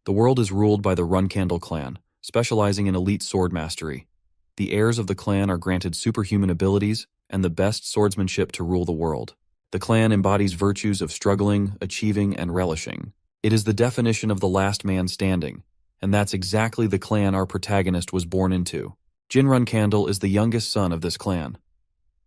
The world is ruled by the Runcandle clan, specializing in elite sword mastery. The heirs of the clan are granted superhuman abilities and the best swordsmanship to rule the world. The clan embodies virtues of struggling, achieving, and relishing. It is the definition of the last man standing, and that's exactly the clan our protagonist was born into. Jin Runcandle is the youngest son of this clan.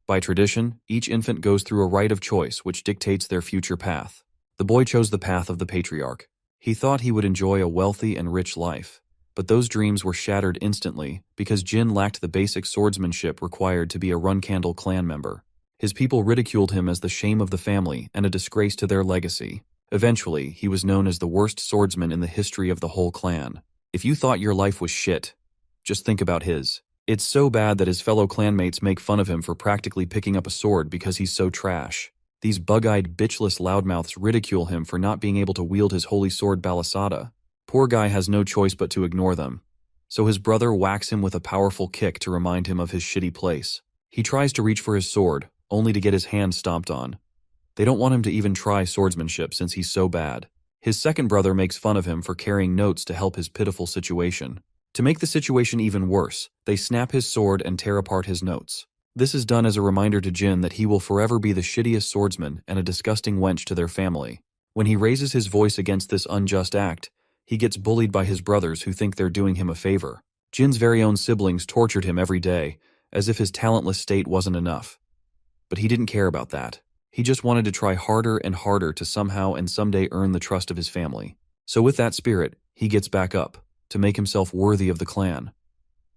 By tradition, each infant goes through a rite of choice which dictates their future path. The boy chose the path of the patriarch. He thought he would enjoy a wealthy and rich life, but those dreams were shattered instantly because Jin lacked the basic swordsmanship required to be a Runcandle clan member. His people ridiculed him as the shame of the family and a disgrace to their legacy. Eventually, he was known as the worst swordsman in the history of the whole clan. If you thought your life was shit, just think about his. It's so bad that his fellow clanmates make fun of him for practically picking up a sword because he's so trash. These bug-eyed, bitchless loudmouths ridicule him for not being able to wield his holy sword Balasada. Poor guy has no choice but to ignore them. So his brother whacks him with a powerful kick to remind him of his shitty place. He tries to reach for his sword, only to get his hand stomped on. They don't want him to even try swordsmanship since he's so bad. His second brother makes fun of him for carrying notes to help his pitiful situation. To make the situation even worse, they snap his sword and tear apart his notes. This is done as a reminder to Jin that he will forever be the shittiest swordsman and a disgusting wench to their family. When he raises his voice against this unjust act, he gets bullied by his brothers who think they're doing him a favor. Jin's very own siblings tortured him every day, as if his talentless state wasn't enough. But he didn't care about that. He just wanted to try harder and harder to somehow and someday earn the trust of his family. So with that spirit, he gets back up, to make himself worthy of the clan.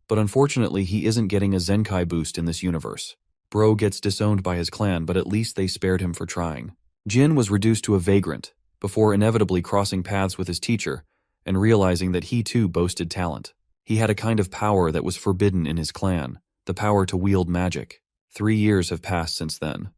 But unfortunately, he isn't getting a Zenkai boost in this universe. Bro gets disowned by his clan, but at least they spared him for trying. Jin was reduced to a vagrant, before inevitably crossing paths with his teacher, and realizing that he too boasted talent. He had a kind of power that was forbidden in his clan, the power to wield magic. 3 years have passed since then.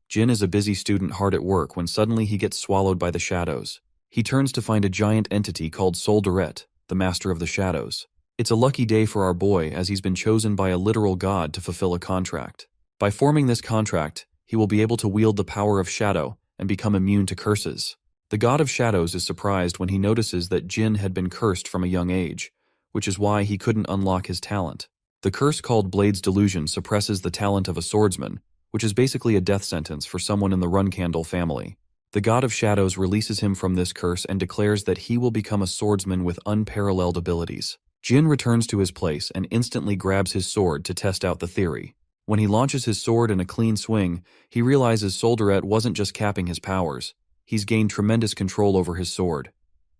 Jin is a busy student hard at work when suddenly he gets swallowed by the shadows. He turns to find a giant entity called Solduret, the master of the shadows. It's a lucky day for our boy as he's been chosen by a literal god to fulfill a contract. By forming this contract, he will be able to wield the power of shadow and become immune to curses. The god of shadows is surprised when he notices that Jin had been cursed from a young age, which is why he couldn't unlock his talent. The curse called Blade's Delusion suppresses the talent of a swordsman, which is basically a death sentence for someone in the Runcandle family. The god of shadows releases him from this curse and declares that he will become a swordsman with unparalleled abilities. Jin returns to his place and instantly grabs his sword to test out the theory. When he launches his sword in a clean swing, he realizes Solduret wasn't just capping his powers. He's gained tremendous control over his sword.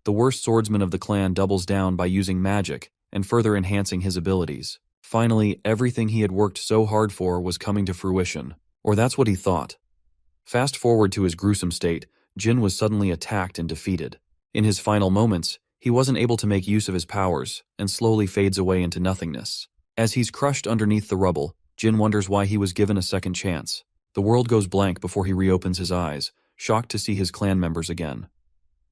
The worst swordsman of the clan doubles down by using magic and further enhancing his abilities. Finally, everything he had worked so hard for was coming to fruition. Or that's what he thought. Fast forward to his gruesome state, Jin was suddenly attacked and defeated. In his final moments, he wasn't able to make use of his powers and slowly fades away into nothingness. As he's crushed underneath the rubble, Jin wonders why he was given a second chance. The world goes blank before he reopens his eyes, shocked to see his clan members again.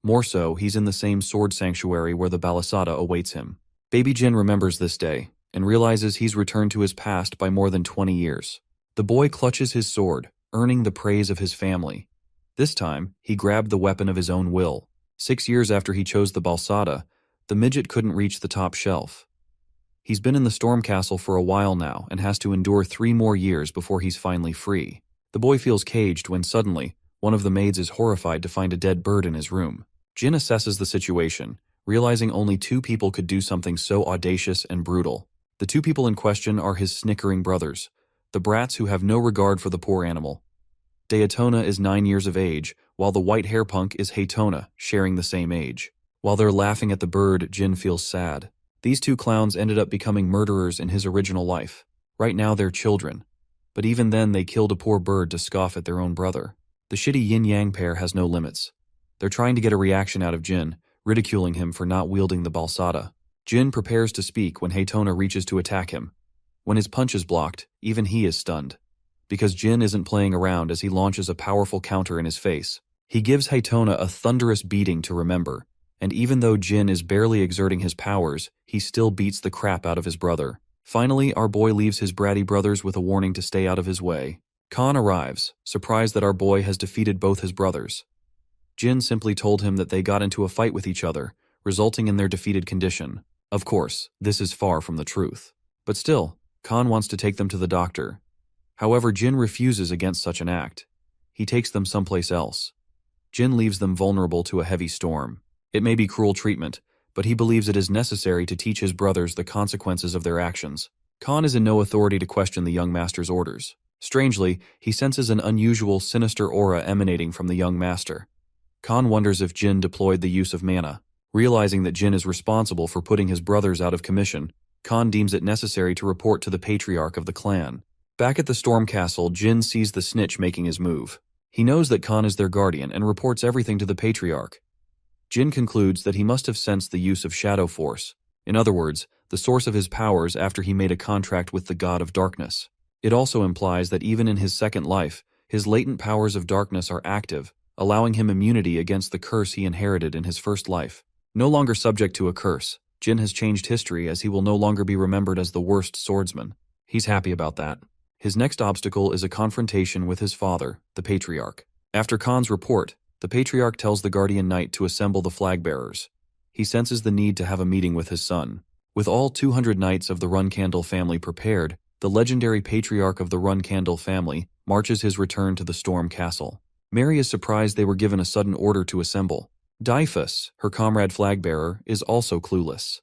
More so, he's in the same sword sanctuary where the Balasada awaits him. Baby Jin remembers this day and realizes he's returned to his past by more than 20 years. The boy clutches his sword, earning the praise of his family. This time, he grabbed the weapon of his own will. 6 years after he chose the Balsada, the midget couldn't reach the top shelf. He's been in the Storm Castle for a while now and has to endure 3 more years before he's finally free. The boy feels caged when suddenly, one of the maids is horrified to find a dead bird in his room. Jin assesses the situation, realizing only 2 people could do something so audacious and brutal. The 2 people in question are his snickering brothers, the brats who have no regard for the poor animal. Daytona is 9 years of age, while the white hair punk is Haytona, sharing the same age. While they're laughing at the bird, Jin feels sad. These 2 clowns ended up becoming murderers in his original life. Right now they're children. But even then they killed a poor bird to scoff at their own brother. The shitty yin-yang pair has no limits. They're trying to get a reaction out of Jin, ridiculing him for not wielding the Balsada. Jin prepares to speak when Haytona reaches to attack him. When his punch is blocked, even he is stunned. Because Jin isn't playing around as he launches a powerful counter in his face. He gives Haytona a thunderous beating to remember, and even though Jin is barely exerting his powers, he still beats the crap out of his brother. Finally, our boy leaves his bratty brothers with a warning to stay out of his way. Khan arrives, surprised that our boy has defeated both his brothers. Jin simply told him that they got into a fight with each other, resulting in their defeated condition. Of course, this is far from the truth. But still, Khan wants to take them to the doctor. However, Jin refuses against such an act. He takes them someplace else. Jin leaves them vulnerable to a heavy storm. It may be cruel treatment, but he believes it is necessary to teach his brothers the consequences of their actions. Khan is in no authority to question the young master's orders. Strangely, he senses an unusual, sinister aura emanating from the young master. Khan wonders if Jin deployed the use of mana. Realizing that Jin is responsible for putting his brothers out of commission, Khan deems it necessary to report to the patriarch of the clan. Back at the Storm Castle, Jin sees the snitch making his move. He knows that Khan is their guardian and reports everything to the patriarch. Jin concludes that he must have sensed the use of shadow force. In other words, the source of his powers after he made a contract with the god of darkness. It also implies that even in his second life, his latent powers of darkness are active, allowing him immunity against the curse he inherited in his first life. No longer subject to a curse, Jin has changed history as he will no longer be remembered as the worst swordsman. He's happy about that. His next obstacle is a confrontation with his father, the patriarch. After Khan's report, the patriarch tells the guardian knight to assemble the flag bearers. He senses the need to have a meeting with his son. With all 200 knights of the Runcandle family prepared, the legendary patriarch of the Runcandle family marches his return to the Storm Castle. Mary is surprised they were given a sudden order to assemble. Dyphus, her comrade flag-bearer, is also clueless.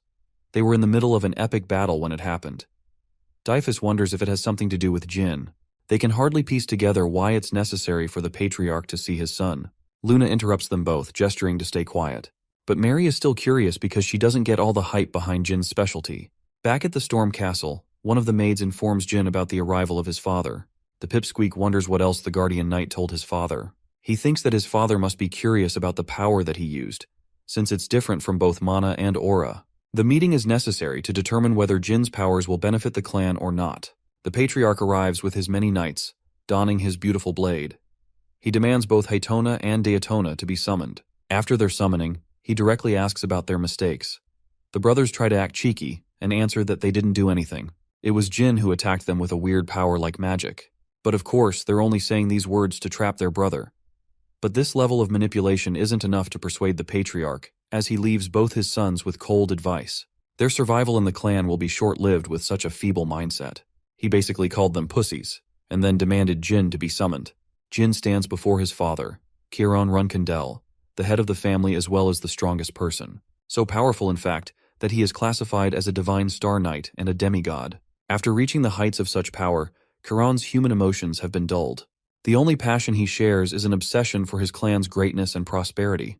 They were in the middle of an epic battle when it happened. Dyphus wonders if it has something to do with Jin. They can hardly piece together why it's necessary for the patriarch to see his son. Luna interrupts them both, gesturing to stay quiet. But Mary is still curious because she doesn't get all the hype behind Jin's specialty. Back at the Storm Castle, one of the maids informs Jin about the arrival of his father. The pipsqueak wonders what else the guardian knight told his father. He thinks that his father must be curious about the power that he used, since it's different from both mana and aura. The meeting is necessary to determine whether Jin's powers will benefit the clan or not. The patriarch arrives with his many knights, donning his beautiful blade. He demands both Haytona and Daytona to be summoned. After their summoning, he directly asks about their mistakes. The brothers try to act cheeky and answer that they didn't do anything. It was Jin who attacked them with a weird power like magic. But of course, they're only saying these words to trap their brother. But this level of manipulation isn't enough to persuade the patriarch, as he leaves both his sons with cold advice. Their survival in the clan will be short-lived with such a feeble mindset. He basically called them pussies, and then demanded Jin to be summoned. Jin stands before his father, Kiron Runcandel, the head of the family as well as the strongest person. So powerful, in fact, that he is classified as a divine star knight and a demigod. After reaching the heights of such power, Kiron's human emotions have been dulled. The only passion he shares is an obsession for his clan's greatness and prosperity.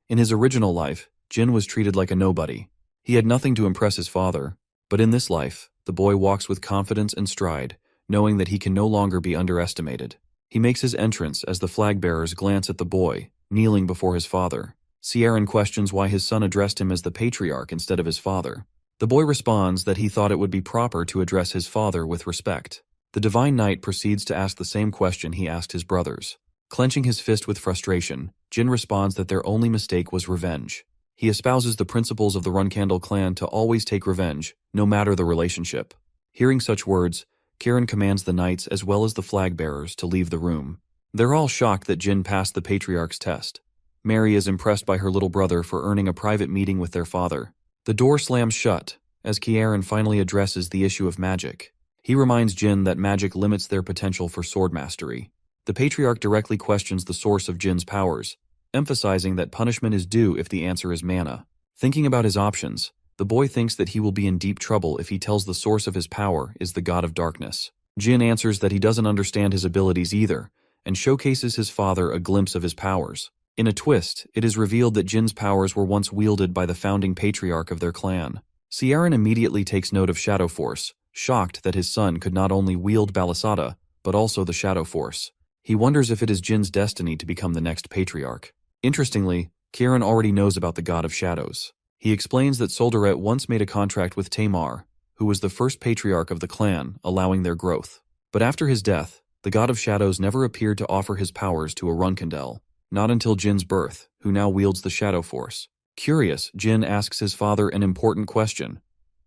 In his original life, Jin was treated like a nobody. He had nothing to impress his father, but in this life, the boy walks with confidence and stride, knowing that he can no longer be underestimated. He makes his entrance as the flag-bearers glance at the boy, kneeling before his father. Sieran questions why his son addressed him as the patriarch instead of his father. The boy responds that he thought it would be proper to address his father with respect. The Divine Knight proceeds to ask the same question he asked his brothers. Clenching his fist with frustration, Jin responds that their only mistake was revenge. He espouses the principles of the Runcandle clan to always take revenge, no matter the relationship. Hearing such words, Kiron commands the knights as well as the flag-bearers to leave the room. They're all shocked that Jin passed the patriarch's test. Mary is impressed by her little brother for earning a private meeting with their father. The door slams shut, as Kiron finally addresses the issue of magic. He reminds Jin that magic limits their potential for sword mastery. The patriarch directly questions the source of Jin's powers, emphasizing that punishment is due if the answer is mana. Thinking about his options, the boy thinks that he will be in deep trouble if he tells the source of his power is the god of darkness. Jin answers that he doesn't understand his abilities either, and showcases his father a glimpse of his powers. In a twist, it is revealed that Jin's powers were once wielded by the founding patriarch of their clan. Sieran immediately takes note of Shadow Force, shocked that his son could not only wield Balisada, but also the Shadow Force. He wonders if it is Jin's destiny to become the next patriarch. Interestingly, Kiron already knows about the God of Shadows. He explains that Soldaret once made a contract with Tamar, who was the first patriarch of the clan, allowing their growth. But after his death, the God of Shadows never appeared to offer his powers to a Runcandel, not until Jin's birth, who now wields the Shadow Force. Curious, Jin asks his father an important question.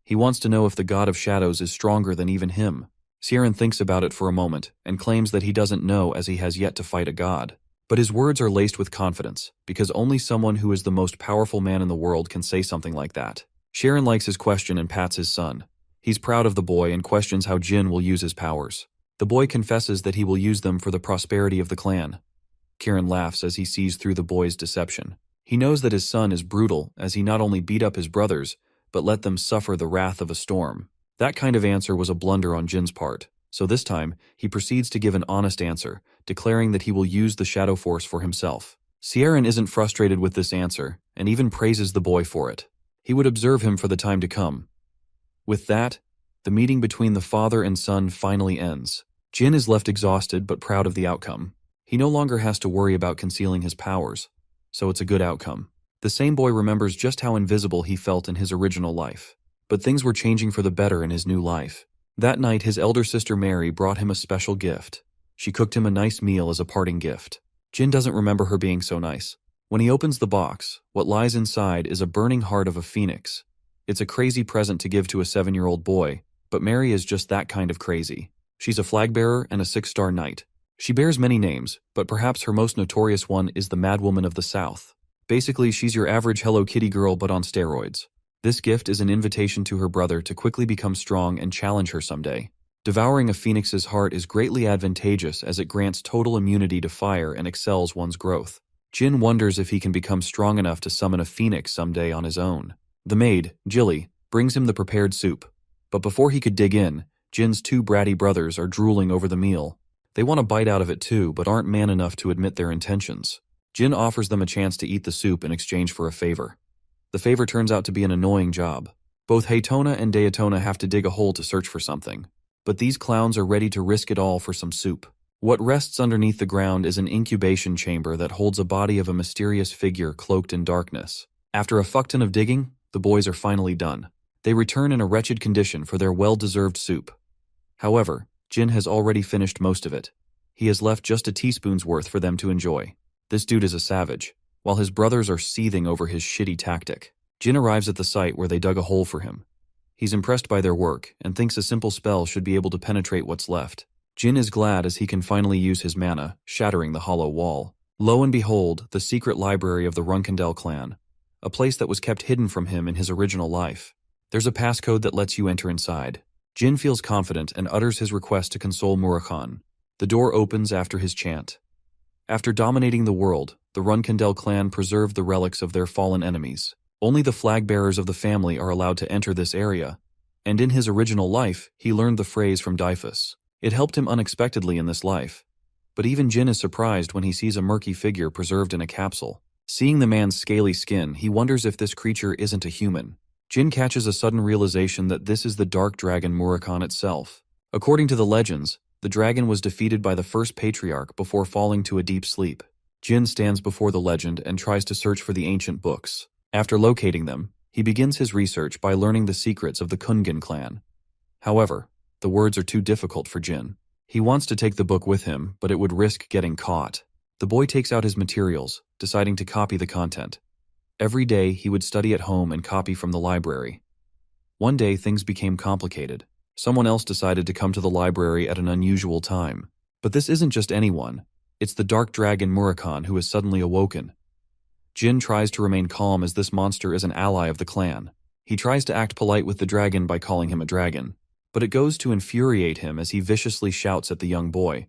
He wants to know if the God of Shadows is stronger than even him. Sieran thinks about it for a moment and claims that he doesn't know as he has yet to fight a god. But his words are laced with confidence, because only someone who is the most powerful man in the world can say something like that. Sharon likes his question and pats his son. He's proud of the boy and questions how Jin will use his powers. The boy confesses that he will use them for the prosperity of the clan. Kieran laughs as he sees through the boy's deception. He knows that his son is brutal, as he not only beat up his brothers, but let them suffer the wrath of a storm. That kind of answer was a blunder on Jin's part, so this time, he proceeds to give an honest answer, declaring that he will use the Shadow Force for himself. Sieran isn't frustrated with this answer, and even praises the boy for it. He would observe him for the time to come. With that, the meeting between the father and son finally ends. Jin is left exhausted but proud of the outcome. He no longer has to worry about concealing his powers, so it's a good outcome. The same boy remembers just how invisible he felt in his original life. But things were changing for the better in his new life. That night, his elder sister Mary brought him a special gift. She cooked him a nice meal as a parting gift. Jin doesn't remember her being so nice. When he opens the box, what lies inside is a burning heart of a phoenix. It's a crazy present to give to a 7-year-old boy, but Mary is just that kind of crazy. She's a flag bearer and a 6-star knight. She bears many names, but perhaps her most notorious one is the Madwoman of the South. Basically, she's your average Hello Kitty girl but on steroids. This gift is an invitation to her brother to quickly become strong and challenge her someday. Devouring a phoenix's heart is greatly advantageous as it grants total immunity to fire and excels one's growth. Jin wonders if he can become strong enough to summon a phoenix someday on his own. The maid, Jilly, brings him the prepared soup. But before he could dig in, Jin's 2 bratty brothers are drooling over the meal. They want a bite out of it too, but aren't man enough to admit their intentions. Jin offers them a chance to eat the soup in exchange for a favor. The favor turns out to be an annoying job. Both Haytona and Daytona have to dig a hole to search for something. But these clowns are ready to risk it all for some soup. What rests underneath the ground is an incubation chamber that holds a body of a mysterious figure cloaked in darkness. After a fuckton of digging, the boys are finally done. They return in a wretched condition for their well-deserved soup. However, Jin has already finished most of it. He has left just a teaspoon's worth for them to enjoy. This dude is a savage. While his brothers are seething over his shitty tactic, Jin arrives at the site where they dug a hole for him. He's impressed by their work and thinks a simple spell should be able to penetrate what's left. Jin is glad as he can finally use his mana, shattering the hollow wall. Lo and behold, the secret library of the Runkendel clan, a place that was kept hidden from him in his original life. There's a passcode that lets you enter inside. Jin feels confident and utters his request to console Murakhan. The door opens after his chant. After dominating the world, the Runkendel clan preserved the relics of their fallen enemies. Only the flag bearers of the family are allowed to enter this area, and in his original life, he learned the phrase from Dyphus. It helped him unexpectedly in this life. But even Jin is surprised when he sees a murky figure preserved in a capsule. Seeing the man's scaly skin, he wonders if this creature isn't a human. Jin catches a sudden realization that this is the dark dragon Murakhan itself. According to the legends, the dragon was defeated by the first patriarch before falling to a deep sleep. Jin stands before the legend and tries to search for the ancient books. After locating them, he begins his research by learning the secrets of the Kungan clan. However, the words are too difficult for Jin. He wants to take the book with him, but it would risk getting caught. The boy takes out his materials, deciding to copy the content. Every day, he would study at home and copy from the library. One day, things became complicated. Someone else decided to come to the library at an unusual time. But this isn't just anyone. It's the dark dragon Murakhan who has suddenly awoken. Jin tries to remain calm as this monster is an ally of the clan. He tries to act polite with the dragon by calling him a dragon, but it goes to infuriate him as he viciously shouts at the young boy.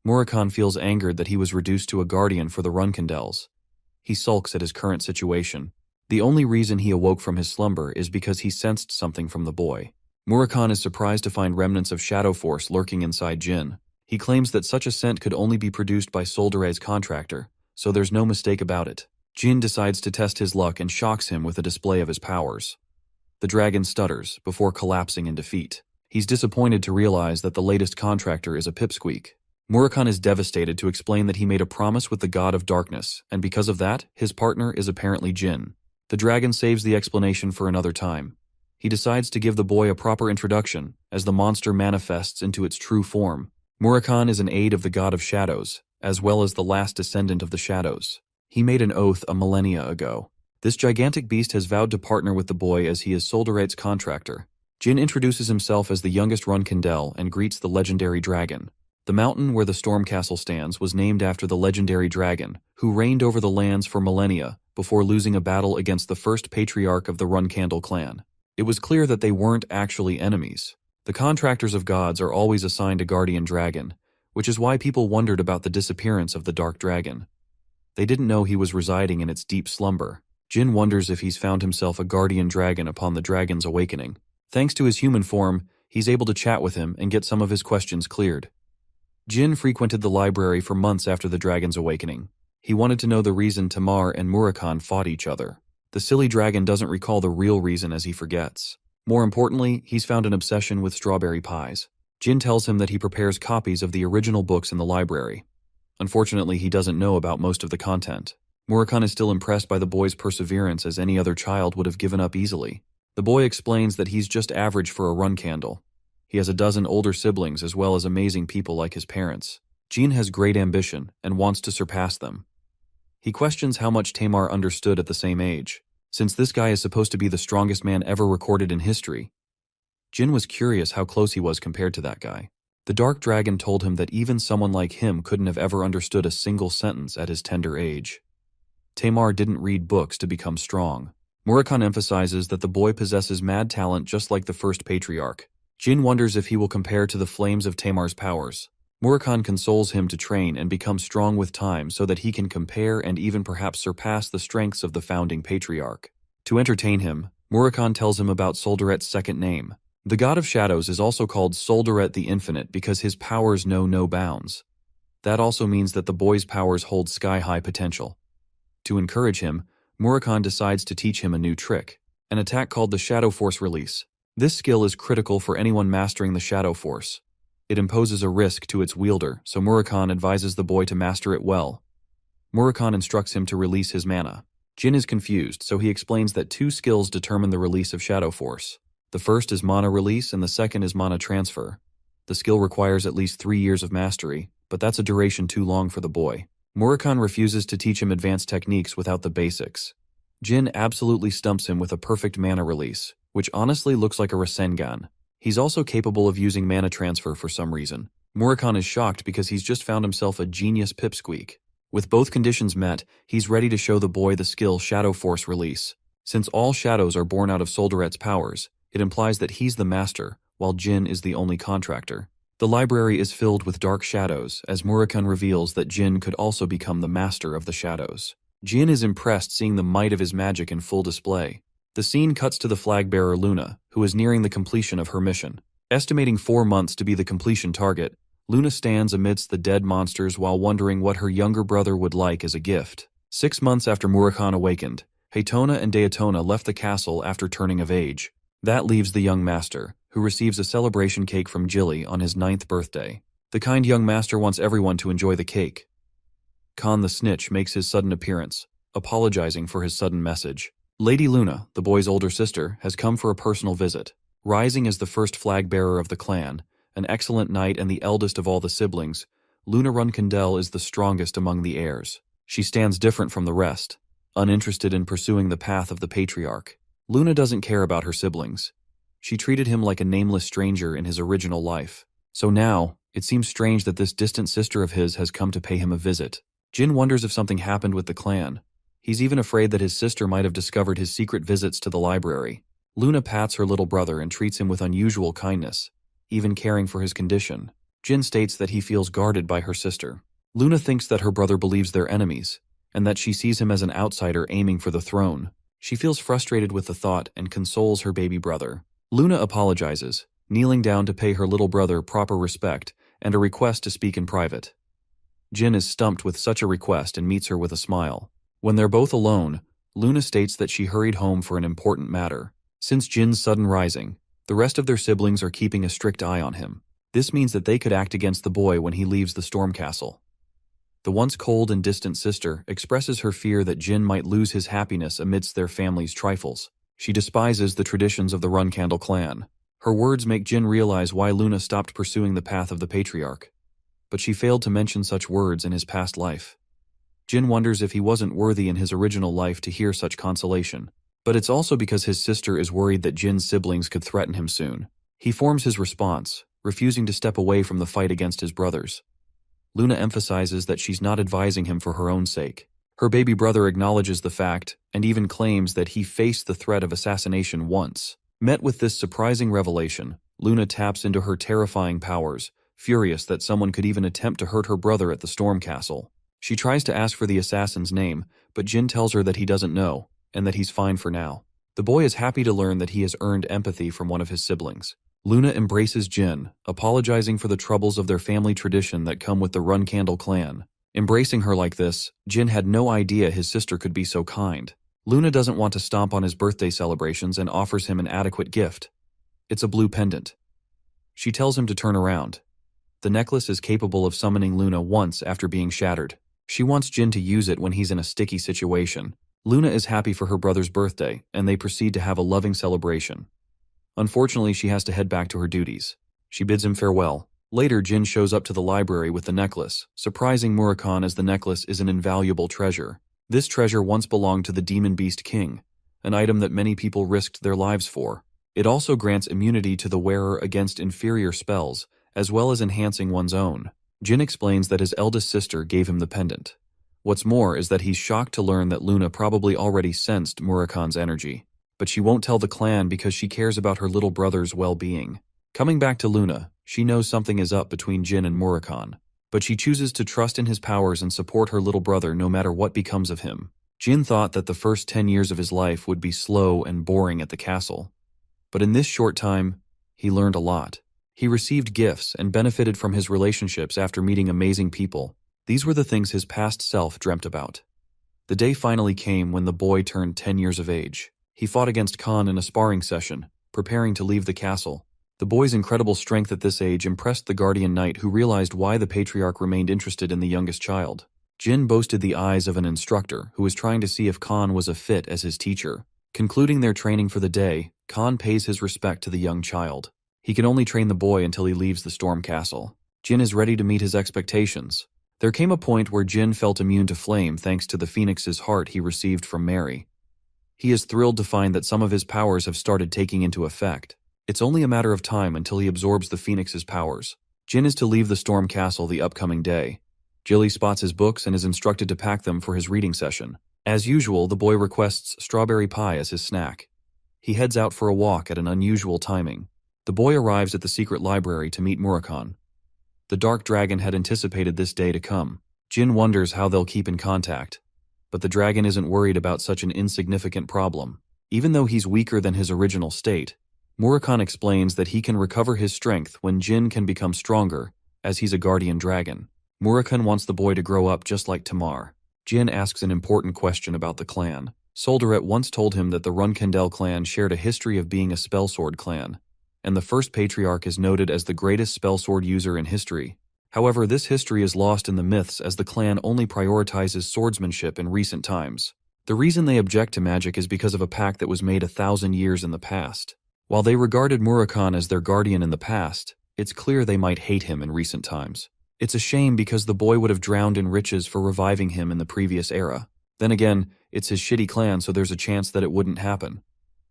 Murakhan feels angered that he was reduced to a guardian for the Runkendels. He sulks at his current situation. The only reason he awoke from his slumber is because he sensed something from the boy. Murakhan is surprised to find remnants of Shadow Force lurking inside Jin. He claims that such a scent could only be produced by Soldere's contractor, so there's no mistake about it. Jin decides to test his luck and shocks him with a display of his powers. The dragon stutters before collapsing in defeat. He's disappointed to realize that the latest contractor is a pipsqueak. Murakhan is devastated to explain that he made a promise with the god of darkness, and because of that, his partner is apparently Jin. The dragon saves the explanation for another time. He decides to give the boy a proper introduction, as the monster manifests into its true form. Murakhan is an aide of the god of shadows, as well as the last descendant of the shadows. He made an oath a millennia ago. This gigantic beast has vowed to partner with the boy as he is Soldere's contractor. Jin introduces himself as the youngest Runkendel and greets the legendary dragon. The mountain where the storm castle stands was named after the legendary dragon, who reigned over the lands for millennia before losing a battle against the first patriarch of the Runcandle clan. It was clear that they weren't actually enemies. The contractors of gods are always assigned a guardian dragon, which is why people wondered about the disappearance of the dark dragon. They didn't know he was residing in its deep slumber. Jin wonders if he's found himself a guardian dragon upon the dragon's awakening. Thanks to his human form, he's able to chat with him and get some of his questions cleared. Jin frequented the library for months after the dragon's awakening. He wanted to know the reason Tamar and Murakhan fought each other. The silly dragon doesn't recall the real reason as he forgets. More importantly, he's found an obsession with strawberry pies. Jin tells him that he prepares copies of the original books in the library. Unfortunately, he doesn't know about most of the content. Murakhan is still impressed by the boy's perseverance, as any other child would have given up easily. The boy explains that he's just average for a Runcandle. He has a dozen older siblings as well as amazing people like his parents. Jin has great ambition and wants to surpass them. He questions how much Tamar understood at the same age. Since this guy is supposed to be the strongest man ever recorded in history, Jin was curious how close he was compared to that guy. The dark dragon told him that even someone like him couldn't have ever understood a single sentence at his tender age. Tamar didn't read books to become strong. Murakhan emphasizes that the boy possesses mad talent just like the first patriarch. Jin wonders if he will compare to the flames of Tamar's powers. Murakhan consoles him to train and become strong with time so that he can compare and even perhaps surpass the strengths of the founding patriarch. To entertain him, Murakhan tells him about Soldaret's second name. The god of shadows is also called Soldaret the Infinite because his powers know no bounds. That also means that the boy's powers hold sky-high potential. To encourage him, Murakhan decides to teach him a new trick, an attack called the Shadow Force Release. This skill is critical for anyone mastering the Shadow Force. It imposes a risk to its wielder, so Murakhan advises the boy to master it well. Murakhan instructs him to release his mana. Jin is confused, so he explains that two skills determine the release of Shadow Force. The first is mana release and the second is mana transfer. The skill requires at least 3 years of mastery, but that's a duration too long for the boy. Murakhan refuses to teach him advanced techniques without the basics. Jin absolutely stumps him with a perfect mana release, which honestly looks like a Rasengan. He's also capable of using mana transfer for some reason. Murakhan is shocked because he's just found himself a genius pipsqueak. With both conditions met, he's ready to show the boy the skill Shadow Force Release. Since all shadows are born out of Soldaret's powers, it implies that he's the master, while Jin is the only contractor. The library is filled with dark shadows, as Murakhan reveals that Jin could also become the master of the shadows. Jin is impressed seeing the might of his magic in full display. The scene cuts to the flag-bearer Luna, who is nearing the completion of her mission. Estimating 4 months to be the completion target, Luna stands amidst the dead monsters while wondering what her younger brother would like as a gift. 6 months after Murakhan awakened, Haytona and Daytona left the castle after turning of age. That leaves the young master, who receives a celebration cake from Jilly on his 9th birthday. The kind young master wants everyone to enjoy the cake. Khan the Snitch makes his sudden appearance, apologizing for his sudden message. Lady Luna, the boy's older sister, has come for a personal visit. Rising as the first flag-bearer of the clan, an excellent knight and the eldest of all the siblings, Luna Runcandle is the strongest among the heirs. She stands different from the rest, uninterested in pursuing the path of the patriarch. Luna doesn't care about her siblings. She treated him like a nameless stranger in his original life. So now, it seems strange that this distant sister of his has come to pay him a visit. Jin wonders if something happened with the clan. He's even afraid that his sister might have discovered his secret visits to the library. Luna pats her little brother and treats him with unusual kindness, even caring for his condition. Jin states that he feels guarded by her sister. Luna thinks that her brother believes they're enemies, and that she sees him as an outsider aiming for the throne. She feels frustrated with the thought and consoles her baby brother. Luna apologizes, kneeling down to pay her little brother proper respect and a request to speak in private. Jin is stumped with such a request and meets her with a smile. When they're both alone, Luna states that she hurried home for an important matter. Since Jin's sudden rising, the rest of their siblings are keeping a strict eye on him. This means that they could act against the boy when he leaves the storm castle. The once cold and distant sister expresses her fear that Jin might lose his happiness amidst their family's trifles. She despises the traditions of the Runcandle clan. Her words make Jin realize why Luna stopped pursuing the path of the patriarch. But she failed to mention such words in his past life. Jin wonders if he wasn't worthy in his original life to hear such consolation. But it's also because his sister is worried that Jin's siblings could threaten him soon. He forms his response, refusing to step away from the fight against his brothers. Luna emphasizes that she's not advising him for her own sake. Her baby brother acknowledges the fact and even claims that he faced the threat of assassination once. Met with this surprising revelation, Luna taps into her terrifying powers, furious that someone could even attempt to hurt her brother at the Storm Castle. She tries to ask for the assassin's name, but Jin tells her that he doesn't know, and that he's fine for now. The boy is happy to learn that he has earned empathy from one of his siblings. Luna embraces Jin, apologizing for the troubles of their family tradition that come with the Run Candle clan. Embracing her like this, Jin had no idea his sister could be so kind. Luna doesn't want to stomp on his birthday celebrations and offers him an adequate gift. It's a blue pendant. She tells him to turn around. The necklace is capable of summoning Luna once after being shattered. She wants Jin to use it when he's in a sticky situation. Luna is happy for her brother's birthday, and they proceed to have a loving celebration. Unfortunately, she has to head back to her duties. She bids him farewell. Later, Jin shows up to the library with the necklace, surprising Murakami as the necklace is an invaluable treasure. This treasure once belonged to the Demon Beast King, an item that many people risked their lives for. It also grants immunity to the wearer against inferior spells, as well as enhancing one's own. Jin explains that his eldest sister gave him the pendant. What's more is that he's shocked to learn that Luna probably already sensed Murakami's energy. But she won't tell the clan because she cares about her little brother's well-being. Coming back to Luna, she knows something is up between Jin and Murakami. But she chooses to trust in his powers and support her little brother no matter what becomes of him. Jin thought that the first 10 years of his life would be slow and boring at the castle. But in this short time, he learned a lot. He received gifts and benefited from his relationships after meeting amazing people. These were the things his past self dreamt about. The day finally came when the boy turned 10 years of age. He fought against Khan in a sparring session, preparing to leave the castle. The boy's incredible strength at this age impressed the Guardian Knight, who realized why the Patriarch remained interested in the youngest child. Jin boasted the eyes of an instructor who was trying to see if Khan was a fit as his teacher. Concluding their training for the day, Khan pays his respect to the young child. He can only train the boy until he leaves the Storm Castle. Jin is ready to meet his expectations. There came a point where Jin felt immune to flame thanks to the Phoenix's heart he received from Mary. He is thrilled to find that some of his powers have started taking into effect. It's only a matter of time until he absorbs the Phoenix's powers. Jin is to leave the Storm Castle the upcoming day. Jilly spots his books and is instructed to pack them for his reading session. As usual, the boy requests strawberry pie as his snack. He heads out for a walk at an unusual timing. The boy arrives at the secret library to meet Murakami. The Dark Dragon had anticipated this day to come. Jin wonders how they'll keep in contact. But the dragon isn't worried about such an insignificant problem. Even though he's weaker than his original state, Murakami explains that he can recover his strength when Jin can become stronger, as he's a guardian dragon. Murakami wants the boy to grow up just like Tamar. Jin asks an important question about the clan. Soldaret once told him that the Runkendel clan shared a history of being a spellsword clan, and the first patriarch is noted as the greatest spellsword user in history. However, this history is lost in the myths as the clan only prioritizes swordsmanship in recent times. The reason they object to magic is because of a pact that was made 1,000 years in the past. While they regarded Murakami as their guardian in the past, it's clear they might hate him in recent times. It's a shame because the boy would have drowned in riches for reviving him in the previous era. Then again, it's his shitty clan, so there's a chance that it wouldn't happen.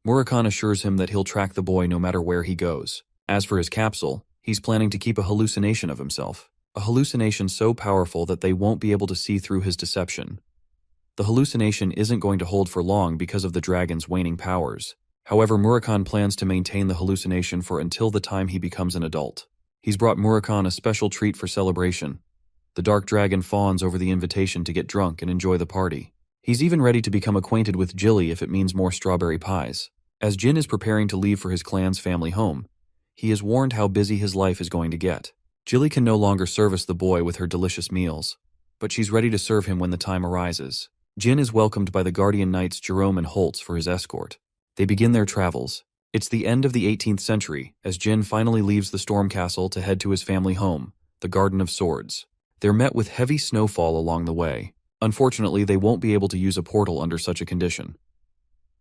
Murakami assures him that he'll track the boy no matter where he goes. As for his capsule, he's planning to keep a hallucination of himself. A hallucination so powerful that they won't be able to see through his deception. The hallucination isn't going to hold for long because of the dragon's waning powers. However, Murakami plans to maintain the hallucination for until the time he becomes an adult. He's brought Murakami a special treat for celebration. The Dark Dragon fawns over the invitation to get drunk and enjoy the party. He's even ready to become acquainted with Jilly if it means more strawberry pies. As Jin is preparing to leave for his clan's family home, he is warned how busy his life is going to get. Jilly can no longer service the boy with her delicious meals, but she's ready to serve him when the time arises. Jin is welcomed by the Guardian Knights Jerome and Holtz for his escort. They begin their travels. It's the end of the 18th century, as Jin finally leaves the Storm Castle to head to his family home, the Garden of Swords. They're met with heavy snowfall along the way. Unfortunately, they won't be able to use a portal under such a condition.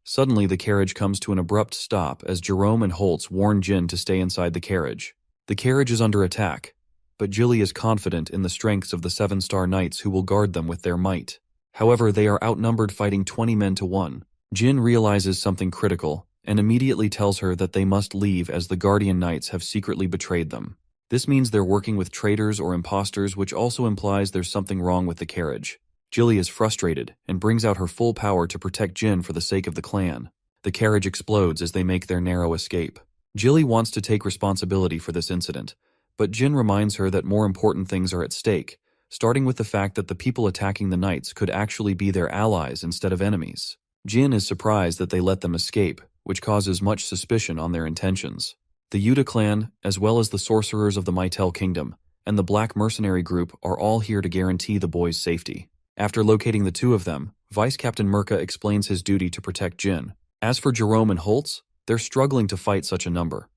Suddenly, the carriage comes to an abrupt stop as Jerome and Holtz warn Jin to stay inside the carriage. The carriage is under attack, but Jilly is confident in the strengths of the 7-star knights who will guard them with their might. However, they are outnumbered, fighting 20 men to 1. Jin realizes something critical and immediately tells her that they must leave as the Guardian Knights have secretly betrayed them. This means they're working with traitors or imposters, which also implies there's something wrong with the carriage. Jilly is frustrated and brings out her full power to protect Jin for the sake of the clan. The carriage explodes as they make their narrow escape. Jilly wants to take responsibility for this incident, but Jin reminds her that more important things are at stake, starting with the fact that the people attacking the knights could actually be their allies instead of enemies. Jin is surprised that they let them escape, which causes much suspicion on their intentions. The Yuta clan, as well as the sorcerers of the Mytel kingdom, and the Black Mercenary group are all here to guarantee the boys' safety. After locating the two of them, Vice Captain Mirka explains his duty to protect Jin. As for Jerome and Holtz, they're struggling to fight such a number.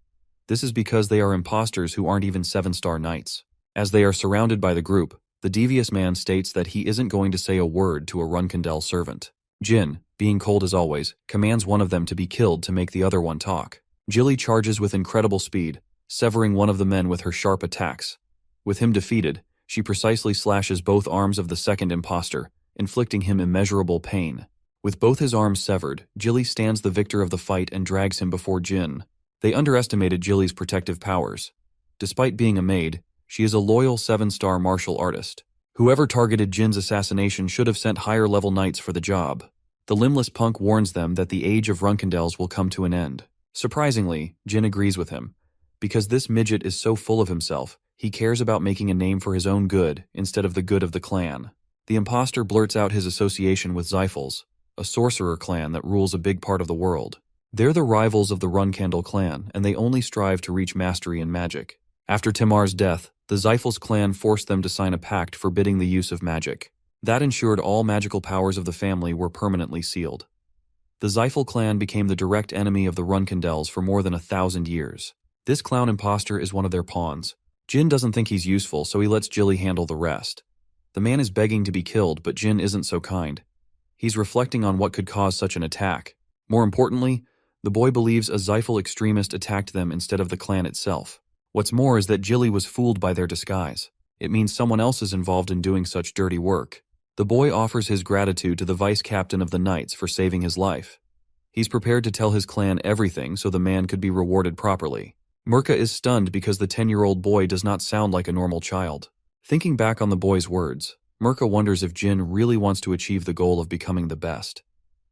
This is because they are imposters who aren't even 7-star knights. As they are surrounded by the group, the devious man states that he isn't going to say a word to a Runkendel servant. Jin, being cold as always, commands one of them to be killed to make the other one talk. Jilly charges with incredible speed, severing one of the men with her sharp attacks. With him defeated, she precisely slashes both arms of the second imposter, inflicting him immeasurable pain. With both his arms severed, Jilly stands the victor of the fight and drags him before Jin. They underestimated Jilly's protective powers. Despite being a maid, she is a loyal 7-star martial artist. Whoever targeted Jin's assassination should have sent higher-level knights for the job. The limbless punk warns them that the age of Runkendels will come to an end. Surprisingly, Jin agrees with him. Because this midget is so full of himself, he cares about making a name for his own good instead of the good of the clan. The imposter blurts out his association with Zyphals, a sorcerer clan that rules a big part of the world. They're the rivals of the Runkendel clan, and they only strive to reach mastery in magic. After Timar's death, the Zyphals clan forced them to sign a pact forbidding the use of magic. That ensured all magical powers of the family were permanently sealed. The Zyphal clan became the direct enemy of the Runkendels for more than 1,000 years. This clown imposter is one of their pawns. Jin doesn't think he's useful, so he lets Jilly handle the rest. The man is begging to be killed, but Jin isn't so kind. He's reflecting on what could cause such an attack. More importantly, the boy believes a Zyphal extremist attacked them instead of the clan itself. What's more is that Jilly was fooled by their disguise. It means someone else is involved in doing such dirty work. The boy offers his gratitude to the vice captain of the knights for saving his life. He's prepared to tell his clan everything so the man could be rewarded properly. Mirka is stunned because the 10-year-old boy does not sound like a normal child. Thinking back on the boy's words, Mirka wonders if Jin really wants to achieve the goal of becoming the best.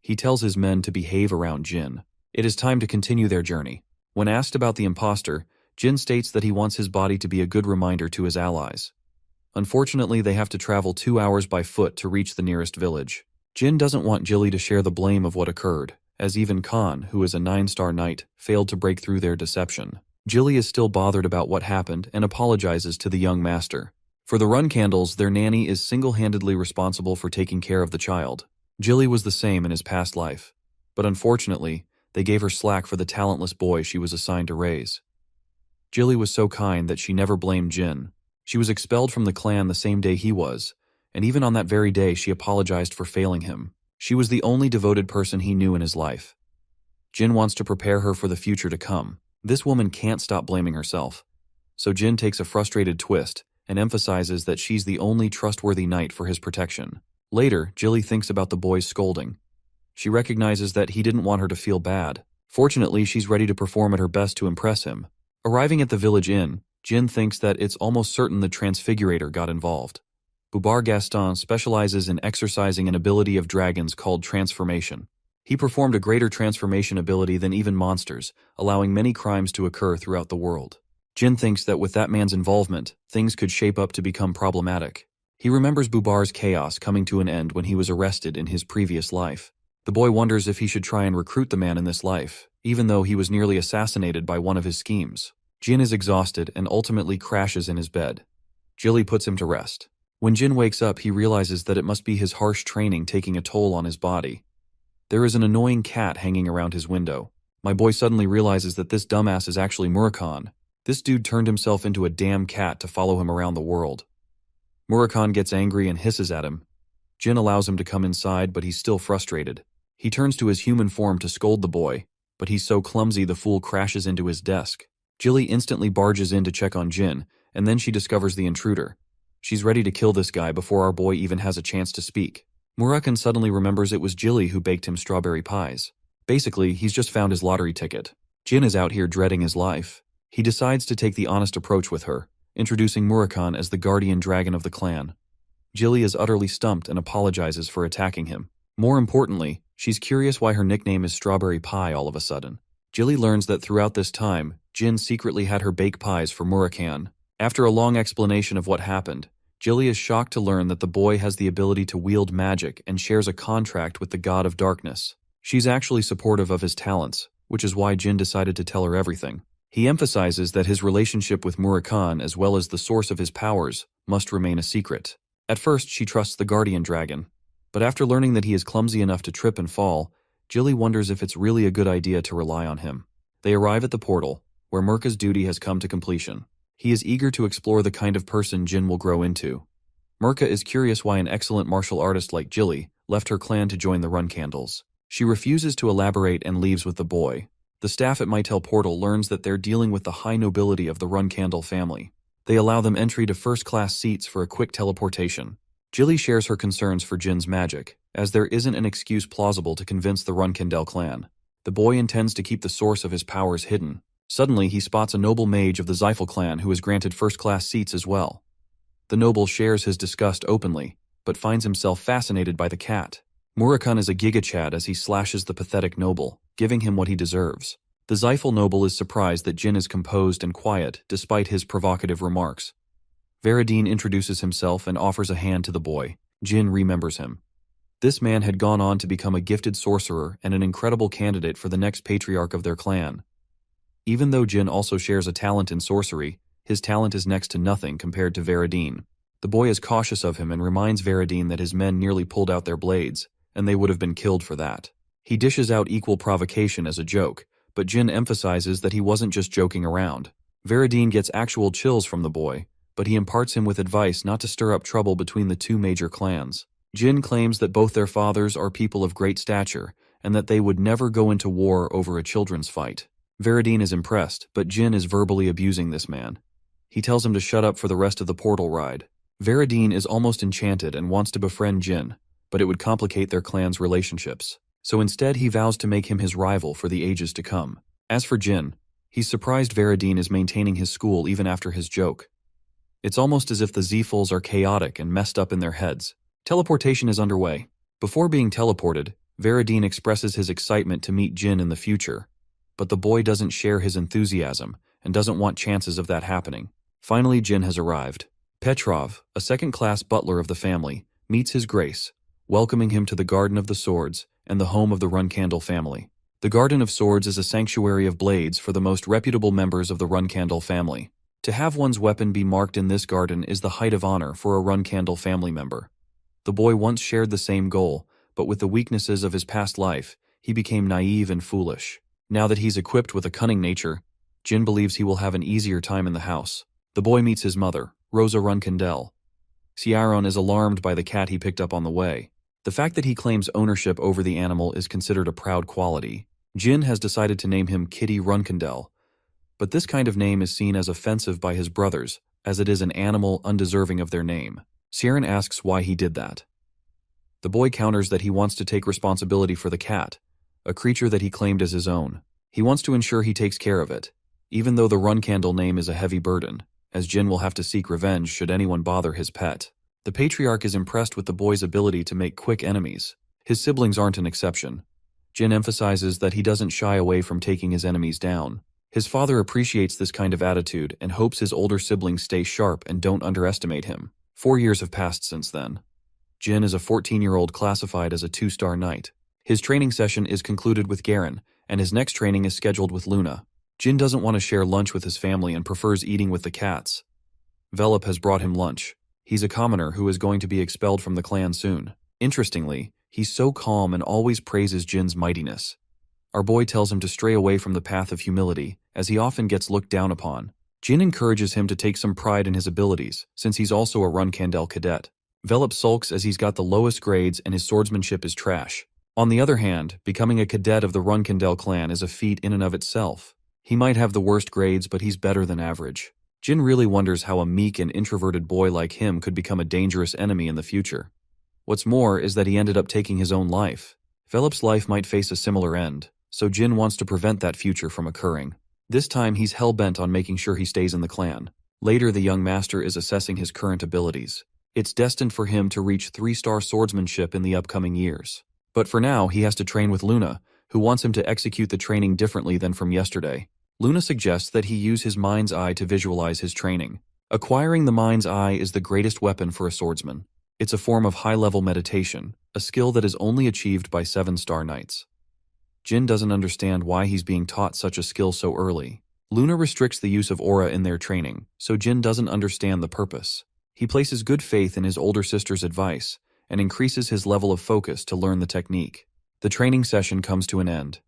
He tells his men to behave around Jin. It is time to continue their journey. When asked about the imposter, Jin states that he wants his body to be a good reminder to his allies. Unfortunately, they have to travel 2 hours by foot to reach the nearest village. Jin doesn't want Jilly to share the blame of what occurred, as even Khan, who is a 9-star knight, failed to break through their deception. Jilly is still bothered about what happened and apologizes to the young master. For the Runkendels, their nanny is single-handedly responsible for taking care of the child. Jilly was the same in his past life, but unfortunately, they gave her slack for the talentless boy she was assigned to raise. Jilly was so kind that she never blamed Jin. She was expelled from the clan the same day he was, and even on that very day she apologized for failing him. She was the only devoted person he knew in his life. Jin wants to prepare her for the future to come. This woman can't stop blaming herself. So Jin takes a frustrated twist and emphasizes that she's the only trustworthy knight for his protection. Later, Jilly thinks about the boy's scolding. She recognizes that he didn't want her to feel bad. Fortunately, she's ready to perform at her best to impress him. Arriving at the village inn, Jin thinks that it's almost certain the Transfigurator got involved. Bubar Gaston specializes in exercising an ability of dragons called transformation. He performed a greater transformation ability than even monsters, allowing many crimes to occur throughout the world. Jin thinks that with that man's involvement, things could shape up to become problematic. He remembers Bubar's chaos coming to an end when he was arrested in his previous life. The boy wonders if he should try and recruit the man in this life, even though he was nearly assassinated by one of his schemes. Jin is exhausted and ultimately crashes in his bed. Jilly puts him to rest. When Jin wakes up, he realizes that it must be his harsh training taking a toll on his body. There is an annoying cat hanging around his window. My boy suddenly realizes that this dumbass is actually Murakhan. This dude turned himself into a damn cat to follow him around the world. Murakhan gets angry and hisses at him. Jin allows him to come inside, but he's still frustrated. He turns to his human form to scold the boy, but he's so clumsy the fool crashes into his desk. Jilly instantly barges in to check on Jin, and then she discovers the intruder. She's ready to kill this guy before our boy even has a chance to speak. Murakhan suddenly remembers it was Jilly who baked him strawberry pies. Basically, he's just found his lottery ticket. Jin is out here dreading his life. He decides to take the honest approach with her, introducing Murakhan as the guardian dragon of the clan. Jilly is utterly stumped and apologizes for attacking him. More importantly, she's curious why her nickname is Strawberry Pie all of a sudden. Jilly learns that throughout this time, Jin secretly had her bake pies for Murakhan. After a long explanation of what happened, Jilly is shocked to learn that the boy has the ability to wield magic and shares a contract with the god of darkness. She's actually supportive of his talents, which is why Jin decided to tell her everything. He emphasizes that his relationship with Murakhan, as well as the source of his powers, must remain a secret. At first, she trusts the guardian dragon, but after learning that he is clumsy enough to trip and fall, Jilly wonders if it's really a good idea to rely on him. They arrive at the portal, where Murka's duty has come to completion. He is eager to explore the kind of person Jin will grow into. Murka is curious why an excellent martial artist like Jilly left her clan to join the Run Candles. She refuses to elaborate and leaves with the boy. The staff at Mytel Portal learns that they're dealing with the high nobility of the Run Candle family. They allow them entry to first-class seats for a quick teleportation. Jilly shares her concerns for Jin's magic, as there isn't an excuse plausible to convince the Run Candle clan. The boy intends to keep the source of his powers hidden. Suddenly, he spots a noble mage of the Zyphel clan who is granted first-class seats as well. The noble shares his disgust openly, but finds himself fascinated by the cat. Murakhan is a gigachad as he slashes the pathetic noble, giving him what he deserves. The Zyphel noble is surprised that Jin is composed and quiet despite his provocative remarks. Veradine introduces himself and offers a hand to the boy. Jin remembers him. This man had gone on to become a gifted sorcerer and an incredible candidate for the next patriarch of their clan. Even though Jin also shares a talent in sorcery, his talent is next to nothing compared to Veradine. The boy is cautious of him and reminds Veradine that his men nearly pulled out their blades, and they would have been killed for that. He dishes out equal provocation as a joke, but Jin emphasizes that he wasn't just joking around. Veradine gets actual chills from the boy, but he imparts him with advice not to stir up trouble between the two major clans. Jin claims that both their fathers are people of great stature, and that they would never go into war over a children's fight. Veradine is impressed, but Jin is verbally abusing this man. He tells him to shut up for the rest of the portal ride. Veradine is almost enchanted and wants to befriend Jin, but it would complicate their clan's relationships. So instead he vows to make him his rival for the ages to come. As for Jin, he's surprised Veradine is maintaining his school even after his joke. It's almost as if the Zyphels are chaotic and messed up in their heads. Teleportation is underway. Before being teleported, Veradine expresses his excitement to meet Jin in the future, but the boy doesn't share his enthusiasm and doesn't want chances of that happening. Finally, Jin has arrived. Petrov, a second-class butler of the family, meets his grace, welcoming him to the Garden of the Swords and the home of the Run Candle family. The Garden of Swords is a sanctuary of blades for the most reputable members of the Run Candle family. To have one's weapon be marked in this garden is the height of honor for a Run Candle family member. The boy once shared the same goal, but with the weaknesses of his past life, he became naive and foolish. Now that he's equipped with a cunning nature, Jin believes he will have an easier time in the house. The boy meets his mother, Rosa Run Candle. Ciaron is alarmed by the cat he picked up on the way. The fact that he claims ownership over the animal is considered a proud quality. Jin has decided to name him Kitty Run Candle, but this kind of name is seen as offensive by his brothers, as it is an animal undeserving of their name. Ciaron asks why he did that. The boy counters that he wants to take responsibility for the cat, a creature that he claimed as his own. He wants to ensure he takes care of it, even though the Run Candle name is a heavy burden, as Jin will have to seek revenge should anyone bother his pet. The patriarch is impressed with the boy's ability to make quick enemies. His siblings aren't an exception. Jin emphasizes that he doesn't shy away from taking his enemies down. His father appreciates this kind of attitude and hopes his older siblings stay sharp and don't underestimate him. 4 years have passed since then. Jin is a 14-year-old classified as a 2-star knight. His training session is concluded with Garen, and his next training is scheduled with Luna. Jin doesn't want to share lunch with his family and prefers eating with the cats. Velop has brought him lunch. He's a commoner who is going to be expelled from the clan soon. Interestingly, he's so calm and always praises Jin's mightiness. Our boy tells him to stray away from the path of humility, as he often gets looked down upon. Jin encourages him to take some pride in his abilities, since he's also a Run Candle cadet. Velop sulks as he's got the lowest grades and his swordsmanship is trash. On the other hand, becoming a cadet of the Run Candle clan is a feat in and of itself. He might have the worst grades, but he's better than average. Jin really wonders how a meek and introverted boy like him could become a dangerous enemy in the future. What's more is that he ended up taking his own life. Velop's life might face a similar end. so Jin wants to prevent that future from occurring. This time he's hell-bent on making sure he stays in the clan. Later, the young master is assessing his current abilities. It's destined for him to reach 3-star swordsmanship in the upcoming years. But for now, he has to train with Luna, who wants him to execute the training differently than from yesterday. Luna suggests that he use his mind's eye to visualize his training. Acquiring the mind's eye is the greatest weapon for a swordsman. It's a form of high-level meditation, a skill that is only achieved by 7-star knights. Jin doesn't understand why he's being taught such a skill so early. Luna restricts the use of aura in their training, so Jin doesn't understand the purpose. He places good faith in his older sister's advice and increases his level of focus to learn the technique. The training session comes to an end.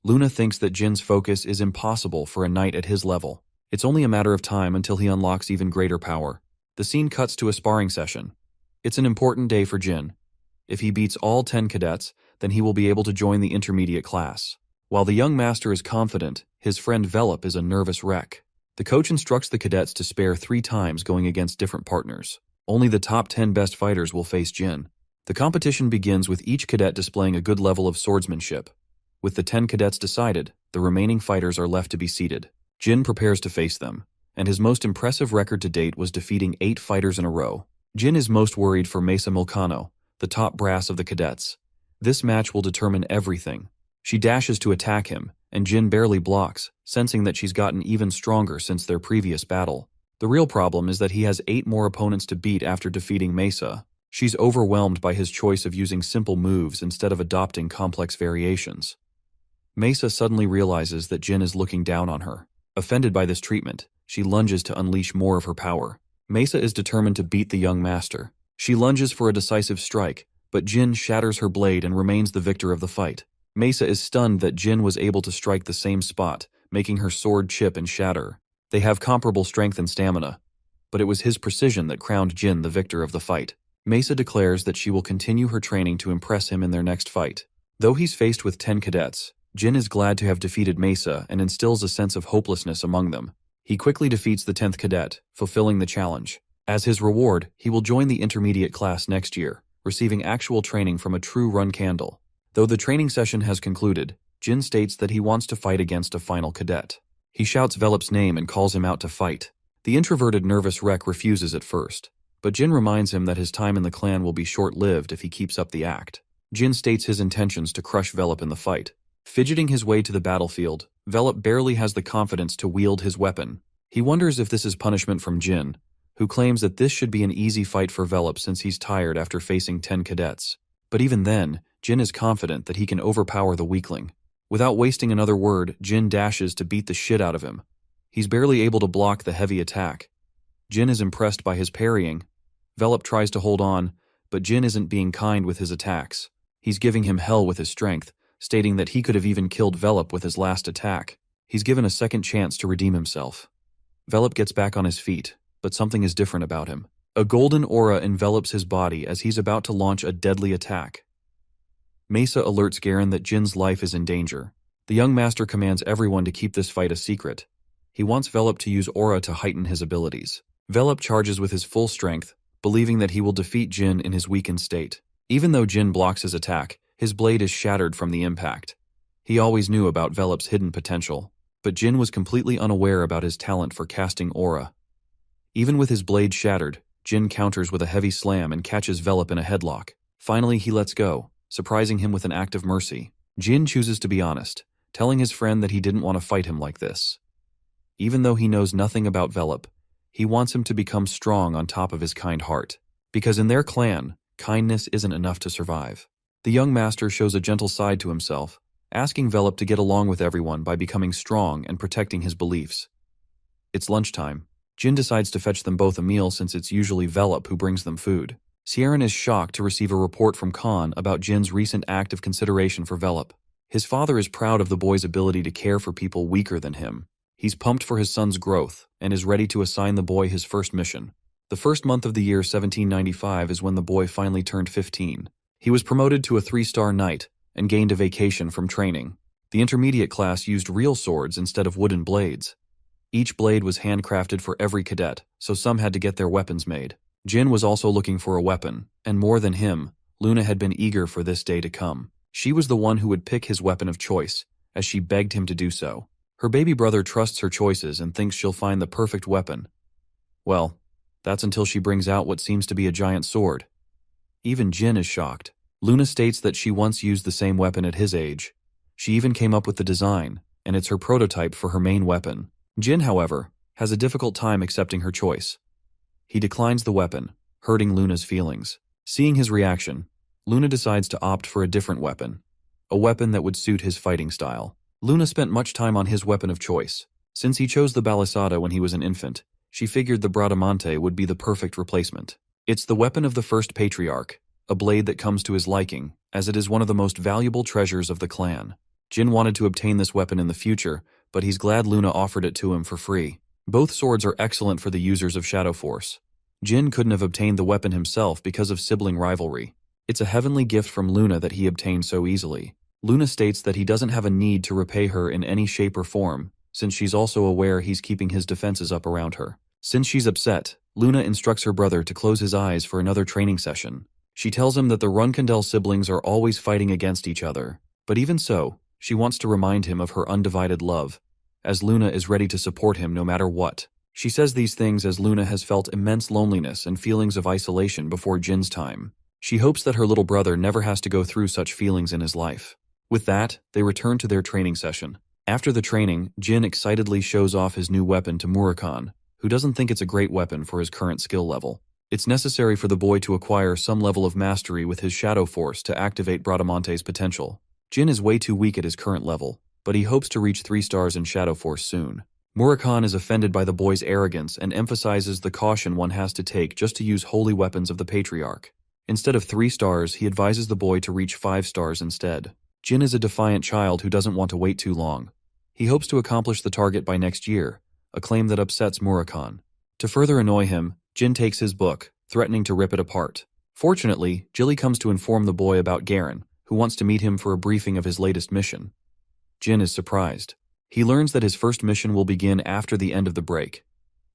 Luna thinks that Jin's focus is impossible for a knight at his level. It's only a matter of time until he unlocks even greater power. The scene cuts to a sparring session. It's an important day for Jin. If he beats all 10 cadets, then he will be able to join the intermediate class. While the young master is confident, his friend Velop is a nervous wreck. The coach instructs the cadets to spare 3 times going against different partners. Only the top 10 best fighters will face Jin. The competition begins with each cadet displaying a good level of swordsmanship. With the 10 cadets decided, the remaining fighters are left to be seated. Jin prepares to face them, and his most impressive record to date was defeating 8 fighters in a row. Jin is most worried for Mesa Milcano, the top brass of the cadets. This match will determine everything. She dashes to attack him, and Jin barely blocks, sensing that she's gotten even stronger since their previous battle. The real problem is that he has 8 more opponents to beat after defeating Mesa. She's overwhelmed by his choice of using simple moves instead of adopting complex variations. Mesa suddenly realizes that Jin is looking down on her. Offended by this treatment, she lunges to unleash more of her power. Mesa is determined to beat the young master. She lunges for a decisive strike, but Jin shatters her blade and remains the victor of the fight. Mesa is stunned that Jin was able to strike the same spot, making her sword chip and shatter. They have comparable strength and stamina, but it was his precision that crowned Jin the victor of the fight. Mesa declares that she will continue her training to impress him in their next fight. Though he's faced with 10 cadets, Jin is glad to have defeated Mesa and instills a sense of hopelessness among them. He quickly defeats the 10th cadet, fulfilling the challenge. As his reward, he will join the intermediate class next year, receiving actual training from a true run candle. Though the training session has concluded, Jin states that he wants to fight against a final cadet. He shouts Velop's name and calls him out to fight. The introverted nervous wreck refuses at first, but Jin reminds him that his time in the clan will be short-lived if he keeps up the act. Jin states his intentions to crush Velop in the fight. Fidgeting his way to the battlefield, Velop barely has the confidence to wield his weapon. He wonders if this is punishment from Jin, who claims that this should be an easy fight for Velop since he's tired after facing 10 cadets. But even then, Jin is confident that he can overpower the weakling. Without wasting another word, Jin dashes to beat the shit out of him. He's barely able to block the heavy attack. Jin is impressed by his parrying. Velop tries to hold on, but Jin isn't being kind with his attacks. He's giving him hell with his strength, stating that he could have even killed Velop with his last attack. He's given a second chance to redeem himself. Velop gets back on his feet, but something is different about him. A golden aura envelops his body as he's about to launch a deadly attack. Mesa alerts Garen that Jin's life is in danger. The young master commands everyone to keep this fight a secret. He wants Velop to use aura to heighten his abilities. Velop charges with his full strength, believing that he will defeat Jin in his weakened state. Even though Jin blocks his attack, his blade is shattered from the impact. He always knew about Velop's hidden potential, but Jin was completely unaware about his talent for casting aura. Even with his blade shattered, Jin counters with a heavy slam and catches Velop in a headlock. Finally, he lets go, surprising him with an act of mercy. Jin chooses to be honest, telling his friend that he didn't want to fight him like this. Even though he knows nothing about Velop, he wants him to become strong on top of his kind heart. Because in their clan, kindness isn't enough to survive. The young master shows a gentle side to himself, asking Velop to get along with everyone by becoming strong and protecting his beliefs. It's lunchtime. Jin decides to fetch them both a meal since it's usually Velop who brings them food. Sieran is shocked to receive a report from Khan about Jin's recent act of consideration for Velop. His father is proud of the boy's ability to care for people weaker than him. He's pumped for his son's growth and is ready to assign the boy his first mission. The first month of the year 1795 is when the boy finally turned 15. He was promoted to a 3-star knight and gained a vacation from training. The intermediate class used real swords instead of wooden blades. Each blade was handcrafted for every cadet, so some had to get their weapons made. Jin was also looking for a weapon, and more than him, Luna had been eager for this day to come. She was the one who would pick his weapon of choice, as she begged him to do so. Her baby brother trusts her choices and thinks she'll find the perfect weapon. Well, that's until she brings out what seems to be a giant sword. Even Jin is shocked. Luna states that she once used the same weapon at his age. She even came up with the design, and it's her prototype for her main weapon. Jin, however, has a difficult time accepting her choice. He declines the weapon, hurting Luna's feelings. Seeing his reaction, Luna decides to opt for a different weapon, a weapon that would suit his fighting style. Luna spent much time on his weapon of choice. Since he chose the balisada when he was an infant, she figured the bradamante would be the perfect replacement. It's the weapon of the first patriarch, a blade that comes to his liking, as it is one of the most valuable treasures of the clan. Jin wanted to obtain this weapon in the future, but he's glad Luna offered it to him for free. Both swords are excellent for the users of Shadow Force. Jin couldn't have obtained the weapon himself because of sibling rivalry. It's a heavenly gift from Luna that he obtained so easily. Luna states that he doesn't have a need to repay her in any shape or form, since she's also aware he's keeping his defenses up around her. Since she's upset, Luna instructs her brother to close his eyes for another training session. She tells him that the Runkandel siblings are always fighting against each other, but even so, she wants to remind him of her undivided love, as Luna is ready to support him no matter what. She says these things as Luna has felt immense loneliness and feelings of isolation before Jin's time. She hopes that her little brother never has to go through such feelings in his life. With that, they return to their training session. After the training, Jin excitedly shows off his new weapon to Murakhan, who doesn't think it's a great weapon for his current skill level. It's necessary for the boy to acquire some level of mastery with his Shadow Force to activate Bradamante's potential. Jin is way too weak at his current level, but he hopes to reach 3 stars in Shadow Force soon. Murakhan is offended by the boy's arrogance and emphasizes the caution one has to take just to use holy weapons of the Patriarch. Instead of 3 stars, he advises the boy to reach 5 stars instead. Jin is a defiant child who doesn't want to wait too long. He hopes to accomplish the target by next year, a claim that upsets Murakhan. To further annoy him, Jin takes his book, threatening to rip it apart. Fortunately, Jilly comes to inform the boy about Garen, who wants to meet him for a briefing of his latest mission. Jin is surprised. He learns that his first mission will begin after the end of the break.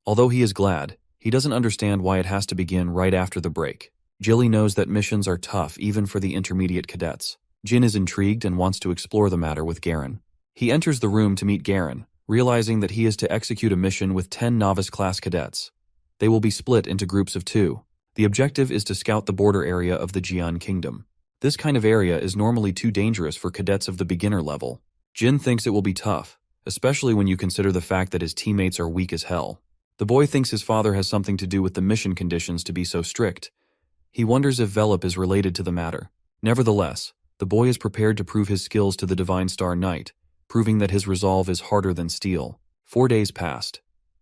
Although he is glad, he doesn't understand why it has to begin right after the break. Jilly knows that missions are tough even for the intermediate cadets. Jin is intrigued and wants to explore the matter with Garen. He enters the room to meet Garen, realizing that he is to execute a mission with 10 novice-class cadets. They will be split into groups of 2. The objective is to scout the border area of the Jian Kingdom. This kind of area is normally too dangerous for cadets of the beginner level. Jin thinks it will be tough, especially when you consider the fact that his teammates are weak as hell. The boy thinks his father has something to do with the mission conditions to be so strict. He wonders if Velop is related to the matter. Nevertheless, the boy is prepared to prove his skills to the Divine Star Knight, proving that his resolve is harder than steel. 4 days passed.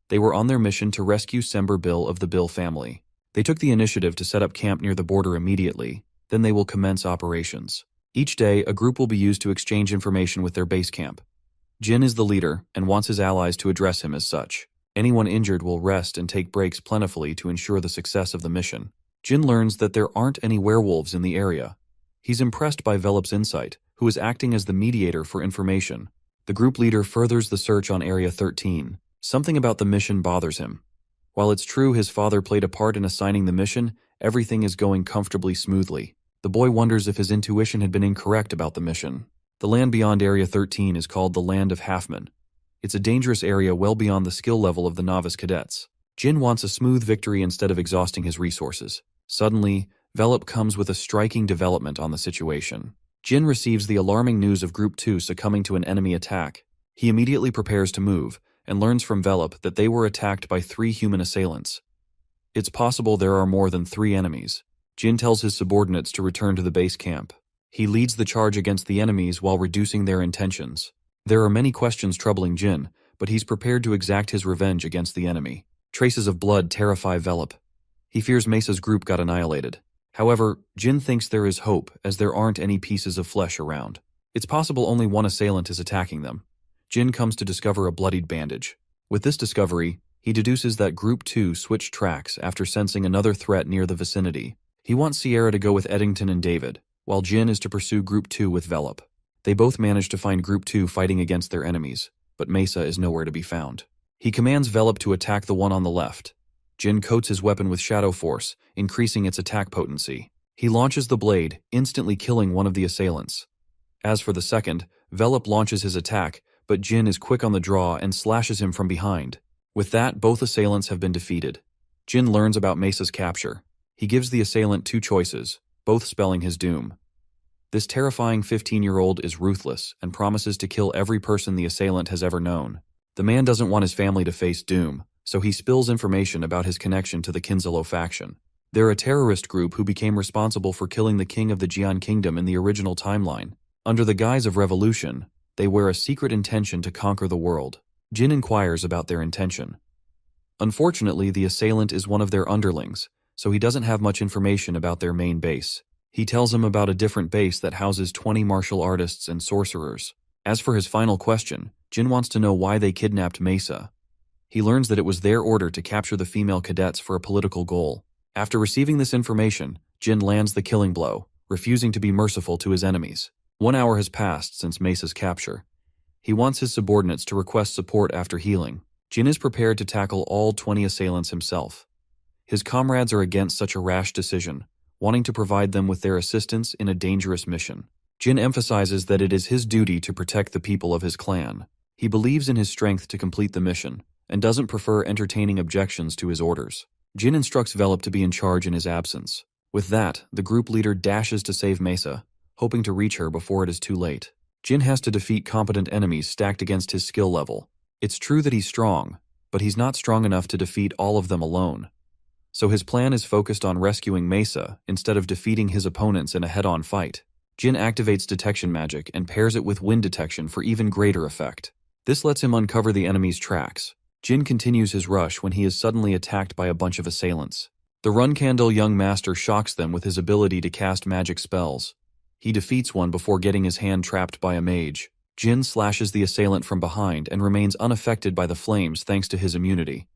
They were on their mission to rescue Sember Bill of the Bill family. They took the initiative to set up camp near the border immediately, then they will commence operations. Each day, a group will be used to exchange information with their base camp. Jin is the leader and wants his allies to address him as such. Anyone injured will rest and take breaks plentifully to ensure the success of the mission. Jin learns that there aren't any werewolves in the area. He's impressed by Velop's insight, who is acting as the mediator for information. The group leader furthers the search on Area 13. Something about the mission bothers him. While it's true his father played a part in assigning the mission, everything is going comfortably smoothly. The boy wonders if his intuition had been incorrect about the mission. The land beyond Area 13 is called the Land of Halfman. It's a dangerous area well beyond the skill level of the novice cadets. Jin wants a smooth victory instead of exhausting his resources. Suddenly, Velop comes with a striking development on the situation. Jin receives the alarming news of Group 2 succumbing to an enemy attack. He immediately prepares to move, and learns from Velop that they were attacked by 3 human assailants. It's possible there are more than 3 enemies. Jin tells his subordinates to return to the base camp. He leads the charge against the enemies while reducing their intentions. There are many questions troubling Jin, but he's prepared to exact his revenge against the enemy. Traces of blood terrify Velop. He fears Mesa's group got annihilated. However, Jin thinks there is hope as there aren't any pieces of flesh around. It's possible only one assailant is attacking them. Jin comes to discover a bloodied bandage. With this discovery, he deduces that Group 2 switched tracks after sensing another threat near the vicinity. He wants Sierra to go with Eddington and David, while Jin is to pursue Group 2 with Velop. They both manage to find Group 2 fighting against their enemies, but Mesa is nowhere to be found. He commands Velop to attack the one on the left. Jin coats his weapon with Shadow Force, increasing its attack potency. He launches the blade, instantly killing one of the assailants. As for the second, Velop launches his attack, but Jin is quick on the draw and slashes him from behind. With that, both assailants have been defeated. Jin learns about Mesa's capture. He gives the assailant two choices, both spelling his doom. This terrifying 15-year-old is ruthless and promises to kill every person the assailant has ever known. The man doesn't want his family to face doom, so he spills information about his connection to the Kinzalo faction. They're a terrorist group who became responsible for killing the king of the Jian Kingdom in the original timeline. Under the guise of revolution, they wear a secret intention to conquer the world. Jin inquires about their intention. Unfortunately, the assailant is one of their underlings, so he doesn't have much information about their main base. He tells him about a different base that houses 20 martial artists and sorcerers. As for his final question, Jin wants to know why they kidnapped Mesa. He learns that it was their order to capture the female cadets for a political goal. After receiving this information, Jin lands the killing blow, refusing to be merciful to his enemies. 1 hour has passed since Mesa's capture. He wants his subordinates to request support after healing. Jin is prepared to tackle all 20 assailants himself. His comrades are against such a rash decision, wanting to provide them with their assistance in a dangerous mission. Jin emphasizes that it is his duty to protect the people of his clan. He believes in his strength to complete the mission, and doesn't prefer entertaining objections to his orders. Jin instructs Velop to be in charge in his absence. With that, the group leader dashes to save Mesa, hoping to reach her before it is too late. Jin has to defeat competent enemies stacked against his skill level. It's true that he's strong, but he's not strong enough to defeat all of them alone. So his plan is focused on rescuing Mesa instead of defeating his opponents in a head-on fight. Jin activates detection magic and pairs it with wind detection for even greater effect. This lets him uncover the enemy's tracks. Jin continues his rush when he is suddenly attacked by a bunch of assailants. The Runkandel young master shocks them with his ability to cast magic spells. He defeats one before getting his hand trapped by a mage. Jin slashes the assailant from behind and remains unaffected by the flames thanks to his immunity.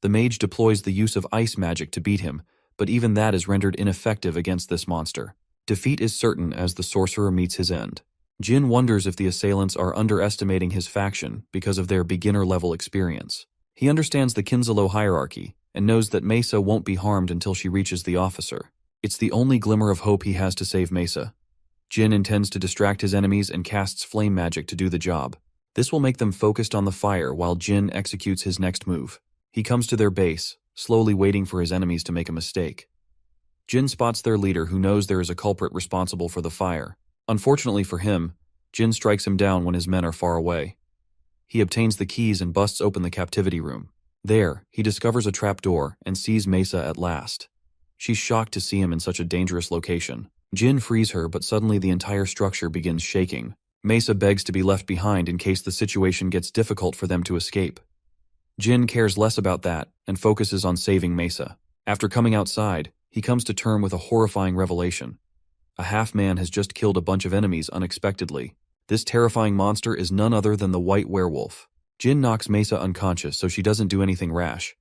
The mage deploys the use of ice magic to beat him, but even that is rendered ineffective against this monster. Defeat is certain as the sorcerer meets his end. Jin wonders if the assailants are underestimating his faction because of their beginner-level experience. He understands the Kinzalo hierarchy and knows that Mesa won't be harmed until she reaches the officer. It's the only glimmer of hope he has to save Mesa. Jin intends to distract his enemies and casts flame magic to do the job. This will make them focused on the fire while Jin executes his next move. He comes to their base, slowly waiting for his enemies to make a mistake. Jin spots their leader who knows there is a culprit responsible for the fire. Unfortunately for him, Jin strikes him down when his men are far away. He obtains the keys and busts open the captivity room. There, he discovers a trapdoor and sees Mesa at last. She's shocked to see him in such a dangerous location. Jin frees her, but suddenly the entire structure begins shaking. Mesa begs to be left behind in case the situation gets difficult for them to escape. Jin cares less about that and focuses on saving Mesa. After coming outside, he comes to terms with a horrifying revelation. A half-man has just killed a bunch of enemies unexpectedly. This terrifying monster is none other than the white werewolf. Jin knocks Mesa unconscious so she doesn't do anything rash.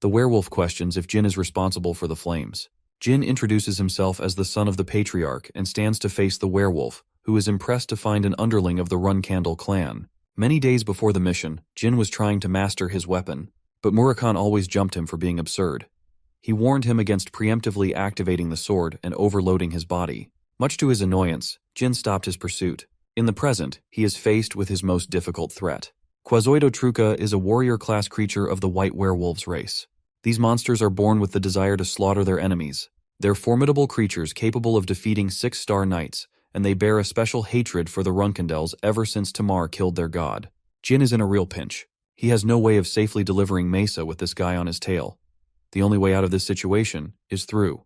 The werewolf questions if Jin is responsible for the flames. Jin introduces himself as the son of the patriarch and stands to face the werewolf, who is impressed to find an underling of the Runkandel clan. Many days before the mission, Jin was trying to master his weapon, but Murakhan always jumped him for being absurd. He warned him against preemptively activating the sword and overloading his body. Much to his annoyance, Jin stopped his pursuit. In the present, he is faced with his most difficult threat. Quazoidotruca is a warrior-class creature of the white werewolves race. These monsters are born with the desire to slaughter their enemies. They're formidable creatures capable of defeating 6-star knights, and they bear a special hatred for the Runkandels ever since Tamar killed their god. Jin is in a real pinch. He has no way of safely delivering Mesa with this guy on his tail. The only way out of this situation is through.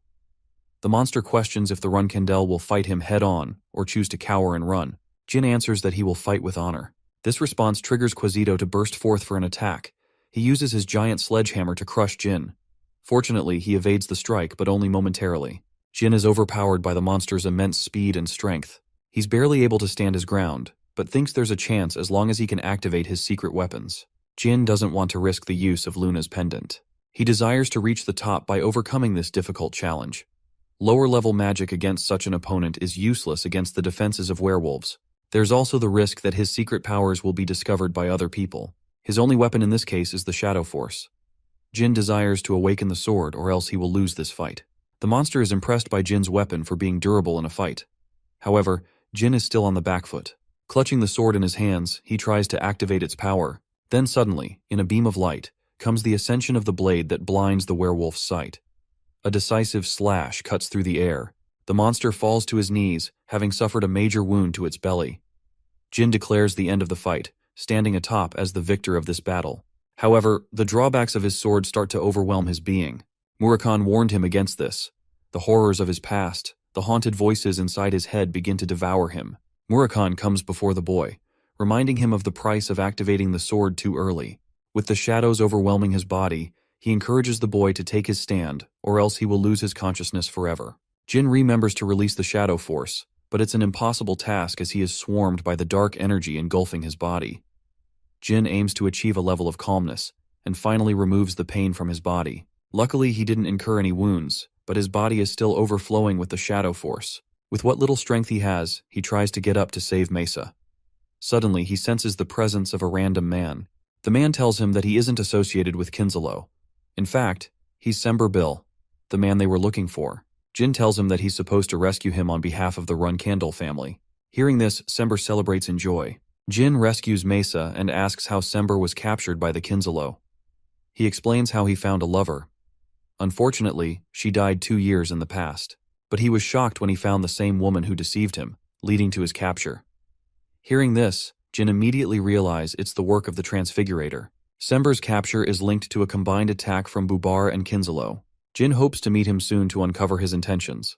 The monster questions if the Runkandel will fight him head-on or choose to cower and run. Jin answers that he will fight with honor. This response triggers Quasito to burst forth for an attack. He uses his giant sledgehammer to crush Jin. Fortunately, he evades the strike, but only momentarily. Jin is overpowered by the monster's immense speed and strength. He's barely able to stand his ground, but thinks there's a chance as long as he can activate his secret weapons. Jin doesn't want to risk the use of Luna's pendant. He desires to reach the top by overcoming this difficult challenge. Lower-level magic against such an opponent is useless against the defenses of werewolves. There's also the risk that his secret powers will be discovered by other people. His only weapon in this case is the Shadow Force. Jin desires to awaken the sword or else he will lose this fight. The monster is impressed by Jin's weapon for being durable in a fight. However, Jin is still on the back foot. Clutching the sword in his hands, he tries to activate its power. Then suddenly, in a beam of light, comes the ascension of the blade that blinds the werewolf's sight. A decisive slash cuts through the air. The monster falls to his knees, having suffered a major wound to its belly. Jin declares the end of the fight, standing atop as the victor of this battle. However, the drawbacks of his sword start to overwhelm his being. Murakhan warned him against this. The horrors of his past, the haunted voices inside his head begin to devour him. Murakhan comes before the boy, reminding him of the price of activating the sword too early. With the shadows overwhelming his body, he encourages the boy to take his stand, or else he will lose his consciousness forever. Jin remembers to release the shadow force, but it's an impossible task as he is swarmed by the dark energy engulfing his body. Jin aims to achieve a level of calmness, and finally removes the pain from his body. Luckily, he didn't incur any wounds, but his body is still overflowing with the shadow force. With what little strength he has, he tries to get up to save Mesa. Suddenly, he senses the presence of a random man. The man tells him that he isn't associated with Kinzalo. In fact, he's Sember Bill, the man they were looking for. Jin tells him that he's supposed to rescue him on behalf of the Run Candle family. Hearing this, Sember celebrates in joy. Jin rescues Mesa and asks how Sember was captured by the Kinzalo. He explains how he found a lover. Unfortunately, she died 2 years in the past, but he was shocked when he found the same woman who deceived him, leading to his capture. Hearing this, Jin immediately realizes it's the work of the Transfigurator. Sember's capture is linked to a combined attack from Bubar and Kinzalo. Jin hopes to meet him soon to uncover his intentions.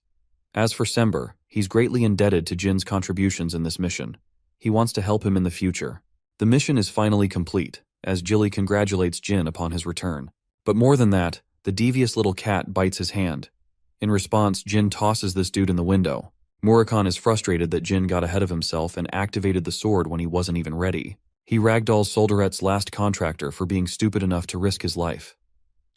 As for Sember, he's greatly indebted to Jin's contributions in this mission. He wants to help him in the future. The mission is finally complete, as Jilly congratulates Jin upon his return. But more than that, the devious little cat bites his hand. In response, Jin tosses this dude in the window. Murakhan is frustrated that Jin got ahead of himself and activated the sword when he wasn't even ready. He ragdolls Solderet's last contractor for being stupid enough to risk his life.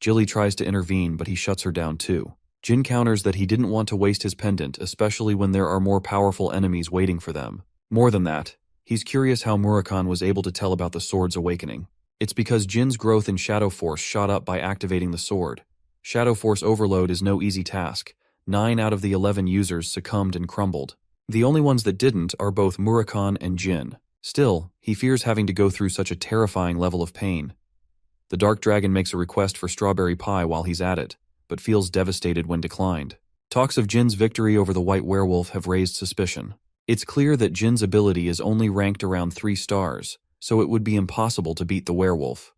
Jilly tries to intervene, but he shuts her down too. Jin counters that he didn't want to waste his pendant, especially when there are more powerful enemies waiting for them. More than that, he's curious how Murakhan was able to tell about the sword's awakening. It's because Jin's growth in Shadow Force shot up by activating the sword. Shadow Force overload is no easy task. 9 out of the 11 users succumbed and crumbled. The only ones that didn't are both Murakhan and Jin. Still, he fears having to go through such a terrifying level of pain. The Dark Dragon makes a request for strawberry pie while he's at it, but feels devastated when declined. Talks of Jin's victory over the White Werewolf have raised suspicion. It's clear that Jin's ability is only ranked around 3 stars, so it would be impossible to beat the werewolf.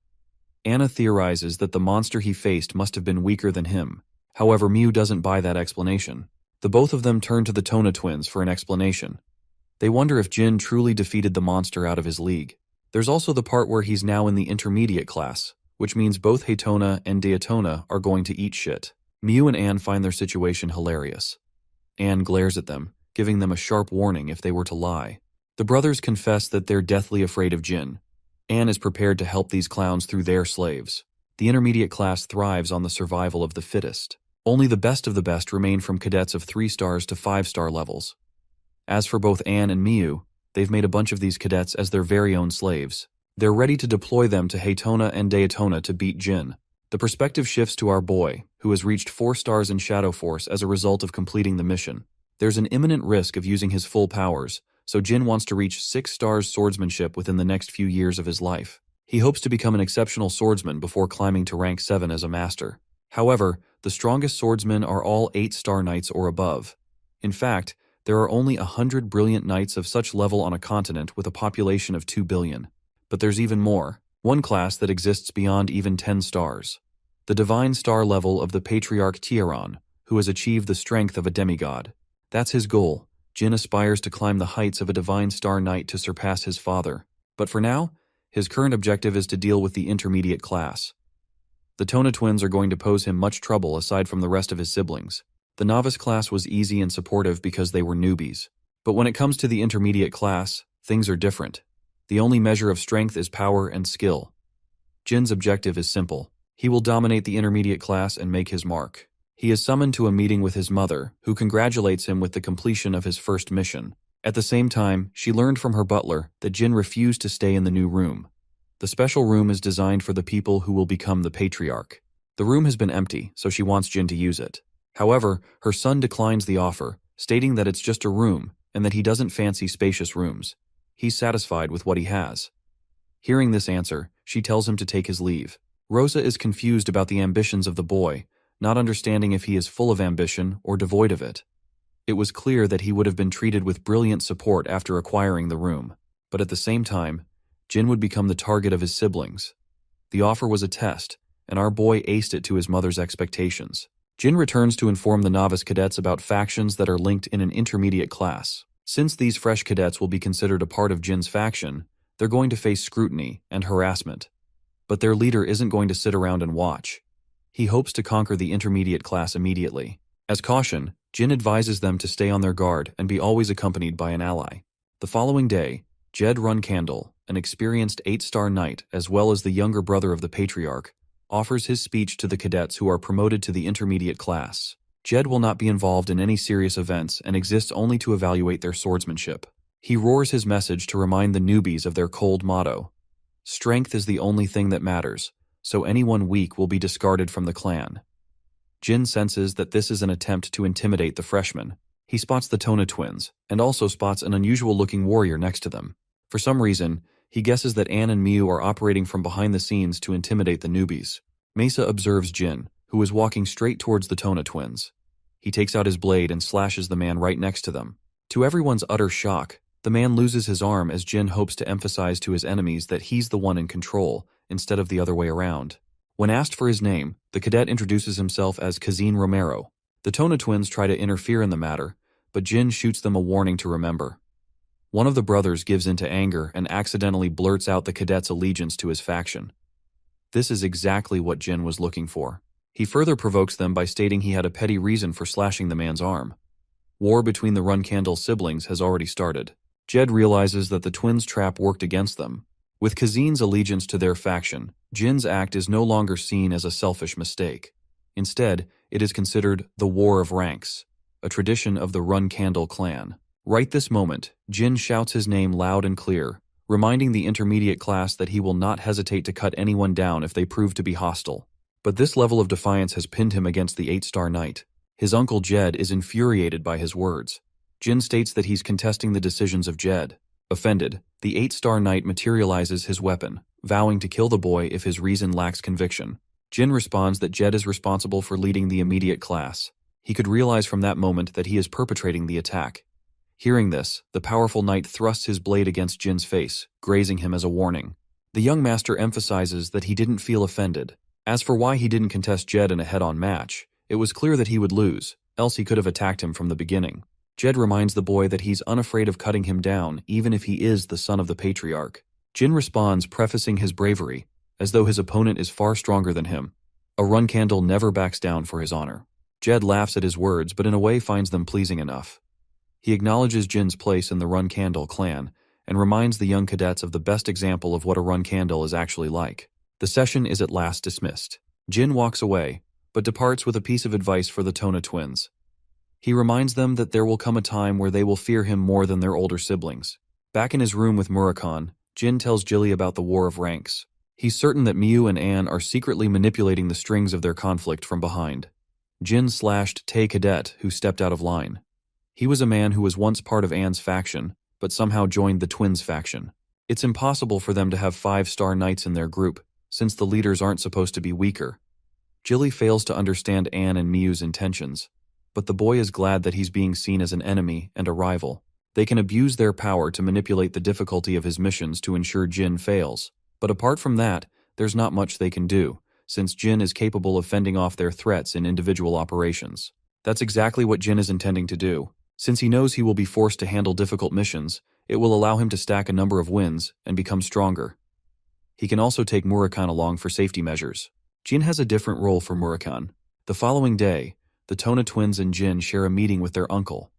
Anna theorizes that the monster he faced must have been weaker than him. However, Miu doesn't buy that explanation. The both of them turn to the Tona twins for an explanation. They wonder if Jin truly defeated the monster out of his league. There's also the part where he's now in the intermediate class, which means both Haytona and Daytona are going to eat shit. Miu and Anne find their situation hilarious. Anne glares at them, giving them a sharp warning if they were to lie. The brothers confess that they're deathly afraid of Jin. Anne is prepared to help these clowns through their slaves. The intermediate class thrives on the survival of the fittest. Only the best of the best remain from cadets of 3 stars to 5-star levels. As for both Anne and Miu, they've made a bunch of these cadets as their very own slaves. They're ready to deploy them to Haytona and Daytona to beat Jin. The perspective shifts to our boy, who has reached 4 stars in Shadow Force as a result of completing the mission. There's an imminent risk of using his full powers, so Jin wants to reach 6 stars swordsmanship within the next few years of his life. He hopes to become an exceptional swordsman before climbing to rank 7 as a master. However, the strongest swordsmen are all 8-star knights or above. In fact, there are only 100 brilliant knights of such level on a continent with a population of 2 billion. But there's even more, one class that exists beyond even 10 stars. The divine star level of the Patriarch Tieron, who has achieved the strength of a demigod. That's his goal. Jin aspires to climb the heights of a divine star knight to surpass his father. But for now, his current objective is to deal with the intermediate class. The Tona twins are going to pose him much trouble aside from the rest of his siblings. The novice class was easy and supportive because they were newbies. But when it comes to the intermediate class, things are different. The only measure of strength is power and skill. Jin's objective is simple. He will dominate the intermediate class and make his mark. He is summoned to a meeting with his mother, who congratulates him with the completion of his first mission. At the same time, she learned from her butler that Jin refused to stay in the new room. The special room is designed for the people who will become the Patriarch. The room has been empty, so she wants Jin to use it. However, her son declines the offer, stating that it's just a room and that he doesn't fancy spacious rooms. He's satisfied with what he has. Hearing this answer, she tells him to take his leave. Rosa is confused about the ambitions of the boy, not understanding if he is full of ambition or devoid of it. It was clear that he would have been treated with brilliant support after acquiring the room, but at the same time, Jin would become the target of his siblings. The offer was a test, and our boy aced it to his mother's expectations. Jin returns to inform the novice cadets about factions that are linked in an intermediate class. Since these fresh cadets will be considered a part of Jin's faction, they're going to face scrutiny and harassment. But their leader isn't going to sit around and watch. He hopes to conquer the intermediate class immediately. As caution, Jin advises them to stay on their guard and be always accompanied by an ally. The following day, Jed Runcandle, an experienced 8-star knight as well as the younger brother of the patriarch, offers his speech to the cadets who are promoted to the intermediate class. Jed will not be involved in any serious events and exists only to evaluate their swordsmanship. He roars his message to remind the newbies of their cold motto. Strength is the only thing that matters, so anyone weak will be discarded from the clan. Jin senses that this is an attempt to intimidate the freshmen. He spots the Tona twins, and also spots an unusual-looking warrior next to them. For some reason, he guesses that Anne and Miu are operating from behind the scenes to intimidate the newbies. Mesa observes Jin, who is walking straight towards the Tona twins. He takes out his blade and slashes the man right next to them. To everyone's utter shock, the man loses his arm as Jin hopes to emphasize to his enemies that he's the one in control, instead of the other way around. When asked for his name, the cadet introduces himself as Kazin Romero. The Tona twins try to interfere in the matter, but Jin shoots them a warning to remember. One of the brothers gives in to anger and accidentally blurts out the cadet's allegiance to his faction. This is exactly what Jin was looking for. He further provokes them by stating he had a petty reason for slashing the man's arm. War between the Runcandle siblings has already started. Jed realizes that the twins' trap worked against them. With Kazin's allegiance to their faction, Jin's act is no longer seen as a selfish mistake. Instead, it is considered the War of Ranks, a tradition of the Runcandle clan. Right this moment, Jin shouts his name loud and clear, reminding the intermediate class that he will not hesitate to cut anyone down if they prove to be hostile. But this level of defiance has pinned him against the 8-star knight. His uncle Jed is infuriated by his words. Jin states that he's contesting the decisions of Jed. Offended, the 8-star knight materializes his weapon, vowing to kill the boy if his reason lacks conviction. Jin responds that Jed is responsible for leading the immediate class. He could realize from that moment that he is perpetrating the attack. Hearing this, the powerful knight thrusts his blade against Jin's face, grazing him as a warning. The young master emphasizes that he didn't feel offended. As for why he didn't contest Jed in a head-on match, it was clear that he would lose, else he could have attacked him from the beginning. Jed reminds the boy that he's unafraid of cutting him down, even if he is the son of the patriarch. Jin responds, prefacing his bravery, as though his opponent is far stronger than him. A Runcandle never backs down for his honor. Jed laughs at his words, but in a way finds them pleasing enough. He acknowledges Jin's place in the Runcandle clan, and reminds the young cadets of the best example of what a Runcandle is actually like. The session is at last dismissed. Jin walks away, but departs with a piece of advice for the Tona twins. He reminds them that there will come a time where they will fear him more than their older siblings. Back in his room with Murakhan, Jin tells Jilly about the War of Ranks. He's certain that Miu and Anne are secretly manipulating the strings of their conflict from behind. Jin slashed Tae Cadet, who stepped out of line. He was a man who was once part of Anne's faction, but somehow joined the twins' faction. It's impossible for them to have 5-star knights in their group, since the leaders aren't supposed to be weaker. Jilly fails to understand Anne and Miu's intentions, but the boy is glad that he's being seen as an enemy and a rival. They can abuse their power to manipulate the difficulty of his missions to ensure Jin fails. But apart from that, there's not much they can do, since Jin is capable of fending off their threats in individual operations. That's exactly what Jin is intending to do. Since he knows he will be forced to handle difficult missions, it will allow him to stack a number of wins and become stronger. He can also take Murakhan along for safety measures. Jin has a different role for Murakhan. The following day, the Tona twins and Jin share a meeting with their uncle.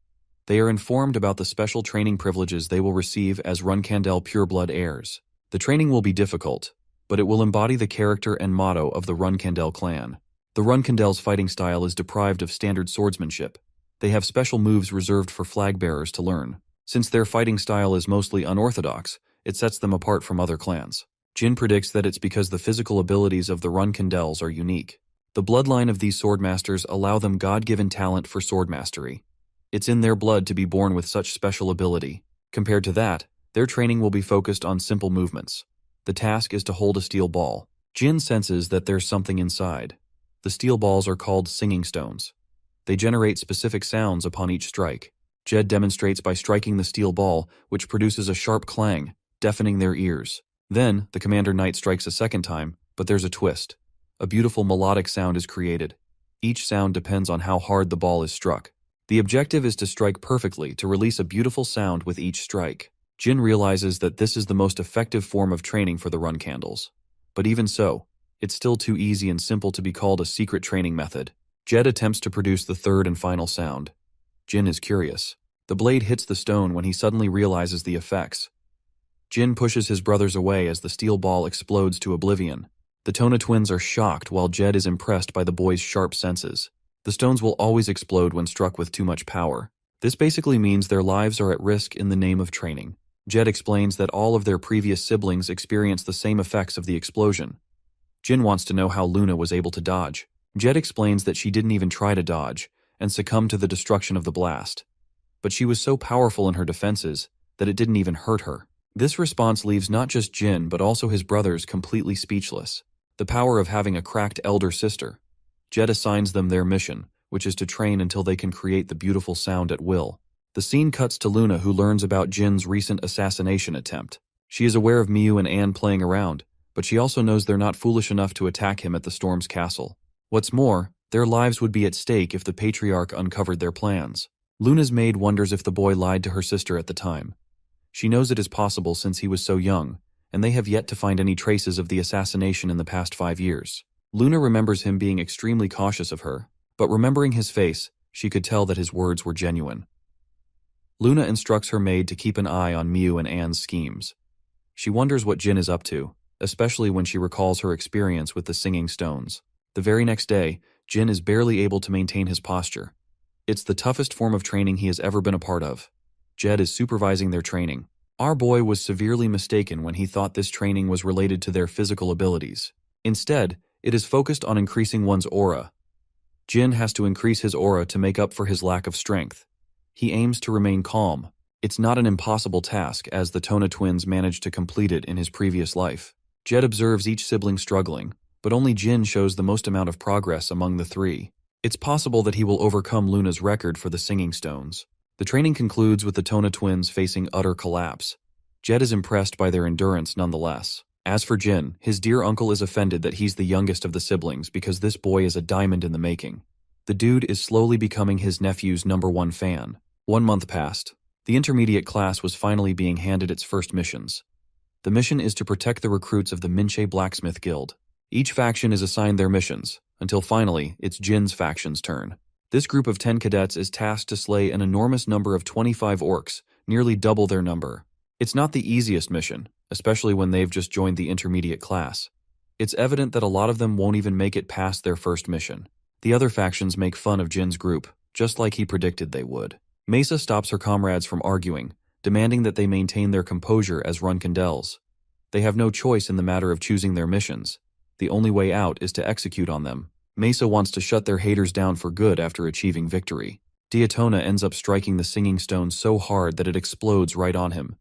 They are informed about the special training privileges they will receive as Runcandle pureblood heirs. The training will be difficult, but it will embody the character and motto of the Runcandle clan. The Runcandle's fighting style is deprived of standard swordsmanship. They have special moves reserved for flag bearers to learn. Since their fighting style is mostly unorthodox, it sets them apart from other clans. Jin predicts that it's because the physical abilities of the Runcandles are unique. The bloodline of these swordmasters allow them God-given talent for sword mastery. It's in their blood to be born with such special ability. Compared to that, Their training will be focused on simple movements. The task is to hold a steel ball. Jin senses that there's something inside. The steel balls are called singing stones. They generate specific sounds upon each strike. Jed demonstrates by striking the steel ball, which produces a sharp clang, deafening their ears. Then, the Commander Knight strikes a second time, but there's a twist. A beautiful melodic sound is created. Each sound depends on how hard the ball is struck. The objective is to strike perfectly to release a beautiful sound with each strike. Jin realizes that this is the most effective form of training for the run candles. But even so, it's still too easy and simple to be called a secret training method. Jed attempts to produce the third and final sound. Jin is curious. The blade hits the stone when he suddenly realizes the effects. Jin pushes his brothers away as the steel ball explodes to oblivion. The Tona twins are shocked while Jed is impressed by the boys' sharp senses. The stones will always explode when struck with too much power. This basically means their lives are at risk in the name of training. Jed explains that all of their previous siblings experienced the same effects of the explosion. Jin wants to know how Luna was able to dodge. Jed explains that she didn't even try to dodge and succumbed to the destruction of the blast. But she was so powerful in her defenses that it didn't even hurt her. This response leaves not just Jin but also his brothers completely speechless. The power of having a cracked elder sister. Jed assigns them their mission, which is to train until they can create the beautiful sound at will. The scene cuts to Luna, who learns about Jin's recent assassination attempt. She is aware of Miyu and Anne playing around, but she also knows they're not foolish enough to attack him at the Storm's castle. What's more, their lives would be at stake if the Patriarch uncovered their plans. Luna's maid wonders if the boy lied to her sister at the time. She knows it is possible since he was so young, and they have yet to find any traces of the assassination in the past 5 years. Luna remembers him being extremely cautious of her, but remembering his face, she could tell that his words were genuine. Luna instructs her maid to keep an eye on Miyu and Anne's schemes. She wonders what Jin is up to, especially when she recalls her experience with the singing stones. The very next day, Jin is barely able to maintain his posture. It's the toughest form of training he has ever been a part of. Jed is supervising their training. Our boy was severely mistaken when he thought this training was related to their physical abilities. Instead, it is focused on increasing one's aura. Jin has to increase his aura to make up for his lack of strength. He aims to remain calm. It's not an impossible task, as the Tona twins managed to complete it in his previous life. Jed observes each sibling struggling, but only Jin shows the most amount of progress among the three. It's possible that he will overcome Luna's record for the singing stones. The training concludes with the Tona twins facing utter collapse. Jed is impressed by their endurance nonetheless. As for Jin, his dear uncle is offended that he's the youngest of the siblings because this boy is a diamond in the making. The dude is slowly becoming his nephew's #1 fan. 1 month passed. The intermediate class was finally being handed its first missions. The mission is to protect the recruits of the Minche Blacksmith Guild. Each faction is assigned their missions, until finally, it's Jin's faction's turn. This group of 10 cadets is tasked to slay an enormous number of 25 orcs, nearly double their number. It's not the easiest mission, especially when they've just joined the intermediate class. It's evident that a lot of them won't even make it past their first mission. The other factions make fun of Jin's group, just like he predicted they would. Mesa stops her comrades from arguing, demanding that they maintain their composure as Runkandels. They have no choice in the matter of choosing their missions. The only way out is to execute on them. Mesa wants to shut their haters down for good after achieving victory. Diatona ends up striking the singing stone so hard that it explodes right on him.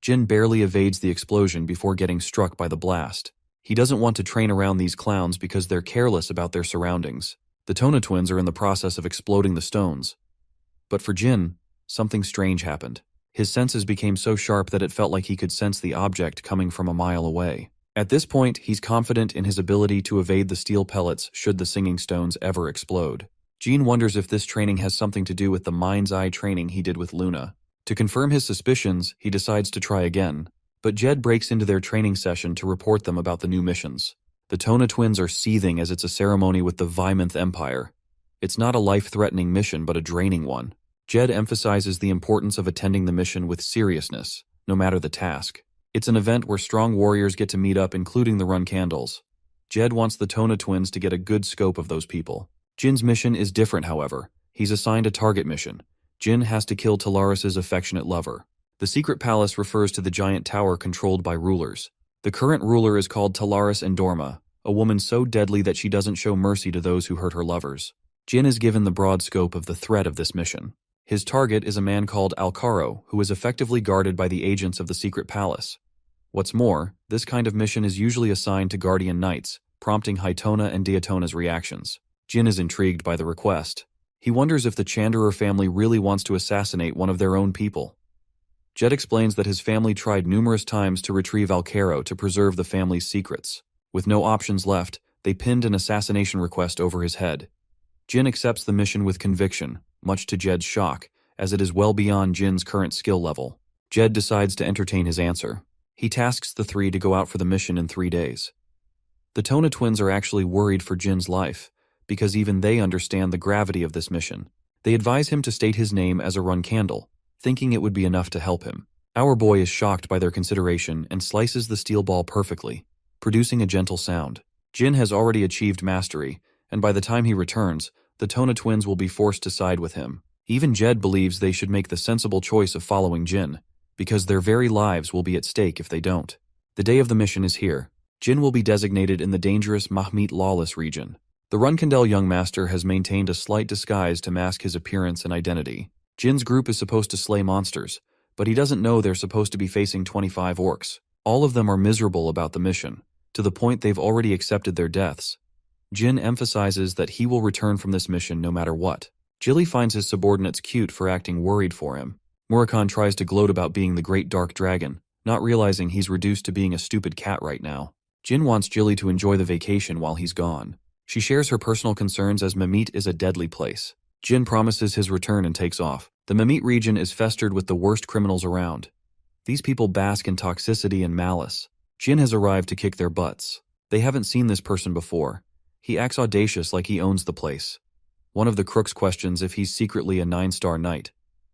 Jin barely evades the explosion before getting struck by the blast. He doesn't want to train around these clowns because they're careless about their surroundings. The Tona twins are in the process of exploding the stones. But for Jin, something strange happened. His senses became so sharp that it felt like he could sense the object coming from a mile away. At this point, he's confident in his ability to evade the steel pellets should the singing stones ever explode. Jean wonders if this training has something to do with the mind's eye training he did with Luna. To confirm his suspicions, he decides to try again. But Jed breaks into their training session to report them about the new missions. The Tona twins are seething as it's a ceremony with the Vymonth Empire. It's not a life-threatening mission, but a draining one. Jed emphasizes the importance of attending the mission with seriousness, no matter the task. It's an event where strong warriors get to meet up, including the Run Candles. Jed wants the Tona twins to get a good scope of those people. Jin's mission is different, however. He's assigned a target mission. Jin has to kill Talaris's affectionate lover. The secret palace refers to the giant tower controlled by rulers. The current ruler is called Talaris Endorma, a woman so deadly that she doesn't show mercy to those who hurt her lovers. Jin is given the broad scope of the threat of this mission. His target is a man called Alcaro, who is effectively guarded by the agents of the secret palace. What's more, this kind of mission is usually assigned to guardian knights, prompting Haitona and Diatona's reactions. Jin is intrigued by the request. He wonders if the Chanderer family really wants to assassinate one of their own people. Jed explains that his family tried numerous times to retrieve Alcaro to preserve the family's secrets. With no options left, they pinned an assassination request over his head. Jin accepts the mission with conviction, much to Jed's shock, as it is well beyond Jin's current skill level. Jed decides to entertain his answer. He tasks the three to go out for the mission in 3 days. The Tona twins are actually worried for Jin's life, because even they understand the gravity of this mission. They advise him to state his name as a run candle, thinking it would be enough to help him. Our boy is shocked by their consideration and slices the steel ball perfectly, producing a gentle sound. Jin has already achieved mastery, and by the time he returns, the Tona twins will be forced to side with him. Even Jed believes they should make the sensible choice of following Jin, because their very lives will be at stake if they don't. The day of the mission is here. Jin will be designated in the dangerous Mahmit Lawless region. The Runkandel young master has maintained a slight disguise to mask his appearance and identity. Jin's group is supposed to slay monsters, but he doesn't know they're supposed to be facing 25 orcs. All of them are miserable about the mission, to the point they've already accepted their deaths. Jin emphasizes that he will return from this mission no matter what. Jilly finds his subordinates cute for acting worried for him. Murakhan tries to gloat about being the great dark dragon, not realizing he's reduced to being a stupid cat right now. Jin wants Jilly to enjoy the vacation while he's gone. She shares her personal concerns as Mamit is a deadly place. Jin promises his return and takes off. The Mamit region is festered with the worst criminals around. These people bask in toxicity and malice. Jin has arrived to kick their butts. They haven't seen this person before. He acts audacious like he owns the place. One of the crooks questions if he's secretly a 9-star knight.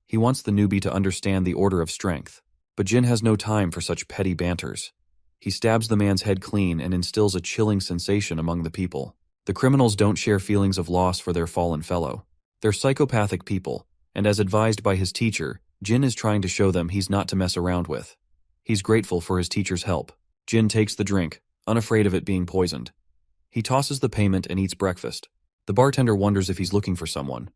He wants the newbie to understand the order of strength. But Jin has no time for such petty banters. He stabs the man's head clean and instills a chilling sensation among the people. The criminals don't share feelings of loss for their fallen fellow. They're psychopathic people, and as advised by his teacher, Jin is trying to show them he's not to mess around with. He's grateful for his teacher's help. Jin takes the drink, unafraid of it being poisoned. He tosses the payment and eats breakfast. The bartender wonders if he's looking for someone.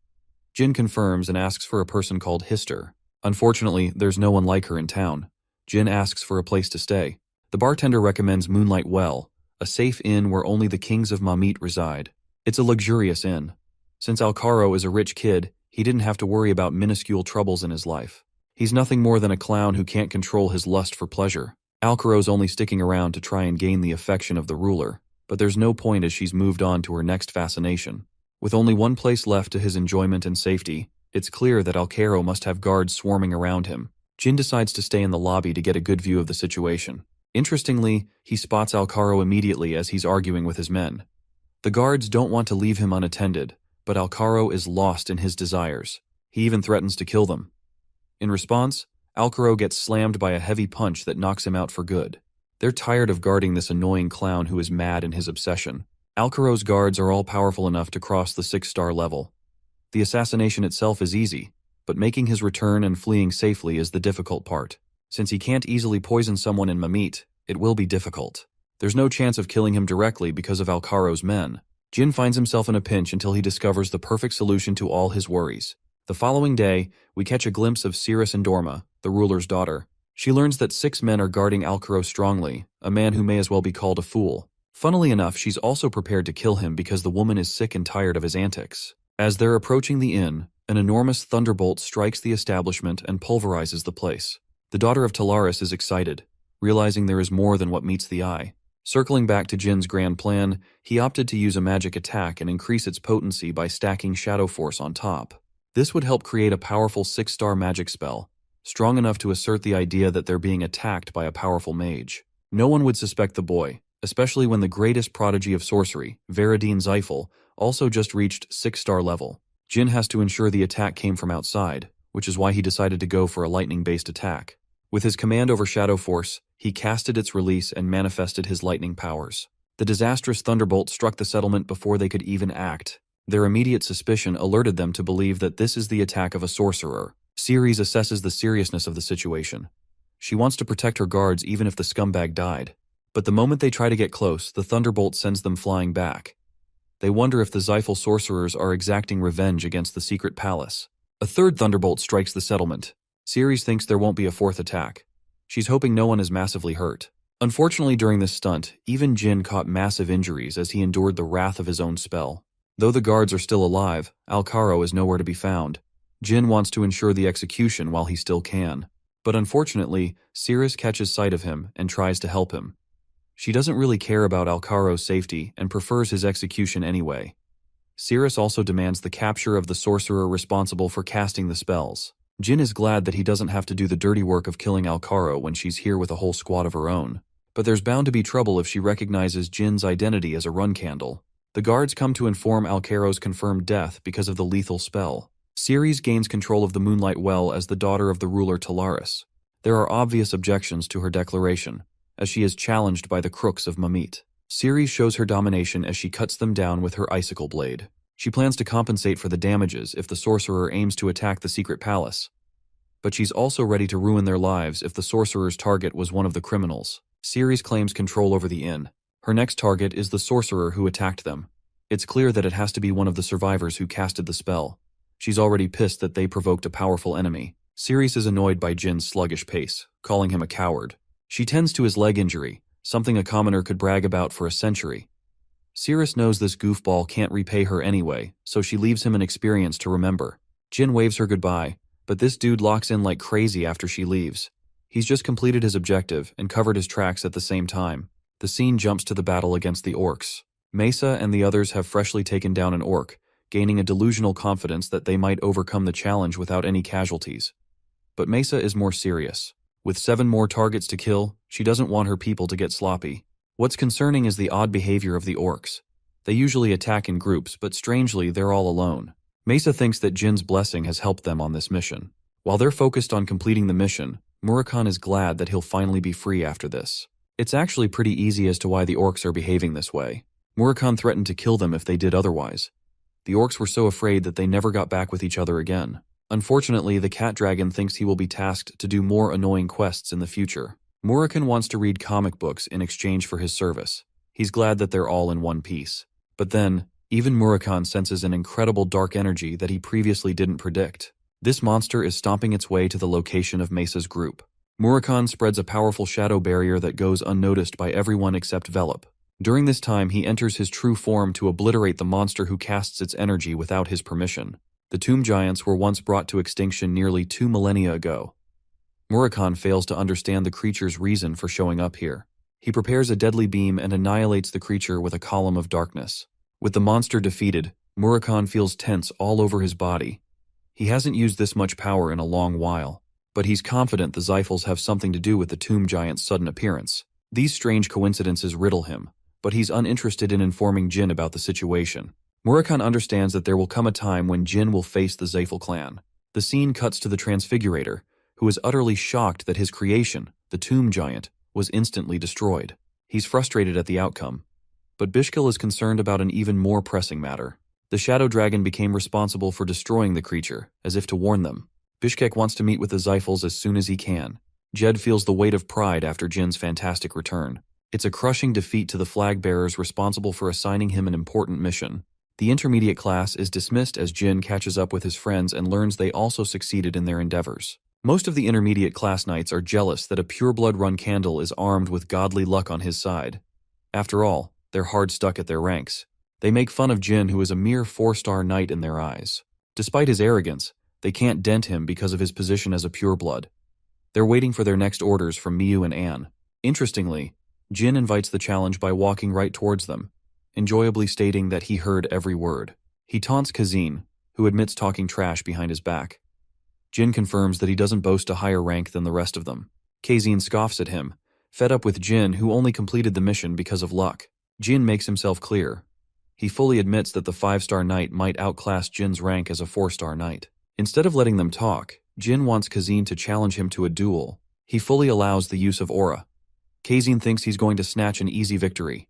Jin confirms and asks for a person called Hister. Unfortunately, there's no one like her in town. Jin asks for a place to stay. The bartender recommends Moonlight Well, a safe inn where only the kings of Mamit reside. It's a luxurious inn. Since Alcaro is a rich kid, he didn't have to worry about minuscule troubles in his life. He's nothing more than a clown who can't control his lust for pleasure. Alcaro's only sticking around to try and gain the affection of the ruler, but there's no point as she's moved on to her next fascination. With only one place left to his enjoyment and safety, it's clear that Alcaro must have guards swarming around him. Jin decides to stay in the lobby to get a good view of the situation. Interestingly, he spots Alcaro immediately as he's arguing with his men. The guards don't want to leave him unattended, but Alcaro is lost in his desires. He even threatens to kill them. In response, Alcaro gets slammed by a heavy punch that knocks him out for good. They're tired of guarding this annoying clown who is mad in his obsession. Alcaro's guards are all powerful enough to cross the 6-star level. The assassination itself is easy, but making his return and fleeing safely is the difficult part. Since he can't easily poison someone in Mamit, it will be difficult. There's no chance of killing him directly because of Alcaro's men. Jin finds himself in a pinch until he discovers the perfect solution to all his worries. The following day, we catch a glimpse of Cirrus Endorma, the ruler's daughter. She learns that 6 men are guarding Alcaro strongly, a man who may as well be called a fool. Funnily enough, she's also prepared to kill him because the woman is sick and tired of his antics. As they're approaching the inn, an enormous thunderbolt strikes the establishment and pulverizes the place. The daughter of Talaris is excited, realizing there is more than what meets the eye. Circling back to Jin's grand plan, he opted to use a magic attack and increase its potency by stacking Shadow Force on top. This would help create a powerful 6-star magic spell, strong enough to assert the idea that they're being attacked by a powerful mage. No one would suspect the boy, especially when the greatest prodigy of sorcery, Veradine Zyphel, also just reached 6-star level. Jin has to ensure the attack came from outside, which is why he decided to go for a lightning-based attack. With his command over Shadow Force, he casted its release and manifested his lightning powers. The disastrous thunderbolt struck the settlement before they could even act. Their immediate suspicion alerted them to believe that this is the attack of a sorcerer. Ceres assesses the seriousness of the situation. She wants to protect her guards even if the scumbag died. But the moment they try to get close, the thunderbolt sends them flying back. They wonder if the Zyphel sorcerers are exacting revenge against the secret palace. A third thunderbolt strikes the settlement. Ceres thinks there won't be a fourth attack. She's hoping no one is massively hurt. Unfortunately, during this stunt, even Jin caught massive injuries as he endured the wrath of his own spell. Though the guards are still alive, Alcaro is nowhere to be found. Jin wants to ensure the execution while he still can. But unfortunately, Ceres catches sight of him and tries to help him. She doesn't really care about Alcaro's safety and prefers his execution anyway. Ceres also demands the capture of the sorcerer responsible for casting the spells. Jin is glad that he doesn't have to do the dirty work of killing Alcaro when she's here with a whole squad of her own. But there's bound to be trouble if she recognizes Jin's identity as a run candle. The guards come to inform Alcaro's confirmed death because of the lethal spell. Ceres gains control of the Moonlight Well as the daughter of the ruler Talaris. There are obvious objections to her declaration, as she is challenged by the crooks of Mamit. Ceres shows her domination as she cuts them down with her icicle blade. She plans to compensate for the damages if the sorcerer aims to attack the secret palace. But she's also ready to ruin their lives if the sorcerer's target was one of the criminals. Ceres claims control over the inn. Her next target is the sorcerer who attacked them. It's clear that it has to be one of the survivors who casted the spell. She's already pissed that they provoked a powerful enemy. Ceres is annoyed by Jin's sluggish pace, calling him a coward. She tends to his leg injury, something a commoner could brag about for a century. Ceres knows this goofball can't repay her anyway, so she leaves him an experience to remember. Jin waves her goodbye, but this dude locks in like crazy after she leaves. He's just completed his objective and covered his tracks at the same time. The scene jumps to the battle against the orcs. Mesa and the others have freshly taken down an orc, gaining a delusional confidence that they might overcome the challenge without any casualties. But Mesa is more serious. With 7 more targets to kill, she doesn't want her people to get sloppy. What's concerning is the odd behavior of the orcs. They usually attack in groups, but strangely, they're all alone. Mesa thinks that Jin's blessing has helped them on this mission. While they're focused on completing the mission, Murakhan is glad that he'll finally be free after this. It's actually pretty easy as to why the orcs are behaving this way. Murakhan threatened to kill them if they did otherwise. The orcs were so afraid that they never got back with each other again. Unfortunately, the cat dragon thinks he will be tasked to do more annoying quests in the future. Murakhan wants to read comic books in exchange for his service. He's glad that they're all in one piece. But then, even Murakhan senses an incredible dark energy that he previously didn't predict. This monster is stomping its way to the location of Mesa's group. Murakhan spreads a powerful shadow barrier that goes unnoticed by everyone except Velop. During this time, he enters his true form to obliterate the monster who casts its energy without his permission. The tomb giants were once brought to extinction nearly 2 millennia ago. Murakhan fails to understand the creature's reason for showing up here. He prepares a deadly beam and annihilates the creature with a column of darkness. With the monster defeated, Murakhan feels tense all over his body. He hasn't used this much power in a long while, but he's confident the Xiphals have something to do with the tomb giant's sudden appearance. These strange coincidences riddle him, but he's uninterested in informing Jin about the situation. Murakhan understands that there will come a time when Jin will face the Xiphal clan. The scene cuts to the Transfigurator, who is utterly shocked that his creation, the tomb giant, was instantly destroyed. He's frustrated at the outcome. But Bishkil is concerned about an even more pressing matter. The Shadow Dragon became responsible for destroying the creature, as if to warn them. Bishkek wants to meet with the Xiphals as soon as he can. Jed feels the weight of pride after Jin's fantastic return. It's a crushing defeat to the flag bearers responsible for assigning him an important mission. The intermediate class is dismissed as Jin catches up with his friends and learns they also succeeded in their endeavors. Most of the intermediate class knights are jealous that a pureblood run candle is armed with godly luck on his side. After all, they're hard stuck at their ranks. They make fun of Jin, who is a mere 4-star knight in their eyes. Despite his arrogance, they can't dent him because of his position as a pureblood. They're waiting for their next orders from Miyu and Anne. Interestingly, Jin invites the challenge by walking right towards them, enjoyably stating that he heard every word. He taunts Kazin, who admits talking trash behind his back. Jin confirms that he doesn't boast a higher rank than the rest of them. Kazin scoffs at him, fed up with Jin, who only completed the mission because of luck. Jin makes himself clear. He fully admits that the 5-star knight might outclass Jin's rank as a 4-star knight. Instead of letting them talk, Jin wants Kazin to challenge him to a duel. He fully allows the use of aura. Kazin thinks he's going to snatch an easy victory.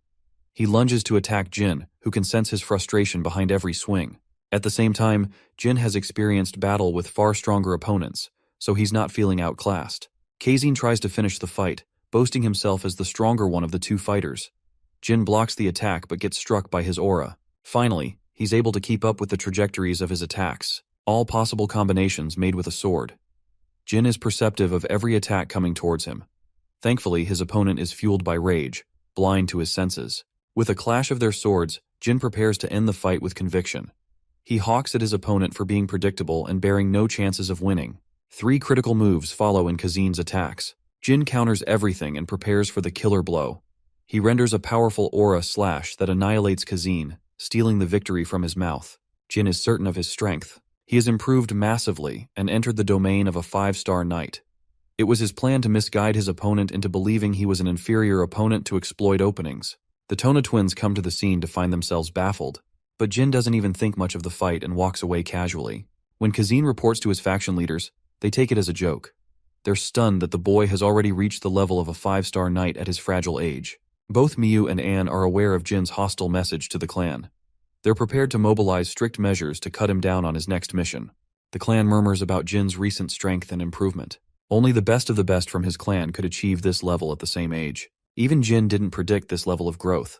He lunges to attack Jin, who can sense his frustration behind every swing. At the same time, Jin has experienced battle with far stronger opponents, so he's not feeling outclassed. Kazin tries to finish the fight, boasting himself as the stronger one of the 2 fighters. Jin blocks the attack but gets struck by his aura. Finally, he's able to keep up with the trajectories of his attacks. all possible combinations made with a sword. Jin is perceptive of every attack coming towards him. Thankfully, his opponent is fueled by rage, blind to his senses. With a clash of their swords, Jin prepares to end the fight with conviction. He hawks at his opponent for being predictable and bearing no chances of winning. 3 critical moves follow in Kazin's attacks. Jin counters everything and prepares for the killer blow. He renders a powerful aura slash that annihilates Kazin, stealing the victory from his mouth. Jin is certain of his strength. He has improved massively and entered the domain of a 5-star knight. It was his plan to misguide his opponent into believing he was an inferior opponent to exploit openings. The Tona twins come to the scene to find themselves baffled, but Jin doesn't even think much of the fight and walks away casually. When Kazin reports to his faction leaders, they take it as a joke. They're stunned that the boy has already reached the level of a 5-star knight at his fragile age. Both Miyu and Anne are aware of Jin's hostile message to the clan. They're prepared to mobilize strict measures to cut him down on his next mission. The clan murmurs about Jin's recent strength and improvement. Only the best of the best from his clan could achieve this level at the same age. Even Jin didn't predict this level of growth.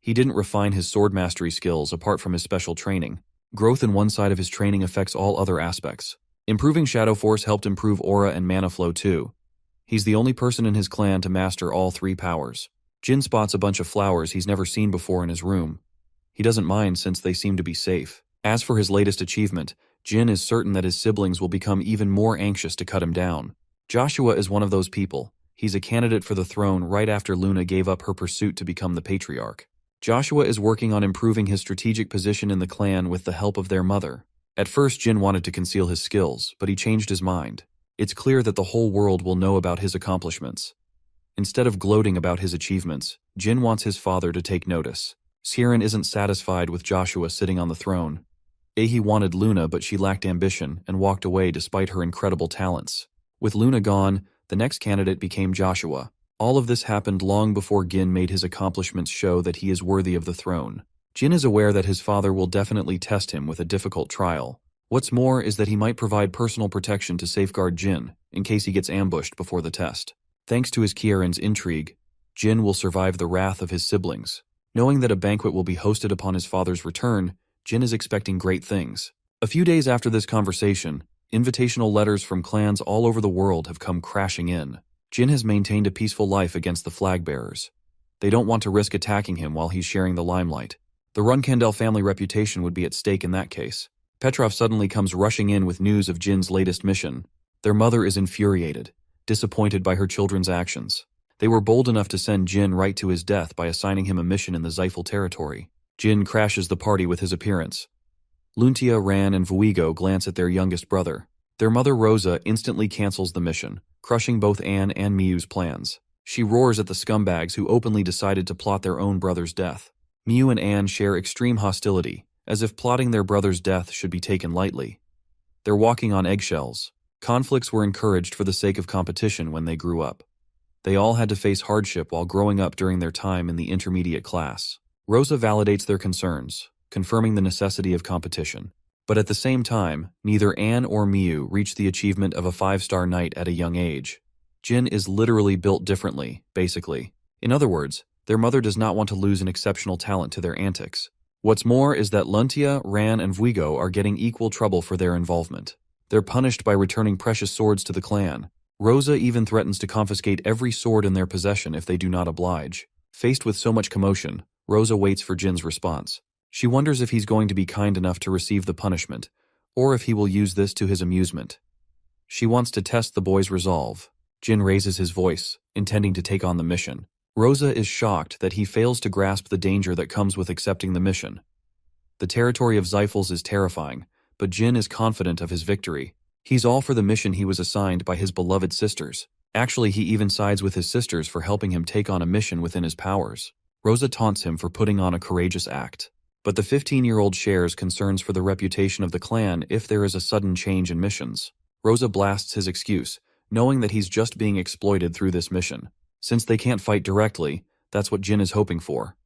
He didn't refine his sword mastery skills apart from his special training. Growth in one side of his training affects all other aspects. Improving Shadow Force helped improve aura and mana flow too. He's the only person in his clan to master all 3 powers. Jin spots a bunch of flowers he's never seen before in his room. He doesn't mind since they seem to be safe. As for his latest achievement, Jin is certain that his siblings will become even more anxious to cut him down. Joshua is one of those people. He's a candidate for the throne right after Luna gave up her pursuit to become the patriarch. Joshua is working on improving his strategic position in the clan with the help of their mother. At first, Jin wanted to conceal his skills, but he changed his mind. It's clear that the whole world will know about his accomplishments. Instead of gloating about his achievements, Jin wants his father to take notice. Siren isn't satisfied with Joshua sitting on the throne. Ehi wanted Luna, but she lacked ambition and walked away despite her incredible talents. With Luna gone, the next candidate became Joshua. All of this happened long before Gin made his accomplishments show that he is worthy of the throne. Jin is aware that his father will definitely test him with a difficult trial. What's more is that he might provide personal protection to safeguard Jin, in case he gets ambushed before the test. Thanks to his Kieran's intrigue, Jin will survive the wrath of his siblings. Knowing that a banquet will be hosted upon his father's return, Jin is expecting great things. A few days after this conversation, invitational letters from clans all over the world have come crashing in. Jin has maintained a peaceful life against the flag bearers. They don't want to risk attacking him while he's sharing the limelight. The Runkandel family reputation would be at stake in that case. Petrov suddenly comes rushing in with news of Jin's latest mission. Their mother is infuriated, disappointed by her children's actions. They were bold enough to send Jin right to his death by assigning him a mission in the Zyphal territory. Jin crashes the party with his appearance. Luntia, Ran, and Vuigo glance at their youngest brother. Their mother Rosa instantly cancels the mission, crushing both Anne and Miyu's plans. She roars at the scumbags who openly decided to plot their own brother's death. Miyu and Anne share extreme hostility, as if plotting their brother's death should be taken lightly. They're walking on eggshells. Conflicts were encouraged for the sake of competition when they grew up. They all had to face hardship while growing up during their time in the intermediate class. Rosa validates their concerns, confirming the necessity of competition. But at the same time, neither Anne or Miyu reached the achievement of a 5-star knight at a young age. Jin is literally built differently, basically. In other words, their mother does not want to lose an exceptional talent to their antics. What's more is that Luntia, Ran, and Vuigo are getting equal trouble for their involvement. They're punished by returning precious swords to the clan. Rosa even threatens to confiscate every sword in their possession if they do not oblige. Faced with so much commotion, Rosa waits for Jin's response. She wonders if he's going to be kind enough to receive the punishment, or if he will use this to his amusement. She wants to test the boy's resolve. Jin raises his voice, intending to take on the mission. Rosa is shocked that he fails to grasp the danger that comes with accepting the mission. The territory of Zyphals is terrifying, but Jin is confident of his victory. He's all for the mission he was assigned by his beloved sisters. Actually, he even sides with his sisters for helping him take on a mission within his powers. Rosa taunts him for putting on a courageous act. But the 15-year-old shares concerns for the reputation of the clan if there is a sudden change in missions. Rosa blasts his excuse, knowing that he's just being exploited through this mission. Since they can't fight directly, that's what Jin is hoping for.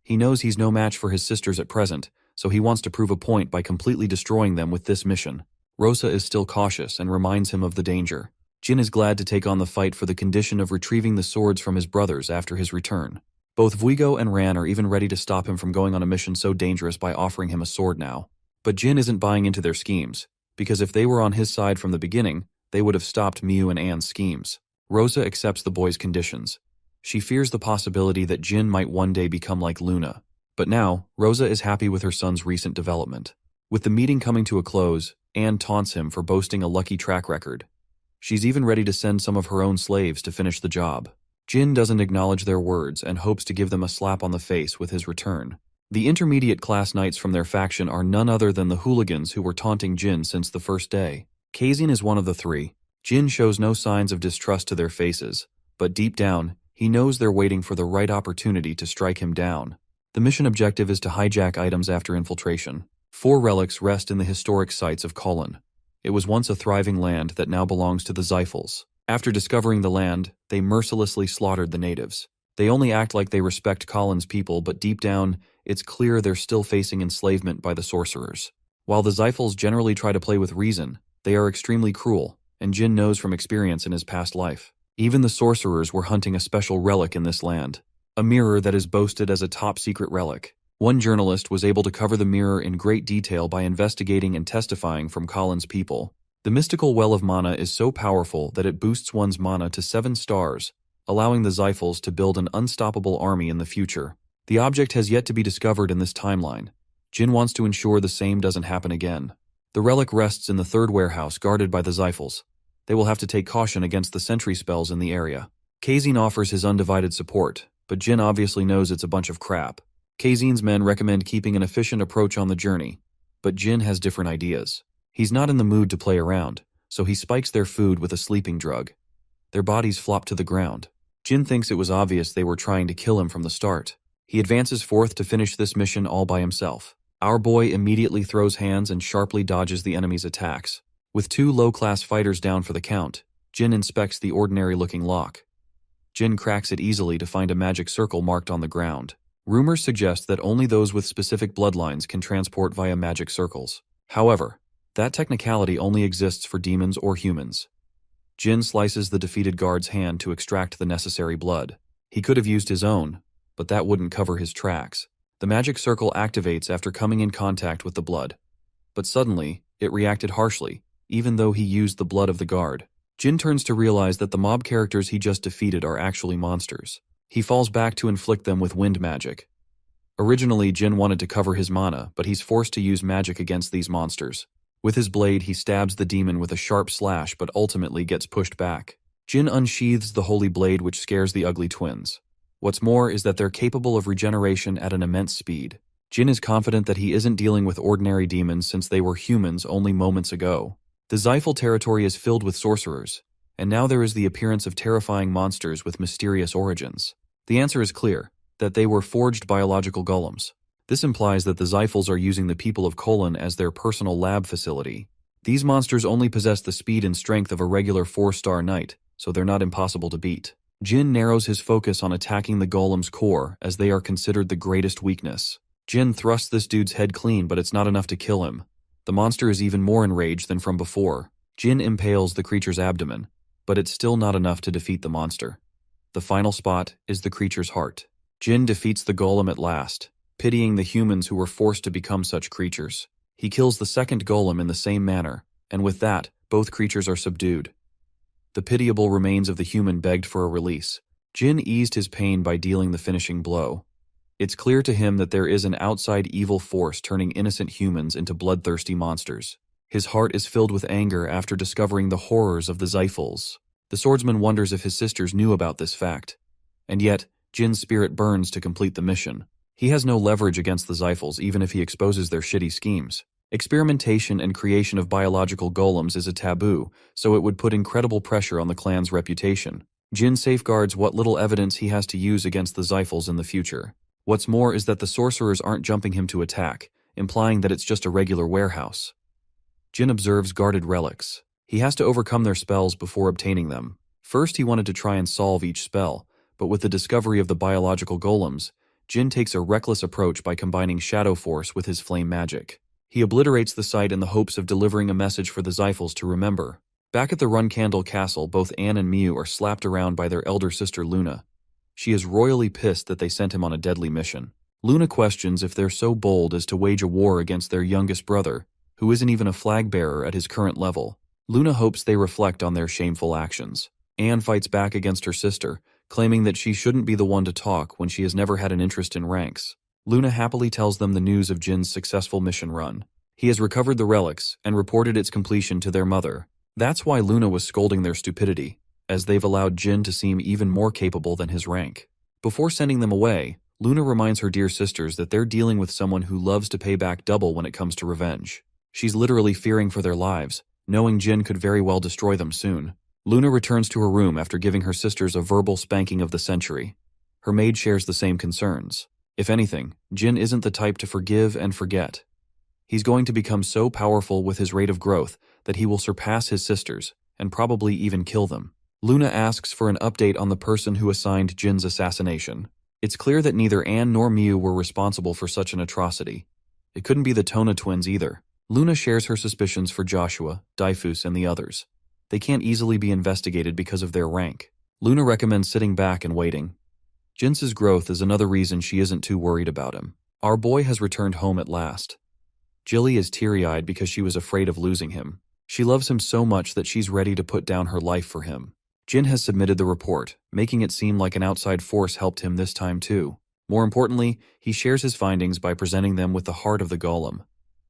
He knows he's no match for his sisters at present, so he wants to prove a point by completely destroying them with this mission. Rosa is still cautious and reminds him of the danger. Jin is glad to take on the fight for the condition of retrieving the swords from his brothers after his return. Both Vuigo and Ran are even ready to stop him from going on a mission so dangerous by offering him a sword now. But Jin isn't buying into their schemes. because if they were on his side from the beginning, they would have stopped Miu and Anne's schemes. Rosa accepts the boys' conditions. She fears the possibility that Jin might one day become like Luna. But now, Rosa is happy with her son's recent development. With the meeting coming to a close, Anne taunts him for boasting a lucky track record. She's even ready to send some of her own slaves to finish the job. Jin doesn't acknowledge their words and hopes to give them a slap on the face with his return. The intermediate class knights from their faction are none other than the hooligans who were taunting Jin since the first day. Kazin is one of the three. Jin shows no signs of distrust to their faces, but deep down, he knows they're waiting for the right opportunity to strike him down. The mission objective is to hijack items after infiltration. 4 relics rest in the historic sites of Kulin. It was once a thriving land that now belongs to the Zyphals. After discovering the land, they mercilessly slaughtered the natives. They only act like they respect Kulin's people, but deep down, it's clear they're still facing enslavement by the sorcerers. While the Zyphals generally try to play with reason, they are extremely cruel, and Jin knows from experience in his past life. Even the sorcerers were hunting a special relic in this land, a mirror that is boasted as a top-secret relic. One journalist was able to cover the mirror in great detail by investigating and testifying from Kulin's people. The mystical well of mana is so powerful that it boosts one's mana to 7 stars, allowing the Zyphals to build an unstoppable army in the future. The object has yet to be discovered in this timeline. Jin wants to ensure the same doesn't happen again. The relic rests in the 3rd warehouse guarded by the Zyphals. They will have to take caution against the sentry spells in the area. Kazin offers his undivided support, but Jin obviously knows it's a bunch of crap. Kazin's men recommend keeping an efficient approach on the journey, but Jin has different ideas. He's not in the mood to play around, so he spikes their food with a sleeping drug. Their bodies flop to the ground. Jin thinks it was obvious they were trying to kill him from the start. He advances forth to finish this mission all by himself. Our boy immediately throws hands and sharply dodges the enemy's attacks. With 2 low-class fighters down for the count, Jin inspects the ordinary-looking lock. Jin cracks it easily to find a magic circle marked on the ground. Rumors suggest that only those with specific bloodlines can transport via magic circles. However, that technicality only exists for demons or humans. Jin slices the defeated guard's hand to extract the necessary blood. He could have used his own, but that wouldn't cover his tracks. The magic circle activates after coming in contact with the blood. But suddenly, it reacted harshly, even though he used the blood of the guard. Jin turns to realize that the mob characters he just defeated are actually monsters. He falls back to inflict them with wind magic. Originally, Jin wanted to cover his mana, but he's forced to use magic against these monsters. With his blade, he stabs the demon with a sharp slash but ultimately gets pushed back. Jin unsheathes the holy blade, which scares the ugly twins. What's more is that they're capable of regeneration at an immense speed. Jin is confident that he isn't dealing with ordinary demons since they were humans only moments ago. The Zyphal territory is filled with sorcerers, and now there is the appearance of terrifying monsters with mysterious origins. The answer is clear, that they were forged biological golems. This implies that the Zyphals are using the people of Kulin as their personal lab facility. These monsters only possess the speed and strength of a regular 4-star knight, so they're not impossible to beat. Jin narrows his focus on attacking the golem's core, as they are considered the greatest weakness. Jin thrusts this dude's head clean, but it's not enough to kill him. The monster is even more enraged than from before. Jin impales the creature's abdomen, but it's still not enough to defeat the monster. The final spot is the creature's heart. Jin defeats the golem at last, pitying the humans who were forced to become such creatures. He kills the second golem in the same manner, and with that, both creatures are subdued. The pitiable remains of the human begged for a release. Jin eased his pain by dealing the finishing blow. It's clear to him that there is an outside evil force turning innocent humans into bloodthirsty monsters. His heart is filled with anger after discovering the horrors of the Zyphals. The swordsman wonders if his sisters knew about this fact. And yet, Jin's spirit burns to complete the mission. He has no leverage against the Zyphals even if he exposes their shitty schemes. Experimentation and creation of biological golems is a taboo, so it would put incredible pressure on the clan's reputation. Jin safeguards what little evidence he has to use against the Zyphals in the future. What's more is that the sorcerers aren't jumping him to attack, implying that it's just a regular warehouse. Jin observes guarded relics. He has to overcome their spells before obtaining them. First, he wanted to try and solve each spell, but with the discovery of the biological golems, Jin takes a reckless approach by combining Shadow Force with his flame magic. He obliterates the site in the hopes of delivering a message for the Zyphals to remember. Back at the Run Candle Castle, both Anne and Miu are slapped around by their elder sister Luna. She is royally pissed that they sent him on a deadly mission. Luna questions if they're so bold as to wage a war against their youngest brother, who isn't even a flag bearer at his current level. Luna hopes they reflect on their shameful actions. Anne fights back against her sister, claiming that she shouldn't be the one to talk when she has never had an interest in ranks. Luna happily tells them the news of Jin's successful mission run. He has recovered the relics and reported its completion to their mother. That's why Luna was scolding their stupidity, as they've allowed Jin to seem even more capable than his rank. Before sending them away, Luna reminds her dear sisters that they're dealing with someone who loves to pay back double when it comes to revenge. She's literally fearing for their lives, knowing Jin could very well destroy them soon. Luna returns to her room after giving her sisters a verbal spanking of the century. Her maid shares the same concerns. If anything, Jin isn't the type to forgive and forget. He's going to become so powerful with his rate of growth that he will surpass his sisters, and probably even kill them. Luna asks for an update on the person who assigned Jin's assassination. It's clear that neither Anne nor Miu were responsible for such an atrocity. It couldn't be the Tona twins either. Luna shares her suspicions for Joshua, Daifus, and the others. They can't easily be investigated because of their rank. Luna recommends sitting back and waiting. Jin's growth is another reason she isn't too worried about him. Our boy has returned home at last. Jilly is teary-eyed because she was afraid of losing him. She loves him so much that she's ready to put down her life for him. Jin has submitted the report, making it seem like an outside force helped him this time too. More importantly, he shares his findings by presenting them with the heart of the golem.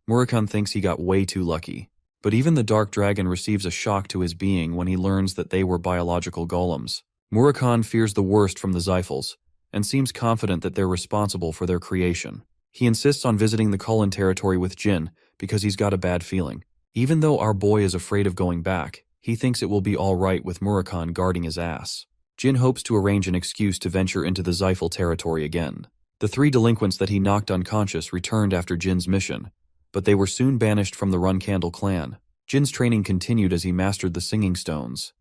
Murakhan thinks he got way too lucky. But even the Dark Dragon receives a shock to his being when he learns that they were biological golems. Murakhan fears the worst from the Zyphals, and seems confident that they're responsible for their creation. He insists on visiting the Kulin territory with Jin because he's got a bad feeling. Even though our boy is afraid of going back, he thinks it will be all right with Murakhan guarding his ass. Jin hopes to arrange an excuse to venture into the Zyphal territory again. The 3 delinquents that he knocked unconscious returned after Jin's mission, but they were soon banished from the Runcandle clan. Jin's training continued as he mastered the singing stones.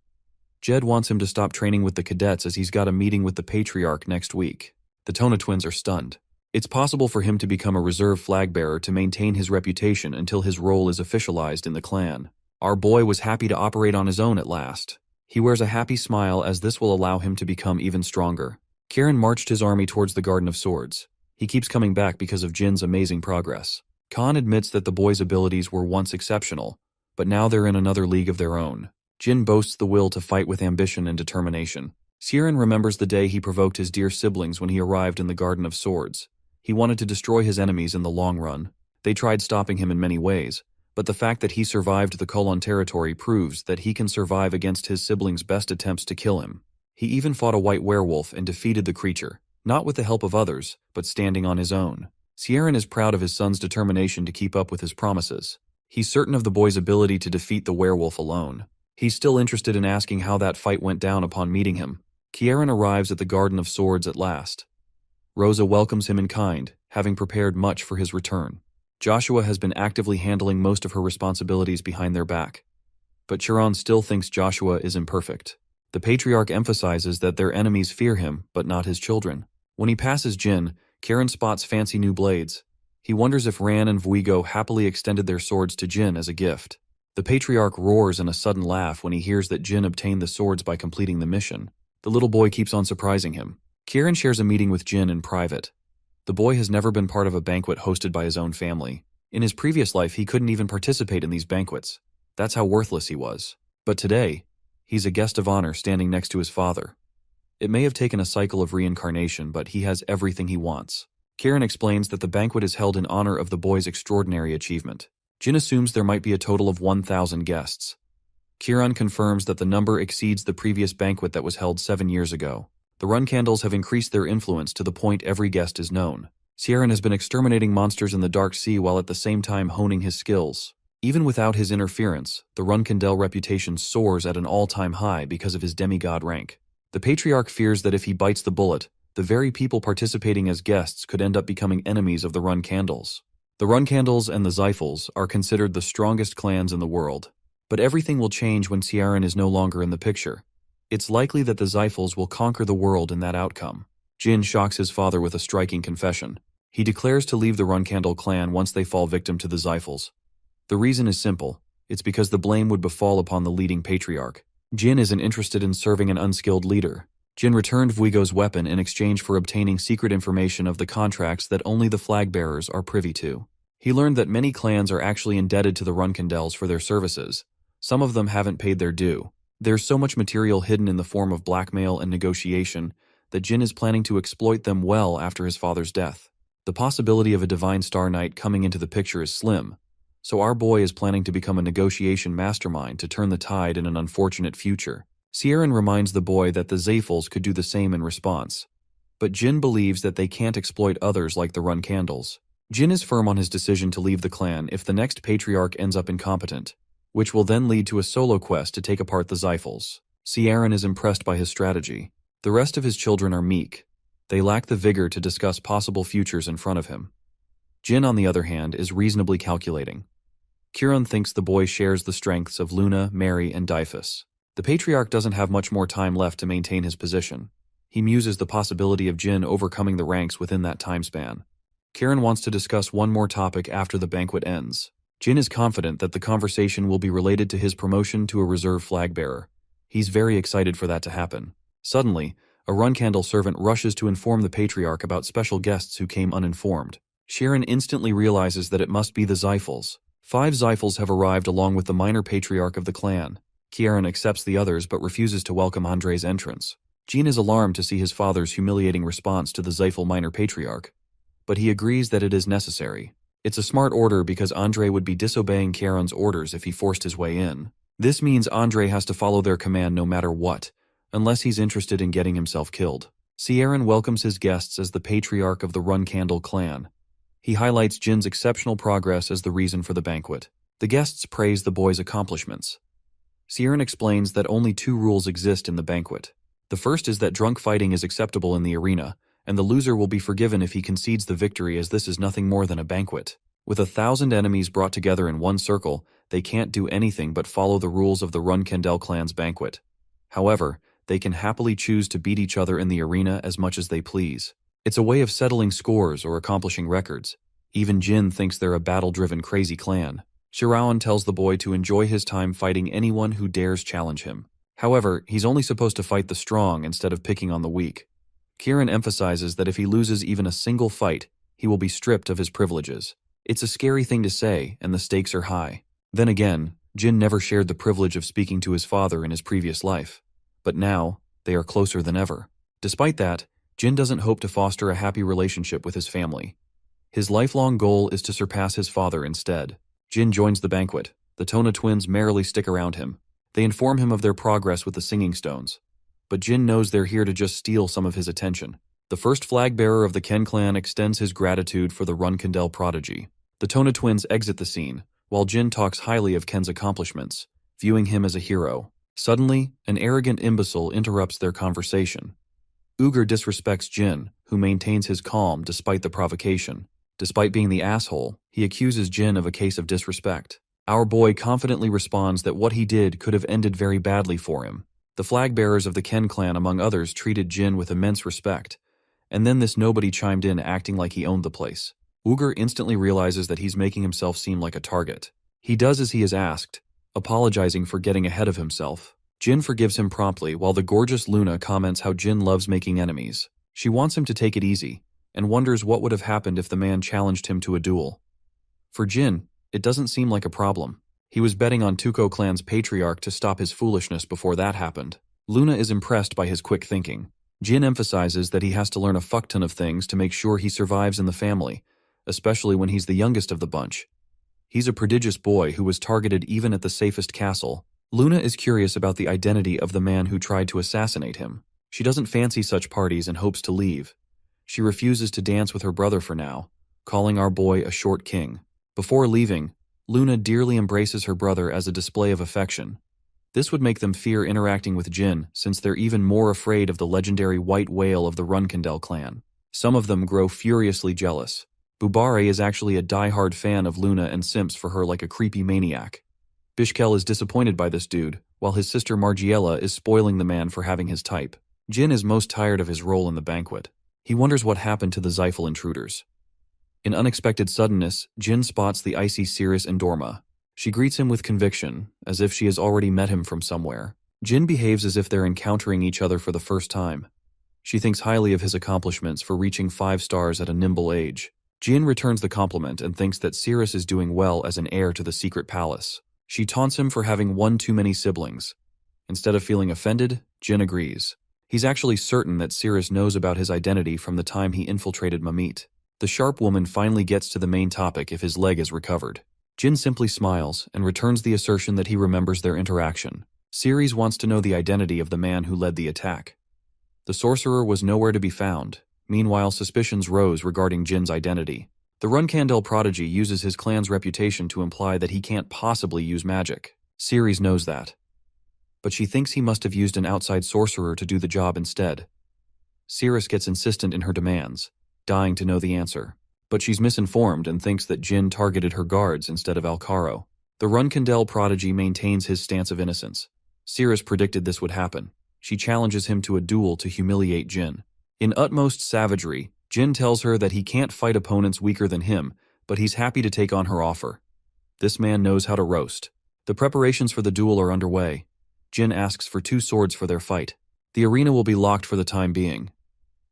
Jed wants him to stop training with the cadets as he's got a meeting with the Patriarch next week. The Tona twins are stunned. It's possible for him to become a reserve flag bearer to maintain his reputation until his role is officialized in the clan. Our boy was happy to operate on his own at last. He wears a happy smile as this will allow him to become even stronger. Kieran marched his army towards the Garden of Swords. He keeps coming back because of Jin's amazing progress. Khan admits that the boy's abilities were once exceptional, but now they're in another league of their own. Jin boasts the will to fight with ambition and determination. Siren remembers the day he provoked his dear siblings when he arrived in the Garden of Swords. He wanted to destroy his enemies in the long run. They tried stopping him in many ways, but the fact that he survived the Kulon territory proves that he can survive against his siblings' best attempts to kill him. He even fought a white werewolf and defeated the creature, not with the help of others, but standing on his own. Siren is proud of his son's determination to keep up with his promises. He's certain of the boy's ability to defeat the werewolf alone. He's still interested in asking how that fight went down upon meeting him. Kieran arrives at the Garden of Swords at last. Rosa welcomes him in kind, having prepared much for his return. Joshua has been actively handling most of her responsibilities behind their back. But Chiron still thinks Joshua is imperfect. The Patriarch emphasizes that their enemies fear him, but not his children. When he passes Jin, Kieran spots fancy new blades. He wonders if Ran and Vuigo happily extended their swords to Jin as a gift. The Patriarch roars in a sudden laugh when he hears that Jin obtained the swords by completing the mission. The little boy keeps on surprising him. Kieran shares a meeting with Jin in private. The boy has never been part of a banquet hosted by his own family. In his previous life, he couldn't even participate in these banquets. That's how worthless he was. But today, he's a guest of honor standing next to his father. It may have taken a cycle of reincarnation, but he has everything he wants. Kieran explains that the banquet is held in honor of the boy's extraordinary achievement. Jin assumes there might be a total of 1,000 guests. Kieran confirms that the number exceeds the previous banquet that was held 7 years ago. The Runcandles have increased their influence to the point every guest is known. Sieran has been exterminating monsters in the Dark Sea while at the same time honing his skills. Even without his interference, the Runcandel reputation soars at an all-time high because of his demigod rank. The Patriarch fears that if he bites the bullet, the very people participating as guests could end up becoming enemies of the Runcandles. The Runcandles and the Zyphals are considered the strongest clans in the world. But everything will change when Sieran is no longer in the picture. It's likely that the Zyphals will conquer the world in that outcome. Jin shocks his father with a striking confession. He declares to leave the Runcandle clan once they fall victim to the Zyphals. The reason is simple. It's because the blame would befall upon the leading Patriarch. Jin isn't interested in serving an unskilled leader. Jin returned Vuigo's weapon in exchange for obtaining secret information of the contracts that only the flag bearers are privy to. He learned that many clans are actually indebted to the Runkandels for their services. Some of them haven't paid their due. There's so much material hidden in the form of blackmail and negotiation that Jin is planning to exploit them well after his father's death. The possibility of a Divine Star Knight coming into the picture is slim, so our boy is planning to become a negotiation mastermind to turn the tide in an unfortunate future. Sieran reminds the boy that the Zafels could do the same in response, but Jin believes that they can't exploit others like the Runkandels. Jin is firm on his decision to leave the clan if the next patriarch ends up incompetent, which will then lead to a solo quest to take apart the Zafels. Sieran is impressed by his strategy. The rest of his children are meek. They lack the vigor to discuss possible futures in front of him. Jin, on the other hand, is reasonably calculating. Kiran thinks the boy shares the strengths of Luna, Mary, and Dyphus. The patriarch doesn't have much more time left to maintain his position. He muses the possibility of Jin overcoming the ranks within that time span. Kiran wants to discuss one more topic after the banquet ends. Jin is confident that the conversation will be related to his promotion to a reserve flag bearer. He's very excited for that to happen. Suddenly, a Runkandel servant rushes to inform the patriarch about special guests who came uninformed. Sharon instantly realizes that it must be the Zafels. 5 Zafels have arrived along with the minor patriarch of the clan. Kieran accepts the others but refuses to welcome Andre's entrance. Jin is alarmed to see his father's humiliating response to the Zafel minor patriarch, but he agrees that it is necessary. It's a smart order because Andre would be disobeying Kieran's orders if he forced his way in. This means Andre has to follow their command no matter what, unless he's interested in getting himself killed. Sieran welcomes his guests as the patriarch of the Runkandel clan. He highlights Jin's exceptional progress as the reason for the banquet. The guests praise the boy's accomplishments. Sieran explains that only 2 rules exist in the banquet. The first is that drunk fighting is acceptable in the arena, and the loser will be forgiven if he concedes the victory, as this is nothing more than a banquet. With 1,000 enemies brought together in one circle, they can't do anything but follow the rules of the Runkandel clan's banquet. However, they can happily choose to beat each other in the arena as much as they please. It's a way of settling scores or accomplishing records. Even Jin thinks they're a battle-driven crazy clan. Shirawan tells the boy to enjoy his time fighting anyone who dares challenge him. However, he's only supposed to fight the strong instead of picking on the weak. Kiran emphasizes that if he loses even a single fight, he will be stripped of his privileges. It's a scary thing to say, and the stakes are high. Then again, Jin never shared the privilege of speaking to his father in his previous life. But now, they are closer than ever. Despite that, Jin doesn't hope to foster a happy relationship with his family. His lifelong goal is to surpass his father instead. Jin joins the banquet. The Tona twins merrily stick around him. They inform him of their progress with the singing stones. But Jin knows they're here to just steal some of his attention. The first flag bearer of the Ken clan extends his gratitude for the Runkandel prodigy. The Tona twins exit the scene, while Jin talks highly of Ken's accomplishments, viewing him as a hero. Suddenly, an arrogant imbecile interrupts their conversation. Ugur disrespects Jin, who maintains his calm despite the provocation. Despite being the asshole, he accuses Jin of a case of disrespect. Our boy confidently responds that what he did could have ended very badly for him. The flag bearers of the Ken clan, among others, treated Jin with immense respect, and then this nobody chimed in acting like he owned the place. Ugur instantly realizes that he's making himself seem like a target. He does as he is asked, apologizing for getting ahead of himself. Jin forgives him promptly, while the gorgeous Luna comments how Jin loves making enemies. She wants him to take it easy, and wonders what would have happened if the man challenged him to a duel. For Jin, it doesn't seem like a problem. He was betting on Tuco clan's patriarch to stop his foolishness before that happened. Luna is impressed by his quick thinking. Jin emphasizes that he has to learn a fuckton of things to make sure he survives in the family, especially when he's the youngest of the bunch. He's a prodigious boy who was targeted even at the safest castle. Luna is curious about the identity of the man who tried to assassinate him. She doesn't fancy such parties and hopes to leave. She refuses to dance with her brother for now, calling our boy a short king. Before leaving, Luna dearly embraces her brother as a display of affection. This would make them fear interacting with Jin, since they're even more afraid of the legendary white whale of the Runkandel clan. Some of them grow furiously jealous. Bubare is actually a die-hard fan of Luna and simps for her like a creepy maniac. Bishkel is disappointed by this dude, while his sister Margiela is spoiling the man for having his type. Jin is most tired of his role in the banquet. He wonders what happened to the Zyphel intruders. In unexpected suddenness, Jin spots the icy Cirrus and Dorma. She greets him with conviction, as if she has already met him from somewhere. Jin behaves as if they're encountering each other for the first time. She thinks highly of his accomplishments for reaching 5 stars at a nimble age. Jin returns the compliment and thinks that Cirrus is doing well as an heir to the secret palace. She taunts him for having one too many siblings. Instead of feeling offended, Jin agrees. He's actually certain that Cirrus knows about his identity from the time he infiltrated Mamit. The sharp woman finally gets to the main topic if his leg is recovered. Jin simply smiles and returns the assertion that he remembers their interaction. Cirrus wants to know the identity of the man who led the attack. The sorcerer was nowhere to be found. Meanwhile, suspicions rose regarding Jin's identity. The Runkandel prodigy uses his clan's reputation to imply that he can't possibly use magic. Cirrus knows that. But she thinks he must have used an outside sorcerer to do the job instead. Cirrus gets insistent in her demands, dying to know the answer. But she's misinformed and thinks that Jin targeted her guards instead of Alcaro. The Runkandel prodigy maintains his stance of innocence. Cirrus predicted this would happen. She challenges him to a duel to humiliate Jin. In utmost savagery, Jin tells her that he can't fight opponents weaker than him, but he's happy to take on her offer. This man knows how to roast. The preparations for the duel are underway. Jin asks for 2 swords for their fight. The arena will be locked for the time being.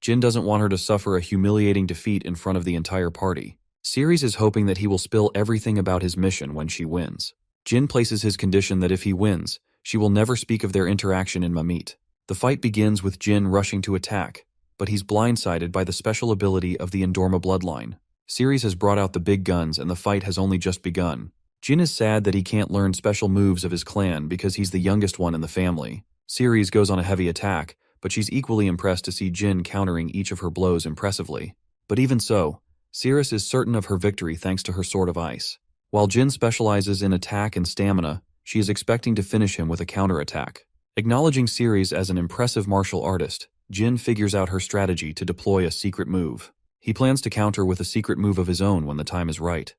Jin doesn't want her to suffer a humiliating defeat in front of the entire party. Cirrus is hoping that he will spill everything about his mission when she wins. Jin places his condition that if he wins, she will never speak of their interaction in Mamit. The fight begins with Jin rushing to attack, but he's blindsided by the special ability of the Endorma bloodline. Cirrus has brought out the big guns and the fight has only just begun. Jin is sad that he can't learn special moves of his clan because he's the youngest one in the family. Cirrus goes on a heavy attack, but she's equally impressed to see Jin countering each of her blows impressively. But even so, Cirrus is certain of her victory thanks to her Sword of Ice. While Jin specializes in attack and stamina, she is expecting to finish him with a counterattack. Acknowledging Cirrus as an impressive martial artist, Jin figures out her strategy to deploy a secret move. He plans to counter with a secret move of his own when the time is right.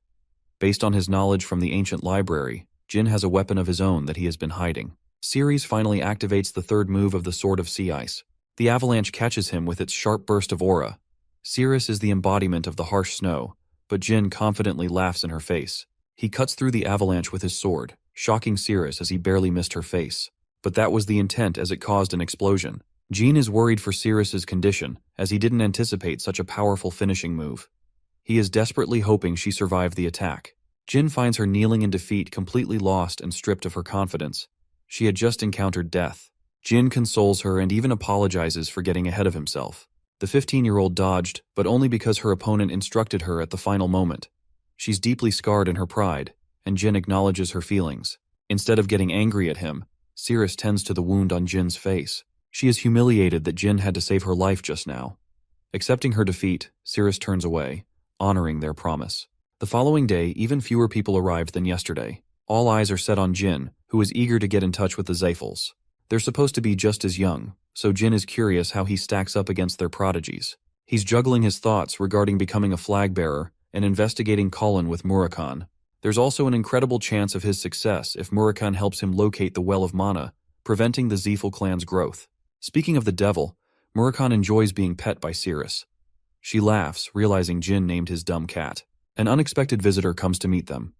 Based on his knowledge from the ancient library, Jin has a weapon of his own that he has been hiding. Cirrus finally activates the 3rd move of the Sword of Sea Ice. The avalanche catches him with its sharp burst of aura. Cirrus is the embodiment of the harsh snow, but Jin confidently laughs in her face. He cuts through the avalanche with his sword, shocking Cirrus as he barely missed her face. But that was the intent as it caused an explosion. Jin is worried for Cirrus's condition, as he didn't anticipate such a powerful finishing move. He is desperately hoping she survived the attack. Jin finds her kneeling in defeat, completely lost and stripped of her confidence. She had just encountered death. Jin consoles her and even apologizes for getting ahead of himself. The 15-year-old dodged, but only because her opponent instructed her at the final moment. She's deeply scarred in her pride, and Jin acknowledges her feelings. Instead of getting angry at him, Cirrus tends to the wound on Jin's face. She is humiliated that Jin had to save her life just now. Accepting her defeat, Cirrus turns away, honoring their promise. The following day, even fewer people arrived than yesterday. All eyes are set on Jin, who is eager to get in touch with the Zayfels. They're supposed to be just as young, so Jin is curious how he stacks up against their prodigies. He's juggling his thoughts regarding becoming a flag bearer and investigating Colin with Murakhan. There's also an incredible chance of his success if Murakhan helps him locate the Well of Mana, preventing the Zefel clan's growth. Speaking of the devil, Murakhan enjoys being pet by Cirrus. She laughs, realizing Jin named his dumb cat. An unexpected visitor comes to meet them.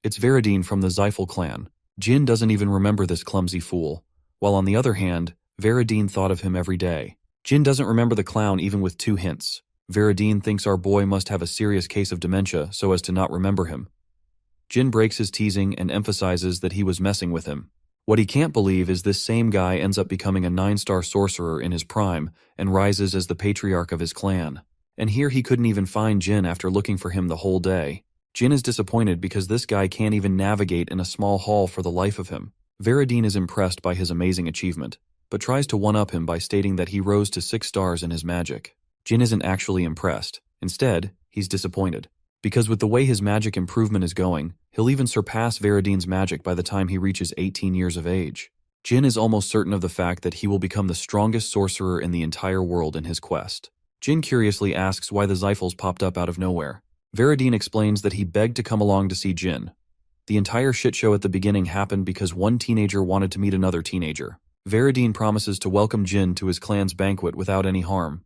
It's Veridine from the Zefel clan. Jin doesn't even remember this clumsy fool, while on the other hand, Veridine thought of him every day. Jin doesn't remember the clown even with 2 hints. Veridine thinks our boy must have a serious case of dementia so as to not remember him. Jin breaks his teasing and emphasizes that he was messing with him. What he can't believe is this same guy ends up becoming a 9-star sorcerer in his prime and rises as the patriarch of his clan. And here he couldn't even find Jin after looking for him the whole day. Jin is disappointed because this guy can't even navigate in a small hall for the life of him. Veridine is impressed by his amazing achievement, but tries to one-up him by stating that he rose to 6 stars in his magic. Jin isn't actually impressed. Instead, he's disappointed. Because with the way his magic improvement is going, he'll even surpass Veridine's magic by the time he reaches 18 years of age. Jin is almost certain of the fact that he will become the strongest sorcerer in the entire world in his quest. Jin curiously asks why the Zefels popped up out of nowhere. Veridine explains that he begged to come along to see Jin. The entire shit show at the beginning happened because one teenager wanted to meet another teenager. Veridine promises to welcome Jin to his clan's banquet without any harm.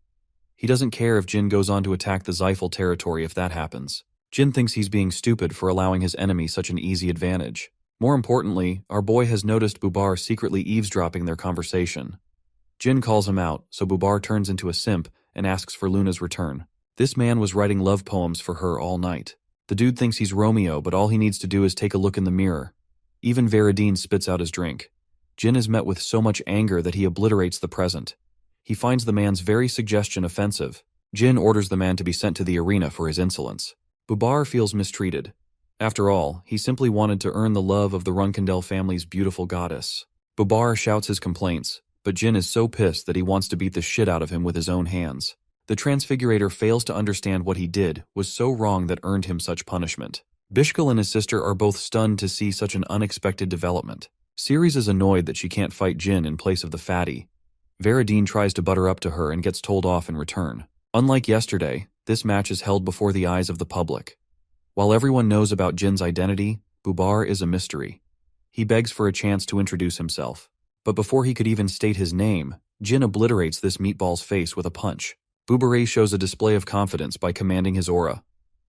He doesn't care if Jin goes on to attack the Zefel territory if that happens. Jin thinks he's being stupid for allowing his enemy such an easy advantage. More importantly, our boy has noticed Bubar secretly eavesdropping their conversation. Jin calls him out, so Bubar turns into a simp and asks for Luna's return. This man was writing love poems for her all night. The dude thinks he's Romeo, but all he needs to do is take a look in the mirror. Even Veradine spits out his drink. Jin is met with so much anger that he obliterates the present. He finds the man's very suggestion offensive. Jin orders the man to be sent to the arena for his insolence. Bubar feels mistreated. After all, he simply wanted to earn the love of the Runkandel family's beautiful goddess. Bubar shouts his complaints, but Jin is so pissed that he wants to beat the shit out of him with his own hands. The Transfigurator fails to understand what he did was so wrong that earned him such punishment. Bishkal and his sister are both stunned to see such an unexpected development. Ceres is annoyed that she can't fight Jin in place of the fatty. Veradine tries to butter up to her and gets told off in return. Unlike yesterday, this match is held before the eyes of the public. While everyone knows about Jin's identity, Bubar is a mystery. He begs for a chance to introduce himself. But before he could even state his name, Jin obliterates this meatball's face with a punch. Bubare shows a display of confidence by commanding his aura.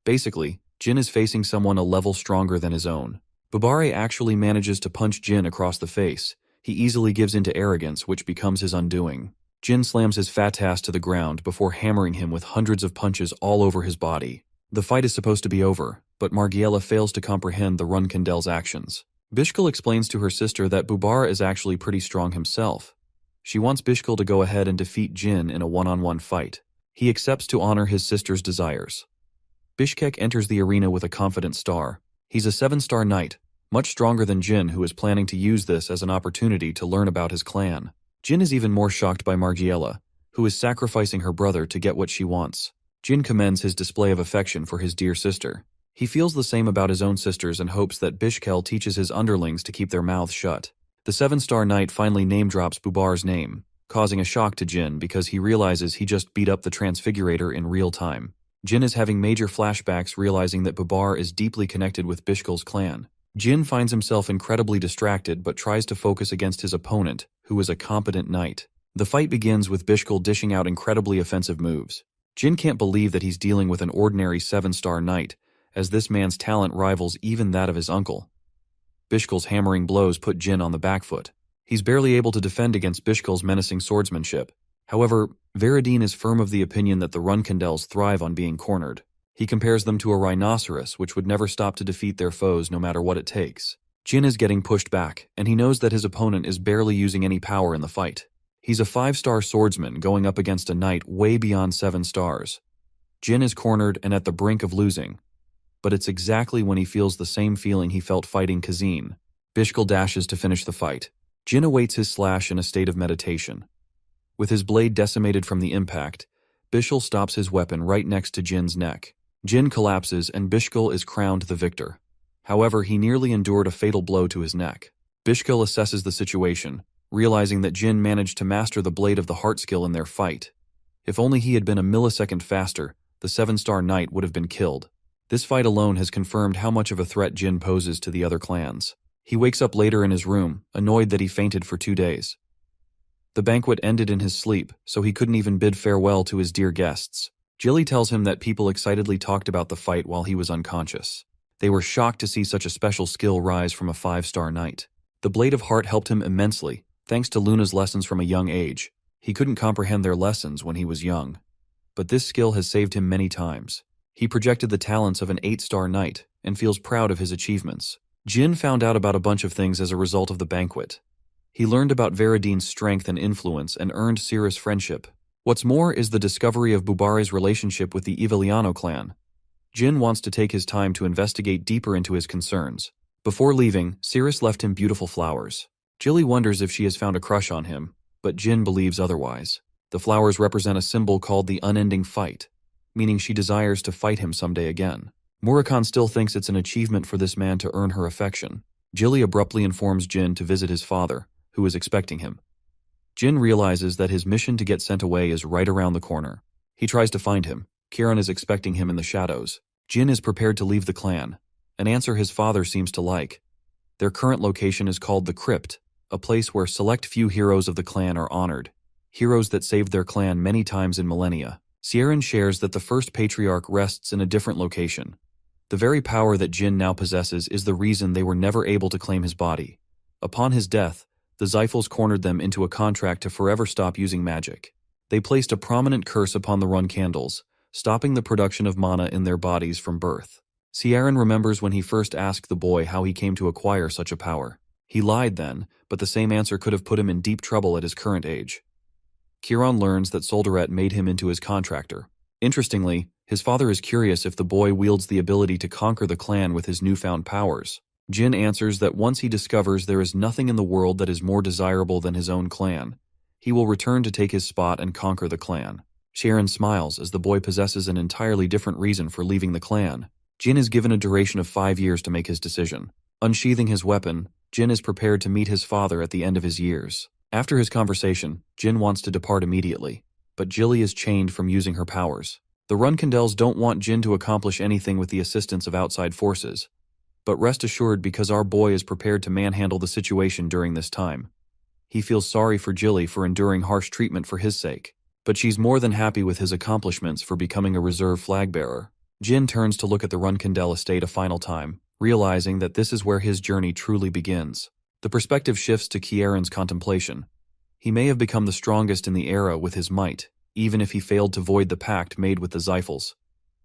Basically, Jin is facing someone a level stronger than his own. Bubare actually manages to punch Jin across the face. He easily gives into arrogance, which becomes his undoing. Jin slams his fat ass to the ground before hammering him with hundreds of punches all over his body. The fight is supposed to be over, but Margiela fails to comprehend the Runkandel's actions. Bishkal explains to her sister that Bubar is actually pretty strong himself. She wants Bishkal to go ahead and defeat Jin in a one-on-one fight. He accepts to honor his sister's desires. Bishkek enters the arena with a confident star. He's a 7-star knight, much stronger than Jin, who is planning to use this as an opportunity to learn about his clan. Jin is even more shocked by Margiela, who is sacrificing her brother to get what she wants. Jin commends his display of affection for his dear sister. He feels the same about his own sisters and hopes that Bishkel teaches his underlings to keep their mouths shut. The 7-star knight finally name-drops Bubar's name, causing a shock to Jin because he realizes he just beat up the Transfigurator in real time. Jin is having major flashbacks, realizing that Bubar is deeply connected with Bishkel's clan. Jin finds himself incredibly distracted but tries to focus against his opponent, who is a competent knight. The fight begins with Bishkel dishing out incredibly offensive moves. Jin can't believe that he's dealing with an ordinary 7-star knight, as this man's talent rivals even that of his uncle. Bishkel's hammering blows put Jin on the back foot. He's barely able to defend against Bishkel's menacing swordsmanship. However, Veradine is firm of the opinion that the Runkandels thrive on being cornered. He compares them to a rhinoceros, which would never stop to defeat their foes no matter what it takes. Jin is getting pushed back, and he knows that his opponent is barely using any power in the fight. He's a 5-star swordsman going up against a knight way beyond 7 stars. Jin is cornered and at the brink of losing. But it's exactly when he feels the same feeling he felt fighting Kazin. Bishkel dashes to finish the fight. Jin awaits his slash in a state of meditation. With his blade decimated from the impact, Bishkel stops his weapon right next to Jin's neck. Jin collapses and Bishkel is crowned the victor. However, he nearly endured a fatal blow to his neck. Bishkel assesses the situation, realizing that Jin managed to master the Blade of the Heart skill in their fight. If only he had been a millisecond faster, the 7-star knight would have been killed. This fight alone has confirmed how much of a threat Jin poses to the other clans. He wakes up later in his room, annoyed that he fainted for 2 days. The banquet ended in his sleep, so he couldn't even bid farewell to his dear guests. Jilly tells him that people excitedly talked about the fight while he was unconscious. They were shocked to see such a special skill rise from a 5-star knight. The Blade of Heart helped him immensely, thanks to Luna's lessons from a young age. He couldn't comprehend their lessons when he was young. But this skill has saved him many times. He projected the talents of an 8-star knight and feels proud of his achievements. Jin found out about a bunch of things as a result of the banquet. He learned about Veradine's strength and influence and earned Cirrus' friendship. What's more is the discovery of Bubare's relationship with the Eviliano clan. Jin wants to take his time to investigate deeper into his concerns. Before leaving, Cirrus left him beautiful flowers. Jilly wonders if she has found a crush on him, but Jin believes otherwise. The flowers represent a symbol called the unending fight, meaning she desires to fight him someday again. Murakan still thinks it's an achievement for this man to earn her affection. Jilly abruptly informs Jin to visit his father, who is expecting him. Jin realizes that his mission to get sent away is right around the corner. He tries to find him. Kiran is expecting him in the shadows. Jin is prepared to leave the clan, an answer his father seems to like. Their current location is called the Crypt, a place where select few heroes of the clan are honored, heroes that saved their clan many times in millennia. Sieran shares that the first patriarch rests in a different location. The very power that Jin now possesses is the reason they were never able to claim his body. Upon his death, the Zyphals cornered them into a contract to forever stop using magic. They placed a prominent curse upon the Run Candles, stopping the production of mana in their bodies from birth. Ciaran remembers when he first asked the boy how he came to acquire such a power. He lied then, but the same answer could have put him in deep trouble at his current age. Kieran learns that Soldaret made him into his contractor. Interestingly, his father is curious if the boy wields the ability to conquer the clan with his newfound powers. Jin answers that once he discovers there is nothing in the world that is more desirable than his own clan, he will return to take his spot and conquer the clan. Sharon smiles as the boy possesses an entirely different reason for leaving the clan. Jin is given a duration of 5 years to make his decision. Unsheathing his weapon, Jin is prepared to meet his father at the end of his years. After his conversation, Jin wants to depart immediately, but Jilly is chained from using her powers. The Runkindels don't want Jin to accomplish anything with the assistance of outside forces, but rest assured because our boy is prepared to manhandle the situation during this time. He feels sorry for Jilly for enduring harsh treatment for his sake, but she's more than happy with his accomplishments for becoming a reserve flag bearer. Jin turns to look at the Runkindel estate a final time, realizing that this is where his journey truly begins. The perspective shifts to Kieran's contemplation. He may have become the strongest in the era with his might, even if he failed to void the pact made with the Zyphals.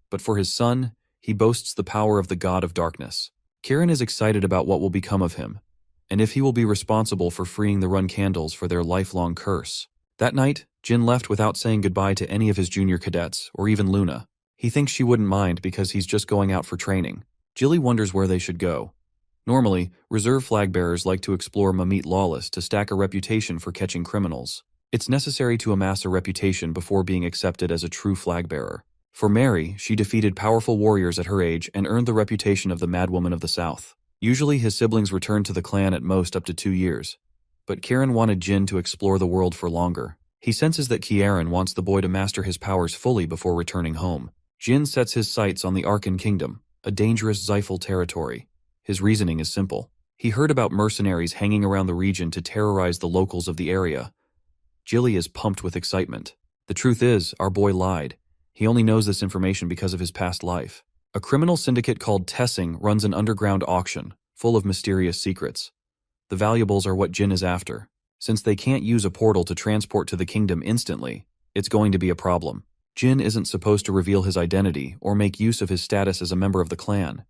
But for his son, he boasts the power of the God of Darkness. Kieran is excited about what will become of him, and if he will be responsible for freeing the Runkindels for their lifelong curse. That night, Jin left without saying goodbye to any of his junior cadets, or even Luna. He thinks she wouldn't mind because he's just going out for training. Jilly wonders where they should go. Normally, reserve flag bearers like to explore Mamit Lawless to stack a reputation for catching criminals. It's necessary to amass a reputation before being accepted as a true flag bearer. For Mary, she defeated powerful warriors at her age and earned the reputation of the Madwoman of the South. Usually his siblings returned to the clan at most up to 2 years. But Kieran wanted Jin to explore the world for longer. He senses that Kieran wants the boy to master his powers fully before returning home. Jin sets his sights on the Arkan Kingdom, a dangerous Zyphal territory. His reasoning is simple. He heard about mercenaries hanging around the region to terrorize the locals of the area. Jilly is pumped with excitement. The truth is, our boy lied. He only knows this information because of his past life. A criminal syndicate called Tessing runs an underground auction, full of mysterious secrets. The valuables are what Jin is after. Since they can't use a portal to transport to the kingdom instantly, it's going to be a problem. Jin isn't supposed to reveal his identity or make use of his status as a member of the clan.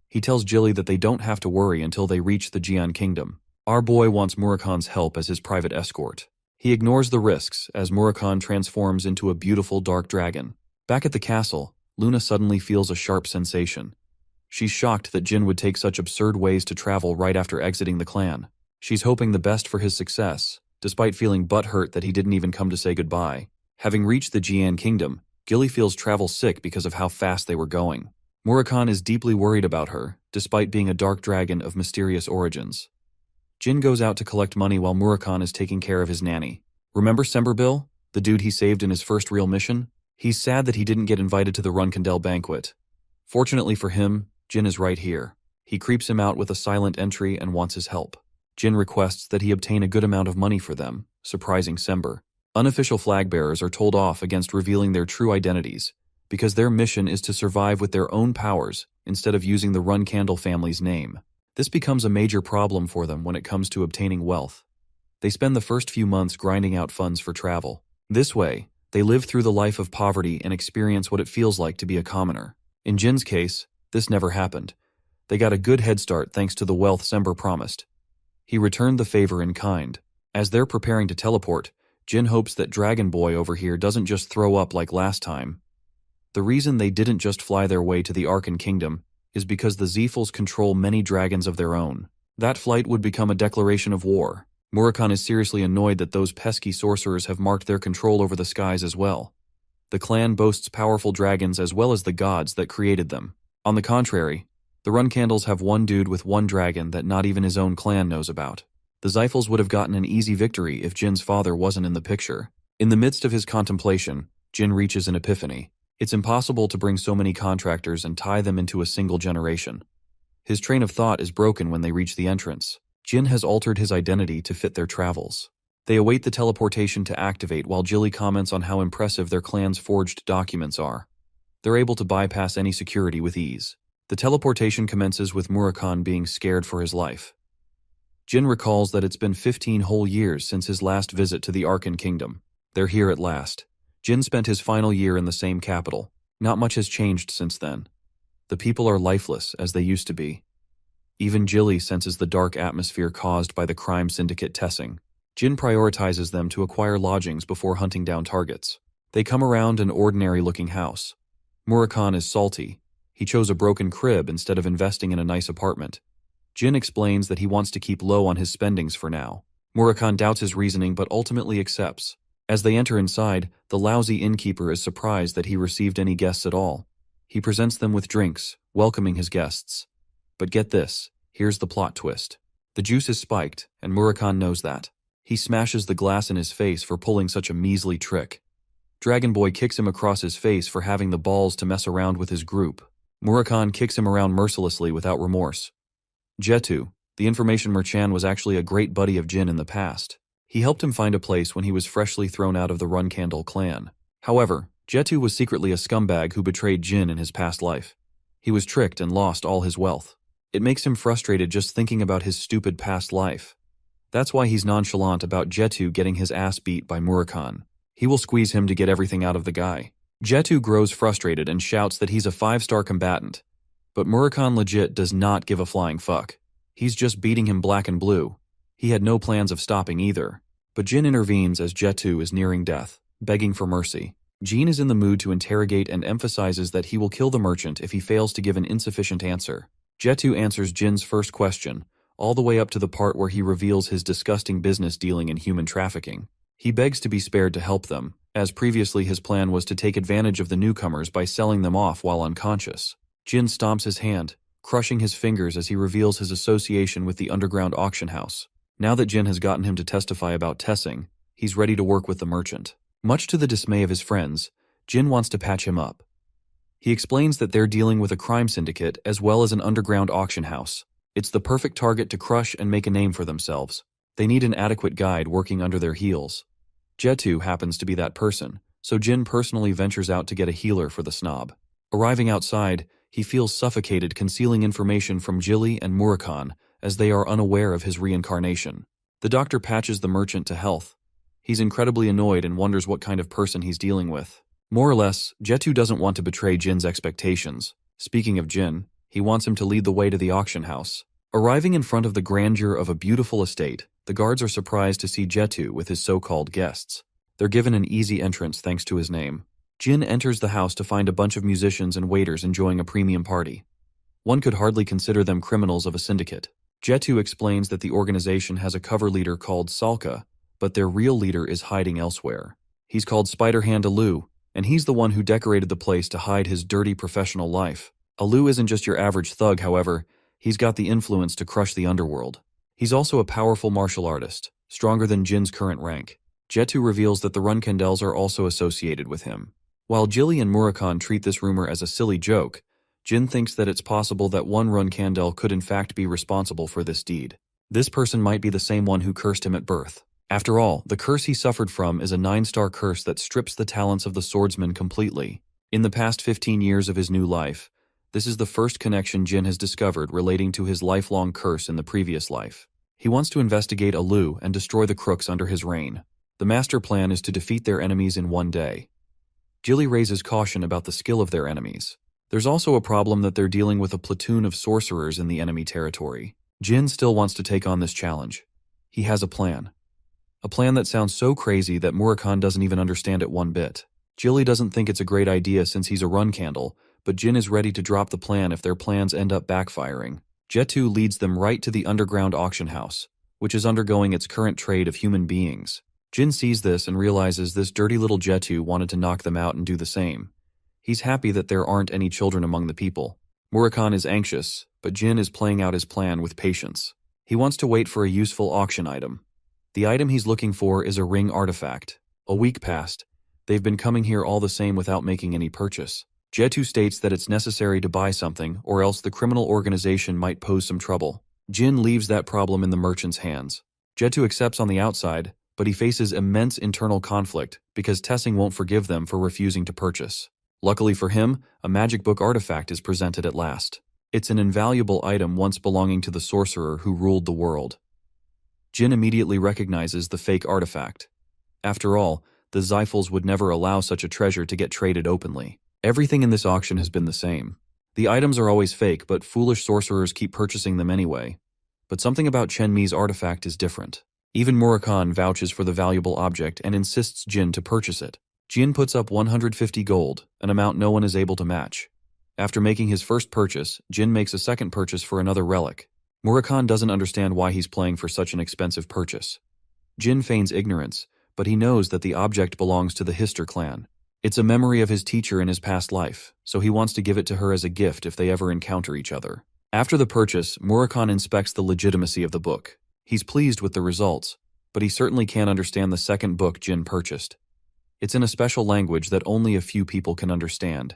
He tells Jilly that they don't have to worry until they reach the Jian Kingdom. Our boy wants Murakan's help as his private escort. He ignores the risks as Murakan transforms into a beautiful dark dragon. Back at the castle, Luna suddenly feels a sharp sensation. She's shocked that Jin would take such absurd ways to travel right after exiting the clan. She's hoping the best for his success, despite feeling butthurt that he didn't even come to say goodbye. Having reached the Jian Kingdom, Jilly feels travel sick because of how fast they were going. Murakan is deeply worried about her, despite being a dark dragon of mysterious origins. Jin goes out to collect money while Murakan is taking care of his nanny. Remember Semberbil, the dude he saved in his first real mission? He's sad that he didn't get invited to the Runkindel banquet. Fortunately for him, Jin is right here. He creeps him out with a silent entry and wants his help. Jin requests that he obtain a good amount of money for them, surprising Sember. Unofficial flag bearers are told off against revealing their true identities, because their mission is to survive with their own powers instead of using the Runkindel family's name. This becomes a major problem for them when it comes to obtaining wealth. They spend the first few months grinding out funds for travel. This way, they live through the life of poverty and experience what it feels like to be a commoner. In Jin's case, this never happened. They got a good head start thanks to the wealth Sember promised. He returned the favor in kind. As they're preparing to teleport, Jin hopes that Dragon Boy over here doesn't just throw up like last time. The reason they didn't just fly their way to the Arkan Kingdom is because the Zyphals control many dragons of their own. That flight would become a declaration of war. Murakan is seriously annoyed that those pesky sorcerers have marked their control over the skies as well. The clan boasts powerful dragons as well as the gods that created them. On the contrary, the Runkindels have one dude with one dragon that not even his own clan knows about. The Zyphals would have gotten an easy victory if Jin's father wasn't in the picture. In the midst of his contemplation, Jin reaches an epiphany. It's impossible to bring so many contractors and tie them into a single generation. His train of thought is broken when they reach the entrance. Jin has altered his identity to fit their travels. They await the teleportation to activate while Jilly comments on how impressive their clan's forged documents are. They're able to bypass any security with ease. The teleportation commences with Murakan being scared for his life. Jin recalls that it's been 15 whole years since his last visit to the Arkan Kingdom. They're here at last. Jin spent his final year in the same capital, Not much has changed since then. The people are lifeless as they used to be. Even Jilly senses the dark atmosphere caused by the crime syndicate Tessing. Jin prioritizes them to acquire lodgings before hunting down targets. They come around an ordinary-looking house. Murakhan is salty. He chose a broken crib instead of investing in a nice apartment. Jin explains that he wants to keep low on his spendings for now. Murakhan doubts his reasoning but ultimately accepts. As they enter inside, the lousy innkeeper is surprised that he received any guests at all. He presents them with drinks, welcoming his guests. But get this, here's the plot twist. The juice is spiked, and Murakhan knows that. He smashes the glass in his face for pulling such a measly trick. Dragon Boy kicks him across his face for having the balls to mess around with his group. Murakhan kicks him around mercilessly without remorse. Jetu, the information merchant, was actually a great buddy of Jin in the past. He helped him find a place when he was freshly thrown out of the Runcandle clan. However, Jetu was secretly a scumbag who betrayed Jin in his past life. He was tricked and lost all his wealth. It makes him frustrated just thinking about his stupid past life. That's why he's nonchalant about Jetu getting his ass beat by Murakhan. He will squeeze him to get everything out of the guy. Jetu grows frustrated and shouts that he's a 5-star combatant. But Murakhan legit does not give a flying fuck. He's just beating him black and blue. He had no plans of stopping either. But Jin intervenes as Jetu is nearing death, begging for mercy. Jin is in the mood to interrogate and emphasizes that he will kill the merchant if he fails to give an insufficient answer. Jetu answers Jin's first question, all the way up to the part where he reveals his disgusting business dealing in human trafficking. He begs to be spared to help them, as previously his plan was to take advantage of the newcomers by selling them off while unconscious. Jin stomps his hand, crushing his fingers as he reveals his association with the underground auction house. Now that Jin has gotten him to testify about Tessing, he's ready to work with the merchant. Much to the dismay of his friends, Jin wants to patch him up. He explains that they're dealing with a crime syndicate as well as an underground auction house. It's the perfect target to crush and make a name for themselves. They need an adequate guide working under their heels. Jetu happens to be that person, so Jin personally ventures out to get a healer for the snob. Arriving outside, he feels suffocated concealing information from Jilly and Murakhan as they are unaware of his reincarnation. The doctor patches the merchant to health. He's incredibly annoyed and wonders what kind of person he's dealing with. More or less, Jetu doesn't want to betray Jin's expectations. Speaking of Jin, he wants him to lead the way to the auction house. Arriving in front of the grandeur of a beautiful estate, the guards are surprised to see Jetu with his so-called guests. They're given an easy entrance thanks to his name. Jin enters the house to find a bunch of musicians and waiters enjoying a premium party. One could hardly consider them criminals of a syndicate. Jetu explains that the organization has a cover leader called Salka, but their real leader is hiding elsewhere. He's called Spider-Hand Alu, and he's the one who decorated the place to hide his dirty professional life. Alu isn't just your average thug, however. He's got the influence to crush the underworld. He's also a powerful martial artist, stronger than Jin's current rank. Jetu reveals that the Runcandels are also associated with him. While Jilly and Murakhan treat this rumor as a silly joke, Jin thinks that it's possible that one Runcandel could in fact be responsible for this deed. This person might be the same one who cursed him at birth. After all, the curse he suffered from is a 9-star curse that strips the talents of the swordsman completely. In the past 15 years of his new life, this is the first connection Jin has discovered relating to his lifelong curse in the previous life. He wants to investigate Alu and destroy the crooks under his reign. The master plan is to defeat their enemies in one day. Jilly raises caution about the skill of their enemies. There's also a problem that they're dealing with a platoon of sorcerers in the enemy territory. Jin still wants to take on this challenge. He has a plan. A plan that sounds so crazy that Murakhan doesn't even understand it one bit. Jilly doesn't think it's a great idea since he's a Runcandle, but Jin is ready to drop the plan if their plans end up backfiring. Jetu leads them right to the underground auction house, which is undergoing its current trade of human beings. Jin sees this and realizes this dirty little Jetu wanted to knock them out and do the same. He's happy that there aren't any children among the people. Murakhan is anxious, but Jin is playing out his plan with patience. He wants to wait for a useful auction item. The item he's looking for is a ring artifact. A week passed. They've been coming here all the same without making any purchase. Jetu states that it's necessary to buy something, or else the criminal organization might pose some trouble. Jin leaves that problem in the merchant's hands. Jetu accepts on the outside, but he faces immense internal conflict because Tessing won't forgive them for refusing to purchase. Luckily for him, a magic book artifact is presented at last. It's an invaluable item once belonging to the sorcerer who ruled the world. Jin immediately recognizes the fake artifact. After all, the Zyphals would never allow such a treasure to get traded openly. Everything in this auction has been the same. The items are always fake, but foolish sorcerers keep purchasing them anyway. But something about Chen Mi's artifact is different. Even Murakhan vouches for the valuable object and insists Jin to purchase it. Jin puts up 150 gold, an amount no one is able to match. After making his first purchase, Jin makes a second purchase for another relic. Murakhan doesn't understand why he's playing for such an expensive purchase. Jin feigns ignorance, but he knows that the object belongs to the Hister clan. It's a memory of his teacher in his past life, so he wants to give it to her as a gift if they ever encounter each other. After the purchase, Murakhan inspects the legitimacy of the book. He's pleased with the results, but he certainly can't understand the second book Jin purchased. It's in a special language that only a few people can understand.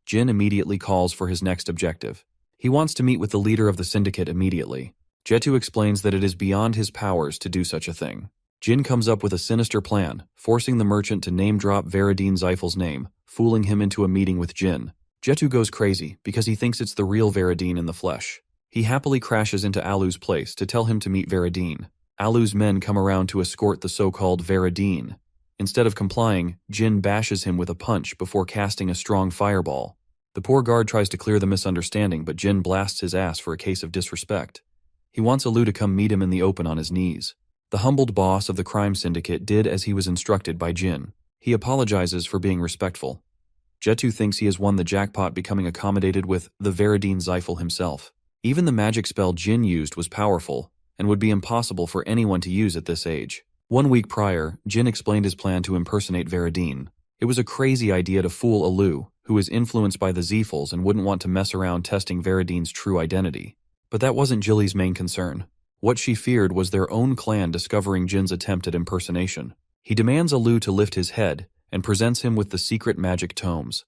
Jin immediately calls for his next objective. He wants to meet with the leader of the syndicate immediately. Jetu explains that it is beyond his powers to do such a thing. Jin comes up with a sinister plan, forcing the merchant to name-drop Veradine Zeifel's name, fooling him into a meeting with Jin. Jetu goes crazy because he thinks it's the real Veradine in the flesh. He happily crashes into Alu's place to tell him to meet Veradine. Alu's men come around to escort the so-called Veradine. Instead of complying, Jin bashes him with a punch before casting a strong fireball. The poor guard tries to clear the misunderstanding, but Jin blasts his ass for a case of disrespect. He wants Alu to come meet him in the open on his knees. The humbled boss of the crime syndicate did as he was instructed by Jin. He apologizes for being respectful. Jetu thinks he has won the jackpot, becoming accommodated with the Veradine Zeifel himself. Even the magic spell Jin used was powerful, and would be impossible for anyone to use at this age. 1 week prior, Jin explained his plan to impersonate Veradine. It was a crazy idea to fool Alu, who is influenced by the Zeifels and wouldn't want to mess around testing Veradine's true identity. But that wasn't Jilly's main concern. What she feared was their own clan discovering Jin's attempt at impersonation. He demands Alu to lift his head and presents him with the secret magic tomes.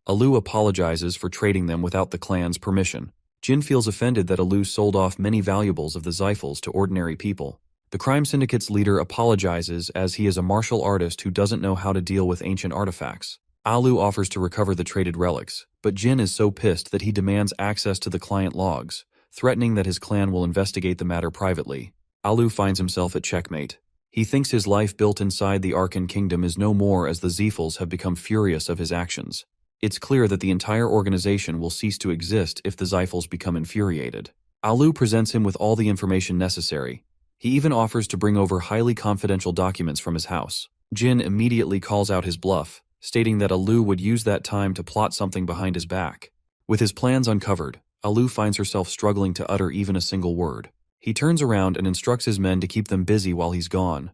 Alu apologizes for trading them without the clan's permission. Jin feels offended that Alu sold off many valuables of the Zeifels to ordinary people. The crime syndicate's leader apologizes as he is a martial artist who doesn't know how to deal with ancient artifacts. Alu offers to recover the traded relics, but Jin is so pissed that he demands access to the client logs, threatening that his clan will investigate the matter privately. Alu finds himself at checkmate. He thinks his life built inside the Arkan Kingdom is no more as the Zeifels have become furious of his actions. It's clear that the entire organization will cease to exist if the Zeifels become infuriated. Alu presents him with all the information necessary. He even offers to bring over highly confidential documents from his house. Jin immediately calls out his bluff, stating that Alu would use that time to plot something behind his back. With his plans uncovered, Alu finds herself struggling to utter even a single word. He turns around and instructs his men to keep them busy while he's gone.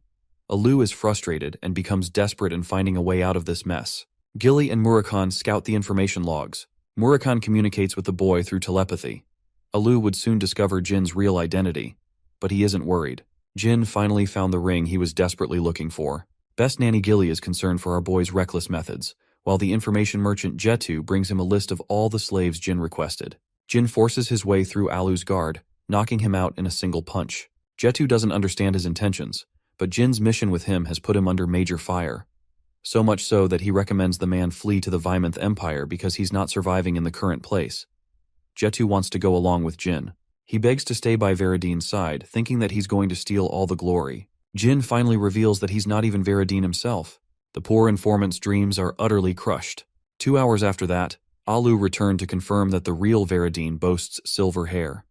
Alu is frustrated and becomes desperate in finding a way out of this mess. Gilly and Murakhan scout the information logs. Murakhan communicates with the boy through telepathy. Alu would soon discover Jin's real identity, but he isn't worried. Jin finally found the ring he was desperately looking for. Best Nanny Gilly is concerned for our boy's reckless methods, while the information merchant Jetu brings him a list of all the slaves Jin requested. Jin forces his way through Alu's guard, knocking him out in a single punch. Jetu doesn't understand his intentions, but Jin's mission with him has put him under major fire. So much so that he recommends the man flee to the Vymonth Empire because he's not surviving in the current place. Jetu wants to go along with Jin. He begs to stay by Veradine's side, thinking that he's going to steal all the glory. Jin finally reveals that he's not even Veradine himself. The poor informant's dreams are utterly crushed. 2 hours after that, Alu returned to confirm that the real Veradine boasts silver hair.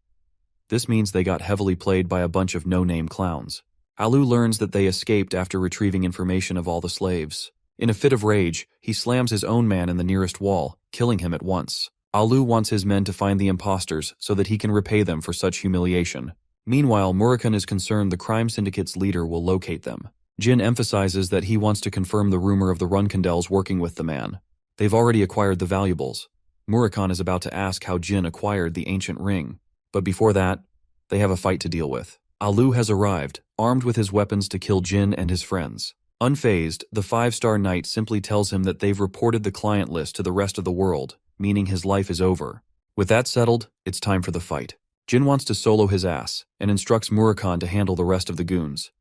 This means they got heavily played by a bunch of no-name clowns. Alu learns that they escaped after retrieving information of all the slaves. In a fit of rage, he slams his own man in the nearest wall, killing him at once. Alu wants his men to find the imposters so that he can repay them for such humiliation. Meanwhile, Murakhan is concerned the crime syndicate's leader will locate them. Jin emphasizes that he wants to confirm the rumor of the Runkandels working with the man. They've already acquired the valuables. Murakhan is about to ask how Jin acquired the ancient ring. But before that, they have a fight to deal with. Alu has arrived, armed with his weapons to kill Jin and his friends. Unfazed, the 5-star knight simply tells him that they've reported the client list to the rest of the world, meaning his life is over. With that settled, it's time for the fight. Jin wants to solo his ass, and instructs Murakhan to handle the rest of the goons.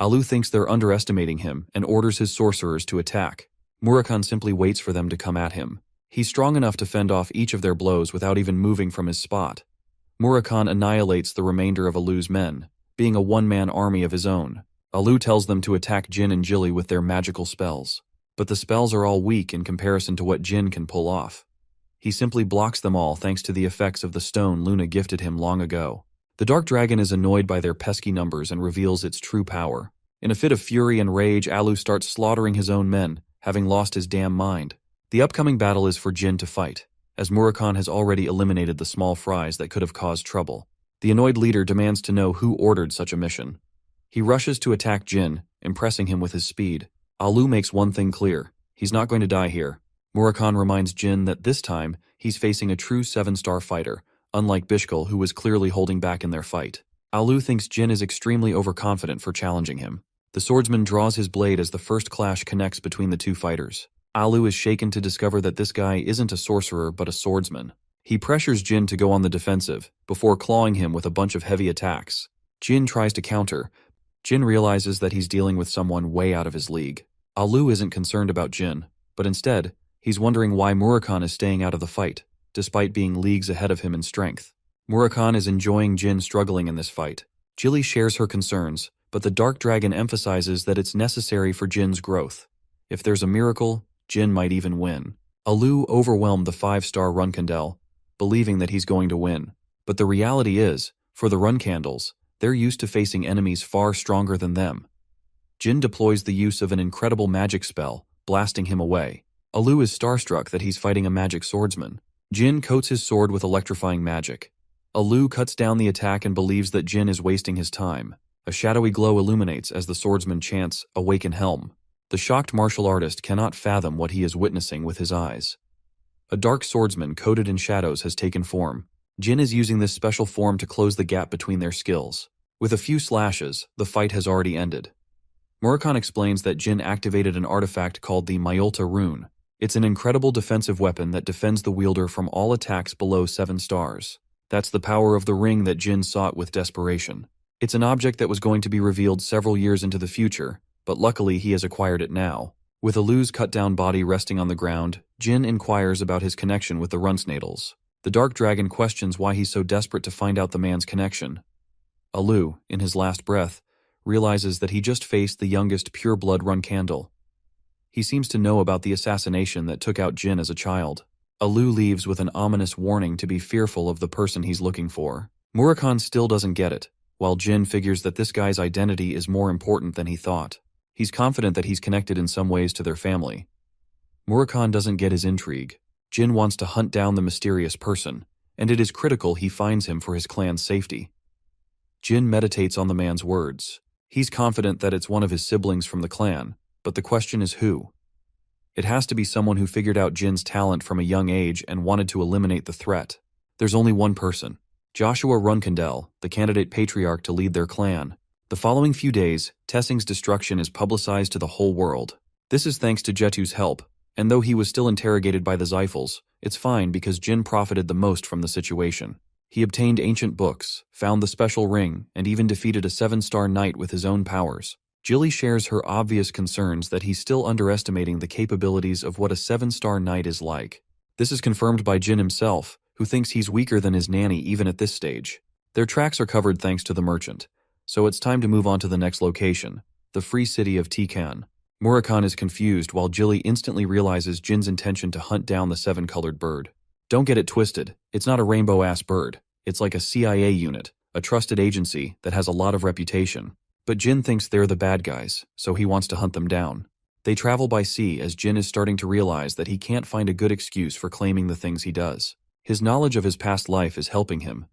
Alu thinks they're underestimating him, and orders his sorcerers to attack. Murakhan simply waits for them to come at him. He's strong enough to fend off each of their blows without even moving from his spot. Murakhan annihilates the remainder of Alu's men, being a one-man army of his own. Alu tells them to attack Jin and Jilly with their magical spells. but the spells are all weak in comparison to what Jin can pull off. He simply blocks them all thanks to the effects of the stone Luna gifted him long ago. The Dark Dragon is annoyed by their pesky numbers and reveals its true power. In a fit of fury and rage, Alu starts slaughtering his own men, having lost his damn mind. The upcoming battle is for Jin to fight, as Murakhan has already eliminated the small fries that could have caused trouble. The annoyed leader demands to know who ordered such a mission. He rushes to attack Jin, impressing him with his speed. Alu makes one thing clear: he's not going to die here. Murakhan reminds Jin that this time, he's facing a true 7-star fighter, unlike Bishkal, who was clearly holding back in their fight. Alu thinks Jin is extremely overconfident for challenging him. The swordsman draws his blade as the first clash connects between the two fighters. Alu is shaken to discover that this guy isn't a sorcerer but a swordsman. He pressures Jin to go on the defensive, before clawing him with a bunch of heavy attacks. Jin tries to counter. Jin realizes that he's dealing with someone way out of his league. Alu isn't concerned about Jin, but instead, he's wondering why Murakhan is staying out of the fight, despite being leagues ahead of him in strength. Murakhan is enjoying Jin struggling in this fight. Jilly shares her concerns, but the Dark Dragon emphasizes that it's necessary for Jin's growth. If there's a miracle, Jin might even win. Alu overwhelmed the 5-star Runkandel, believing that he's going to win. But the reality is, for the Runcandles, they're used to facing enemies far stronger than them. Jin deploys the use of an incredible magic spell, blasting him away. Alu is starstruck that he's fighting a magic swordsman. Jin coats his sword with electrifying magic. Alu cuts down the attack and believes that Jin is wasting his time. A shadowy glow illuminates as the swordsman chants, "Awaken Helm." The shocked martial artist cannot fathom what he is witnessing with his eyes. A dark swordsman coated in shadows has taken form. Jin is using this special form to close the gap between their skills. With a few slashes, the fight has already ended. Murakhan explains that Jin activated an artifact called the Myolta Rune. It's an incredible defensive weapon that defends the wielder from all attacks below 7 stars. That's the power of the ring that Jin sought with desperation. It's an object that was going to be revealed several years into the future, but luckily he has acquired it now. With Alu's cut-down body resting on the ground, Jin inquires about his connection with the Runsnadels. The Dark Dragon questions why he's so desperate to find out the man's connection. Alu, in his last breath, realizes that he just faced the youngest pure-blood Runcandle. He seems to know about the assassination that took out Jin as a child. Alu leaves with an ominous warning to be fearful of the person he's looking for. Murakhan still doesn't get it, while Jin figures that this guy's identity is more important than he thought. He's confident that he's connected in some ways to their family. Murakhan doesn't get his intrigue. Jin wants to hunt down the mysterious person, and it is critical he finds him for his clan's safety. Jin meditates on the man's words. He's confident that it's one of his siblings from the clan, but the question is who? It has to be someone who figured out Jin's talent from a young age and wanted to eliminate the threat. There's only one person: Joshua Runkandel, the candidate patriarch to lead their clan. The following few days, Tessing's destruction is publicized to the whole world. This is thanks to Jetu's help, and though he was still interrogated by the Zyphals, it's fine because Jin profited the most from the situation. He obtained ancient books, found the special ring, and even defeated a 7-star knight with his own powers. Jilly shares her obvious concerns that he's still underestimating the capabilities of what a 7-star knight is like. This is confirmed by Jin himself, who thinks he's weaker than his nanny even at this stage. Their tracks are covered thanks to the merchant, so it's time to move on to the next location, the free city of Tikan. Murakhan is confused while Jilly instantly realizes Jin's intention to hunt down the 7-colored bird. Don't get it twisted, it's not a rainbow-ass bird. It's like a CIA unit, a trusted agency that has a lot of reputation. But Jin thinks they're the bad guys, so he wants to hunt them down. They travel by sea as Jin is starting to realize that he can't find a good excuse for claiming the things he does. His knowledge of his past life is helping him,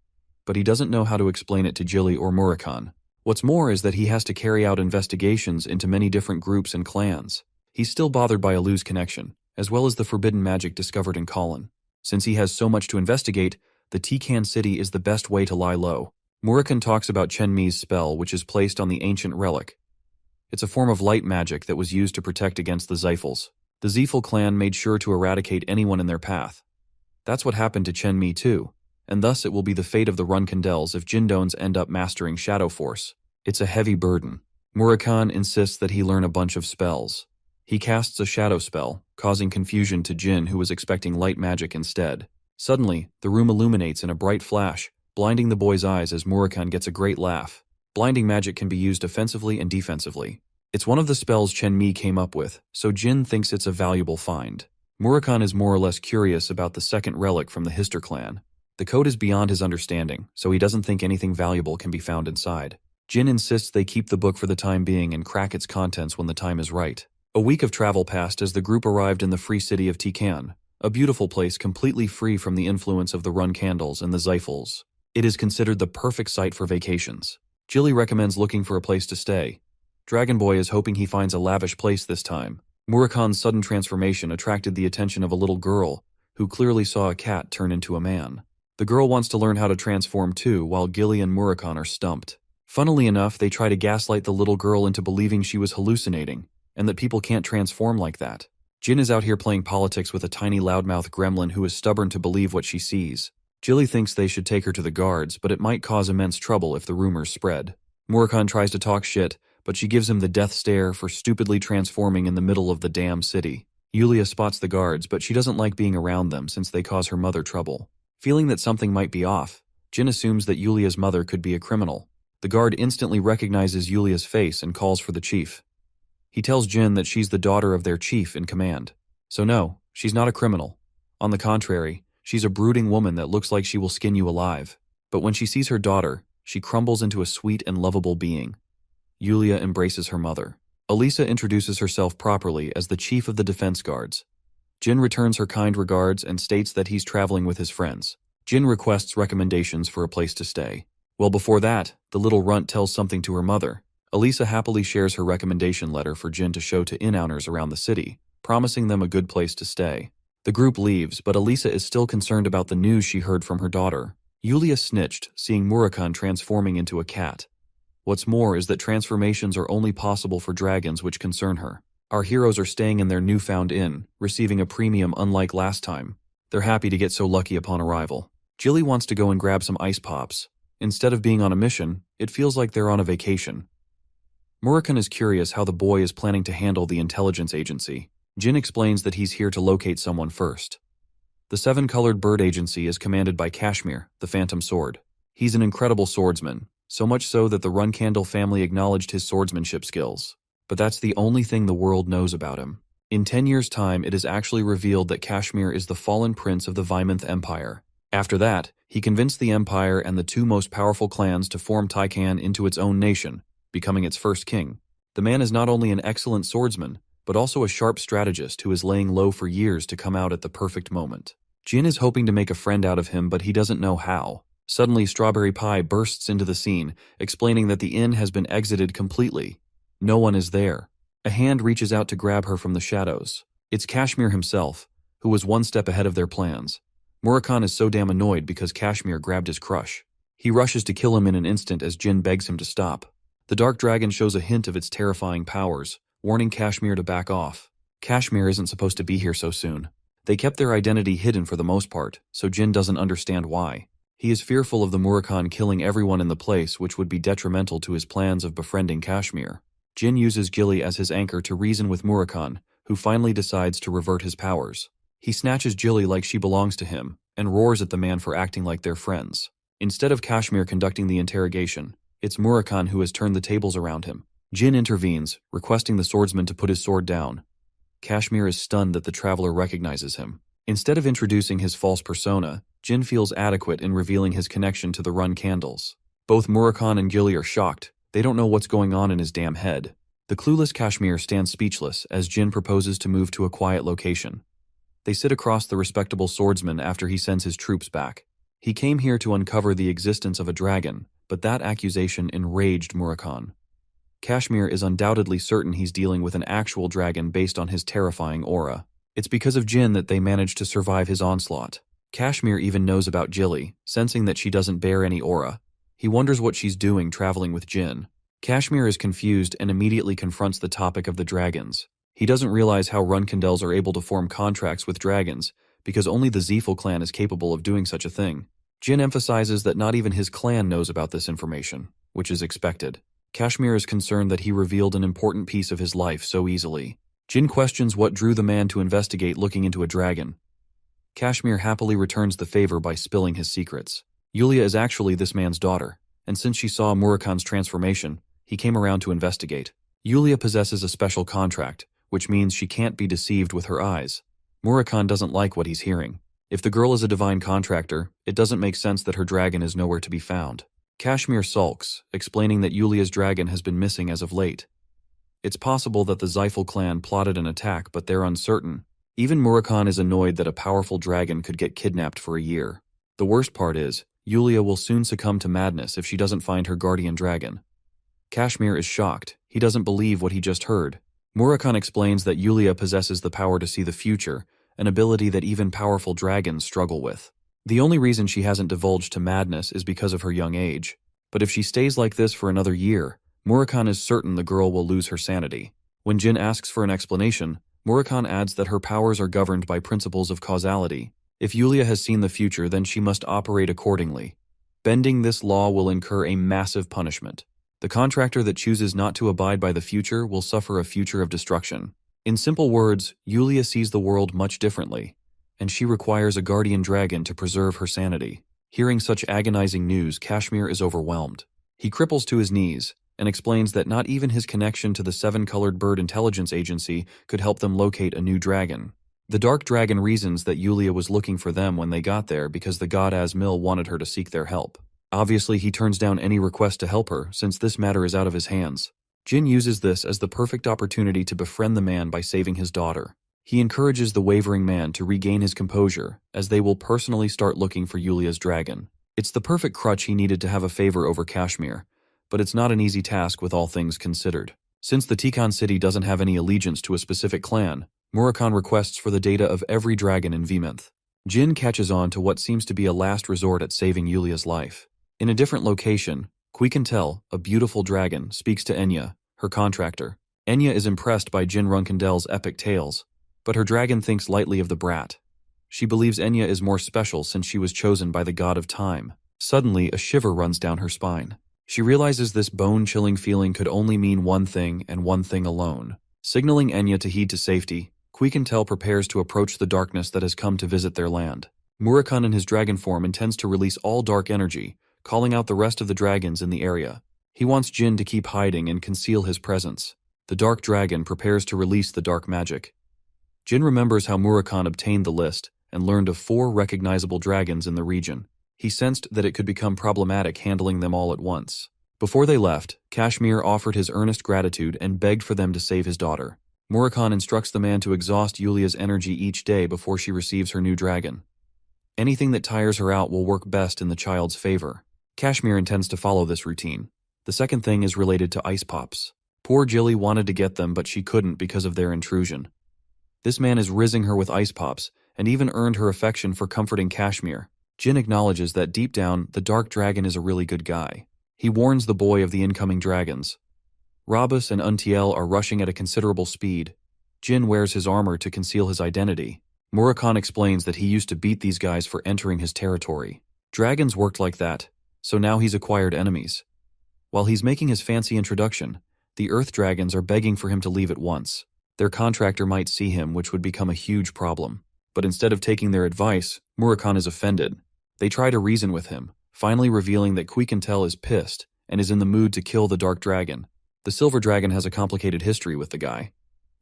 but he doesn't know how to explain it to Jilly or Murakhan. What's more is that he has to carry out investigations into many different groups and clans. He's still bothered by Alu's connection, as well as the forbidden magic discovered in Colin. Since he has so much to investigate, the Tikan city is the best way to lie low. Murakhan talks about Chenmi's spell, which is placed on the ancient relic. It's a form of light magic that was used to protect against the Zyphals. The Zyphal clan made sure to eradicate anyone in their path. That's what happened to Chenmi too, and thus it will be the fate of the Runkandels if Jindones end up mastering Shadow Force. It's a heavy burden. Murakhan insists that he learn a bunch of spells. He casts a shadow spell, causing confusion to Jin, who was expecting light magic instead. Suddenly, the room illuminates in a bright flash, blinding the boy's eyes as Murakhan gets a great laugh. Blinding magic can be used offensively and defensively. It's one of the spells Chen Mi came up with, so Jin thinks it's a valuable find. Murakhan is more or less curious about the second relic from the Hister clan. The code is beyond his understanding, so he doesn't think anything valuable can be found inside. Jin insists they keep the book for the time being and crack its contents when the time is right. A week of travel passed as the group arrived in the free city of Tikan, a beautiful place completely free from the influence of the run candles and the Zyphals. It is considered the perfect site for vacations. Jilly recommends looking for a place to stay. Dragon Boy is hoping he finds a lavish place this time. Murakhan's sudden transformation attracted the attention of a little girl, who clearly saw a cat turn into a man. The girl wants to learn how to transform too, while Gilly and Murakhan are stumped. Funnily enough, they try to gaslight the little girl into believing she was hallucinating, and that people can't transform like that. Jin is out here playing politics with a tiny loudmouth gremlin who is stubborn to believe what she sees. Jilly thinks they should take her to the guards, but it might cause immense trouble if the rumors spread. Murakhan tries to talk shit, but she gives him the death stare for stupidly transforming in the middle of the damn city. Yulia spots the guards, but she doesn't like being around them since they cause her mother trouble. Feeling that something might be off, Jin assumes that Yulia's mother could be a criminal. The guard instantly recognizes Yulia's face and calls for the chief. He tells Jin that she's the daughter of their chief in command. So no, she's not a criminal. On the contrary, she's a brooding woman that looks like she will skin you alive. But when she sees her daughter, she crumbles into a sweet and lovable being. Yulia embraces her mother. Elisa introduces herself properly as the chief of the defense guards. Jin returns her kind regards and states that he's traveling with his friends. Jin requests recommendations for a place to stay. Well, before that, the little runt tells something to her mother. Elisa happily shares her recommendation letter for Jin to show to inn-owners around the city, promising them a good place to stay. The group leaves, but Elisa is still concerned about the news she heard from her daughter. Yulia snitched, seeing Murakhan transforming into a cat. What's more is that transformations are only possible for dragons, which concern her. Our heroes are staying in their newfound inn, receiving a premium unlike last time. They're happy to get so lucky upon arrival. Jilly wants to go and grab some ice pops. Instead of being on a mission, it feels like they're on a vacation. Murakhan is curious how the boy is planning to handle the intelligence agency. Jin explains that he's here to locate someone first. The Seven-Colored Bird Agency is commanded by Kashmir, the Phantom Sword. He's an incredible swordsman, so much so that the Runcandle family acknowledged his swordsmanship skills. But that's the only thing the world knows about him. In 10 years' time, it is actually revealed that Kashmir is the fallen prince of the Vymonth Empire. After that, he convinced the Empire and the two most powerful clans to form Tikan into its own nation, becoming its first king. The man is not only an excellent swordsman, but also a sharp strategist who is laying low for years to come out at the perfect moment. Jin is hoping to make a friend out of him, but he doesn't know how. Suddenly, Strawberry Pie bursts into the scene, explaining that the inn has been exited completely. No one is there. A hand reaches out to grab her from the shadows. It's Kashmir himself, who was one step ahead of their plans. Murakhan is so damn annoyed because Kashmir grabbed his crush. He rushes to kill him in an instant as Jin begs him to stop. The Dark Dragon shows a hint of its terrifying powers, warning Kashmir to back off. Kashmir isn't supposed to be here so soon. They kept their identity hidden for the most part, so Jin doesn't understand why. He is fearful of the Murakhan killing everyone in the place, which would be detrimental to his plans of befriending Kashmir. Jin uses Gilly as his anchor to reason with Murakhan, who finally decides to revert his powers. He snatches Gilly like she belongs to him, and roars at the man for acting like they're friends. Instead of Kashmir conducting the interrogation, it's Murakhan who has turned the tables around him. Jin intervenes, requesting the swordsman to put his sword down. Kashmir is stunned that the traveler recognizes him. Instead of introducing his false persona, Jin feels adequate in revealing his connection to the Run Candles. Both Murakhan and Gilly are shocked. They don't know what's going on in his damn head. The clueless Kashmir stands speechless as Jin proposes to move to a quiet location. They sit across the respectable swordsman after he sends his troops back. He came here to uncover the existence of a dragon, but that accusation enraged Murakhan. Kashmir is undoubtedly certain he's dealing with an actual dragon based on his terrifying aura. It's because of Jin that they managed to survive his onslaught. Kashmir even knows about Gilly, sensing that she doesn't bear any aura. He wonders what she's doing traveling with Jin. Kashmir is confused and immediately confronts the topic of the dragons. He doesn't realize how Runcandels are able to form contracts with dragons, because only the Zephel clan is capable of doing such a thing. Jin emphasizes that not even his clan knows about this information, which is expected. Kashmir is concerned that he revealed an important piece of his life so easily. Jin questions what drew the man to investigate looking into a dragon. Kashmir happily returns the favor by spilling his secrets. Yulia is actually this man's daughter, and since she saw Murakhan's transformation, he came around to investigate. Yulia possesses a special contract, which means she can't be deceived with her eyes. Murakhan doesn't like what he's hearing. If the girl is a divine contractor, it doesn't make sense that her dragon is nowhere to be found. Kashmir sulks, explaining that Yulia's dragon has been missing as of late. It's possible that the Zyphal clan plotted an attack, but they're uncertain. Even Murakhan is annoyed that a powerful dragon could get kidnapped for a year. The worst part is, Yulia will soon succumb to madness if she doesn't find her guardian dragon. Kashmir is shocked. He doesn't believe what he just heard. Murakhan explains that Yulia possesses the power to see the future, an ability that even powerful dragons struggle with. The only reason she hasn't divulged to madness is because of her young age. But if she stays like this for another year, Murakhan is certain the girl will lose her sanity. When Jin asks for an explanation, Murakhan adds that her powers are governed by principles of causality. If Yulia has seen the future, then she must operate accordingly. Bending this law will incur a massive punishment. The contractor that chooses not to abide by the future will suffer a future of destruction. In simple words, Yulia sees the world much differently, and she requires a guardian dragon to preserve her sanity. Hearing such agonizing news, Kashmir is overwhelmed. He cripples to his knees and explains that not even his connection to the Seven-Colored Bird Intelligence Agency could help them locate a new dragon. The Dark Dragon reasons that Yulia was looking for them when they got there because the god Asmil wanted her to seek their help. Obviously, he turns down any request to help her, since this matter is out of his hands. Jin uses this as the perfect opportunity to befriend the man by saving his daughter. He encourages the wavering man to regain his composure, as they will personally start looking for Yulia's dragon. It's the perfect crutch he needed to have a favor over Kashmir, but it's not an easy task with all things considered. Since the Tikhon city doesn't have any allegiance to a specific clan, Murakhan requests for the data of every dragon in Vimenth. Jin catches on to what seems to be a last resort at saving Yulia's life. In a different location, Quikentel, a beautiful dragon, speaks to Enya, her contractor. Enya is impressed by Jin Runkendel's epic tales, but her dragon thinks lightly of the brat. She believes Enya is more special since she was chosen by the god of time. Suddenly, a shiver runs down her spine. She realizes this bone-chilling feeling could only mean one thing and one thing alone. Signaling Enya to heed to safety, Quikentel prepares to approach the darkness that has come to visit their land. Murakhan in his dragon form intends to release all dark energy, calling out the rest of the dragons in the area. He wants Jin to keep hiding and conceal his presence. The dark dragon prepares to release the dark magic. Jin remembers how Murakhan obtained the list and learned of 4 recognizable dragons in the region. He sensed that it could become problematic handling them all at once. Before they left, Kashmir offered his earnest gratitude and begged for them to save his daughter. Murakhan instructs the man to exhaust Yulia's energy each day before she receives her new dragon. Anything that tires her out will work best in the child's favor. Kashmir intends to follow this routine. The second thing is related to ice pops. Poor Jilly wanted to get them, but she couldn't because of their intrusion. This man is rizzing her with ice pops, and even earned her affection for comforting Kashmir. Jin acknowledges that deep down, the Dark Dragon is a really good guy. He warns the boy of the incoming dragons. Rabus and Untiel are rushing at a considerable speed. Jin wears his armor to conceal his identity. Murakhan explains that he used to beat these guys for entering his territory. Dragons worked like that, so now he's acquired enemies. While he's making his fancy introduction, the Earth Dragons are begging for him to leave at once. Their contractor might see him, which would become a huge problem. But instead of taking their advice, Murakhan is offended. They try to reason with him, finally revealing that Quikentel is pissed and is in the mood to kill the Dark Dragon. The Silver Dragon has a complicated history with the guy.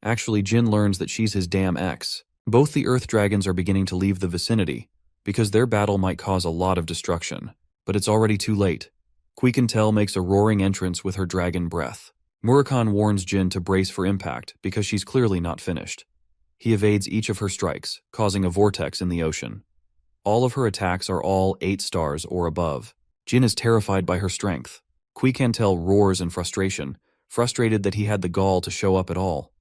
Actually, Jin learns that she's his damn ex. Both the Earth Dragons are beginning to leave the vicinity, because their battle might cause a lot of destruction. But it's already too late. Quikentel makes a roaring entrance with her dragon breath. Murakhan warns Jin to brace for impact because she's clearly not finished. He evades each of her strikes, causing a vortex in the ocean. All of her attacks are all 8 stars or above. Jin is terrified by her strength. Quikentel roars in frustration, frustrated that he had the gall to show up at all.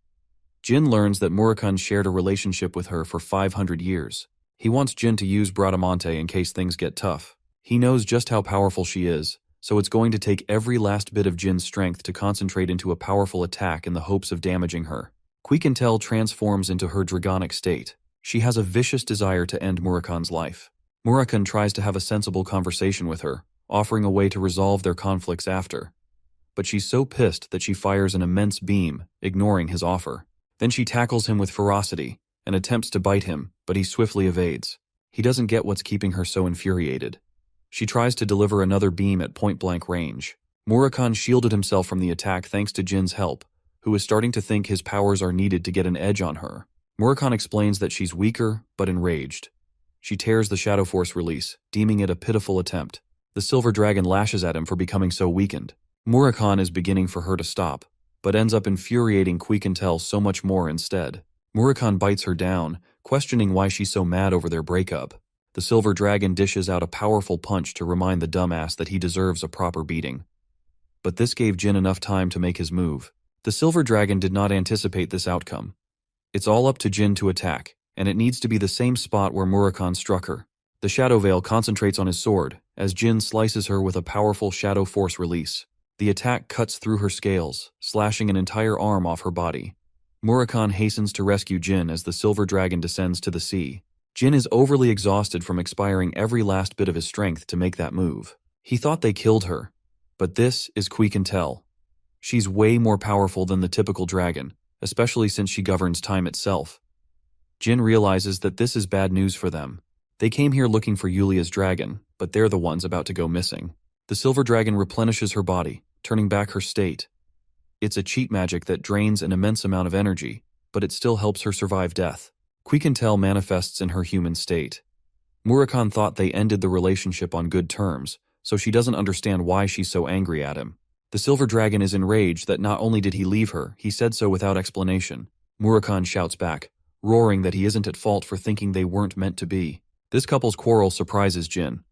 Jin learns that Murakhan shared a relationship with her for 500 years. He wants Jin to use Bradamante in case things get tough. He knows just how powerful she is, so it's going to take every last bit of Jin's strength to concentrate into a powerful attack in the hopes of damaging her. Quikentel transforms into her dragonic state. She has a vicious desire to end Murakhan's life. Murakhan tries to have a sensible conversation with her, offering a way to resolve their conflicts after. But she's so pissed that she fires an immense beam, ignoring his offer. Then she tackles him with ferocity and attempts to bite him, but he swiftly evades. He doesn't get what's keeping her so infuriated. She tries to deliver another beam at point-blank range. Murakhan shielded himself from the attack thanks to Jin's help, who is starting to think his powers are needed to get an edge on her. Murakami explains that she's weaker, but enraged. She tears the Shadow Force release, deeming it a pitiful attempt. The Silver Dragon lashes at him for becoming so weakened. Murakami is beginning for her to stop, but ends up infuriating Quiquintel so much more instead. Murakami bites her down, questioning why she's so mad over their breakup. The Silver Dragon dishes out a powerful punch to remind the dumbass that he deserves a proper beating. But this gave Jin enough time to make his move. The Silver Dragon did not anticipate this outcome. It's all up to Jin to attack, and it needs to be the same spot where Murakami struck her. The Shadow Veil concentrates on his sword, as Jin slices her with a powerful Shadow Force release. The attack cuts through her scales, slashing an entire arm off her body. Murakami hastens to rescue Jin as the Silver Dragon descends to the sea. Jin is overly exhausted from expiring every last bit of his strength to make that move. He thought they killed her, but this is Quiquintel. She's way more powerful than the typical dragon, especially since she governs time itself. Jin realizes that this is bad news for them. They came here looking for Yulia's dragon, but they're the ones about to go missing. The Silver Dragon replenishes her body, turning back her state. It's a cheat magic that drains an immense amount of energy, but it still helps her survive death. Quiquintel manifests in her human state. Murakami thought they ended the relationship on good terms, so she doesn't understand why she's so angry at him. The Silver Dragon is enraged that not only did he leave her, he said so without explanation. Murakami shouts back, roaring that he isn't at fault for thinking they weren't meant to be. This couple's quarrel surprises Jin.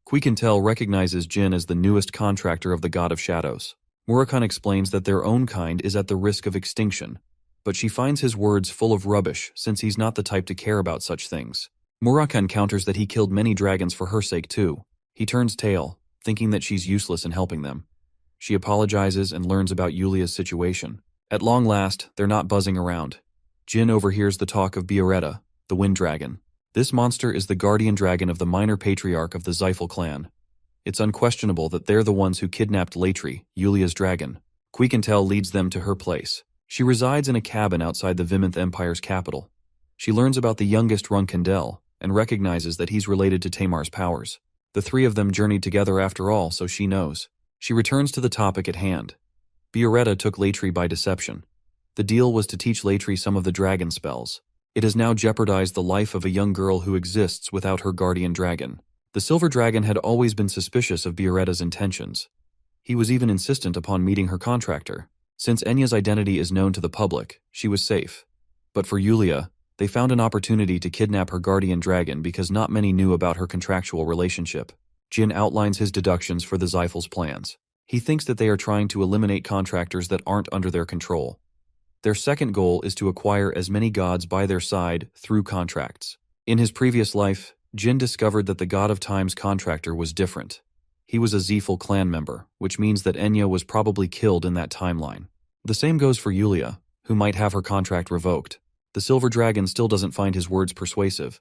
Quiquintel recognizes Jin as the newest contractor of the God of Shadows. Murakami explains that their own kind is at the risk of extinction, but she finds his words full of rubbish since he's not the type to care about such things. Murakami counters that he killed many dragons for her sake too. He turns tail, thinking that she's useless in helping them. She apologizes and learns about Yulia's situation. At long last, they're not buzzing around. Jin overhears the talk of Bioretta, the Wind Dragon. This monster is the guardian dragon of the minor patriarch of the Zyphal clan. It's unquestionable that they're the ones who kidnapped Latri, Yulia's dragon. Quiquintel leads them to her place. She resides in a cabin outside the Viminth Empire's capital. She learns about the youngest Runkandel and recognizes that he's related to Tamar's powers. The three of them journeyed together after all, so she knows. She returns to the topic at hand. Bioretta took Latri by deception. The deal was to teach Latri some of the dragon spells. It has now jeopardized the life of a young girl who exists without her guardian dragon. The Silver Dragon had always been suspicious of Bioretta's intentions. He was even insistent upon meeting her contractor. Since Enya's identity is known to the public, she was safe. But for Yulia, they found an opportunity to kidnap her guardian dragon because not many knew about her contractual relationship. Jin outlines his deductions for the Zyphal's plans. He thinks that they are trying to eliminate contractors that aren't under their control. Their second goal is to acquire as many gods by their side through contracts. In his previous life, Jin discovered that the God of Time's contractor was different. He was a Zyphal clan member, which means that Enya was probably killed in that timeline. The same goes for Yulia, who might have her contract revoked. The Silver Dragon still doesn't find his words persuasive.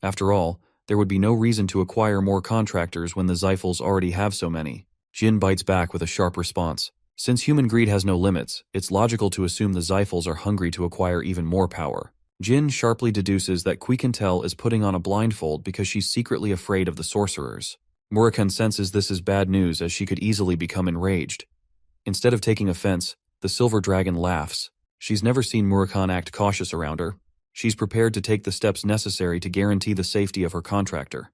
After all, there would be no reason to acquire more contractors when the Zyphals already have so many. Jin bites back with a sharp response. Since human greed has no limits, it's logical to assume the Zyphals are hungry to acquire even more power. Jin sharply deduces that Quiquintel is putting on a blindfold because she's secretly afraid of the sorcerers. Murakami senses this is bad news as she could easily become enraged. Instead of taking offense, the Silver Dragon laughs. She's never seen Murakami act cautious around her. She's prepared to take the steps necessary to guarantee the safety of her contractor.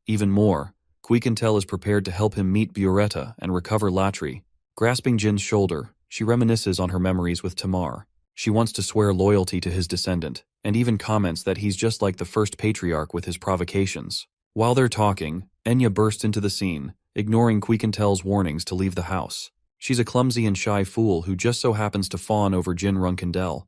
Even more, Quiquintel is prepared to help him meet Bioretta and recover Latri. Grasping Jin's shoulder, she reminisces on her memories with Tamar. She wants to swear loyalty to his descendant, and even comments that he's just like the first patriarch with his provocations. While they're talking, Enya bursts into the scene, ignoring Quiquintel's warnings to leave the house. She's a clumsy and shy fool who just so happens to fawn over Jin Runkandel.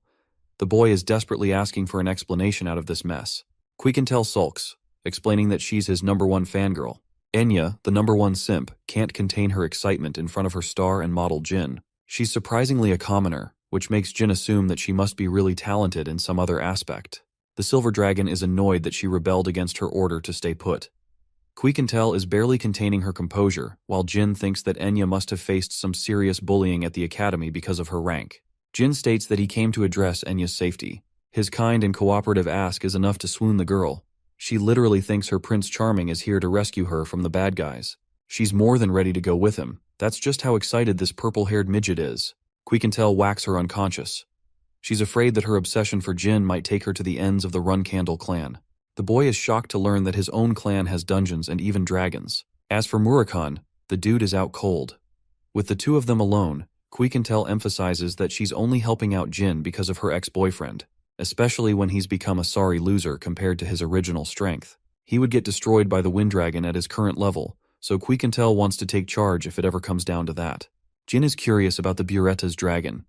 The boy is desperately asking for an explanation out of this mess. Quiquintel sulks, explaining that she's his #1 fangirl. Enya, the #1 simp, can't contain her excitement in front of her star and model Jin. She's surprisingly a commoner, which makes Jin assume that she must be really talented in some other aspect. The Silver Dragon is annoyed that she rebelled against her order to stay put. Quiquintel is barely containing her composure, while Jin thinks that Enya must have faced some serious bullying at the academy because of her rank. Jin states that he came to address Enya's safety. His kind and cooperative ask is enough to swoon the girl. She literally thinks her Prince Charming is here to rescue her from the bad guys. She's more than ready to go with him. That's just how excited this purple-haired midget is. Quiquintel whacks her unconscious. She's afraid that her obsession for Jin might take her to the ends of the Run Candle clan. The boy is shocked to learn that his own clan has dungeons and even dragons. As for Murakhan, the dude is out cold. With the two of them alone, Quiquintel emphasizes that she's only helping out Jin because of her ex-boyfriend, especially when he's become a sorry loser compared to his original strength. He would get destroyed by the Wind Dragon at his current level, so Quiquintel wants to take charge if it ever comes down to that. Jin is curious about the Bureta's dragon.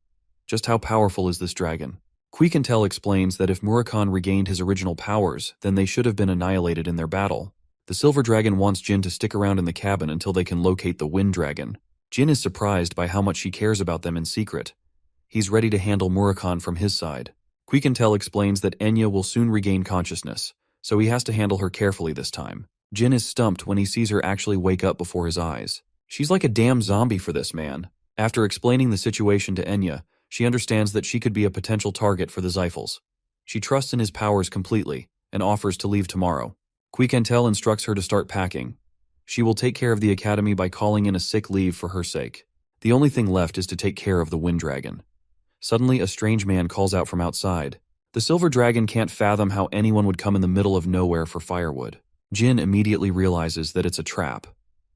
Just how powerful is this dragon? Quiquintel explains that if Murakhan regained his original powers, then they should have been annihilated in their battle. The Silver Dragon wants Jin to stick around in the cabin until they can locate the Wind Dragon. Jin is surprised by how much she cares about them in secret. He's ready to handle Murakhan from his side. Quiquintel explains that Enya will soon regain consciousness, so he has to handle her carefully this time. Jin is stumped when he sees her actually wake up before his eyes. She's like a damn zombie for this man. After explaining the situation to Enya, she understands that she could be a potential target for the Zyphals. She trusts in his powers completely and offers to leave tomorrow. Quiquintel instructs her to start packing. She will take care of the academy by calling in a sick leave for her sake. The only thing left is to take care of the Wind Dragon. Suddenly, a strange man calls out from outside. The Silver Dragon can't fathom how anyone would come in the middle of nowhere for firewood. Jin immediately realizes that it's a trap.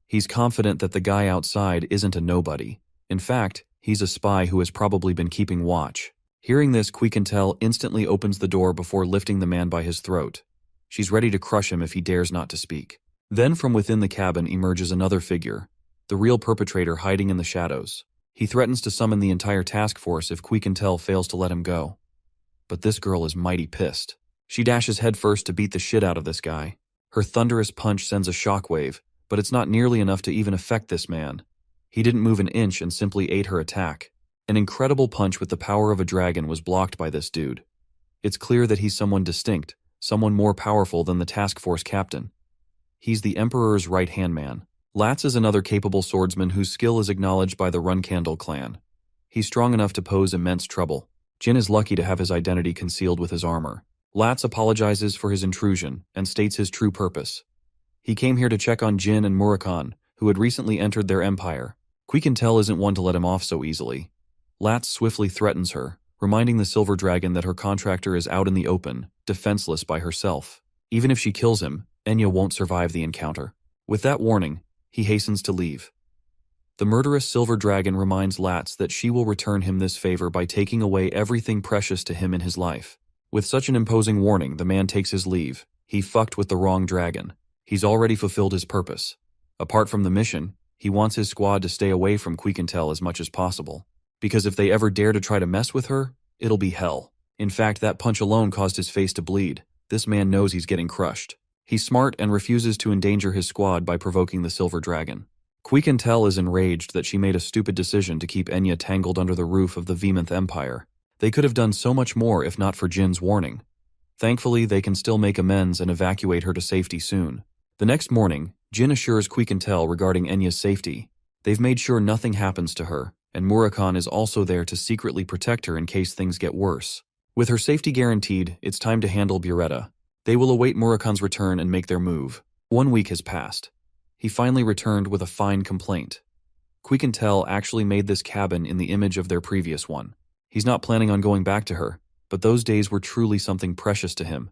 He's confident that the guy outside isn't a nobody. In fact, he's a spy who has probably been keeping watch. Hearing this, Quiquintel instantly opens the door before lifting the man by his throat. She's ready to crush him if he dares not to speak. Then from within the cabin emerges another figure, the real perpetrator hiding in the shadows. He threatens to summon the entire task force if Quiquintel fails to let him go. But this girl is mighty pissed. She dashes headfirst to beat the shit out of this guy. Her thunderous punch sends a shockwave, but it's not nearly enough to even affect this man. He didn't move an inch and simply ate her attack. An incredible punch with the power of a dragon was blocked by this dude. It's clear that he's someone distinct, someone more powerful than the task force captain. He's the Emperor's right-hand man. Latz is another capable swordsman whose skill is acknowledged by the Run Candle clan. He's strong enough to pose immense trouble. Jin is lucky to have his identity concealed with his armor. Latz apologizes for his intrusion and states his true purpose. He came here to check on Jin and Murakhan, who had recently entered their empire. Quiquintel isn't one to let him off so easily. Latz swiftly threatens her, reminding the Silver Dragon that her contractor is out in the open, defenseless by herself. Even if she kills him, Enya won't survive the encounter. With that warning, he hastens to leave. The murderous Silver Dragon reminds Latz that she will return him this favor by taking away everything precious to him in his life. With such an imposing warning, the man takes his leave. He fucked with the wrong dragon. He's already fulfilled his purpose. Apart from the mission, he wants his squad to stay away from Quiquintel as much as possible. Because if they ever dare to try to mess with her, it'll be hell. In fact, that punch alone caused his face to bleed. This man knows he's getting crushed. He's smart and refuses to endanger his squad by provoking the Silver Dragon. Quiquintel is enraged that she made a stupid decision to keep Enya tangled under the roof of the Vemonth Empire. They could have done so much more if not for Jin's warning. Thankfully, they can still make amends and evacuate her to safety soon. The next morning, Jin assures Quiquintel regarding Enya's safety. They've made sure nothing happens to her, and Murakhan is also there to secretly protect her in case things get worse. With her safety guaranteed, it's time to handle Bureta. They will await Murakhan's return and make their move. 1 week has passed. He finally returned with a fine complaint. Quiquintel actually made this cabin in the image of their previous one. He's not planning on going back to her, but those days were truly something precious to him.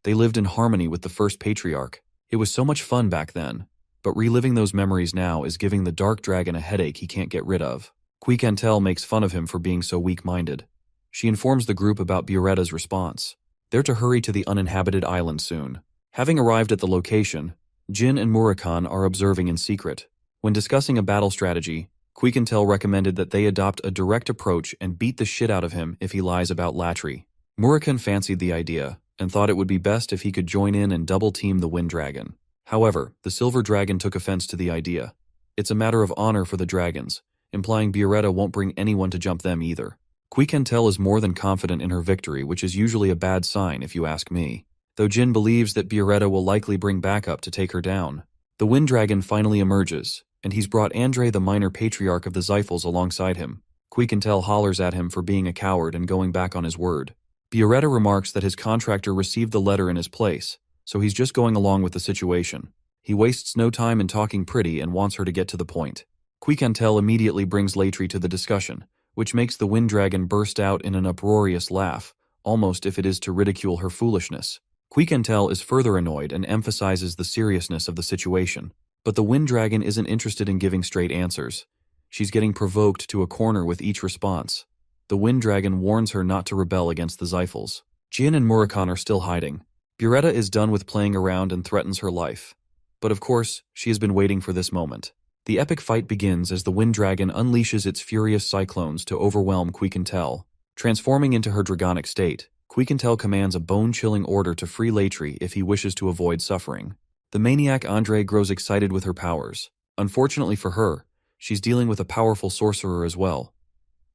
They lived in harmony with the first patriarch. It was so much fun back then, but reliving those memories now is giving the Dark Dragon a headache he can't get rid of. Quiquintel makes fun of him for being so weak-minded. She informs the group about Bureta's response. They're to hurry to the uninhabited island soon. Having arrived at the location, Jin and Murakhan are observing in secret. When discussing a battle strategy, Quiquintel recommended that they adopt a direct approach and beat the shit out of him if he lies about Latri. Murakhan fancied the idea and thought it would be best if he could join in and double-team the Wind Dragon. However, the Silver Dragon took offense to the idea. It's a matter of honor for the dragons, implying Bureta won't bring anyone to jump them either. Quiquintel is more than confident in her victory, which is usually a bad sign if you ask me. Though Jin believes that Bureta will likely bring backup to take her down. The Wind Dragon finally emerges, and he's brought Andre the minor patriarch of the Zyphals alongside him. Quiquintel hollers at him for being a coward and going back on his word. Bureta remarks that his contractor received the letter in his place, so he's just going along with the situation. He wastes no time in talking pretty and wants her to get to the point. Quiquintel immediately brings Latri to the discussion, which makes the wind dragon burst out in an uproarious laugh, almost if it is to ridicule her foolishness. Quiquentel is further annoyed and emphasizes the seriousness of the situation. But the wind dragon isn't interested in giving straight answers. She's getting provoked to a corner with each response. The wind dragon warns her not to rebel against the Zyphals. Jin and Murakhan are still hiding. Buretta is done with playing around and threatens her life. But of course, she has been waiting for this moment. The epic fight begins as the wind dragon unleashes its furious cyclones to overwhelm Quiquentel. Transforming into her dragonic state, Quiquentel commands a bone-chilling order to free Latri if he wishes to avoid suffering. The maniac Andre grows excited with her powers. Unfortunately for her, she's dealing with a powerful sorcerer as well.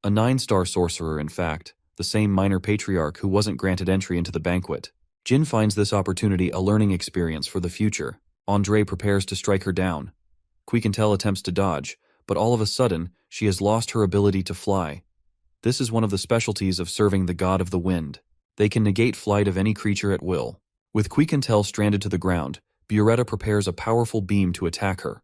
A 9-star sorcerer, in fact, the same minor patriarch who wasn't granted entry into the banquet. Jin finds this opportunity a learning experience for the future. Andre prepares to strike her down. Quiquentel attempts to dodge, but all of a sudden, she has lost her ability to fly. This is one of the specialties of serving the god of the wind. They can negate flight of any creature at will. With Quiquentel stranded to the ground, Buretta prepares a powerful beam to attack her.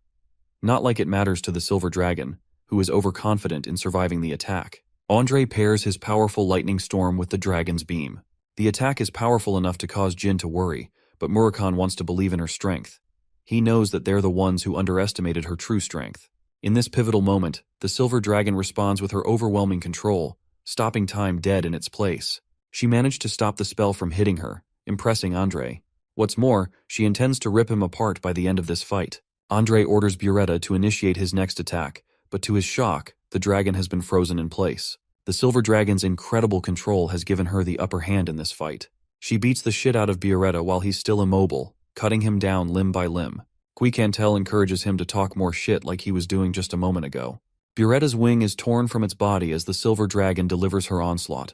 Not like it matters to the silver dragon, who is overconfident in surviving the attack. Andre pairs his powerful lightning storm with the dragon's beam. The attack is powerful enough to cause Jin to worry, but Murakhan wants to believe in her strength. He knows that they're the ones who underestimated her true strength. In this pivotal moment, the silver dragon responds with her overwhelming control, stopping time dead in its place. She managed to stop the spell from hitting her, impressing Andre. What's more, she intends to rip him apart by the end of this fight. Andre orders Buretta to initiate his next attack, but to his shock, the dragon has been frozen in place. The silver dragon's incredible control has given her the upper hand in this fight. She beats the shit out of Buretta while he's still immobile, cutting him down limb by limb. Quiquentel encourages him to talk more shit like he was doing just a moment ago. Buretta's wing is torn from its body as the silver dragon delivers her onslaught.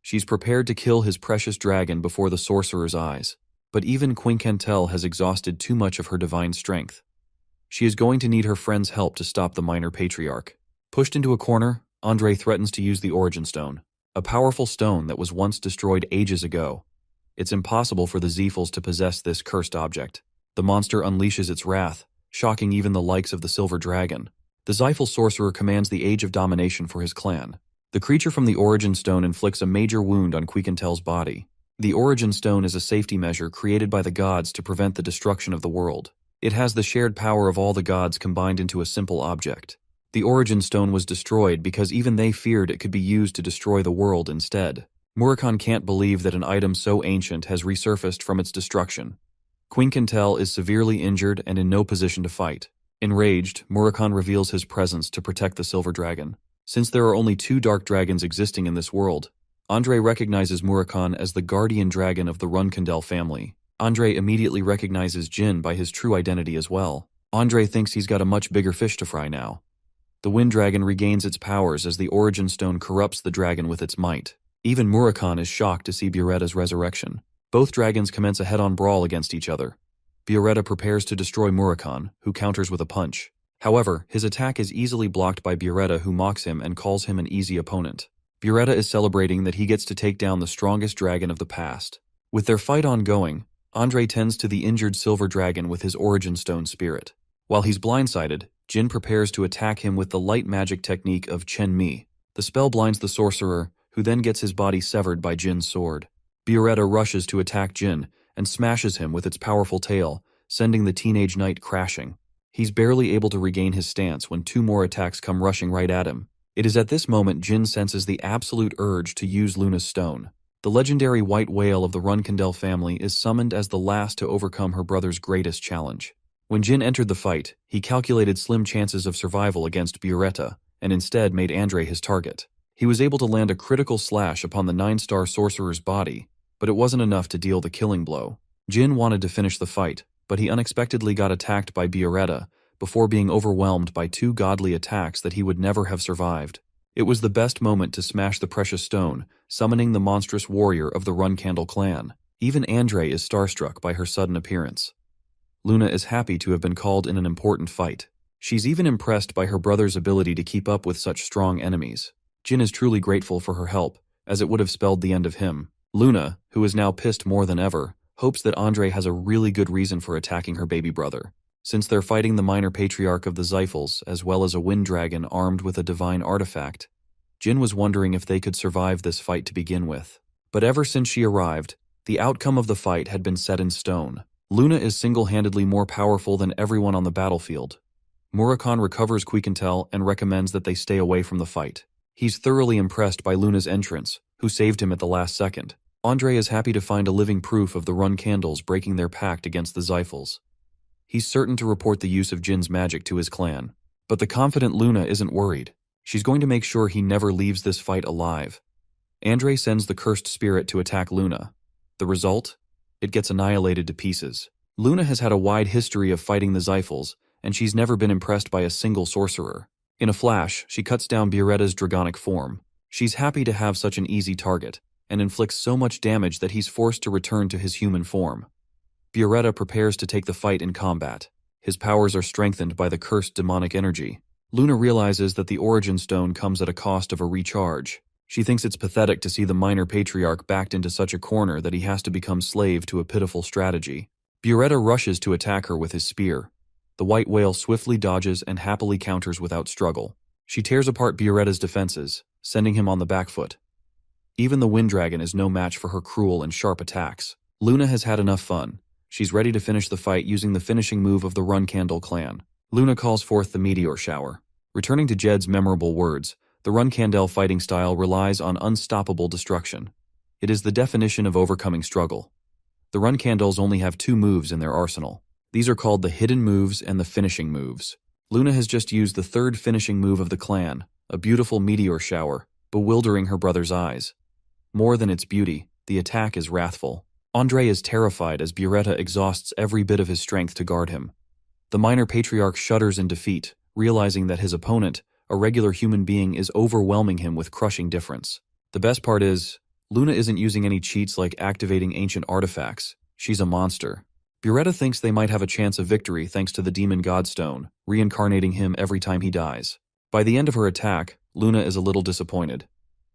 She's prepared to kill his precious dragon before the sorcerer's eyes. But even Quiquentel has exhausted too much of her divine strength. She is going to need her friend's help to stop the minor patriarch. Pushed into a corner, Andre threatens to use the Origin Stone, a powerful stone that was once destroyed ages ago. It's impossible for the Zyphals to possess this cursed object. The monster unleashes its wrath, shocking even the likes of the silver dragon. The Zyphal sorcerer commands the Age of Domination for his clan. The creature from the Origin Stone inflicts a major wound on Quiquentel's body. The Origin Stone is a safety measure created by the gods to prevent the destruction of the world. It has the shared power of all the gods combined into a simple object. The Origin Stone was destroyed because even they feared it could be used to destroy the world instead. Murakhan can't believe that an item so ancient has resurfaced from its destruction. Quiquentel is severely injured and in no position to fight. Enraged, Murakhan reveals his presence to protect the silver dragon. Since there are only 2 dark dragons existing in this world, Andre recognizes Murakhan as the guardian dragon of the Runkandel family. Andre immediately recognizes Jin by his true identity as well. Andre thinks he's got a much bigger fish to fry now. The wind dragon regains its powers as the Origin Stone corrupts the dragon with its might. Even Murakhan is shocked to see Buretta's resurrection. Both dragons commence a head-on brawl against each other. Buretta prepares to destroy Murakhan, who counters with a punch. However, his attack is easily blocked by Buretta, who mocks him and calls him an easy opponent. Buretta is celebrating that he gets to take down the strongest dragon of the past. With their fight ongoing, Andre tends to the injured silver dragon with his Origin Stone spirit. While he's blindsided, Jin prepares to attack him with the light magic technique of Chen Mi. The spell blinds the sorcerer, who then gets his body severed by Jin's sword. Buretta rushes to attack Jin and smashes him with its powerful tail, sending the teenage knight crashing. He's barely able to regain his stance when 2 more attacks come rushing right at him. It is at this moment Jin senses the absolute urge to use Luna's stone. The legendary white whale of the Runkandel family is summoned as the last to overcome her brother's greatest challenge. When Jin entered the fight, he calculated slim chances of survival against Buretta, and instead made Andre his target. He was able to land a critical slash upon the 9-star sorcerer's body, but it wasn't enough to deal the killing blow. Jin wanted to finish the fight, but he unexpectedly got attacked by Buretta before being overwhelmed by 2 godly attacks that he would never have survived. It was the best moment to smash the precious stone, summoning the monstrous warrior of the Runkandel clan. Even Andre is starstruck by her sudden appearance. Luna is happy to have been called in an important fight. She's even impressed by her brother's ability to keep up with such strong enemies. Jin is truly grateful for her help, as it would have spelled the end of him. Luna, who is now pissed more than ever, hopes that Andre has a really good reason for attacking her baby brother. Since they're fighting the minor patriarch of the Zyphals, as well as a wind dragon armed with a divine artifact, Jin was wondering if they could survive this fight to begin with. But ever since she arrived, the outcome of the fight had been set in stone. Luna is single-handedly more powerful than everyone on the battlefield. Murakami recovers Quiquintel and recommends that they stay away from the fight. He's thoroughly impressed by Luna's entrance, who saved him at the last second. Andre is happy to find a living proof of the Run Candles breaking their pact against the Xiphals. He's certain to report the use of Jin's magic to his clan. But the confident Luna isn't worried. She's going to make sure he never leaves this fight alive. Andre sends the cursed spirit to attack Luna. The result? It gets annihilated to pieces. Luna has had a wide history of fighting the Xiphals, and she's never been impressed by a single sorcerer. In a flash, she cuts down Bioretta's dragonic form. She's happy to have such an easy target, and inflicts so much damage that he's forced to return to his human form. Bioretta prepares to take the fight in combat. His powers are strengthened by the cursed demonic energy. Luna realizes that the Origin Stone comes at a cost of a recharge. She thinks it's pathetic to see the minor patriarch backed into such a corner that he has to become slave to a pitiful strategy. Bioretta rushes to attack her with his spear. The white whale swiftly dodges and happily counters without struggle. She tears apart Bioretta's defenses, sending him on the back foot. Even the Wind Dragon is no match for her cruel and sharp attacks. Luna has had enough fun. She's ready to finish the fight using the finishing move of the Run Candle clan. Luna calls forth the meteor shower. Returning to Jed's memorable words, the Run Candle fighting style relies on unstoppable destruction. It is the definition of overcoming struggle. The Run Candles only have 2 moves in their arsenal. These are called the hidden moves and the finishing moves. Luna has just used the 3rd finishing move of the clan, a beautiful meteor shower, bewildering her brother's eyes. More than its beauty, the attack is wrathful. Andre is terrified as Bioretta exhausts every bit of his strength to guard him. The minor patriarch shudders in defeat, realizing that his opponent, a regular human being, is overwhelming him with crushing difference. The best part is, Luna isn't using any cheats like activating ancient artifacts. She's a monster. Bioretta thinks they might have a chance of victory thanks to the Demon Godstone, reincarnating him every time he dies. By the end of her attack, Luna is a little disappointed.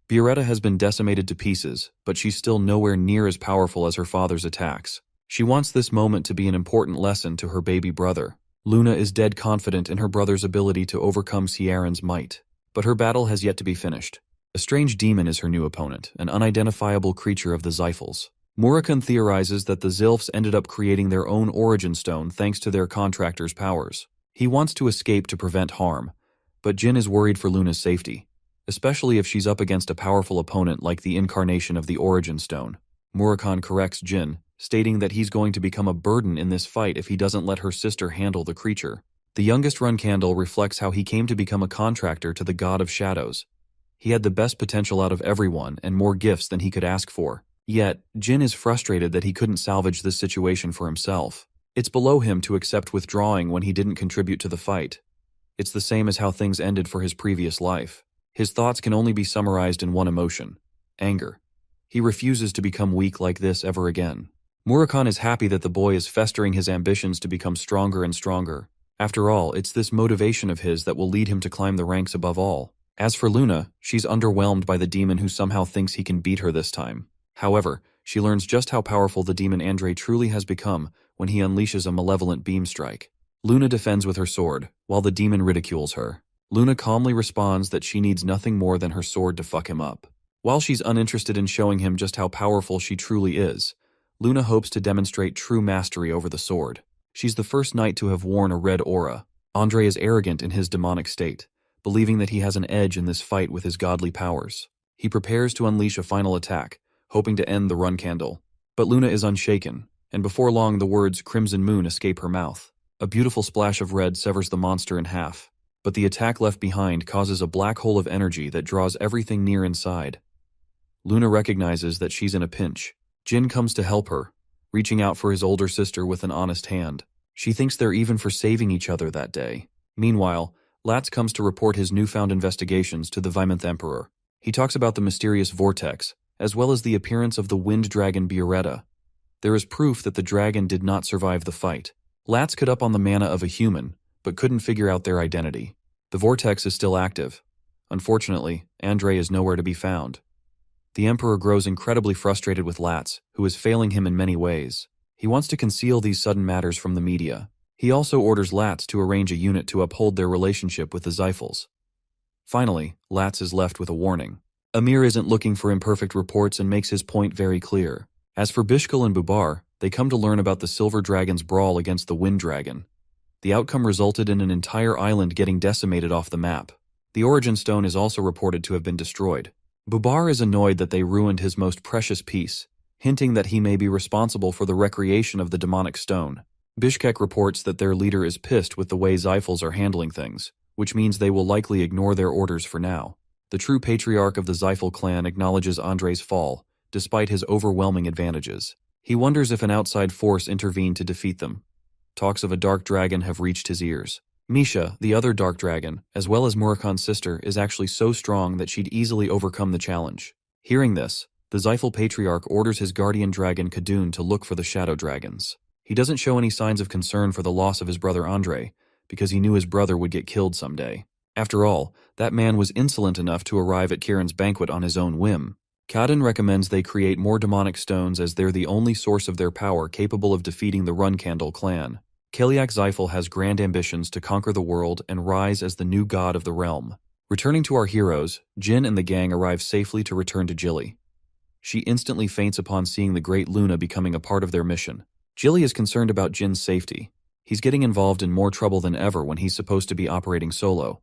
Bioretta has been decimated to pieces, but she's still nowhere near as powerful as her father's attacks. She wants this moment to be an important lesson to her baby brother. Luna is dead confident in her brother's ability to overcome Ciaran's might. But her battle has yet to be finished. A strange demon is her new opponent, an unidentifiable creature of the Xiphals. Murakami theorizes that the Zilfs ended up creating their own Origin Stone thanks to their contractor's powers. He wants to escape to prevent harm, but Jin is worried for Luna's safety, especially if she's up against a powerful opponent like the incarnation of the Origin Stone. Murakami corrects Jin, stating that he's going to become a burden in this fight if he doesn't let her sister handle the creature. The youngest Run Candle reflects how he came to become a contractor to the God of Shadows. He had the best potential out of everyone and more gifts than he could ask for. Yet, Jin is frustrated that he couldn't salvage this situation for himself. It's below him to accept withdrawing when he didn't contribute to the fight. It's the same as how things ended for his previous life. His thoughts can only be summarized in one emotion: anger. He refuses to become weak like this ever again. Murakami is happy that the boy is festering his ambitions to become stronger and stronger. After all, it's this motivation of his that will lead him to climb the ranks above all. As for Luna, she's underwhelmed by the demon who somehow thinks he can beat her this time. However, she learns just how powerful the demon Andre truly has become when he unleashes a malevolent beam strike. Luna defends with her sword, while the demon ridicules her. Luna calmly responds that she needs nothing more than her sword to fuck him up. While she's uninterested in showing him just how powerful she truly is, Luna hopes to demonstrate true mastery over the sword. She's the first knight to have worn a red aura. Andre is arrogant in his demonic state, believing that he has an edge in this fight with his godly powers. He prepares to unleash a final attack, hoping to end the Run Candle. But Luna is unshaken, and before long the words Crimson Moon escape her mouth. A beautiful splash of red severs the monster in half, but the attack left behind causes a black hole of energy that draws everything near inside. Luna recognizes that she's in a pinch. Jin comes to help her, reaching out for his older sister with an honest hand. She thinks they're even for saving each other that day. Meanwhile, Latz comes to report his newfound investigations to the Vimonth Emperor. He talks about the mysterious vortex, as well as the appearance of the wind dragon Bioretta. There is proof that the dragon did not survive the fight. Latz could up on the mana of a human, but couldn't figure out their identity. The vortex is still active. Unfortunately, Andre is nowhere to be found. The Emperor grows incredibly frustrated with Latz, who is failing him in many ways. He wants to conceal these sudden matters from the media. He also orders Latz to arrange a unit to uphold their relationship with the Xiphals. Finally, Latz is left with a warning. Amir isn't looking for imperfect reports and makes his point very clear. As for Bishkal and Bubar, they come to learn about the Silver Dragon's brawl against the Wind Dragon. The outcome resulted in an entire island getting decimated off the map. The Origin Stone is also reported to have been destroyed. Bubar is annoyed that they ruined his most precious piece, hinting that he may be responsible for the recreation of the demonic stone. Bishkek reports that their leader is pissed with the way Zyphals are handling things, which means they will likely ignore their orders for now. The true patriarch of the Zyphal clan acknowledges Andrei's fall, despite his overwhelming advantages. He wonders if an outside force intervened to defeat them. Talks of a dark dragon have reached his ears. Misha, the other dark dragon, as well as Murakan's sister, is actually so strong that she'd easily overcome the challenge. Hearing this, the Zyphal patriarch orders his guardian dragon Kadun to look for the shadow dragons. He doesn't show any signs of concern for the loss of his brother Andrei, because he knew his brother would get killed someday. After all, that man was insolent enough to arrive at Kiran's banquet on his own whim. Kadun recommends they create more demonic stones as they're the only source of their power capable of defeating the Runcandle clan. Keliak Zyphal has grand ambitions to conquer the world and rise as the new god of the realm. Returning to our heroes, Jin and the gang arrive safely to return to Jilly. She instantly faints upon seeing the great Luna becoming a part of their mission. Jilly is concerned about Jin's safety. He's getting involved in more trouble than ever when he's supposed to be operating solo.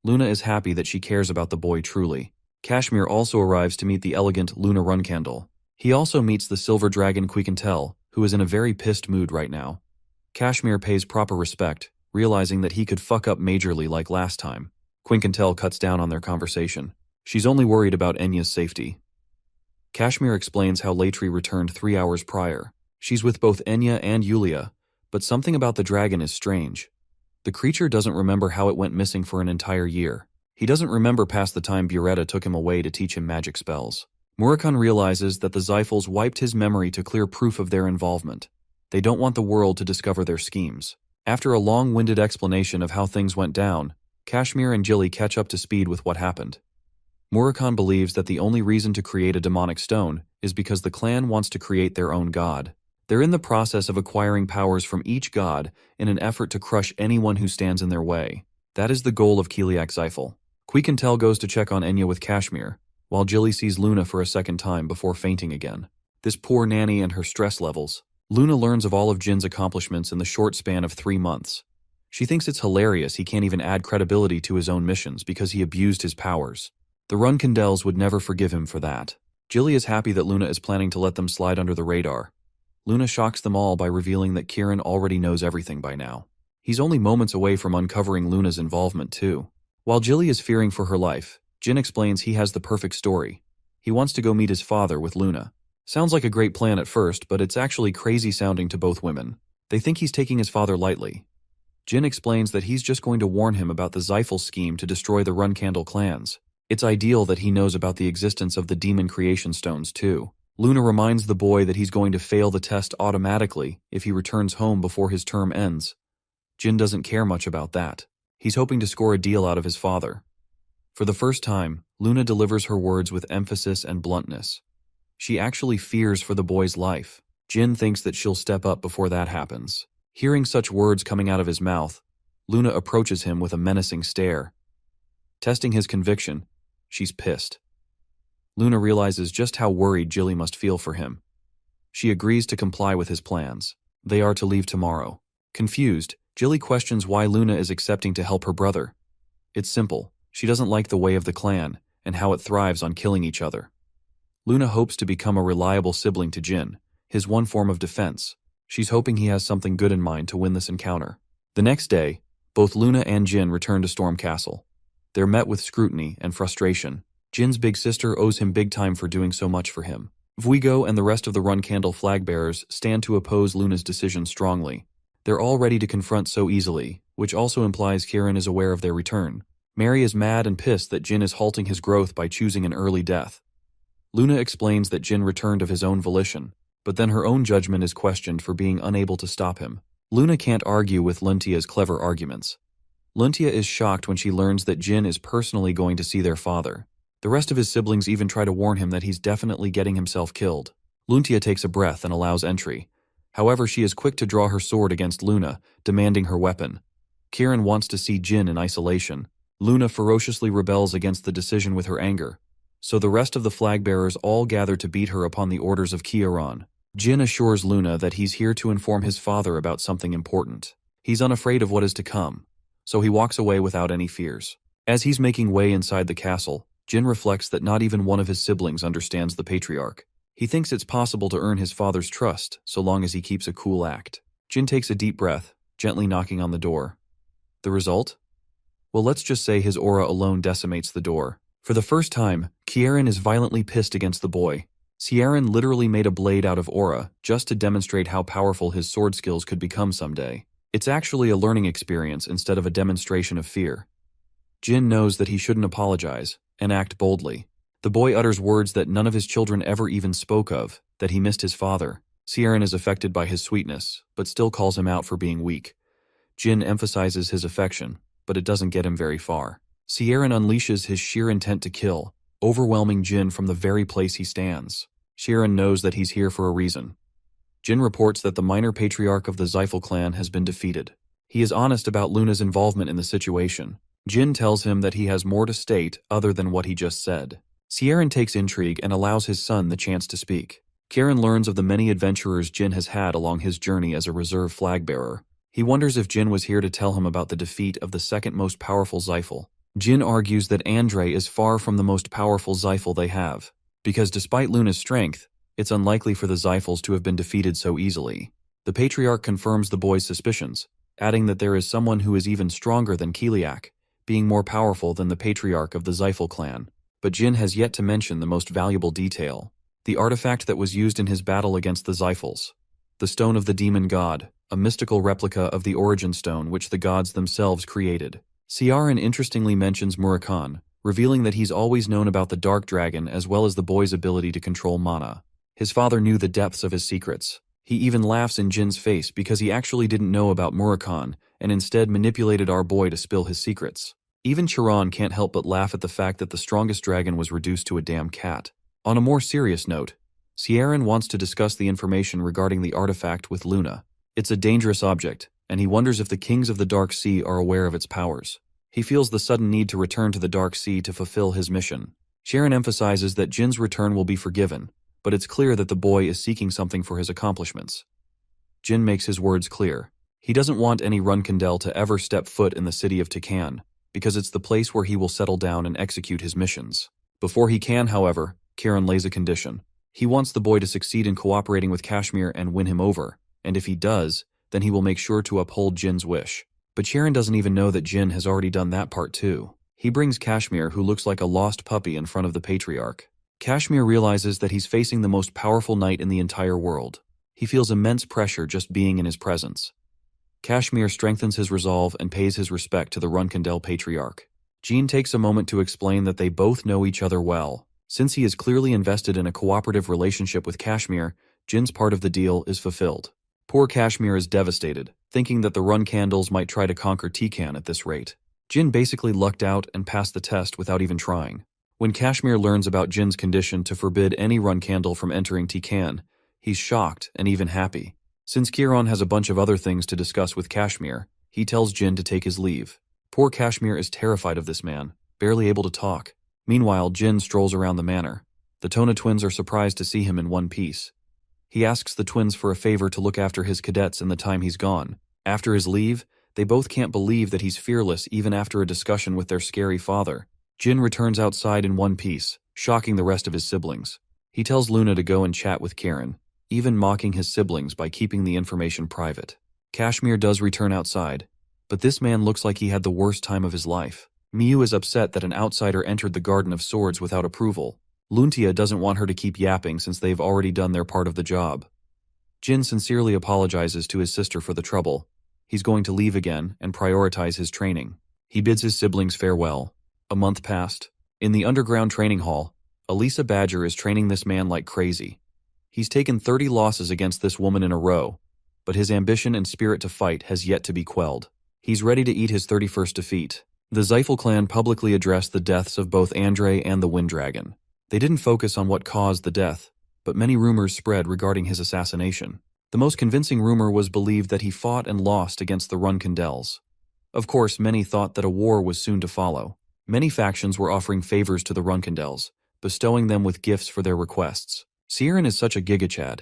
Luna is happy that she cares about the boy truly. Kashmir also arrives to meet the elegant Luna Runcandle. He also meets the silver dragon Quiquentel, who is in a very pissed mood right now. Kashmir pays proper respect, realizing that he could fuck up majorly like last time. Quiquentel cuts down on their conversation. She's only worried about Enya's safety. Kashmir explains how Latri returned 3 hours prior. She's with both Enya and Yulia, but something about the dragon is strange. The creature doesn't remember how it went missing for an entire year. He doesn't remember past the time Buretta took him away to teach him magic spells. Murakan realizes that the Zyphals wiped his memory to clear proof of their involvement. They don't want the world to discover their schemes. After a long-winded explanation of how things went down, Kashmir and Jilly catch up to speed with what happened. Murakan believes that the only reason to create a demonic stone is because the clan wants to create their own god. They're in the process of acquiring powers from each god in an effort to crush anyone who stands in their way. That is the goal of Keliak Zyphal. Quiquentel goes to check on Enya with Kashmir, while Jilly sees Luna for a second time before fainting again. This poor nanny and her stress levels. Luna learns of all of Jin's accomplishments in the short span of 3 months. She thinks it's hilarious he can't even add credibility to his own missions because he abused his powers. The Runcandels would never forgive him for that. Jilly is happy that Luna is planning to let them slide under the radar. Luna shocks them all by revealing that Kiran already knows everything by now. He's only moments away from uncovering Luna's involvement too. While Jilly is fearing for her life, Jin explains he has the perfect story. He wants to go meet his father with Luna. Sounds like a great plan at first, but it's actually crazy sounding to both women. They think he's taking his father lightly. Jin explains that he's just going to warn him about the Zyphal scheme to destroy the Runcandle clans. It's ideal that he knows about the existence of the demon creation stones too. Luna reminds the boy that he's going to fail the test automatically if he returns home before his term ends. Jin doesn't care much about that. He's hoping to score a deal out of his father. For the first time, Luna delivers her words with emphasis and bluntness. She actually fears for the boy's life. Jin thinks that she'll step up before that happens. Hearing such words coming out of his mouth, Luna approaches him with a menacing stare. Testing his conviction, she's pissed. Luna realizes just how worried Jilly must feel for him. She agrees to comply with his plans. They are to leave tomorrow. Confused, Jilly questions why Luna is accepting to help her brother. It's simple. She doesn't like the way of the clan and how it thrives on killing each other. Luna hopes to become a reliable sibling to Jin, his one form of defense. She's hoping he has something good in mind to win this encounter. The next day, both Luna and Jin return to Storm Castle. They're met with scrutiny and frustration. Jin's big sister owes him big time for doing so much for him. Vuigo and the rest of the Runcandle flag-bearers stand to oppose Luna's decision strongly. They're all ready to confront so easily, which also implies Kiran is aware of their return. Mary is mad and pissed that Jin is halting his growth by choosing an early death. Luna explains that Jin returned of his own volition, but then her own judgment is questioned for being unable to stop him. Luna can't argue with Luntia's clever arguments. Luntia is shocked when she learns that Jin is personally going to see their father. The rest of his siblings even try to warn him that he's definitely getting himself killed. Luntia takes a breath and allows entry. However, she is quick to draw her sword against Luna, demanding her weapon. Kiran wants to see Jin in isolation. Luna ferociously rebels against the decision with her anger, so the rest of the flag-bearers all gather to beat her upon the orders of Kieran. Jin assures Luna that he's here to inform his father about something important. He's unafraid of what is to come, so he walks away without any fears. As he's making way inside the castle, Jin reflects that not even one of his siblings understands the patriarch. He thinks it's possible to earn his father's trust so long as he keeps a cool act. Jin takes a deep breath, gently knocking on the door. The result? Well, let's just say his aura alone decimates the door. For the first time, Kieran is violently pissed against the boy. Kieran literally made a blade out of aura just to demonstrate how powerful his sword skills could become someday. It's actually a learning experience instead of a demonstration of fear. Jin knows that he shouldn't apologize and act boldly. The boy utters words that none of his children ever even spoke of, that he missed his father. Kieran is affected by his sweetness, but still calls him out for being weak. Jin emphasizes his affection, but it doesn't get him very far. Kieran unleashes his sheer intent to kill, overwhelming Jin from the very place he stands. Kieran knows that he's here for a reason. Jin reports that the minor patriarch of the Zyphel clan has been defeated. He is honest about Luna's involvement in the situation. Jin tells him that he has more to state other than what he just said. Kieran takes intrigue and allows his son the chance to speak. Kieran learns of the many adventurers Jin has had along his journey as a reserve flag-bearer. He wonders if Jin was here to tell him about the defeat of the second most powerful Zyphel. Jin argues that Andre is far from the most powerful Zyphel they have, because despite Luna's strength, it's unlikely for the Zyphels to have been defeated so easily. The patriarch confirms the boy's suspicions, adding that there is someone who is even stronger than Kiliak, being more powerful than the patriarch of the Zyphel clan. But Jin has yet to mention the most valuable detail: the artifact that was used in his battle against the Zyphels. The Stone of the Demon God, a mystical replica of the Origin Stone which the gods themselves created. Kieran interestingly mentions Murakan, revealing that he's always known about the Dark Dragon as well as the boy's ability to control mana. His father knew the depths of his secrets. He even laughs in Jin's face because he actually didn't know about Murakan and instead manipulated our boy to spill his secrets. Even Chiron can't help but laugh at the fact that the strongest dragon was reduced to a damn cat. On a more serious note, Kieran wants to discuss the information regarding the artifact with Luna. It's a dangerous object, and he wonders if the kings of the Dark Sea are aware of its powers. He feels the sudden need to return to the Dark Sea to fulfill his mission. Kieran emphasizes that Jin's return will be forgiven, but it's clear that the boy is seeking something for his accomplishments. Jin makes his words clear. He doesn't want any Runkandel to ever step foot in the city of Tikan, because it's the place where he will settle down and execute his missions. Before he can, however, Kieran lays a condition. He wants the boy to succeed in cooperating with Kashmir and win him over, and if he does, then he will make sure to uphold Jin's wish. But Kieran doesn't even know that Jin has already done that part too. He brings Kashmir, who looks like a lost puppy, in front of the patriarch. Kashmir realizes that he's facing the most powerful knight in the entire world. He feels immense pressure just being in his presence. Kashmir strengthens his resolve and pays his respect to the Runkandel patriarch. Jin takes a moment to explain that they both know each other well. Since he is clearly invested in a cooperative relationship with Kashmir, Jin's part of the deal is fulfilled. Poor Kashmir is devastated, thinking that the Runkandels might try to conquer Tikan at this rate. Jin basically lucked out and passed the test without even trying. When Kashmir learns about Jin's condition to forbid any Runkandel from entering Tikan, he's shocked and even happy. Since Kieran has a bunch of other things to discuss with Kashmir, he tells Jin to take his leave. Poor Kashmir is terrified of this man, barely able to talk. Meanwhile, Jin strolls around the manor. The Tona twins are surprised to see him in one piece. He asks the twins for a favor to look after his cadets in the time he's gone. After his leave, they both can't believe that he's fearless even after a discussion with their scary father. Jin returns outside in one piece, shocking the rest of his siblings. He tells Luna to go and chat with Kieran, even mocking his siblings by keeping the information private. Kashmir does return outside, but this man looks like he had the worst time of his life. Miyu is upset that an outsider entered the Garden of Swords without approval. Luntia doesn't want her to keep yapping since they've already done their part of the job. Jin sincerely apologizes to his sister for the trouble. He's going to leave again and prioritize his training. He bids his siblings farewell. A month passed. In the underground training hall, Elisa Badger is training this man like crazy. He's taken 30 losses against this woman in a row, but his ambition and spirit to fight has yet to be quelled. He's ready to eat his 31st defeat. The Zyphel clan publicly addressed the deaths of both Andre and the Wind Dragon. They didn't focus on what caused the death, but many rumors spread regarding his assassination. The most convincing rumor was believed that he fought and lost against the Runkandels. Of course, many thought that a war was soon to follow. Many factions were offering favors to the Runkendels, bestowing them with gifts for their requests. Sieran is such a gigachad.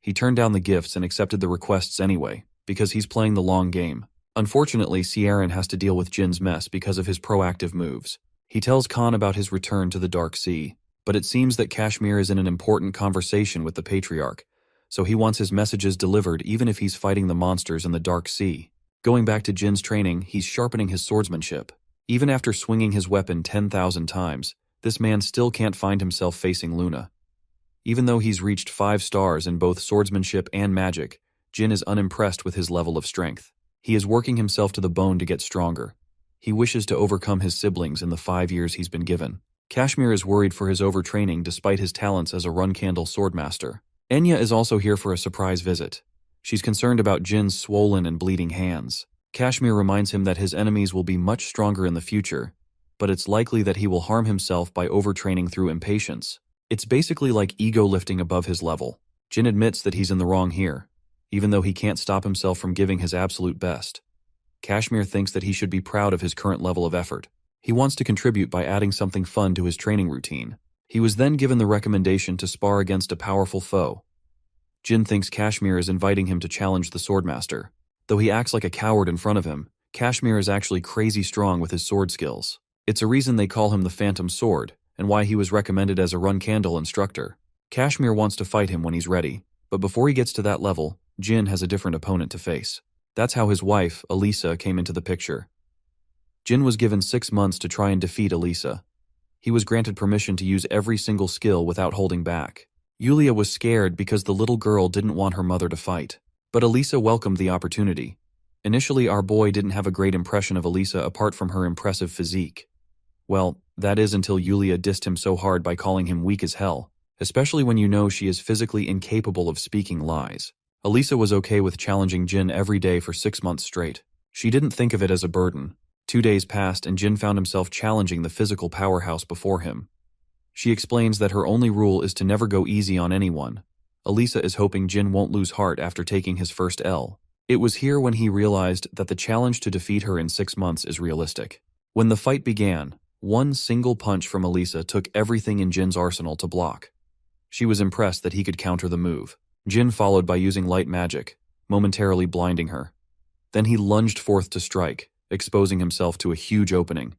He turned down the gifts and accepted the requests anyway, because he's playing the long game. Unfortunately, Sieran has to deal with Jin's mess because of his proactive moves. He tells Khan about his return to the Dark Sea, but it seems that Kashmir is in an important conversation with the Patriarch, so he wants his messages delivered even if he's fighting the monsters in the Dark Sea. Going back to Jin's training, he's sharpening his swordsmanship. Even after swinging his weapon 10,000 times, this man still can't find himself facing Luna. Even though he's reached 5 stars in both swordsmanship and magic, Jin is unimpressed with his level of strength. He is working himself to the bone to get stronger. He wishes to overcome his siblings in the 5 years he's been given. Kashmir is worried for his overtraining despite his talents as a run-candle swordmaster. Enya is also here for a surprise visit. She's concerned about Jin's swollen and bleeding hands. Kashmir reminds him that his enemies will be much stronger in the future, but it's likely that he will harm himself by overtraining through impatience. It's basically like ego lifting above his level. Jin admits that he's in the wrong here, even though he can't stop himself from giving his absolute best. Kashmir thinks that he should be proud of his current level of effort. He wants to contribute by adding something fun to his training routine. He was then given the recommendation to spar against a powerful foe. Jin thinks Kashmir is inviting him to challenge the swordmaster. Though he acts like a coward in front of him, Kashmir is actually crazy strong with his sword skills. It's a reason they call him the Phantom Sword, and why he was recommended as a run-candle instructor. Kashmir wants to fight him when he's ready, but before he gets to that level, Jin has a different opponent to face. That's how his wife, Elisa, came into the picture. Jin was given 6 months to try and defeat Elisa. He was granted permission to use every single skill without holding back. Yulia was scared because the little girl didn't want her mother to fight. But Elisa welcomed the opportunity. Initially, our boy didn't have a great impression of Elisa apart from her impressive physique. Well, that is until Yulia dissed him so hard by calling him weak as hell, especially when you know she is physically incapable of speaking lies. Elisa was okay with challenging Jin every day for 6 months straight. She didn't think of it as a burden. 2 days passed and Jin found himself challenging the physical powerhouse before him. She explains that her only rule is to never go easy on anyone. Elisa is hoping Jin won't lose heart after taking his first L. It was here when he realized that the challenge to defeat her in 6 months is realistic. When the fight began, one single punch from Elisa took everything in Jin's arsenal to block. She was impressed that he could counter the move. Jin followed by using light magic, momentarily blinding her. Then he lunged forth to strike, exposing himself to a huge opening.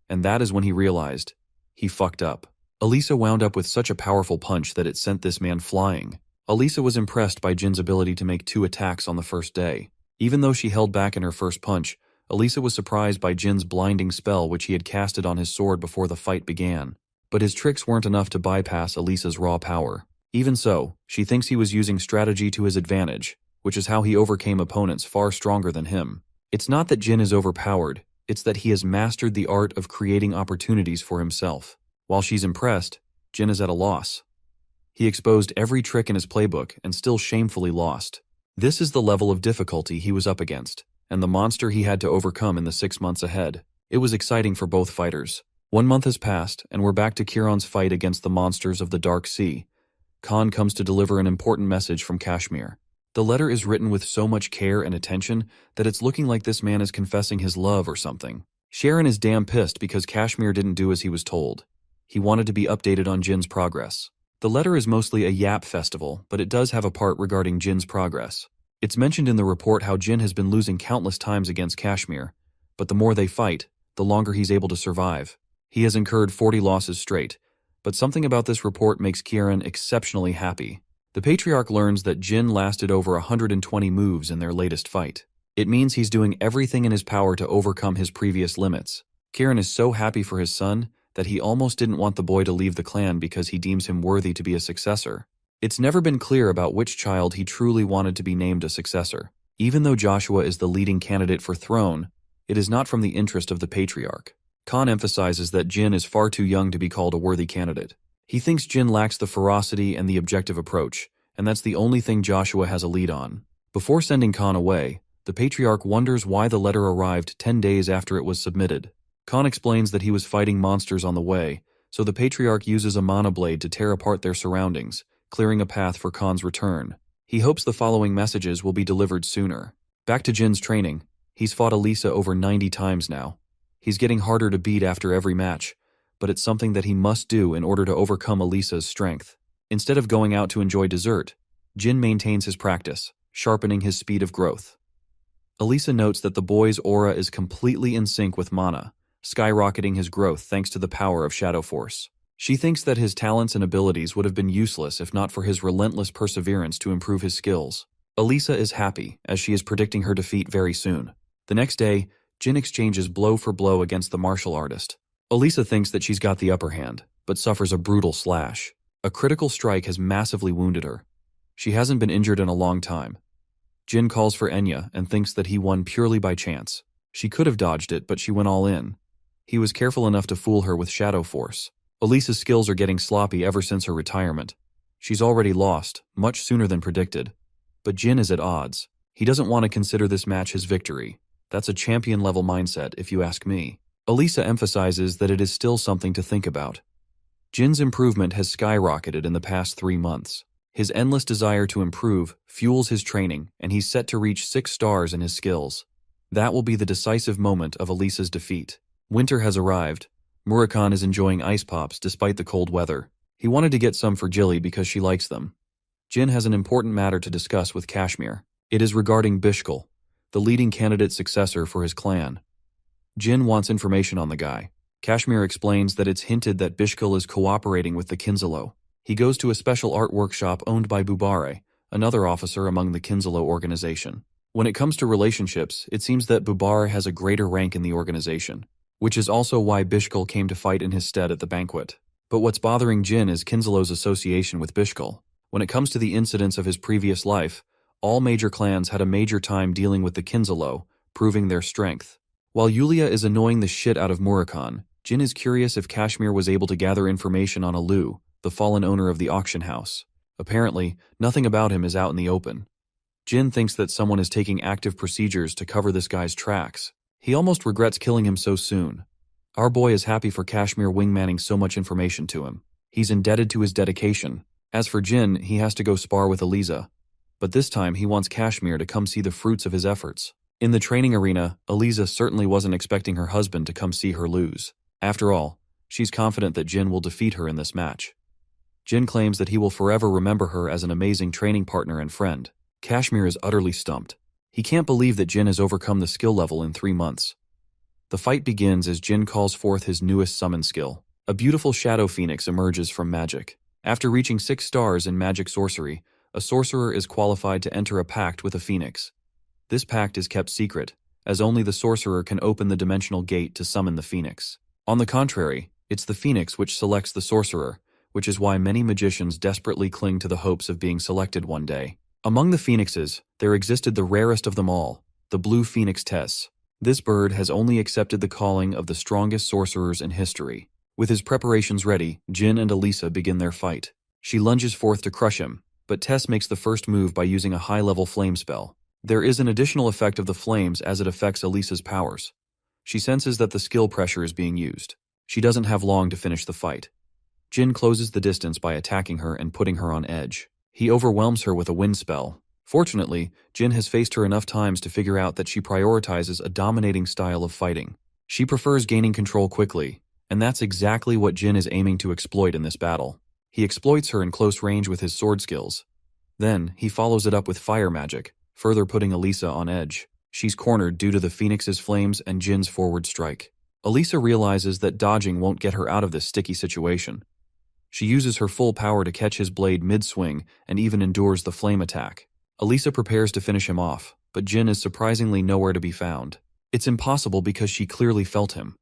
And that is when he realized he fucked up. Elisa wound up with such a powerful punch that it sent this man flying. Elisa was impressed by Jin's ability to make 2 attacks on the first day. Even though she held back in her first punch, Elisa was surprised by Jin's blinding spell which he had casted on his sword before the fight began. But his tricks weren't enough to bypass Elisa's raw power. Even so, she thinks he was using strategy to his advantage, which is how he overcame opponents far stronger than him. It's not that Jin is overpowered, it's that he has mastered the art of creating opportunities for himself. While she's impressed, Jin is at a loss. He exposed every trick in his playbook and still shamefully lost. This is the level of difficulty he was up against, and the monster he had to overcome in the 6 months ahead. It was exciting for both fighters. 1 month has passed, and we're back to Kiron's fight against the monsters of the Dark Sea. Khan comes to deliver an important message from Kashmir. The letter is written with so much care and attention that it's looking like this man is confessing his love or something. Sharon is damn pissed because Kashmir didn't do as he was told. He wanted to be updated on Jin's progress. The letter is mostly a yap festival, but it does have a part regarding Jin's progress. It's mentioned in the report how Jin has been losing countless times against Kashmir, but the more they fight, the longer he's able to survive. He has incurred 40 losses straight, but something about this report makes Kieran exceptionally happy. The Patriarch learns that Jin lasted over 120 moves in their latest fight. It means he's doing everything in his power to overcome his previous limits. Kieran is so happy for his son that he almost didn't want the boy to leave the clan because he deems him worthy to be a successor. It's never been clear about which child he truly wanted to be named a successor. Even though Joshua is the leading candidate for throne, it is not from the interest of the Patriarch. Khan emphasizes that Jin is far too young to be called a worthy candidate. He thinks Jin lacks the ferocity and the objective approach, and that's the only thing Joshua has a lead on. Before sending Khan away, the Patriarch wonders why the letter arrived 10 days after it was submitted. Khan explains that he was fighting monsters on the way, so the Patriarch uses a mana blade to tear apart their surroundings, clearing a path for Khan's return. He hopes the following messages will be delivered sooner. Back to Jin's training. He's fought Elisa over 90 times now. He's getting harder to beat after every match, but it's something that he must do in order to overcome Elisa's strength. Instead of going out to enjoy dessert, Jin maintains his practice, sharpening his speed of growth. Elisa notes that the boy's aura is completely in sync with mana, skyrocketing his growth thanks to the power of Shadow Force. She thinks that his talents and abilities would have been useless if not for his relentless perseverance to improve his skills. Elisa is happy, as she is predicting her defeat very soon. The next day, Jin exchanges blow for blow against the martial artist. Elisa thinks that she's got the upper hand, but suffers a brutal slash. A critical strike has massively wounded her. She hasn't been injured in a long time. Jin calls for Enya and thinks that he won purely by chance. She could have dodged it, but she went all in. He was careful enough to fool her with Shadow Force. Elisa's skills are getting sloppy ever since her retirement. She's already lost, much sooner than predicted. But Jin is at odds. He doesn't want to consider this match his victory. That's a champion-level mindset, if you ask me. Elisa emphasizes that it is still something to think about. Jin's improvement has skyrocketed in the past 3 months. His endless desire to improve fuels his training, and he's set to reach 6 stars in his skills. That will be the decisive moment of Elisa's defeat. Winter has arrived. Murakhan is enjoying ice pops despite the cold weather. He wanted to get some for Jilly because she likes them. Jin has an important matter to discuss with Kashmir. It is regarding Bishkal, the leading candidate successor for his clan. Jin wants information on the guy. Kashmir explains that it's hinted that Bishkal is cooperating with the Kinzalo. He goes to a special art workshop owned by Bubare, another officer among the Kinzalo organization. When it comes to relationships, it seems that Bubare has a greater rank in the organization, which is also why Bishkal came to fight in his stead at the banquet. But what's bothering Jin is Kinzalo's association with Bishkal. When it comes to the incidents of his previous life, all major clans had a major time dealing with the Kinzalo, proving their strength. While Yulia is annoying the shit out of Murakhan, Jin is curious if Kashmir was able to gather information on Alu, the fallen owner of the auction house. Apparently, nothing about him is out in the open. Jin thinks that someone is taking active procedures to cover this guy's tracks. He almost regrets killing him so soon. Our boy is happy for Kashmir wingmanning so much information to him. He's indebted to his dedication. As for Jin, he has to go spar with Eliza. But this time he wants Kashmir to come see the fruits of his efforts. In the training arena, Eliza certainly wasn't expecting her husband to come see her lose. After all, she's confident that Jin will defeat her in this match. Jin claims that he will forever remember her as an amazing training partner and friend. Kashmir is utterly stumped. He can't believe that Jin has overcome the skill level in 3 months. The fight begins as Jin calls forth his newest summon skill. A beautiful shadow phoenix emerges from magic. After reaching 6 stars in magic sorcery, a sorcerer is qualified to enter a pact with a phoenix. This pact is kept secret, as only the sorcerer can open the dimensional gate to summon the phoenix. On the contrary, it's the phoenix which selects the sorcerer, which is why many magicians desperately cling to the hopes of being selected one day. Among the phoenixes, there existed the rarest of them all, the blue phoenix Tess. This bird has only accepted the calling of the strongest sorcerers in history. With his preparations ready, Jin and Elisa begin their fight. She lunges forth to crush him, but Tess makes the first move by using a high-level flame spell. There is an additional effect of the flames as it affects Elisa's powers. She senses that the skill pressure is being used. She doesn't have long to finish the fight. Jin closes the distance by attacking her and putting her on edge. He overwhelms her with a wind spell. Fortunately, Jin has faced her enough times to figure out that she prioritizes a dominating style of fighting. She prefers gaining control quickly, and that's exactly what Jin is aiming to exploit in this battle. He exploits her in close range with his sword skills. Then, he follows it up with fire magic, further putting Elisa on edge. She's cornered due to the Phoenix's flames and Jin's forward strike. Elisa realizes that dodging won't get her out of this sticky situation. She uses her full power to catch his blade mid-swing and even endures the flame attack. Elisa prepares to finish him off, but Jin is surprisingly nowhere to be found. It's impossible because she clearly felt him.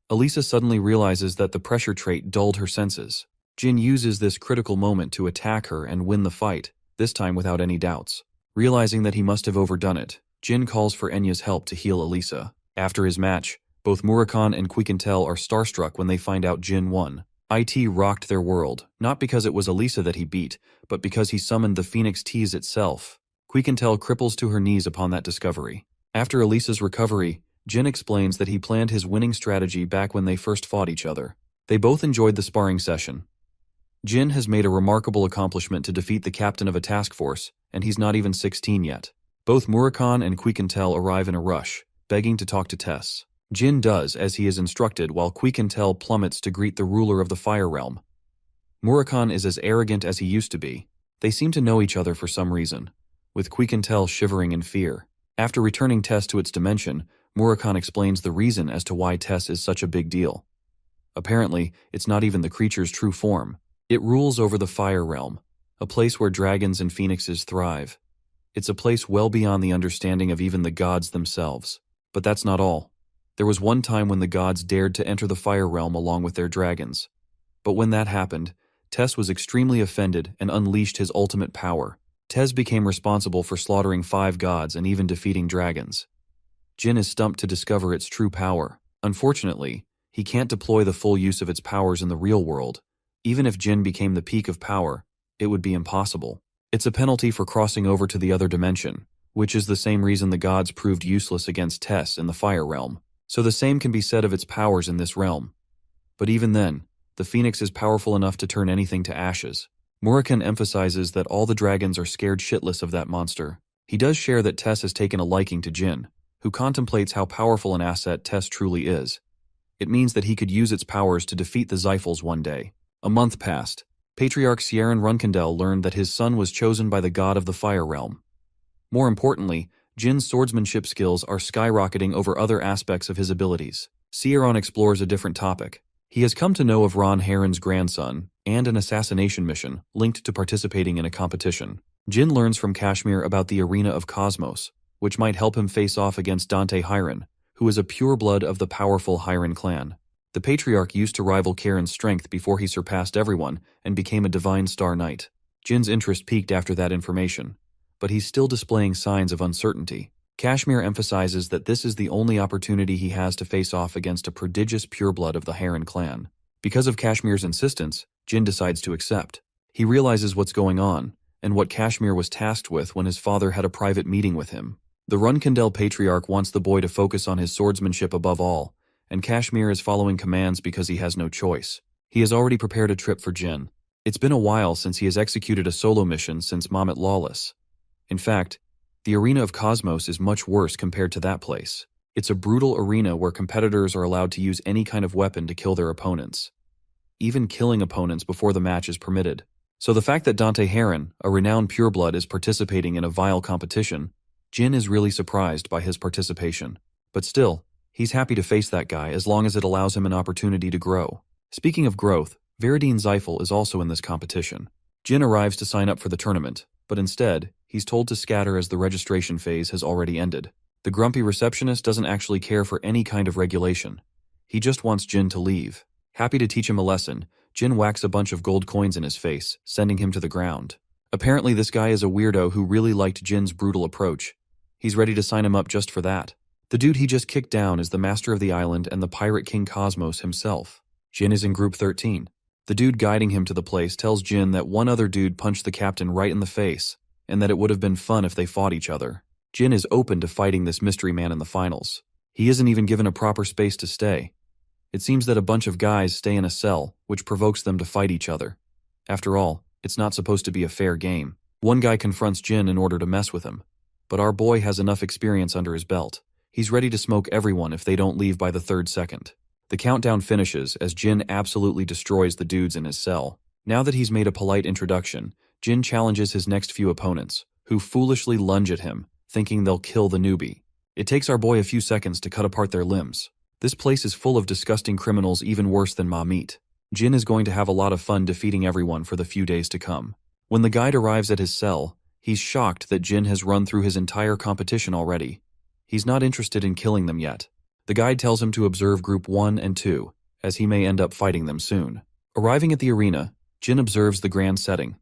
Elisa suddenly realizes that the pressure trait dulled her senses. Jin uses this critical moment to attack her and win the fight, this time without any doubts. Realizing that he must have overdone it, Jin calls for Enya's help to heal Elisa. After his match, both Murakhan and Quiquintel are starstruck when they find out Jin won. IT rocked their world, not because it was Elisa that he beat, but because he summoned the Phoenix Tease itself. Quiquintel cripples to her knees upon that discovery. After Elisa's recovery, Jin explains that he planned his winning strategy back when they first fought each other. They both enjoyed the sparring session. Jin has made a remarkable accomplishment to defeat the captain of a task force, and he's not even 16 yet. Both Murakhan and Quiquintel arrive in a rush, begging to talk to Tess. Jin does as he is instructed while Quiquintel plummets to greet the ruler of the Fire Realm. Murakhan is as arrogant as he used to be. They seem to know each other for some reason, with Quiquintel shivering in fear. After returning Tess to its dimension, Murakhan explains the reason as to why Tess is such a big deal. Apparently, it's not even the creature's true form. It rules over the Fire Realm, a place where dragons and phoenixes thrive. It's a place well beyond the understanding of even the gods themselves. But that's not all. There was one time when the gods dared to enter the Fire Realm along with their dragons. But when that happened, Tess was extremely offended and unleashed his ultimate power. Tess became responsible for slaughtering 5 gods and even defeating dragons. Jin is stumped to discover its true power. Unfortunately, he can't deploy the full use of its powers in the real world. Even if Jin became the peak of power, it would be impossible. It's a penalty for crossing over to the other dimension, which is the same reason the gods proved useless against Tess in the Fire Realm. So the same can be said of its powers in this realm. But even then, the phoenix is powerful enough to turn anything to ashes. Murakhan emphasizes that all the dragons are scared shitless of that monster. He does share that Tess has taken a liking to Jin, who contemplates how powerful an asset Tess truly is. It means that he could use its powers to defeat the Zyphals one day. A month passed. Patriarch Sieran Runkendel learned that his son was chosen by the god of the Fire Realm. More importantly, Jin's swordsmanship skills are skyrocketing over other aspects of his abilities. Sieran explores a different topic. He has come to know of Ron Heron's grandson and an assassination mission linked to participating in a competition. Jin learns from Kashmir about the Arena of Cosmos, which might help him face off against Dante Hiron, who is a pureblood of the powerful Hiron clan. The Patriarch used to rival Karen's strength before he surpassed everyone and became a Divine Star Knight. Jin's interest peaked after that information, but he's still displaying signs of uncertainty. Kashmir emphasizes that this is the only opportunity he has to face off against a prodigious pureblood of the Heron clan. Because of Kashmir's insistence, Jin decides to accept. He realizes what's going on, and what Kashmir was tasked with when his father had a private meeting with him. The Runkendel Patriarch wants the boy to focus on his swordsmanship above all, and Kashmir is following commands because he has no choice. He has already prepared a trip for Jin. It's been a while since he has executed a solo mission since Mamet Lawless. In fact, the Arena of Cosmos is much worse compared to that place. It's a brutal arena where competitors are allowed to use any kind of weapon to kill their opponents. Even killing opponents before the match is permitted. So the fact that Dante Heron, a renowned pureblood, is participating in a vile competition, Jin is really surprised by his participation. But still, he's happy to face that guy as long as it allows him an opportunity to grow. Speaking of growth, Viridine Zyphal is also in this competition. Jin arrives to sign up for the tournament, but instead, he's told to scatter as the registration phase has already ended. The grumpy receptionist doesn't actually care for any kind of regulation. He just wants Jin to leave. Happy to teach him a lesson, Jin whacks a bunch of gold coins in his face, sending him to the ground. Apparently this guy is a weirdo who really liked Jin's brutal approach. He's ready to sign him up just for that. The dude he just kicked down is the master of the island and the pirate king Cosmos himself. Jin is in group 13. The dude guiding him to the place tells Jin that one other dude punched the captain right in the face, and that it would have been fun if they fought each other. Jin is open to fighting this mystery man in the finals. He isn't even given a proper space to stay. It seems that a bunch of guys stay in a cell, which provokes them to fight each other. After all, it's not supposed to be a fair game. One guy confronts Jin in order to mess with him. But our boy has enough experience under his belt. He's ready to smoke everyone if they don't leave by the 3rd second. The countdown finishes as Jin absolutely destroys the dudes in his cell. Now that he's made a polite introduction, Jin challenges his next few opponents, who foolishly lunge at him, thinking they'll kill the newbie. It takes our boy a few seconds to cut apart their limbs. This place is full of disgusting criminals even worse than Mamit. Jin is going to have a lot of fun defeating everyone for the few days to come. When the guide arrives at his cell, he's shocked that Jin has run through his entire competition already. He's not interested in killing them yet. The guide tells him to observe Group 1 and 2, as he may end up fighting them soon. Arriving at the arena, Jin observes the grand setting.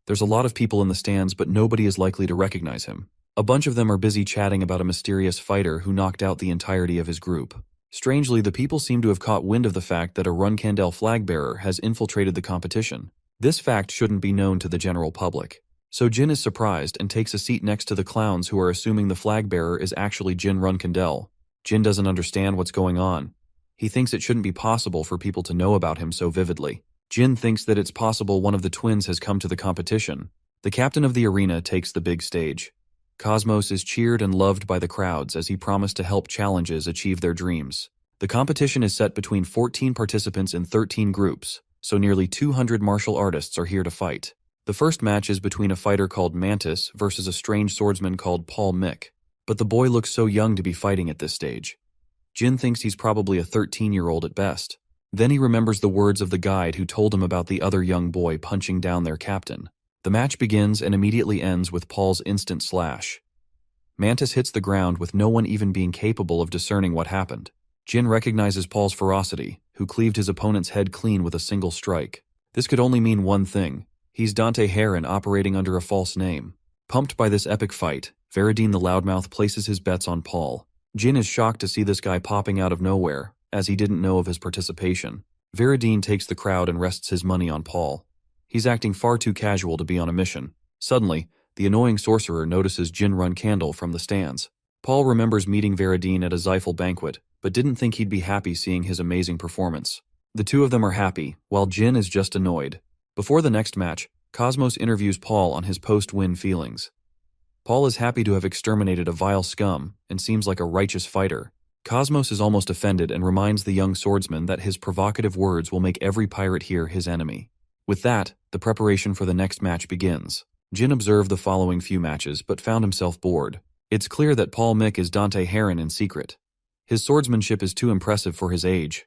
There's a lot of people in the stands, but nobody is likely to recognize him. A bunch of them are busy chatting about a mysterious fighter who knocked out the entirety of his group. Strangely, the people seem to have caught wind of the fact that a Runkendel flag-bearer has infiltrated the competition. This fact shouldn't be known to the general public. So Jin is surprised and takes a seat next to the clowns who are assuming the flag-bearer is actually Jin Runkendel. Jin doesn't understand what's going on. He thinks it shouldn't be possible for people to know about him so vividly. Jin thinks that it's possible one of the twins has come to the competition. The captain of the arena takes the big stage. Cosmos is cheered and loved by the crowds as he promised to help challenges achieve their dreams. The competition is set between 14 participants in 13 groups, so nearly 200 martial artists are here to fight. The first match is between a fighter called Mantis versus a strange swordsman called Paul Mick. But the boy looks so young to be fighting at this stage. Jin thinks he's probably a 13-year-old at best. Then he remembers the words of the guide who told him about the other young boy punching down their captain. The match begins and immediately ends with Paul's instant slash. Mantis hits the ground with no one even being capable of discerning what happened. Jin recognizes Paul's ferocity, who cleaved his opponent's head clean with a single strike. This could only mean one thing. He's Dante Heron operating under a false name. Pumped by this epic fight, Veridine the Loudmouth places his bets on Paul. Jin is shocked to see this guy popping out of nowhere, as he didn't know of his participation. Veridine takes the crowd and rests his money on Paul. He's acting far too casual to be on a mission. Suddenly, the annoying sorcerer notices Jin run Candle from the stands. Paul remembers meeting Veridine at a Zyphal banquet, but didn't think he'd be happy seeing his amazing performance. The two of them are happy, while Jin is just annoyed. Before the next match, Cosmos interviews Paul on his post-win feelings. Paul is happy to have exterminated a vile scum and seems like a righteous fighter. Cosmos is almost offended and reminds the young swordsman that his provocative words will make every pirate here his enemy. With that, the preparation for the next match begins. Jin observed the following few matches but found himself bored. It's clear that Paul Mick is Dante Heron in secret. His swordsmanship is too impressive for his age.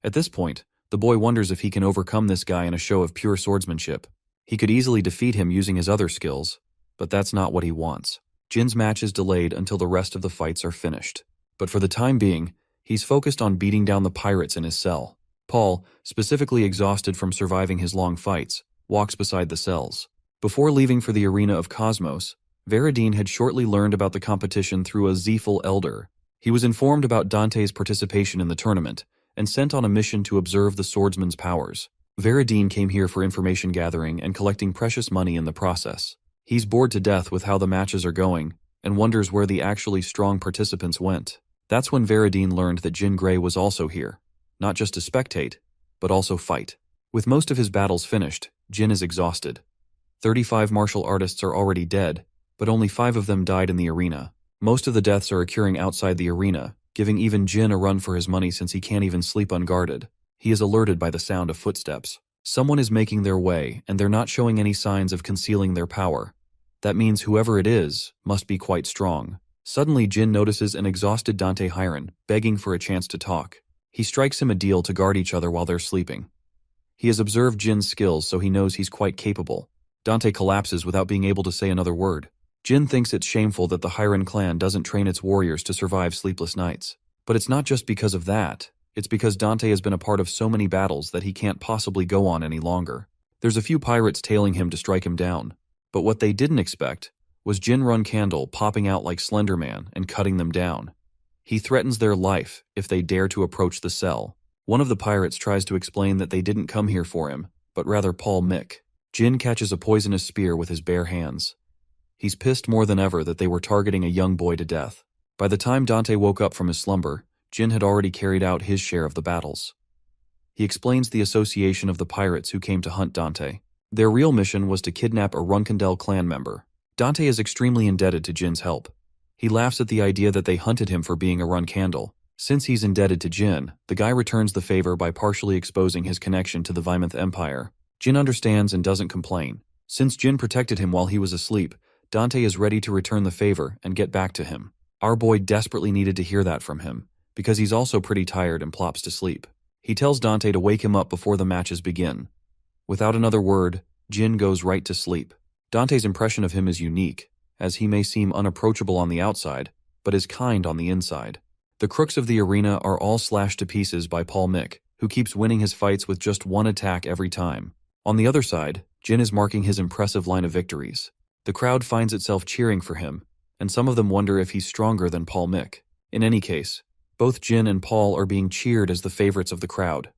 At this point, the boy wonders if he can overcome this guy in a show of pure swordsmanship. He could easily defeat him using his other skills, but that's not what he wants. Jin's match is delayed until the rest of the fights are finished. But for the time being, he's focused on beating down the pirates in his cell. Paul, specifically exhausted from surviving his long fights, walks beside the cells. Before leaving for the arena of Cosmos, Veridine had shortly learned about the competition through a Zyphal elder. He was informed about Dante's participation in the tournament and sent on a mission to observe the swordsman's powers. Veridine came here for information gathering and collecting precious money in the process. He's bored to death with how the matches are going and wonders where the actually strong participants went. That's when Veridine learned that Jin Gray was also here, not just to spectate, but also fight. With most of his battles finished, Jin is exhausted. 35 martial artists are already dead, but only 5 of them died in the arena. Most of the deaths are occurring outside the arena, giving even Jin a run for his money since he can't even sleep unguarded. He is alerted by the sound of footsteps. Someone is making their way, and they're not showing any signs of concealing their power. That means whoever it is must be quite strong. Suddenly, Jin notices an exhausted Dante Heron, begging for a chance to talk. He strikes him a deal to guard each other while they're sleeping. He has observed Jin's skills, so he knows he's quite capable. Dante collapses without being able to say another word. Jin thinks it's shameful that the Heron clan doesn't train its warriors to survive sleepless nights. But it's not just because of that. It's because Dante has been a part of so many battles that he can't possibly go on any longer. There's a few pirates tailing him to strike him down. But what they didn't expect was Jin Run Candle popping out like Slender Man and cutting them down. He threatens their life if they dare to approach the cell. One of the pirates tries to explain that they didn't come here for him, but rather Paul Mick. Jin catches a poisonous spear with his bare hands. He's pissed more than ever that they were targeting a young boy to death. By the time Dante woke up from his slumber, Jin had already carried out his share of the battles. He explains the association of the pirates who came to hunt Dante. Their real mission was to kidnap a Runkendel clan member. Dante is extremely indebted to Jin's help. He laughs at the idea that they hunted him for being a Runkandel. Since he's indebted to Jin, the guy returns the favor by partially exposing his connection to the Vymonth Empire. Jin understands and doesn't complain. Since Jin protected him while he was asleep, Dante is ready to return the favor and get back to him. Our boy desperately needed to hear that from him, because he's also pretty tired and plops to sleep. He tells Dante to wake him up before the matches begin. Without another word, Jin goes right to sleep. Dante's impression of him is unique, as he may seem unapproachable on the outside, but is kind on the inside. The crooks of the arena are all slashed to pieces by Paul Mick, who keeps winning his fights with just one attack every time. On the other side, Jin is marking his impressive line of victories. The crowd finds itself cheering for him, and some of them wonder if he's stronger than Paul Mick. In any case, both Jin and Paul are being cheered as the favorites of the crowd.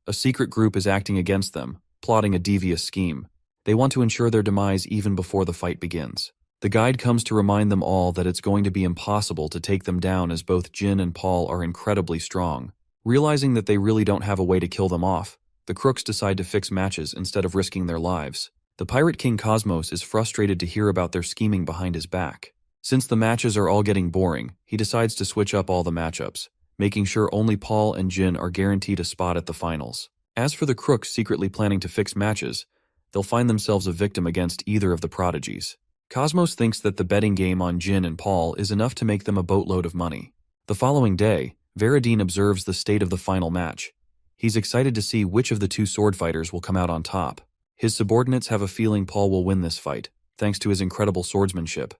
A secret group is acting against them, plotting a devious scheme. They want to ensure their demise even before the fight begins. The guide comes to remind them all that it's going to be impossible to take them down as both Jin and Paul are incredibly strong. Realizing that they really don't have a way to kill them off, the crooks decide to fix matches instead of risking their lives. The Pirate King Cosmos is frustrated to hear about their scheming behind his back. Since the matches are all getting boring, he decides to switch up all the matchups, making sure only Paul and Jin are guaranteed a spot at the finals. As for the crooks secretly planning to fix matches, they'll find themselves a victim against either of the prodigies. Cosmos thinks that the betting game on Jin and Paul is enough to make them a boatload of money. The following day, Veradine observes the state of the final match. He's excited to see which of the two sword fighters will come out on top. His subordinates have a feeling Paul will win this fight, thanks to his incredible swordsmanship.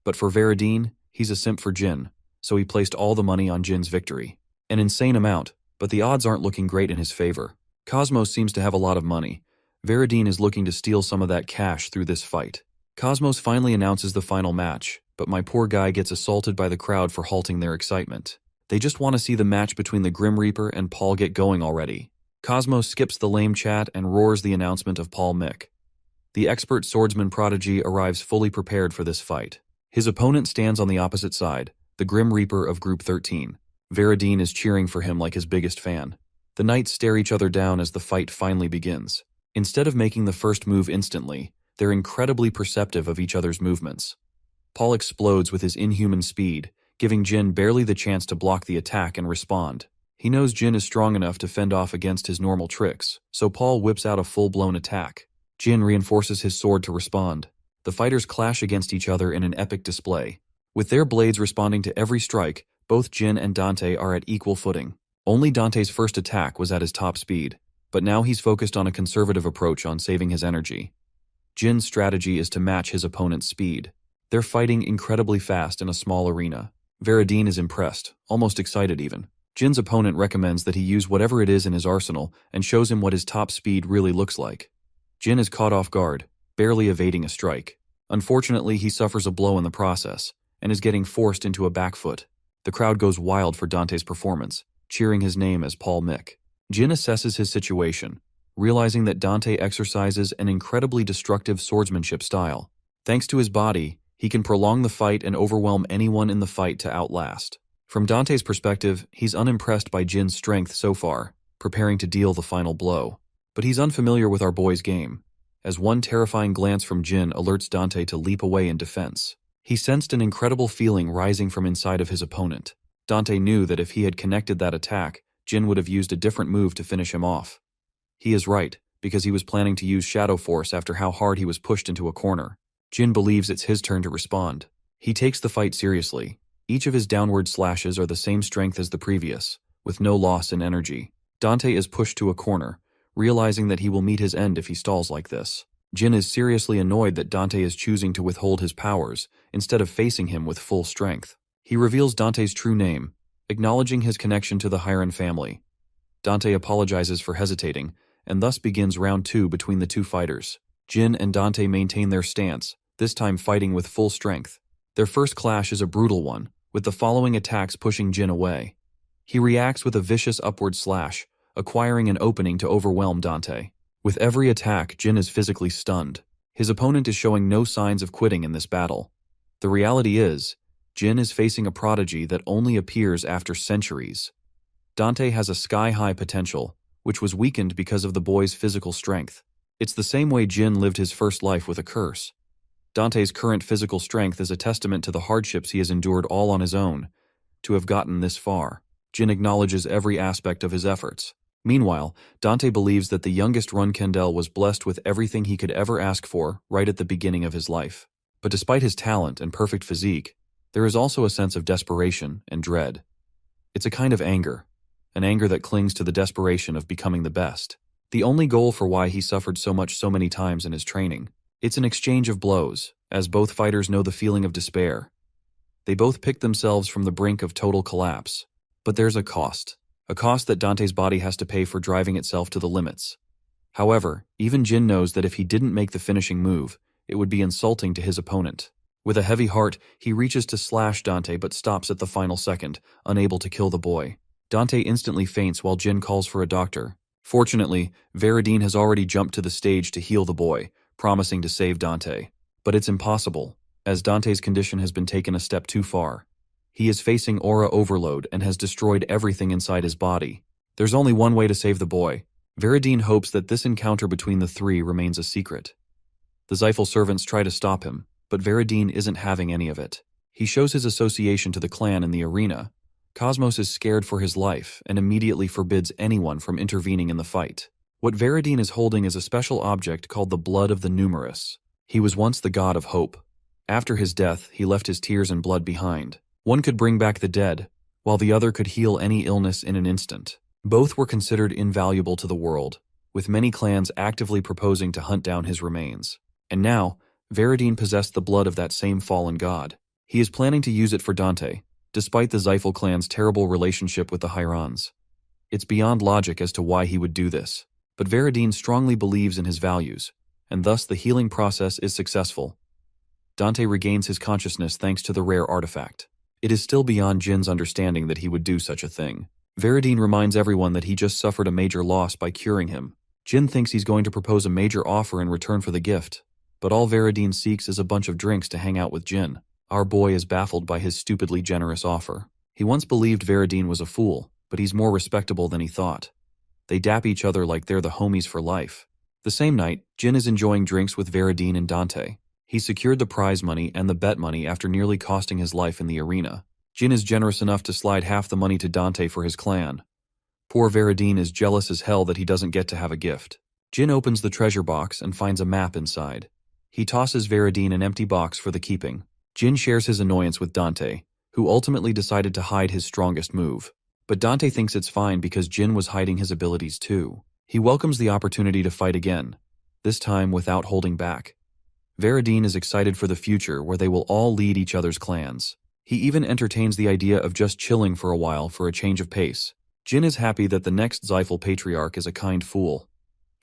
But for Veradine, he's a simp for Jin, so he placed all the money on Jin's victory. An insane amount, but the odds aren't looking great in his favor. Cosmos seems to have a lot of money. Veradine is looking to steal some of that cash through this fight. Cosmos finally announces the final match, but my poor guy gets assaulted by the crowd for halting their excitement. They just want to see the match between the Grim Reaper and Paul get going already. Cosmos skips the lame chat and roars the announcement of Paul Mick. The expert swordsman prodigy arrives fully prepared for this fight. His opponent stands on the opposite side, the Grim Reaper of Group 13. Veradine is cheering for him like his biggest fan. The knights stare each other down as the fight finally begins. Instead of making the first move instantly, they're incredibly perceptive of each other's movements. Paul explodes with his inhuman speed, giving Jin barely the chance to block the attack and respond. He knows Jin is strong enough to fend off against his normal tricks, so Paul whips out a full-blown attack. Jin reinforces his sword to respond. The fighters clash against each other in an epic display. With their blades responding to every strike, both Jin and Dante are at equal footing. Only Dante's first attack was at his top speed, but now he's focused on a conservative approach on saving his energy. Jin's strategy is to match his opponent's speed. They're fighting incredibly fast in a small arena. Veradine is impressed, almost excited even. Jin's opponent recommends that he use whatever it is in his arsenal and shows him what his top speed really looks like. Jin is caught off guard, barely evading a strike. Unfortunately, he suffers a blow in the process and is getting forced into a back foot. The crowd goes wild for Dante's performance, cheering his name as Paul Mick. Jin assesses his situation, realizing that Dante exercises an incredibly destructive swordsmanship style. Thanks to his body, he can prolong the fight and overwhelm anyone in the fight to outlast. From Dante's perspective, he's unimpressed by Jin's strength so far, preparing to deal the final blow. But he's unfamiliar with our boy's game, as one terrifying glance from Jin alerts Dante to leap away in defense. He sensed an incredible feeling rising from inside of his opponent. Dante knew that if he had connected that attack, Jin would have used a different move to finish him off. He is right, because he was planning to use Shadow Force after how hard he was pushed into a corner. Jin believes it's his turn to respond. He takes the fight seriously. Each of his downward slashes are the same strength as the previous, with no loss in energy. Dante is pushed to a corner, realizing that he will meet his end if he stalls like this. Jin is seriously annoyed that Dante is choosing to withhold his powers, instead of facing him with full strength. He reveals Dante's true name, acknowledging his connection to the Hiron family. Dante apologizes for hesitating, and thus begins round 2 between the two fighters. Jin and Dante maintain their stance, this time fighting with full strength. Their first clash is a brutal one, with the following attacks pushing Jin away. He reacts with a vicious upward slash, acquiring an opening to overwhelm Dante. With every attack, Jin is physically stunned. His opponent is showing no signs of quitting in this battle. The reality is, Jin is facing a prodigy that only appears after centuries. Dante has a sky-high potential, which was weakened because of the boy's physical strength. It's the same way Jin lived his first life with a curse. Dante's current physical strength is a testament to the hardships he has endured all on his own, to have gotten this far. Jin acknowledges every aspect of his efforts. Meanwhile, Dante believes that the youngest Runkendel was blessed with everything he could ever ask for right at the beginning of his life. But despite his talent and perfect physique, there is also a sense of desperation and dread. It's a kind of anger, an anger that clings to the desperation of becoming the best. The only goal for why he suffered so much so many times in his training. It's an exchange of blows, as both fighters know the feeling of despair. They both pick themselves from the brink of total collapse. But there's a cost that Dante's body has to pay for driving itself to the limits. However, even Jin knows that if he didn't make the finishing move, it would be insulting to his opponent. With a heavy heart, he reaches to slash Dante but stops at the final second, unable to kill the boy. Dante instantly faints while Jin calls for a doctor. Fortunately, Veradine has already jumped to the stage to heal the boy, promising to save Dante. But it's impossible, as Dante's condition has been taken a step too far. He is facing aura overload and has destroyed everything inside his body. There's only one way to save the boy. Veradine hopes that this encounter between the three remains a secret. The Zyphal servants try to stop him, but Veradine isn't having any of it. He shows his association to the clan in the arena. Cosmos is scared for his life and immediately forbids anyone from intervening in the fight. What Veridine is holding is a special object called the blood of the numerous. He was once the god of hope. After his death, he left his tears and blood behind. One could bring back the dead, while the other could heal any illness in an instant. Both were considered invaluable to the world, with many clans actively proposing to hunt down his remains. And now, Veridine possessed the blood of that same fallen god. He is planning to use it for Dante, despite the Zyphal clan's terrible relationship with the Hyrons. It's beyond logic as to why he would do this, but Veridine strongly believes in his values, and thus the healing process is successful. Dante regains his consciousness thanks to the rare artifact. It is still beyond Jin's understanding that he would do such a thing. Veridine reminds everyone that he just suffered a major loss by curing him. Jin thinks he's going to propose a major offer in return for the gift, but all Veridine seeks is a bunch of drinks to hang out with Jin. Our boy is baffled by his stupidly generous offer. He once believed Veridine was a fool, but he's more respectable than he thought. They dap each other like they're the homies for life. The same night, Jin is enjoying drinks with Veridine and Dante. He secured the prize money and the bet money after nearly costing his life in the arena. Jin is generous enough to slide half the money to Dante for his clan. Poor Veridine is jealous as hell that he doesn't get to have a gift. Jin opens the treasure box and finds a map inside. He tosses Veridine an empty box for the keeping. Jin shares his annoyance with Dante, who ultimately decided to hide his strongest move. But Dante thinks it's fine because Jin was hiding his abilities too. He welcomes the opportunity to fight again, this time without holding back. Veridine is excited for the future where they will all lead each other's clans. He even entertains the idea of just chilling for a while for a change of pace. Jin is happy that the next Zyphal patriarch is a kind fool.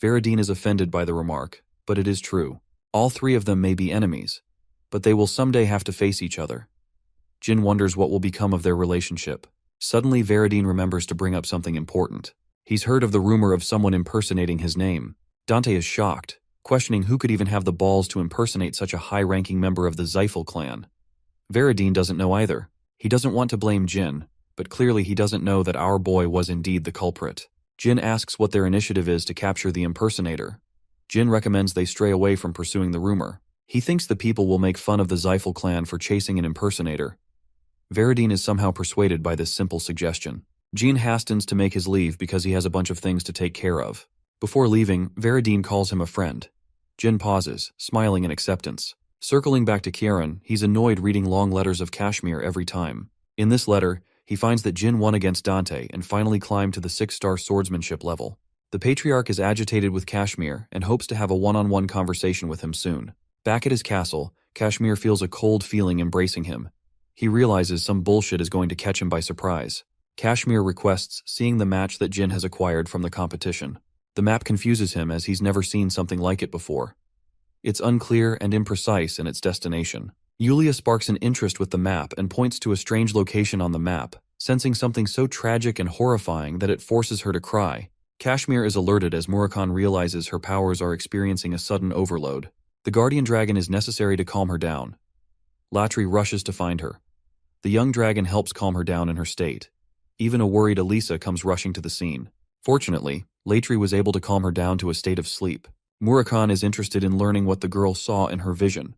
Veridine is offended by the remark, but it is true. All three of them may be enemies, but they will someday have to face each other. Jin wonders what will become of their relationship. Suddenly, Veridine remembers to bring up something important. He's heard of the rumor of someone impersonating his name. Dante is shocked, questioning who could even have the balls to impersonate such a high-ranking member of the Zyphal clan. Veridine doesn't know either. He doesn't want to blame Jin, but clearly he doesn't know that our boy was indeed the culprit. Jin asks what their initiative is to capture the impersonator. Jin recommends they stray away from pursuing the rumor. He thinks the people will make fun of the Zyphal clan for chasing an impersonator. Veridine is somehow persuaded by this simple suggestion. Jin hastens to make his leave because he has a bunch of things to take care of. Before leaving, Veridine calls him a friend. Jin pauses, smiling in acceptance. Circling back to Kieran, he's annoyed reading long letters of Kashmir every time. In this letter, he finds that Jin won against Dante and finally climbed to the 6-star swordsmanship level. The patriarch is agitated with Kashmir and hopes to have a one-on-one conversation with him soon. Back at his castle, Kashmir feels a cold feeling embracing him. He realizes some bullshit is going to catch him by surprise. Kashmir requests seeing the match that Jin has acquired from the competition. The map confuses him as he's never seen something like it before. It's unclear and imprecise in its destination. Yulia sparks an interest with the map and points to a strange location on the map, sensing something so tragic and horrifying that it forces her to cry. Kashmir is alerted as Murakhan realizes her powers are experiencing a sudden overload. The guardian dragon is necessary to calm her down. Latri rushes to find her. The young dragon helps calm her down in her state. Even a worried Elisa comes rushing to the scene. Fortunately, Latri was able to calm her down to a state of sleep. Murakhan is interested in learning what the girl saw in her vision.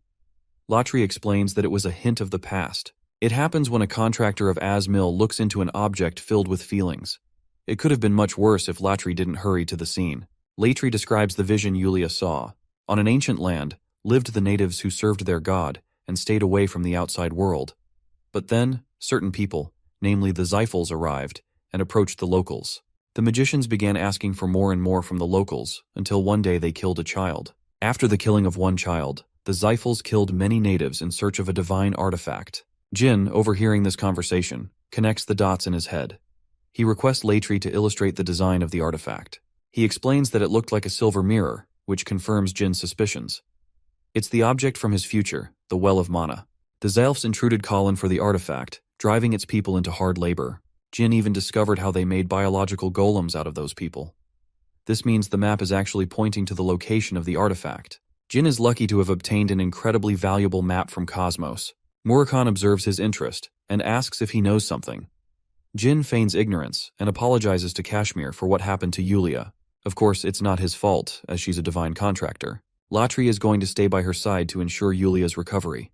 Latri explains that it was a hint of the past. It happens when a contractor of Asmil looks into an object filled with feelings. It could have been much worse if Latri didn't hurry to the scene. Latri describes the vision Yulia saw. On an ancient land, lived the natives who served their god and stayed away from the outside world. But then, certain people, namely the Zyphals, arrived and approached the locals. The magicians began asking for more and more from the locals until one day they killed a child. After the killing of one child, the Zyphals killed many natives in search of a divine artifact. Jin, overhearing this conversation, connects the dots in his head. He requests Latri to illustrate the design of the artifact. He explains that it looked like a silver mirror, which confirms Jin's suspicions. It's the object from his future, the Well of Mana. The Zalfs intruded Colin for the artifact, driving its people into hard labor. Jin even discovered how they made biological golems out of those people. This means the map is actually pointing to the location of the artifact. Jin is lucky to have obtained an incredibly valuable map from Cosmos. Murakhan observes his interest and asks if he knows something. Jin feigns ignorance and apologizes to Kashmir for what happened to Yulia. Of course, it's not his fault, as she's a divine contractor. Latri is going to stay by her side to ensure Yulia's recovery.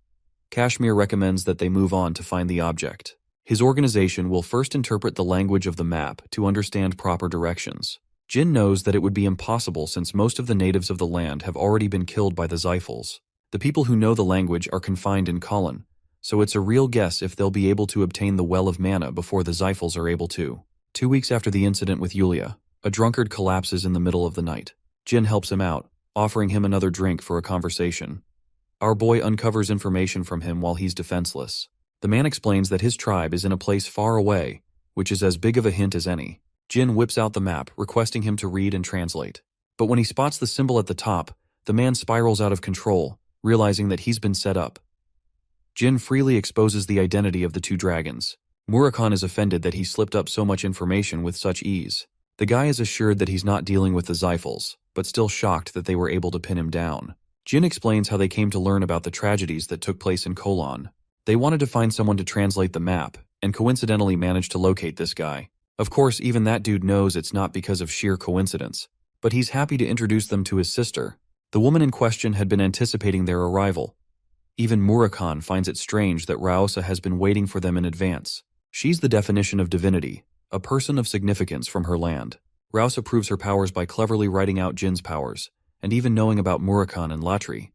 Kashmir recommends that they move on to find the object. His organization will first interpret the language of the map to understand proper directions. Jin knows that it would be impossible since most of the natives of the land have already been killed by the Zyphals. The people who know the language are confined in Colin, so it's a real guess if they'll be able to obtain the Well of Mana before the Zyphals are able to. 2 weeks after the incident with Yulia, a drunkard collapses in the middle of the night. Jin helps him out, offering him another drink for a conversation. Our boy uncovers information from him while he's defenseless. The man explains that his tribe is in a place far away, which is as big of a hint as any. Jin whips out the map, requesting him to read and translate. But when he spots the symbol at the top, the man spirals out of control, realizing that he's been set up. Jin freely exposes the identity of the two dragons. Murakhan is offended that he slipped up so much information with such ease. The guy is assured that he's not dealing with the Zyphals, but still shocked that they were able to pin him down. Jin explains how they came to learn about the tragedies that took place in Kolon. They wanted to find someone to translate the map, and coincidentally managed to locate this guy. Of course, even that dude knows it's not because of sheer coincidence, but he's happy to introduce them to his sister. The woman in question had been anticipating their arrival. Even Murakhan finds it strange that Raosa has been waiting for them in advance. She's the definition of divinity, a person of significance from her land. Raosa proves her powers by cleverly writing out Jin's powers, and even knowing about Murakhan and Latri.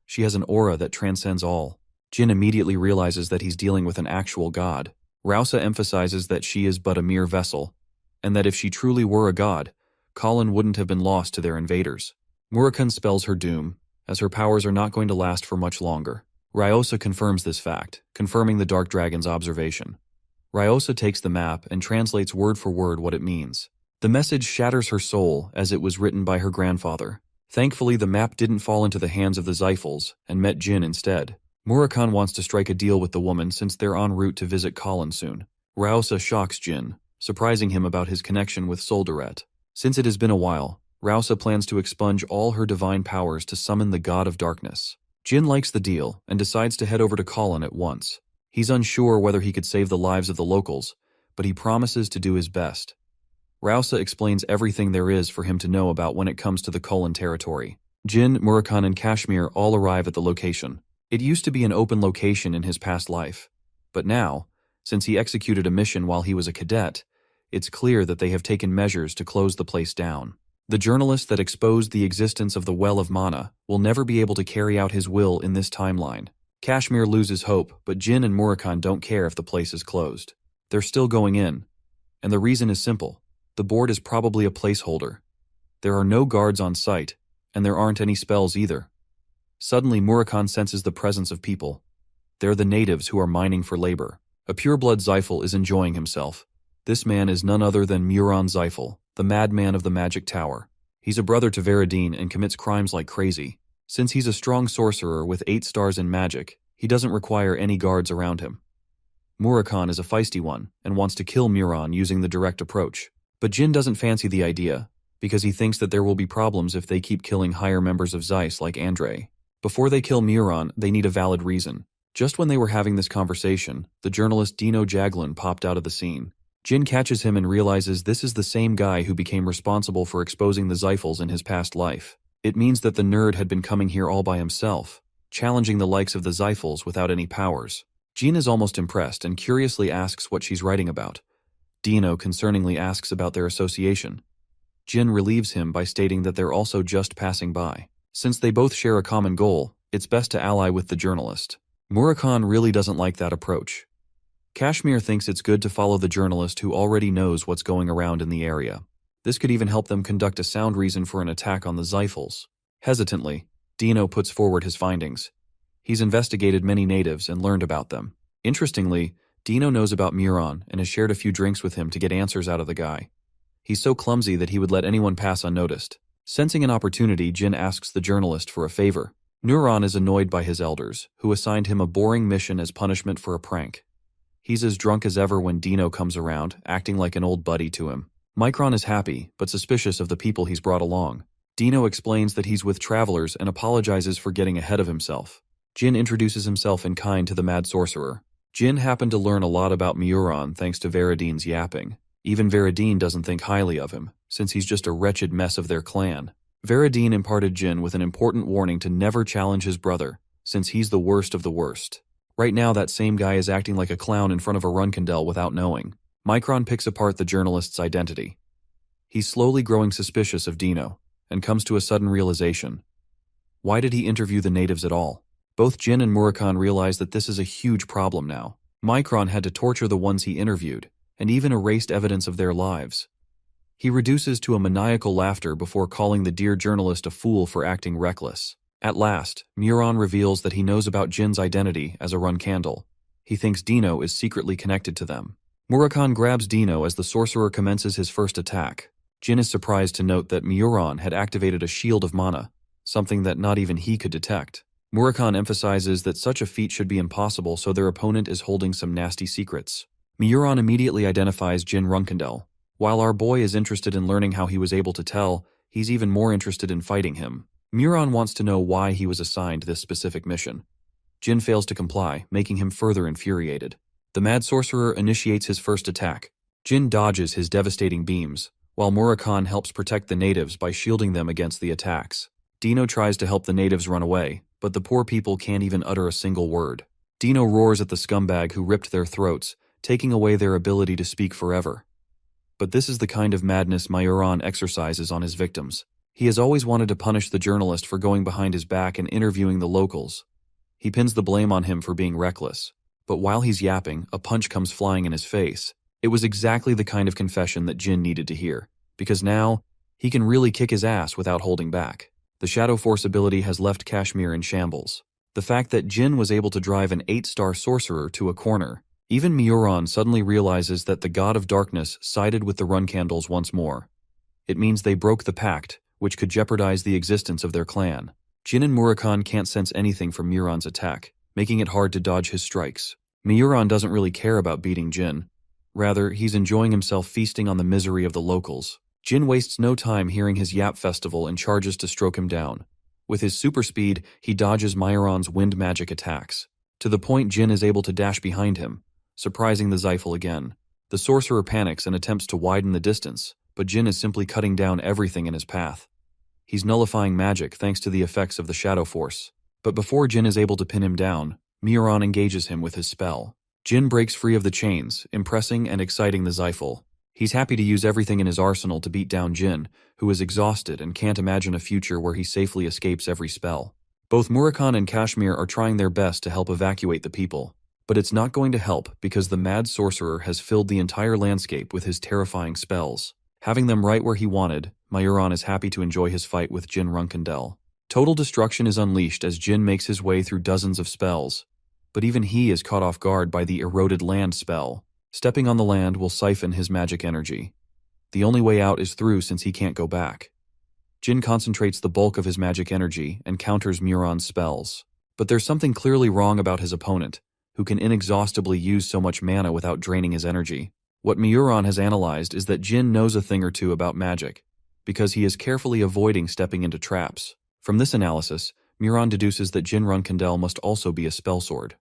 She has an aura that transcends all. Jin immediately realizes that he's dealing with an actual god. Raosa emphasizes that she is but a mere vessel, and that if she truly were a god, Colin wouldn't have been lost to their invaders. Murakhan spells her doom, as her powers are not going to last for much longer. Raosa confirms this fact, confirming the Dark Dragon's observation. Raosa takes the map and translates word for word what it means. The message shatters her soul as it was written by her grandfather. Thankfully, the map didn't fall into the hands of the Zyphals and met Jin instead. Murakhan wants to strike a deal with the woman since they're en route to visit Colin soon. Raosa shocks Jin, surprising him about his connection with Soldaret. Since it has been a while, Raosa plans to expunge all her divine powers to summon the God of Darkness. Jin likes the deal and decides to head over to Colin at once. He's unsure whether he could save the lives of the locals, but he promises to do his best. Raosa explains everything there is for him to know about when it comes to the Colin territory. Jin, Murakhan, and Kashmir all arrive at the location. It used to be an open location in his past life, but now, since he executed a mission while he was a cadet, it's clear that they have taken measures to close the place down. The journalist that exposed the existence of the Well of Mana will never be able to carry out his will in this timeline. Kashmir loses hope, but Jin and Murakhan don't care if the place is closed. They're still going in, and the reason is simple. The board is probably a placeholder. There are no guards on site, and there aren't any spells either. Suddenly, Murakhan senses the presence of people. They're the natives who are mining for labor. A pureblood Zyphal is enjoying himself. This man is none other than Muron Zyphal, the madman of the Magic Tower. He's a brother to Veradine and commits crimes like crazy. Since he's a strong sorcerer with 8 stars in magic, he doesn't require any guards around him. Murakhan is a feisty one and wants to kill Muron using the direct approach. But Jin doesn't fancy the idea, because he thinks that there will be problems if they keep killing higher members of Zeiss like Andre. Before they kill Muron, they need a valid reason. Just when they were having this conversation, the journalist Dino Jaglin popped out of the scene. Jin catches him and realizes this is the same guy who became responsible for exposing the Zyphals in his past life. It means that the nerd had been coming here all by himself, challenging the likes of the Zyphals without any powers. Jin is almost impressed and curiously asks what she's writing about. Dino concerningly asks about their association. Jin relieves him by stating that they're also just passing by. Since they both share a common goal, it's best to ally with the journalist. Murakhan really doesn't like that approach. Kashmir thinks it's good to follow the journalist who already knows what's going around in the area. This could even help them conduct a sound reason for an attack on the Zyphals. Hesitantly, Dino puts forward his findings. He's investigated many natives and learned about them. Interestingly, Dino knows about Muron and has shared a few drinks with him to get answers out of the guy. He's so clumsy that he would let anyone pass unnoticed. Sensing an opportunity, Jin asks the journalist for a favor. Muron is annoyed by his elders, who assigned him a boring mission as punishment for a prank. He's as drunk as ever when Dino comes around, acting like an old buddy to him. Micron is happy, but suspicious of the people he's brought along. Dino explains that he's with travelers and apologizes for getting ahead of himself. Jin introduces himself in kind to the mad sorcerer. Jin happened to learn a lot about Muron thanks to Veradine's yapping. Even Veradine doesn't think highly of him, since he's just a wretched mess of their clan. Veradine imparted Jin with an important warning to never challenge his brother, since he's the worst of the worst. Right now that same guy is acting like a clown in front of a Runkindel without knowing. Micron picks apart the journalist's identity. He's slowly growing suspicious of Dino, and comes to a sudden realization. Why did he interview the natives at all? Both Jin and Murakhan realize that this is a huge problem now. Micron had to torture the ones he interviewed, and even erased evidence of their lives. He reduces to a maniacal laughter before calling the dear journalist a fool for acting reckless. At last, Muron reveals that he knows about Jin's identity as a Runkandel. He thinks Dino is secretly connected to them. Murakhan grabs Dino as the sorcerer commences his first attack. Jin is surprised to note that Muron had activated a shield of mana, something that not even he could detect. Murakhan emphasizes that such a feat should be impossible, so their opponent is holding some nasty secrets. Muron immediately identifies Jin Runkindel. While our boy is interested in learning how he was able to tell, he's even more interested in fighting him. Muron wants to know why he was assigned this specific mission. Jin fails to comply, making him further infuriated. The mad sorcerer initiates his first attack. Jin dodges his devastating beams, while Murakhan helps protect the natives by shielding them against the attacks. Dino tries to help the natives run away, but the poor people can't even utter a single word. Dino roars at the scumbag who ripped their throats, taking away their ability to speak forever. But this is the kind of madness Murakhan exercises on his victims. He has always wanted to punish the journalist for going behind his back and interviewing the locals. He pins the blame on him for being reckless. But while he's yapping, a punch comes flying in his face. It was exactly the kind of confession that Jin needed to hear, because now, he can really kick his ass without holding back. The Shadow Force ability has left Kashmir in shambles. The fact that Jin was able to drive an 8-star sorcerer to a corner. Even Muron suddenly realizes that the God of Darkness sided with the Runkandels once more. It means they broke the pact, which could jeopardize the existence of their clan. Jin and Murakhan can't sense anything from Muron's attack, making it hard to dodge his strikes. Muron doesn't really care about beating Jin. Rather, he's enjoying himself feasting on the misery of the locals. Jin wastes no time hearing his yap festival and charges to stroke him down. With his super speed, he dodges Muron's wind magic attacks. To the point Jin is able to dash behind him, surprising the Zyphal again. The sorcerer panics and attempts to widen the distance, but Jin is simply cutting down everything in his path. He's nullifying magic thanks to the effects of the Shadow Force. But before Jin is able to pin him down, Muron engages him with his spell. Jin breaks free of the chains, impressing and exciting the Zyphal. He's happy to use everything in his arsenal to beat down Jin, who is exhausted and can't imagine a future where he safely escapes every spell. Both Murakhan and Kashmir are trying their best to help evacuate the people, but it's not going to help because the mad sorcerer has filled the entire landscape with his terrifying spells. Having them right where he wanted, Muron is happy to enjoy his fight with Jin Runkindel. Total destruction is unleashed as Jin makes his way through dozens of spells, but even he is caught off guard by the eroded land spell. Stepping on the land will siphon his magic energy. The only way out is through since he can't go back. Jin concentrates the bulk of his magic energy and counters Muron's spells. But there's something clearly wrong about his opponent, who can inexhaustibly use so much mana without draining his energy. What Muron has analyzed is that Jin knows a thing or two about magic, because he is carefully avoiding stepping into traps. From this analysis, Muron deduces that Jin Runkindel must also be a spellsword.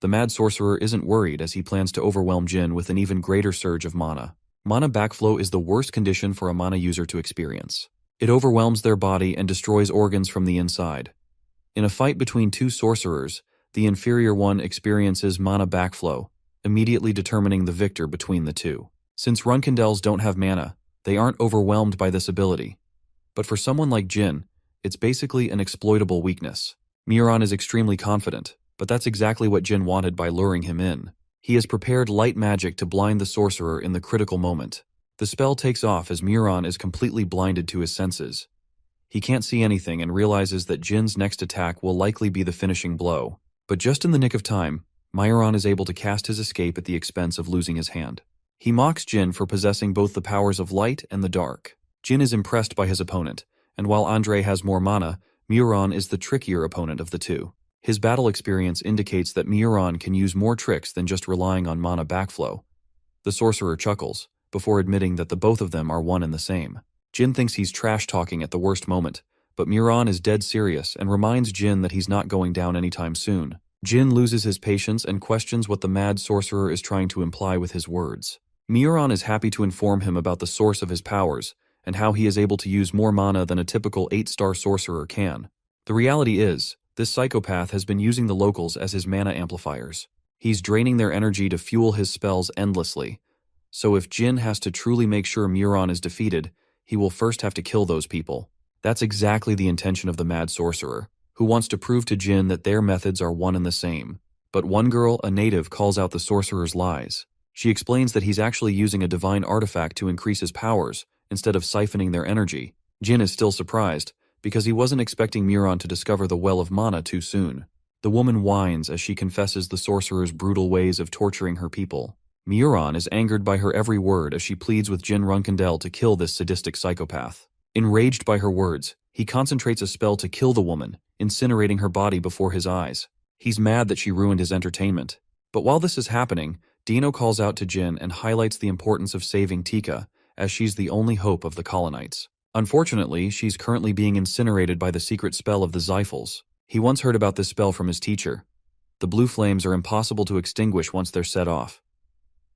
The mad sorcerer isn't worried as he plans to overwhelm Jin with an even greater surge of mana. Mana backflow is the worst condition for a mana user to experience. It overwhelms their body and destroys organs from the inside. In a fight between two sorcerers, the inferior one experiences mana backflow, immediately determining the victor between the two. Since Runkindels don't have mana, they aren't overwhelmed by this ability. But for someone like Jin, it's basically an exploitable weakness. Muron is extremely confident, but that's exactly what Jin wanted by luring him in. He has prepared light magic to blind the sorcerer in the critical moment. The spell takes off as Muron is completely blinded to his senses. He can't see anything and realizes that Jin's next attack will likely be the finishing blow. But just in the nick of time, Muron is able to cast his escape at the expense of losing his hand. He mocks Jin for possessing both the powers of light and the dark. Jin is impressed by his opponent, and while Andre has more mana, Muron is the trickier opponent of the two. His battle experience indicates that Muron can use more tricks than just relying on mana backflow. The sorcerer chuckles, before admitting that the both of them are one and the same. Jin thinks he's trash-talking at the worst moment, but Muron is dead serious and reminds Jin that he's not going down anytime soon. Jin loses his patience and questions what the mad sorcerer is trying to imply with his words. Muron is happy to inform him about the source of his powers, and how he is able to use more mana than a typical 8-star sorcerer can. The reality is, This psychopath has been using the locals as his mana amplifiers. He's draining their energy to fuel his spells endlessly. So if Jin has to truly make sure Muron is defeated, he will first have to kill those people. That's exactly the intention of the mad sorcerer, who wants to prove to Jin that their methods are one and the same. But one girl, a native, calls out the sorcerer's lies. She explains that he's actually using a divine artifact to increase his powers, instead of siphoning their energy. Jin is still surprised, because he wasn't expecting Muron to discover the well of mana too soon. The woman whines as she confesses the sorcerer's brutal ways of torturing her people. Muron is angered by her every word as she pleads with Jin Runkendel to kill this sadistic psychopath. Enraged by her words, he concentrates a spell to kill the woman, incinerating her body before his eyes. He's mad that she ruined his entertainment. But while this is happening, Dino calls out to Jin and highlights the importance of saving Tika, as she's the only hope of the colonites. Unfortunately, she's currently being incinerated by the secret spell of the Zyphals. He once heard about this spell from his teacher. The blue flames are impossible to extinguish once they're set off.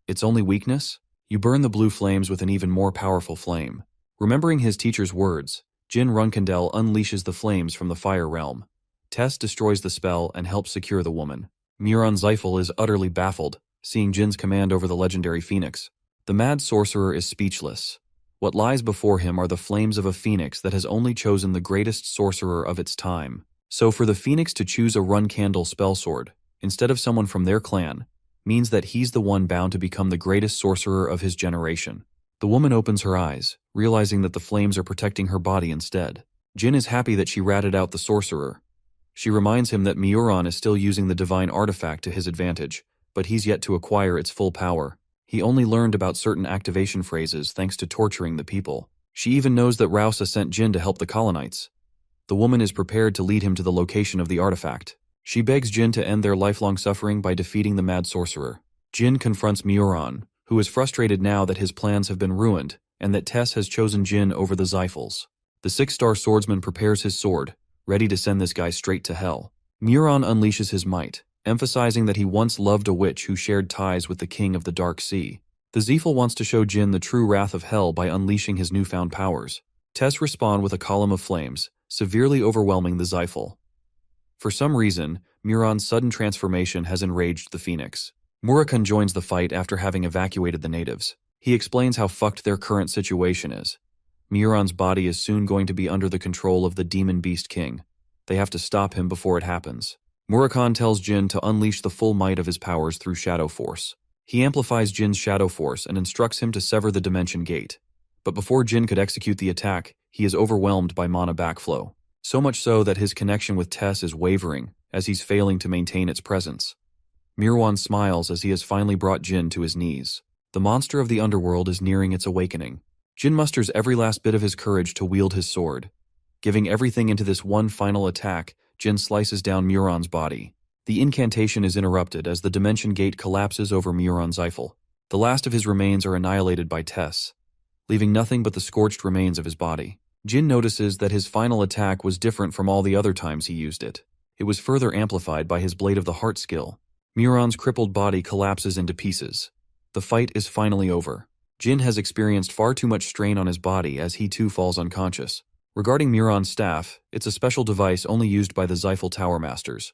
Its only weakness? You burn the blue flames with an even more powerful flame. Remembering his teacher's words, Jin Runkendel unleashes the flames from the fire realm. Tess destroys the spell and helps secure the woman. Muron Zyphal is utterly baffled, seeing Jin's command over the legendary phoenix. The mad sorcerer is speechless. What lies before him are the flames of a phoenix that has only chosen the greatest sorcerer of its time. So for the phoenix to choose a Runkandel spellsword, instead of someone from their clan, means that he's the one bound to become the greatest sorcerer of his generation. The woman opens her eyes, realizing that the flames are protecting her body instead. Jin is happy that she ratted out the sorcerer. She reminds him that Muron is still using the divine artifact to his advantage, but he's yet to acquire its full power. He only learned about certain activation phrases thanks to torturing the people. She even knows that Rausa sent Jin to help the colonites. The woman is prepared to lead him to the location of the artifact. She begs Jin to end their lifelong suffering by defeating the mad sorcerer. Jin confronts Muron, who is frustrated now that his plans have been ruined, and that Tess has chosen Jin over the Zyphals. The 6-star swordsman prepares his sword, ready to send this guy straight to hell. Muron unleashes his might, emphasizing that he once loved a witch who shared ties with the king of the Dark Sea. The Zyphal wants to show Jin the true wrath of hell by unleashing his newfound powers. Tess responds with a column of flames, severely overwhelming the Zyphal. For some reason, Muron's sudden transformation has enraged the Phoenix. Murakun joins the fight after having evacuated the natives. He explains how fucked their current situation is. Muron's body is soon going to be under the control of the Demon Beast King. They have to stop him before it happens. Murakun tells Jin to unleash the full might of his powers through Shadow Force. He amplifies Jin's Shadow Force and instructs him to sever the Dimension Gate. But before Jin could execute the attack, he is overwhelmed by mana backflow. So much so that his connection with Tess is wavering, as he's failing to maintain its presence. Mirwan smiles as he has finally brought Jin to his knees. The monster of the underworld is nearing its awakening. Jin musters every last bit of his courage to wield his sword. Giving everything into this one final attack, Jin slices down Muron's body. The incantation is interrupted as the Dimension Gate collapses over Muron Zyphal. The last of his remains are annihilated by Tess, leaving nothing but the scorched remains of his body. Jin notices that his final attack was different from all the other times he used it. It was further amplified by his Blade of the Heart skill. Muron's crippled body collapses into pieces. The fight is finally over. Jin has experienced far too much strain on his body as he too falls unconscious. Regarding Muron's staff, it's a special device only used by the Zyphal Tower Masters.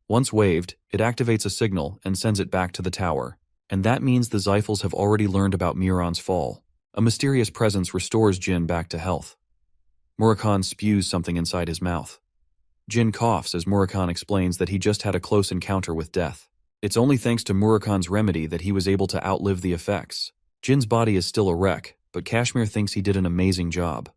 Once waved, it activates a signal and sends it back to the tower. And that means the Zyphals have already learned about Muron's fall. A mysterious presence restores Jin back to health. Murakun spews something inside his mouth. Jin coughs as Murakun explains that he just had a close encounter with death. It's only thanks to Murakun's remedy that he was able to outlive the effects. Jin's body is still a wreck, but Kashmir thinks he did an amazing job.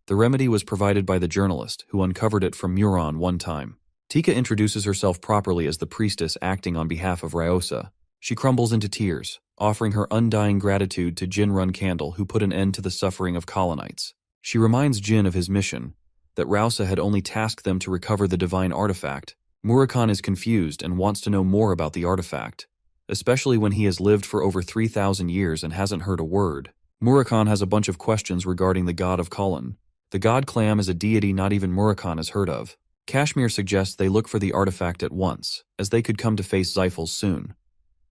The remedy was provided by the journalist, who uncovered it from Muron one time. Tika introduces herself properly as the priestess acting on behalf of Rausa. She crumbles into tears, offering her undying gratitude to Jin Runkandel, who put an end to the suffering of colonites. She reminds Jin of his mission, that Rausa had only tasked them to recover the divine artifact. Murakun is confused and wants to know more about the artifact, especially when he has lived for over 3,000 years and hasn't heard a word. Murakun has a bunch of questions regarding the god of Kulin. The god Clam is a deity not even Murakun has heard of. Kashmir suggests they look for the artifact at once, as they could come to face Zyphals soon.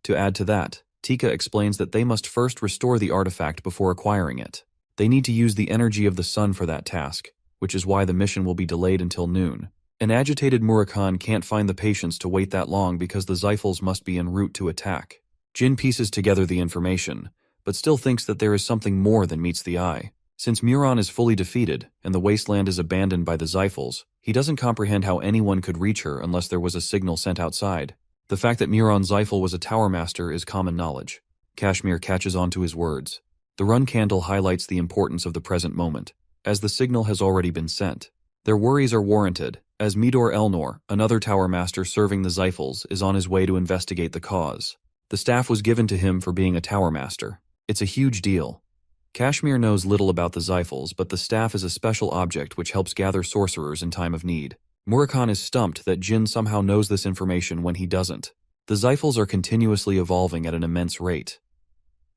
To add to that, Tika explains that they must first restore the artifact before acquiring it. They need to use the energy of the sun for that task, which is why the mission will be delayed until noon. An agitated Murakhan can't find the patience to wait that long because the Zyphals must be en route to attack. Jin pieces together the information, but still thinks that there is something more than meets the eye. Since Muron is fully defeated and the wasteland is abandoned by the Zyphals, he doesn't comprehend how anyone could reach her unless there was a signal sent outside. The fact that Muron Zyphal was a tower master is common knowledge. Kashmir catches on to his words. The run candle highlights the importance of the present moment, as the signal has already been sent. Their worries are warranted, as Midor Elnor, another tower master serving the Zyphals, is on his way to investigate the cause. The staff was given to him for being a tower master. It's a huge deal. Kashmir knows little about the Zyphals, but the staff is a special object which helps gather sorcerers in time of need. Murakhan is stumped that Jin somehow knows this information when he doesn't. The Zyphals are continuously evolving at an immense rate.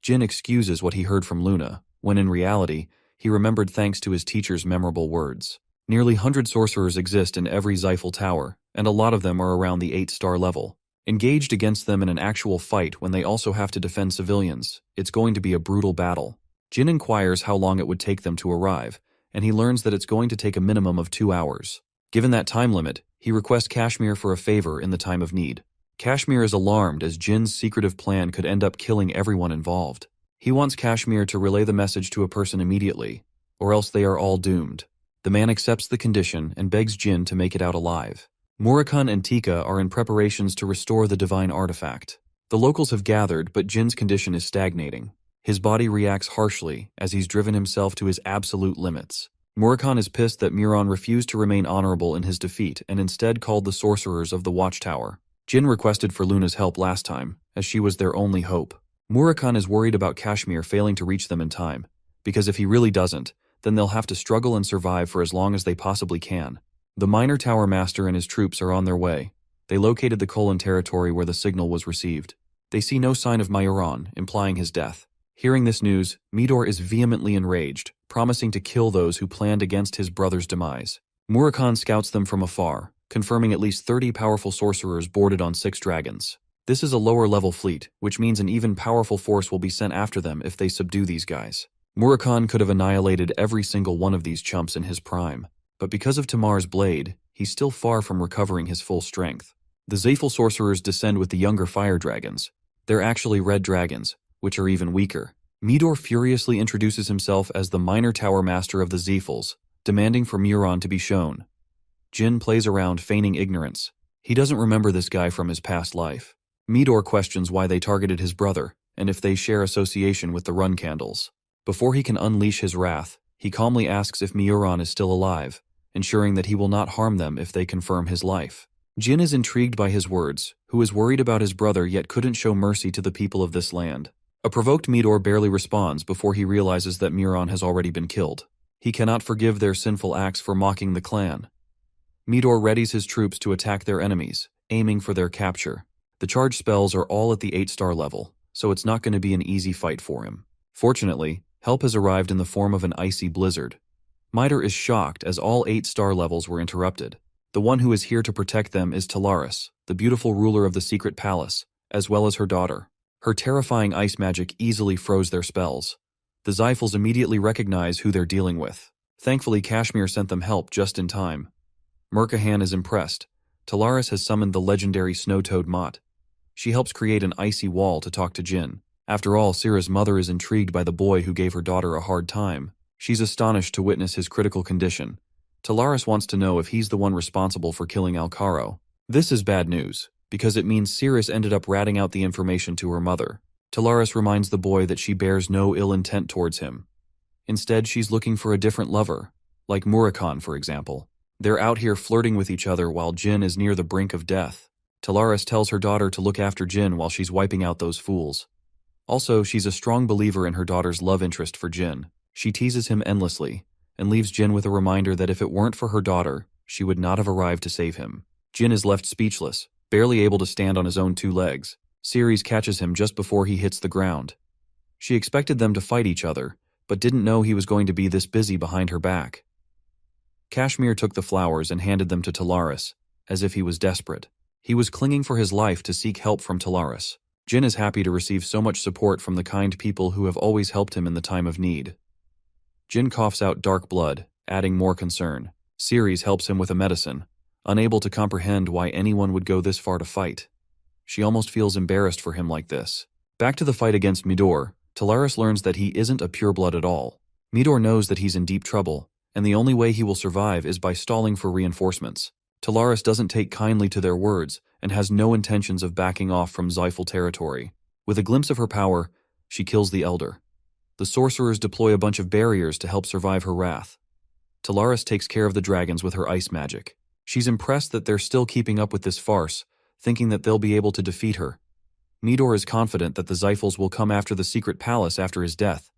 Jin excuses what he heard from Luna, when in reality, he remembered thanks to his teacher's memorable words. Nearly 100 sorcerers exist in every Zyphal tower, and a lot of them are around the 8-star level. Engaged against them in an actual fight when they also have to defend civilians, it's going to be a brutal battle. Jin inquires how long it would take them to arrive, and he learns that it's going to take a minimum of 2 hours. Given that time limit, he requests Kashmir for a favor in the time of need. Kashmir is alarmed as Jin's secretive plan could end up killing everyone involved. He wants Kashmir to relay the message to a person immediately, or else they are all doomed. The man accepts the condition and begs Jin to make it out alive. Murakhan and Tika are in preparations to restore the divine artifact. The locals have gathered, but Jin's condition is stagnating. His body reacts harshly as he's driven himself to his absolute limits. Murakhan is pissed that Muron refused to remain honorable in his defeat and instead called the sorcerers of the watchtower. Jin requested for Luna's help last time, as she was their only hope. Murakhan is worried about Kashmir failing to reach them in time, because if he really doesn't, then they'll have to struggle and survive for as long as they possibly can. The minor tower master and his troops are on their way. They located the Kolan territory where the signal was received. They see no sign of Mayuran, implying his death. Hearing this news, Midor is vehemently enraged, promising to kill those who planned against his brother's demise. Murakhan scouts them from afar, confirming at least 30 powerful sorcerers boarded on 6 dragons. This is a lower-level fleet, which means an even powerful force will be sent after them if they subdue these guys. Murakhan could have annihilated every single one of these chumps in his prime, but because of Tamar's blade, he's still far from recovering his full strength. The Zyphal sorcerers descend with the younger fire dragons. They're actually red dragons, which are even weaker. Midor furiously introduces himself as the minor tower master of the Zyphals, demanding for Muron to be shown. Jin plays around, feigning ignorance. He doesn't remember this guy from his past life. Midor questions why they targeted his brother, and if they share association with the run candles. Before he can unleash his wrath, he calmly asks if Muron is still alive, ensuring that he will not harm them if they confirm his life. Jin is intrigued by his words, who is worried about his brother yet couldn't show mercy to the people of this land. A provoked Midor barely responds before he realizes that Muron has already been killed. He cannot forgive their sinful acts for mocking the clan. Midor readies his troops to attack their enemies, aiming for their capture. The charge spells are all at the 8-star level, so it's not going to be an easy fight for him. Fortunately, help has arrived in the form of an icy blizzard. Midor is shocked as all 8-star levels were interrupted. The one who is here to protect them is Talaris, the beautiful ruler of the secret palace, as well as her daughter. Her terrifying ice magic easily froze their spells. The Zyphals immediately recognize who they're dealing with. Thankfully, Kashmir sent them help just in time. Murkahan is impressed. Talaris has summoned the legendary snow-toad Mott. She helps create an icy wall to talk to Jin. After all, Sira's mother is intrigued by the boy who gave her daughter a hard time. She's astonished to witness his critical condition. Talaris wants to know if he's the one responsible for killing Alcaro. This is bad news, because it means Cirrus ended up ratting out the information to her mother. Talaris reminds the boy that she bears no ill intent towards him. Instead, she's looking for a different lover, like Murakhan, for example. They're out here flirting with each other while Jin is near the brink of death. Talaris tells her daughter to look after Jin while she's wiping out those fools. Also, she's a strong believer in her daughter's love interest for Jin. She teases him endlessly, and leaves Jin with a reminder that if it weren't for her daughter, she would not have arrived to save him. Jin is left speechless, barely able to stand on his own 2 legs. Ceres catches him just before he hits the ground. She expected them to fight each other, but didn't know he was going to be this busy behind her back. Kashmir took the flowers and handed them to Talaris, as if he was desperate. He was clinging for his life to seek help from Talaris. Jin is happy to receive so much support from the kind people who have always helped him in the time of need. Jin coughs out dark blood, adding more concern. Ceres helps him with a medicine, unable to comprehend why anyone would go this far to fight. She almost feels embarrassed for him like this. Back to the fight against Midor, Talaris learns that he isn't a pureblood at all. Midor knows that he's in deep trouble, and the only way he will survive is by stalling for reinforcements. Talaris doesn't take kindly to their words and has no intentions of backing off from Zyphal territory. With a glimpse of her power, she kills the Elder. The sorcerers deploy a bunch of barriers to help survive her wrath. Talaris takes care of the dragons with her ice magic. She's impressed that they're still keeping up with this farce, thinking that they'll be able to defeat her. Midor is confident that the Zyphals will come after the secret palace after his death.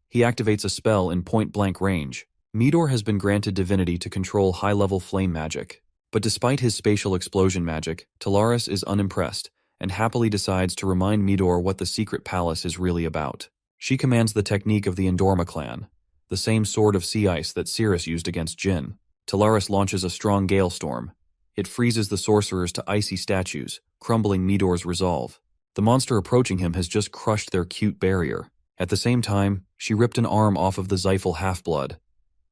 He activates a spell in point-blank range. Midor has been granted divinity to control high-level flame magic. But despite his spatial explosion magic, Talaris is unimpressed and happily decides to remind Midor what the secret palace is really about. She commands the technique of the Endorma clan, the same sword of sea ice that Cirrus used against Jin. Talaris launches a strong gale storm. It freezes the sorcerers to icy statues, crumbling Midor's resolve. The monster approaching him has just crushed their cute barrier. At the same time, she ripped an arm off of the Zyphal half-blood.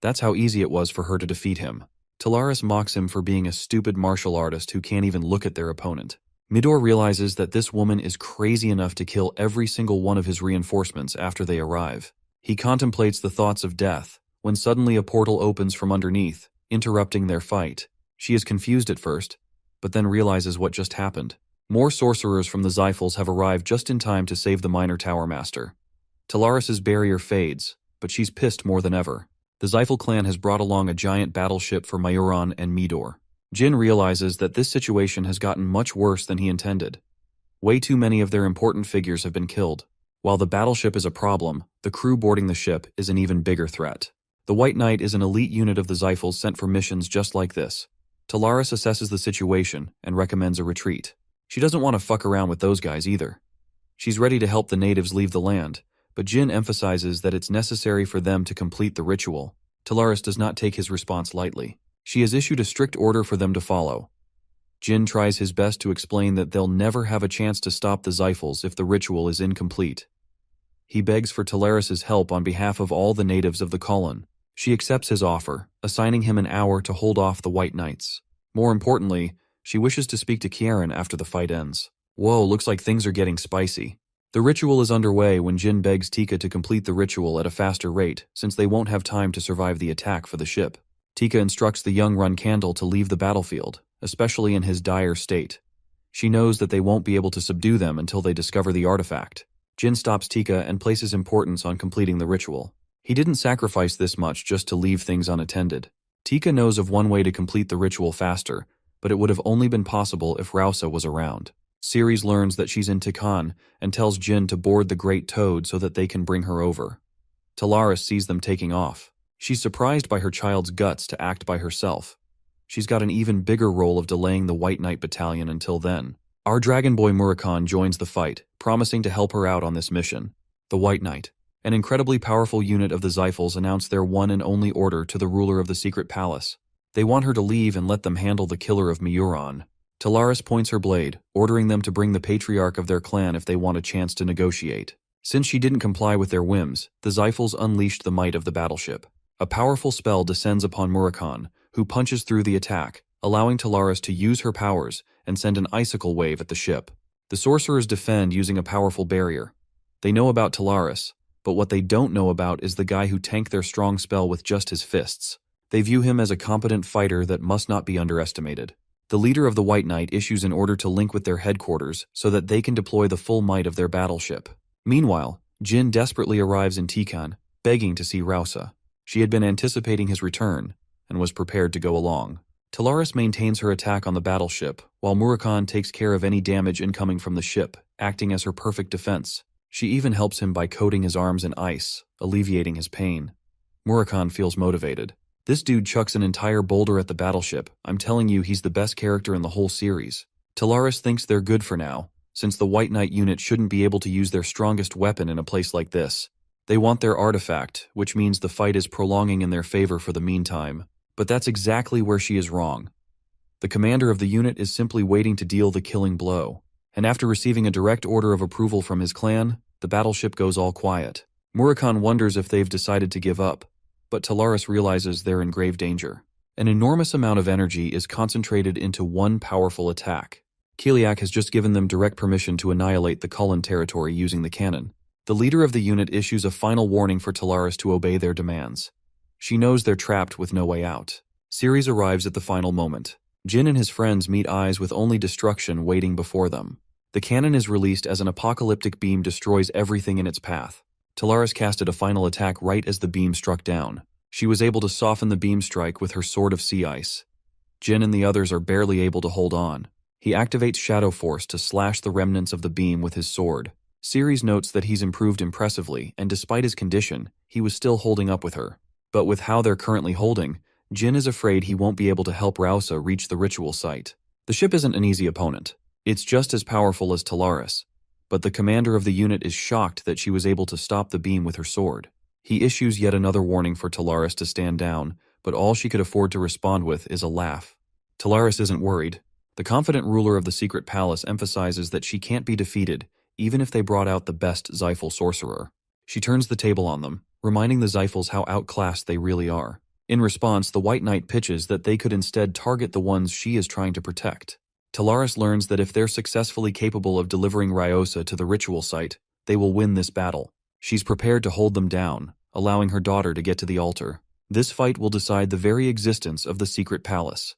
That's how easy it was for her to defeat him. Talaris mocks him for being a stupid martial artist who can't even look at their opponent. Midor realizes that this woman is crazy enough to kill every single one of his reinforcements after they arrive. He contemplates the thoughts of death, when suddenly a portal opens from underneath, interrupting their fight. She is confused at first, but then realizes what just happened. More sorcerers from the Zyphals have arrived just in time to save the minor tower master. Talaris's barrier fades, but she's pissed more than ever. The Zyphal clan has brought along a giant battleship for Mayuran and Midor. Jin realizes that this situation has gotten much worse than he intended. Way too many of their important figures have been killed. While the battleship is a problem, the crew boarding the ship is an even bigger threat. The White Knight is an elite unit of the Zyphals sent for missions just like this. Talaris assesses the situation and recommends a retreat. She doesn't want to fuck around with those guys either. She's ready to help the natives leave the land, but Jin emphasizes that it's necessary for them to complete the ritual. Talaris does not take his response lightly. She has issued a strict order for them to follow. Jin tries his best to explain that they'll never have a chance to stop the Zyphals if the ritual is incomplete. He begs for Talaris's help on behalf of all the natives of the Colon. She accepts his offer, assigning him an hour to hold off the White Knights. More importantly, she wishes to speak to Kieran after the fight ends. Whoa, looks like things are getting spicy. The ritual is underway when Jin begs Tika to complete the ritual at a faster rate, since they won't have time to survive the attack for the ship. Tika instructs the young Runcandle to leave the battlefield, especially in his dire state. She knows that they won't be able to subdue them until they discover the artifact. Jin stops Tika and places importance on completing the ritual. He didn't sacrifice this much just to leave things unattended. Tika knows of one way to complete the ritual faster, but it would have only been possible if Rausa was around. Ceres learns that she's in Tikan and tells Jin to board the Great Toad so that they can bring her over. Talaris sees them taking off. She's surprised by her child's guts to act by herself. She's got an even bigger role of delaying the White Knight Battalion until then. Our Dragon Boy Murakan joins the fight, promising to help her out on this mission. The White Knight, an incredibly powerful unit of the Zyphals, announce their one and only order to the ruler of the secret palace. They want her to leave and let them handle the killer of Mayuran. Talaris points her blade, ordering them to bring the patriarch of their clan if they want a chance to negotiate. Since she didn't comply with their whims, the Zyphals unleashed the might of the battleship. A powerful spell descends upon Murakan, who punches through the attack, allowing Talaris to use her powers and send an icicle wave at the ship. The sorcerers defend using a powerful barrier. They know about Talaris, but what they don't know about is the guy who tanked their strong spell with just his fists. They view him as a competent fighter that must not be underestimated. The leader of the White Knight issues an order to link with their headquarters so that they can deploy the full might of their battleship. Meanwhile, Jin desperately arrives in Tikan, begging to see Rausa. She had been anticipating his return and was prepared to go along. Talaris maintains her attack on the battleship, while Murakan takes care of any damage incoming from the ship, acting as her perfect defense. She even helps him by coating his arms in ice, alleviating his pain. Murakan feels motivated. This dude chucks an entire boulder at the battleship. I'm telling you, he's the best character in the whole series. Talaris thinks they're good for now, since the White Knight unit shouldn't be able to use their strongest weapon in a place like this. They want their artifact, which means the fight is prolonging in their favor for the meantime. But that's exactly where she is wrong. The commander of the unit is simply waiting to deal the killing blow. And after receiving a direct order of approval from his clan, the battleship goes all quiet. Murakan wonders if they've decided to give up, but Talaris realizes they're in grave danger. An enormous amount of energy is concentrated into one powerful attack. Kiliak has just given them direct permission to annihilate the Kulin territory using the cannon. The leader of the unit issues a final warning for Talaris to obey their demands. She knows they're trapped with no way out. Ceres arrives at the final moment. Jin and his friends meet eyes with only destruction waiting before them. The cannon is released as an apocalyptic beam destroys everything in its path. Talaris casted a final attack right as the beam struck down. She was able to soften the beam strike with her sword of sea ice. Jin and the others are barely able to hold on. He activates Shadow Force to slash the remnants of the beam with his sword. Ceres notes that he's improved impressively, and despite his condition, he was still holding up with her. But with how they're currently holding, Jin is afraid he won't be able to help Rausa reach the ritual site. The ship isn't an easy opponent. It's just as powerful as Talaris, but the commander of the unit is shocked that she was able to stop the beam with her sword. He issues yet another warning for Talaris to stand down, but all she could afford to respond with is a laugh. Talaris isn't worried. The confident ruler of the secret palace emphasizes that she can't be defeated, even if they brought out the best Zyphal sorcerer. She turns the table on them, reminding the Zyphals how outclassed they really are. In response, the White Knight pitches that they could instead target the ones she is trying to protect. Talaris learns that if they're successfully capable of delivering Ryosa to the ritual site, they will win this battle. She's prepared to hold them down, allowing her daughter to get to the altar. This fight will decide the very existence of the secret palace.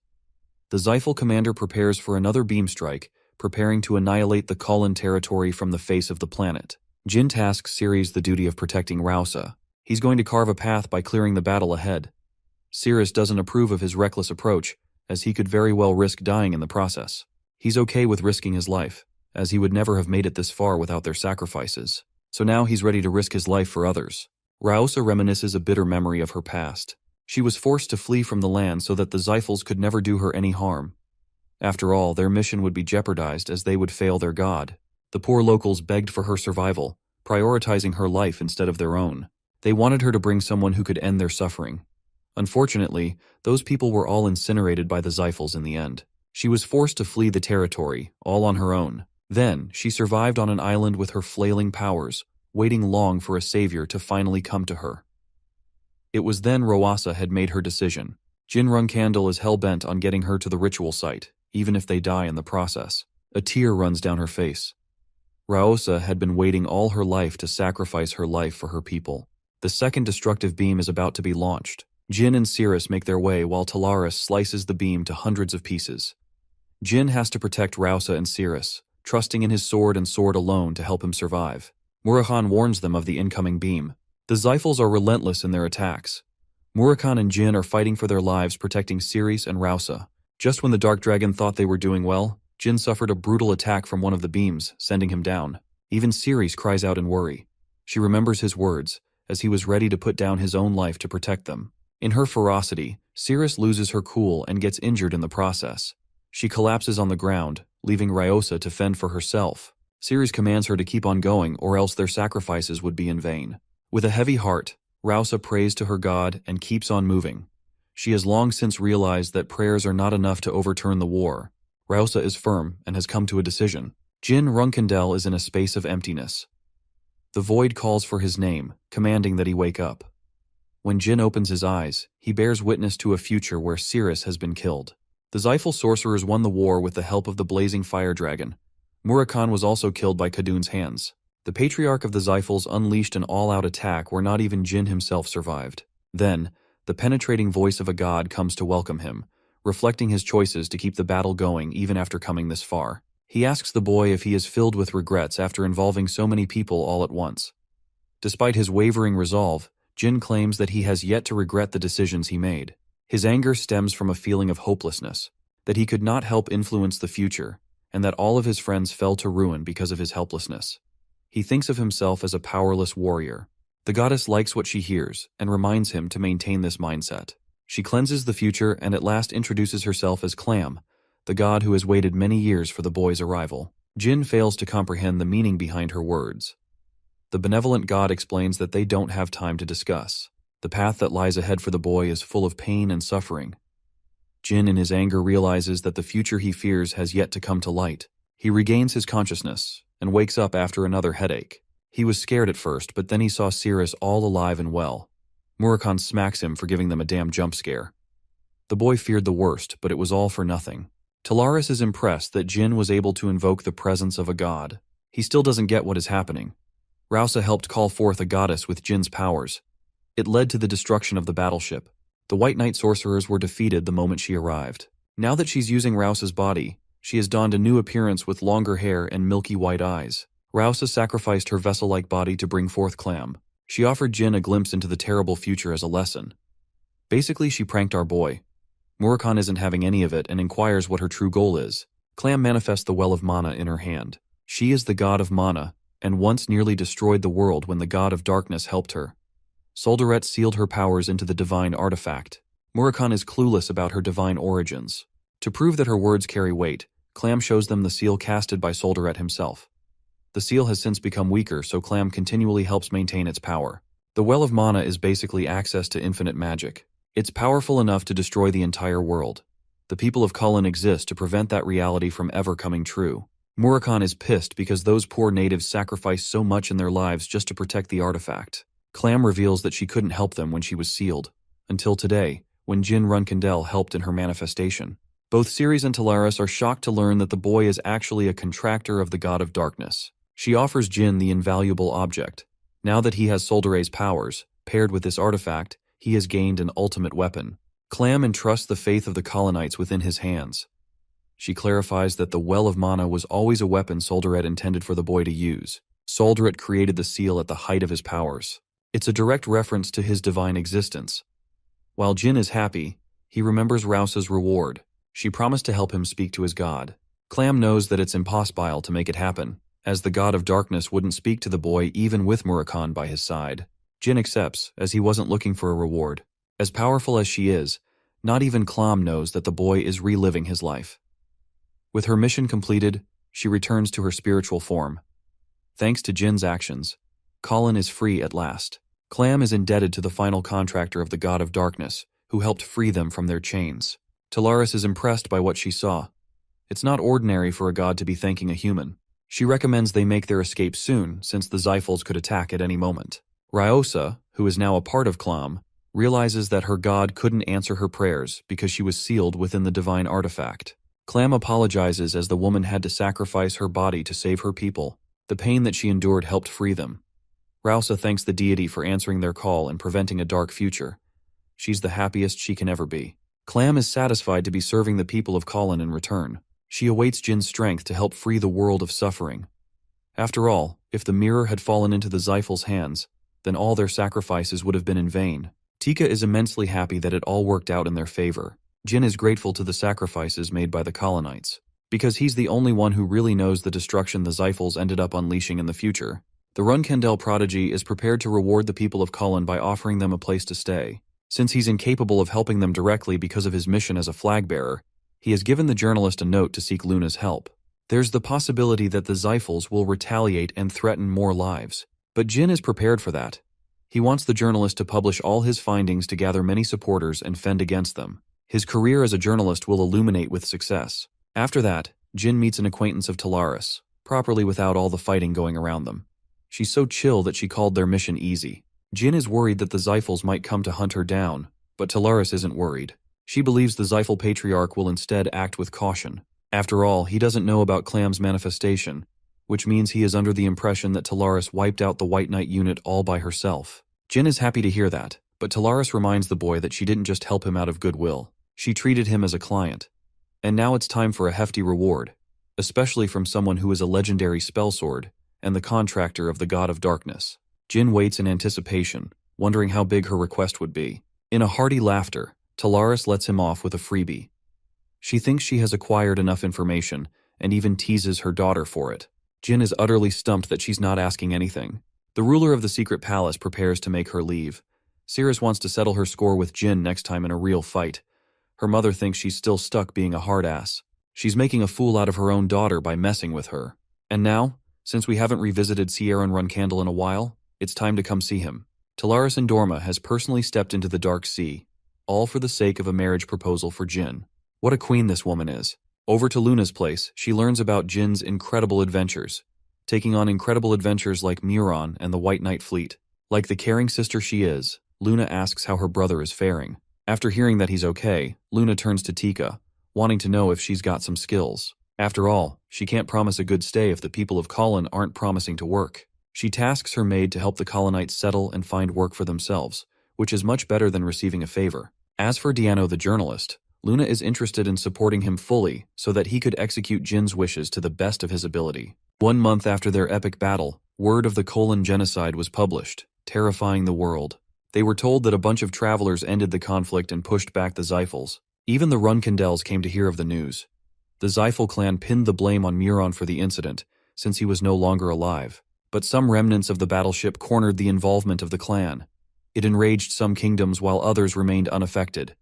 The Zyphal commander prepares for another beam strike, preparing to annihilate the Kulin territory from the face of the planet. Jin tasks Ceres the duty of protecting Rausa. He's going to carve a path by clearing the battle ahead. Ceres doesn't approve of his reckless approach, as he could very well risk dying in the process. He's okay with risking his life, as he would never have made it this far without their sacrifices. So now he's ready to risk his life for others. Rausa reminisces a bitter memory of her past. She was forced to flee from the land so that the Zyphals could never do her any harm. After all, their mission would be jeopardized as they would fail their god. The poor locals begged for her survival, prioritizing her life instead of their own. They wanted her to bring someone who could end their suffering. Unfortunately, those people were all incinerated by the Zyphals in the end. She was forced to flee the territory, all on her own. Then, she survived on an island with her flailing powers, waiting long for a savior to finally come to her. It was then Rausa had made her decision. Jin Runkandel is hell-bent on getting her to the ritual site, even if they die in the process. A tear runs down her face. Rausa had been waiting all her life to sacrifice her life for her people. The second destructive beam is about to be launched. Jin and Ceres make their way while Talaris slices the beam to hundreds of pieces. Jin has to protect Rausa and Ceres, trusting in his sword and sword alone to help him survive. Murakan warns them of the incoming beam. The Zyphals are relentless in their attacks. Murakan and Jin are fighting for their lives protecting Ceres and Rausa. Just when the Dark Dragon thought they were doing well, Jin suffered a brutal attack from one of the beams, sending him down. Even Ceres cries out in worry. She remembers his words, as he was ready to put down his own life to protect them. In her ferocity, Ceres loses her cool and gets injured in the process. She collapses on the ground, leaving Ryosa to fend for herself. Ceres commands her to keep on going or else their sacrifices would be in vain. With a heavy heart, Rausa prays to her god and keeps on moving. She has long since realized that prayers are not enough to overturn the war. Rausa is firm and has come to a decision. Jin Runkandel is in a space of emptiness. The void calls for his name, commanding that he wake up. When Jin opens his eyes, he bears witness to a future where Ceres has been killed. The Zyphal sorcerers won the war with the help of the blazing fire dragon. Murakan was also killed by Khadun's hands. The patriarch of the Zyphals unleashed an all-out attack where not even Jin himself survived. Then, the penetrating voice of a god comes to welcome him, reflecting his choices to keep the battle going even after coming this far. He asks the boy if he is filled with regrets after involving so many people all at once. Despite his wavering resolve, Jin claims that he has yet to regret the decisions he made. His anger stems from a feeling of hopelessness, that he could not help influence the future, and that all of his friends fell to ruin because of his helplessness. He thinks of himself as a powerless warrior. The goddess likes what she hears and reminds him to maintain this mindset. She cleanses the future and at last introduces herself as Clam, the god who has waited many years for the boy's arrival. Jin fails to comprehend the meaning behind her words. The benevolent god explains that they don't have time to discuss. The path that lies ahead for the boy is full of pain and suffering. Jin in his anger realizes that the future he fears has yet to come to light. He regains his consciousness and wakes up after another headache. He was scared at first, but then he saw Ceres all alive and well. Murakan smacks him for giving them a damn jump scare. The boy feared the worst, but it was all for nothing. Talaris is impressed that Jin was able to invoke the presence of a god. He still doesn't get what is happening. Rausa helped call forth a goddess with Jin's powers. It led to the destruction of the battleship. The White Knight sorcerers were defeated the moment she arrived. Now that she's using Rausa's body, she has donned a new appearance with longer hair and milky white eyes. Rausa sacrificed her vessel-like body to bring forth Clam. She offered Jin a glimpse into the terrible future as a lesson. Basically, she pranked our boy. Murakhan isn't having any of it and inquires what her true goal is. Clam manifests the well of mana in her hand. She is the god of mana, and once nearly destroyed the world when the god of darkness helped her. Soldaret sealed her powers into the divine artifact. Murakhan is clueless about her divine origins. To prove that her words carry weight, Clam shows them the seal casted by Soldaret himself. The seal has since become weaker, so Clam continually helps maintain its power. The Well of Mana is basically access to infinite magic. It's powerful enough to destroy the entire world. The people of Kulin exist to prevent that reality from ever coming true. Murakhan is pissed because those poor natives sacrificed so much in their lives just to protect the artifact. Clam reveals that she couldn't help them when she was sealed. Until today, when Jin Runkandel helped in her manifestation. Both Ceres and Talaris are shocked to learn that the boy is actually a contractor of the god of darkness. She offers Jin the invaluable object. Now that he has Soldare's powers, paired with this artifact, he has gained an ultimate weapon. Clam entrusts the faith of the colonites within his hands. She clarifies that the Well of Mana was always a weapon Soldaret intended for the boy to use. Soldaret created the seal at the height of his powers. It's a direct reference to his divine existence. While Jin is happy, he remembers Rausa's reward. She promised to help him speak to his god. Clam knows that it's impossible to make it happen, as the god of darkness wouldn't speak to the boy even with Murakhan by his side. Jin accepts, as he wasn't looking for a reward. As powerful as she is, not even Clam knows that the boy is reliving his life. With her mission completed, she returns to her spiritual form. Thanks to Jin's actions, Colin is free at last. Clam is indebted to the final contractor of the god of darkness, who helped free them from their chains. Talaris is impressed by what she saw. It's not ordinary for a god to be thanking a human. She recommends they make their escape soon, since the Zyphals could attack at any moment. Ryosa, who is now a part of Clam, realizes that her god couldn't answer her prayers because she was sealed within the divine artifact. Clam apologizes as the woman had to sacrifice her body to save her people. The pain that she endured helped free them. Rausa thanks the deity for answering their call and preventing a dark future. She's the happiest she can ever be. Clam is satisfied to be serving the people of Colin in return. She awaits Jin's strength to help free the world of suffering. After all, if the mirror had fallen into the Zyphals' hands, then all their sacrifices would have been in vain. Tika is immensely happy that it all worked out in their favor. Jin is grateful to the sacrifices made by the colonites, because he's the only one who really knows the destruction the Zyphals ended up unleashing in the future. The Runkandel prodigy is prepared to reward the people of Cullen by offering them a place to stay. Since he's incapable of helping them directly because of his mission as a flag-bearer, he has given the journalist a note to seek Luna's help. There's the possibility that the Zyphals will retaliate and threaten more lives. But Jin is prepared for that. He wants the journalist to publish all his findings to gather many supporters and fend against them. His career as a journalist will illuminate with success. After that, Jin meets an acquaintance of Talaris, properly without all the fighting going around them. She's so chill that she called their mission easy. Jin is worried that the Zyphals might come to hunt her down, but Talaris isn't worried. She believes the Zyphal Patriarch will instead act with caution. After all, he doesn't know about Clam's manifestation, which means he is under the impression that Talaris wiped out the White Knight unit all by herself. Jin is happy to hear that, but Talaris reminds the boy that she didn't just help him out of goodwill. She treated him as a client. And now it's time for a hefty reward, especially from someone who is a legendary spellsword and the contractor of the God of Darkness. Jin waits in anticipation, wondering how big her request would be. In a hearty laughter, Talaris lets him off with a freebie. She thinks she has acquired enough information and even teases her daughter for it. Jin is utterly stumped that she's not asking anything. The ruler of the secret palace prepares to make her leave. Cirrus wants to settle her score with Jin next time in a real fight. Her mother thinks she's still stuck being a hard ass. She's making a fool out of her own daughter by messing with her. And now, since we haven't revisited Sierran Runcandle in a while, it's time to come see him. Talaris Indorma has personally stepped into the Dark Sea, all for the sake of a marriage proposal for Jin. What a queen this woman is. Over to Luna's place, she learns about Jin's incredible adventures, taking on incredible adventures like Muron and the White Knight fleet. Like the caring sister she is, Luna asks how her brother is faring. After hearing that he's okay, Luna turns to Tika, wanting to know if she's got some skills. After all, she can't promise a good stay if the people of Colin aren't promising to work. She tasks her maid to help the colonites settle and find work for themselves, which is much better than receiving a favor. As for Diano the journalist, Luna is interested in supporting him fully so that he could execute Jin's wishes to the best of his ability. 1 month after their epic battle, word of the Colon genocide was published, terrifying the world. They were told that a bunch of travelers ended the conflict and pushed back the Zyphals. Even the Runkandels came to hear of the news. The Zyphal clan pinned the blame on Muron for the incident, since he was no longer alive. But some remnants of the battleship cornered the involvement of the clan. It enraged some kingdoms while others remained unaffected.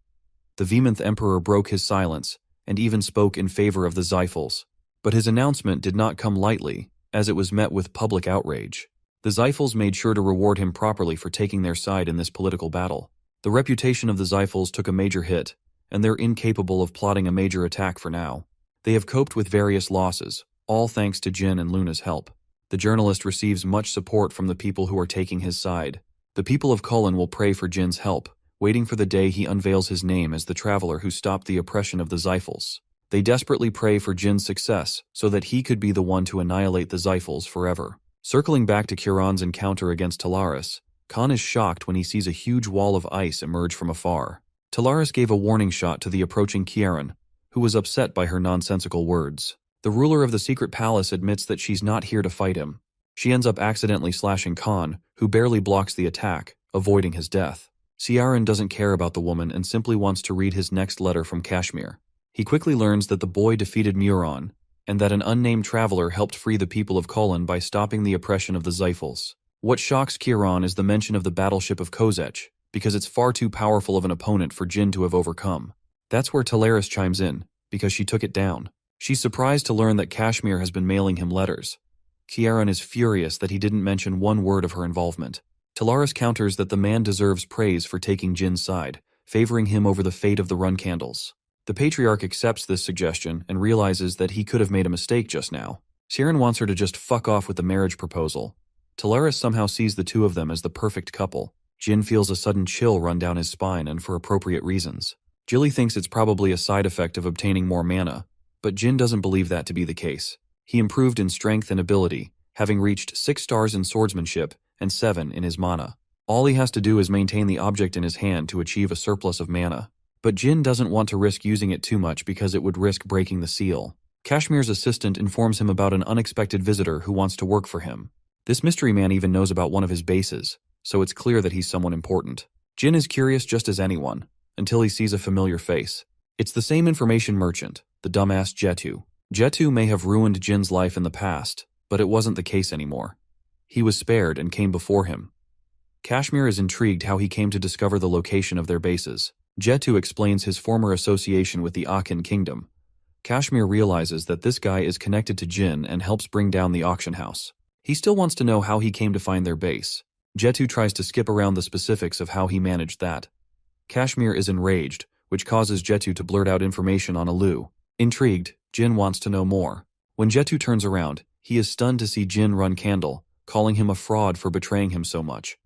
The Vemonth Emperor broke his silence, and even spoke in favor of the Zyphals. But his announcement did not come lightly, as it was met with public outrage. The Zyphals made sure to reward him properly for taking their side in this political battle. The reputation of the Zyphals took a major hit, and they're incapable of plotting a major attack for now. They have coped with various losses, all thanks to Jin and Luna's help. The journalist receives much support from the people who are taking his side. The people of Cullen will pray for Jin's help, waiting for the day he unveils his name as the traveler who stopped the oppression of the Zyphals. They desperately pray for Jin's success so that he could be the one to annihilate the Zyphals forever. Circling back to Kiran's encounter against Talaris, Khan is shocked when he sees a huge wall of ice emerge from afar. Talaris gave a warning shot to the approaching Kiran, who was upset by her nonsensical words. The ruler of the secret palace admits that she's not here to fight him. She ends up accidentally slashing Khan, who barely blocks the attack, avoiding his death. Ciaran doesn't care about the woman and simply wants to read his next letter from Kashmir. He quickly learns that the boy defeated Muron, and that an unnamed traveler helped free the people of Colin by stopping the oppression of the Zyphals. What shocks Kiran is the mention of the battleship of Kozech, because it's far too powerful of an opponent for Jin to have overcome. That's where Talaris chimes in, because she took it down. She's surprised to learn that Kashmir has been mailing him letters. Kiaran is furious that he didn't mention one word of her involvement. Talaris counters that the man deserves praise for taking Jin's side, favoring him over the fate of the Runcandles. The Patriarch accepts this suggestion and realizes that he could have made a mistake just now. Sharon wants her to just fuck off with the marriage proposal. Talaris somehow sees the two of them as the perfect couple. Jin feels a sudden chill run down his spine, and for appropriate reasons. Jilly thinks it's probably a side effect of obtaining more mana, but Jin doesn't believe that to be the case. He improved in strength and ability, having reached 6 stars in swordsmanship and 7 in his mana. All he has to do is maintain the object in his hand to achieve a surplus of mana. But Jin doesn't want to risk using it too much because it would risk breaking the seal. Kashmir's assistant informs him about an unexpected visitor who wants to work for him. This mystery man even knows about one of his bases, so it's clear that he's someone important. Jin is curious just as anyone, until he sees a familiar face. It's the same information merchant, the dumbass Jetu. Jetu may have ruined Jin's life in the past, but it wasn't the case anymore. He was spared and came before him. Kashmir is intrigued how he came to discover the location of their bases. Jetu explains his former association with the Akin kingdom. Kashmir realizes that this guy is connected to Jin and helps bring down the auction house. He still wants to know how he came to find their base. Jetu tries to skip around the specifics of how he managed that. Kashmir is enraged, which causes Jetu to blurt out information on Alu. Intrigued, Jin wants to know more. When Jetu turns around, he is stunned to see Jin run Candle, calling him a fraud for betraying him so much.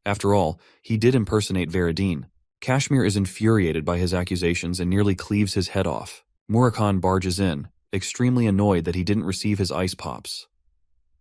After all, he did impersonate Veradine. Kashmir is infuriated by his accusations and nearly cleaves his head off. Murakan barges in, extremely annoyed that he didn't receive his ice pops.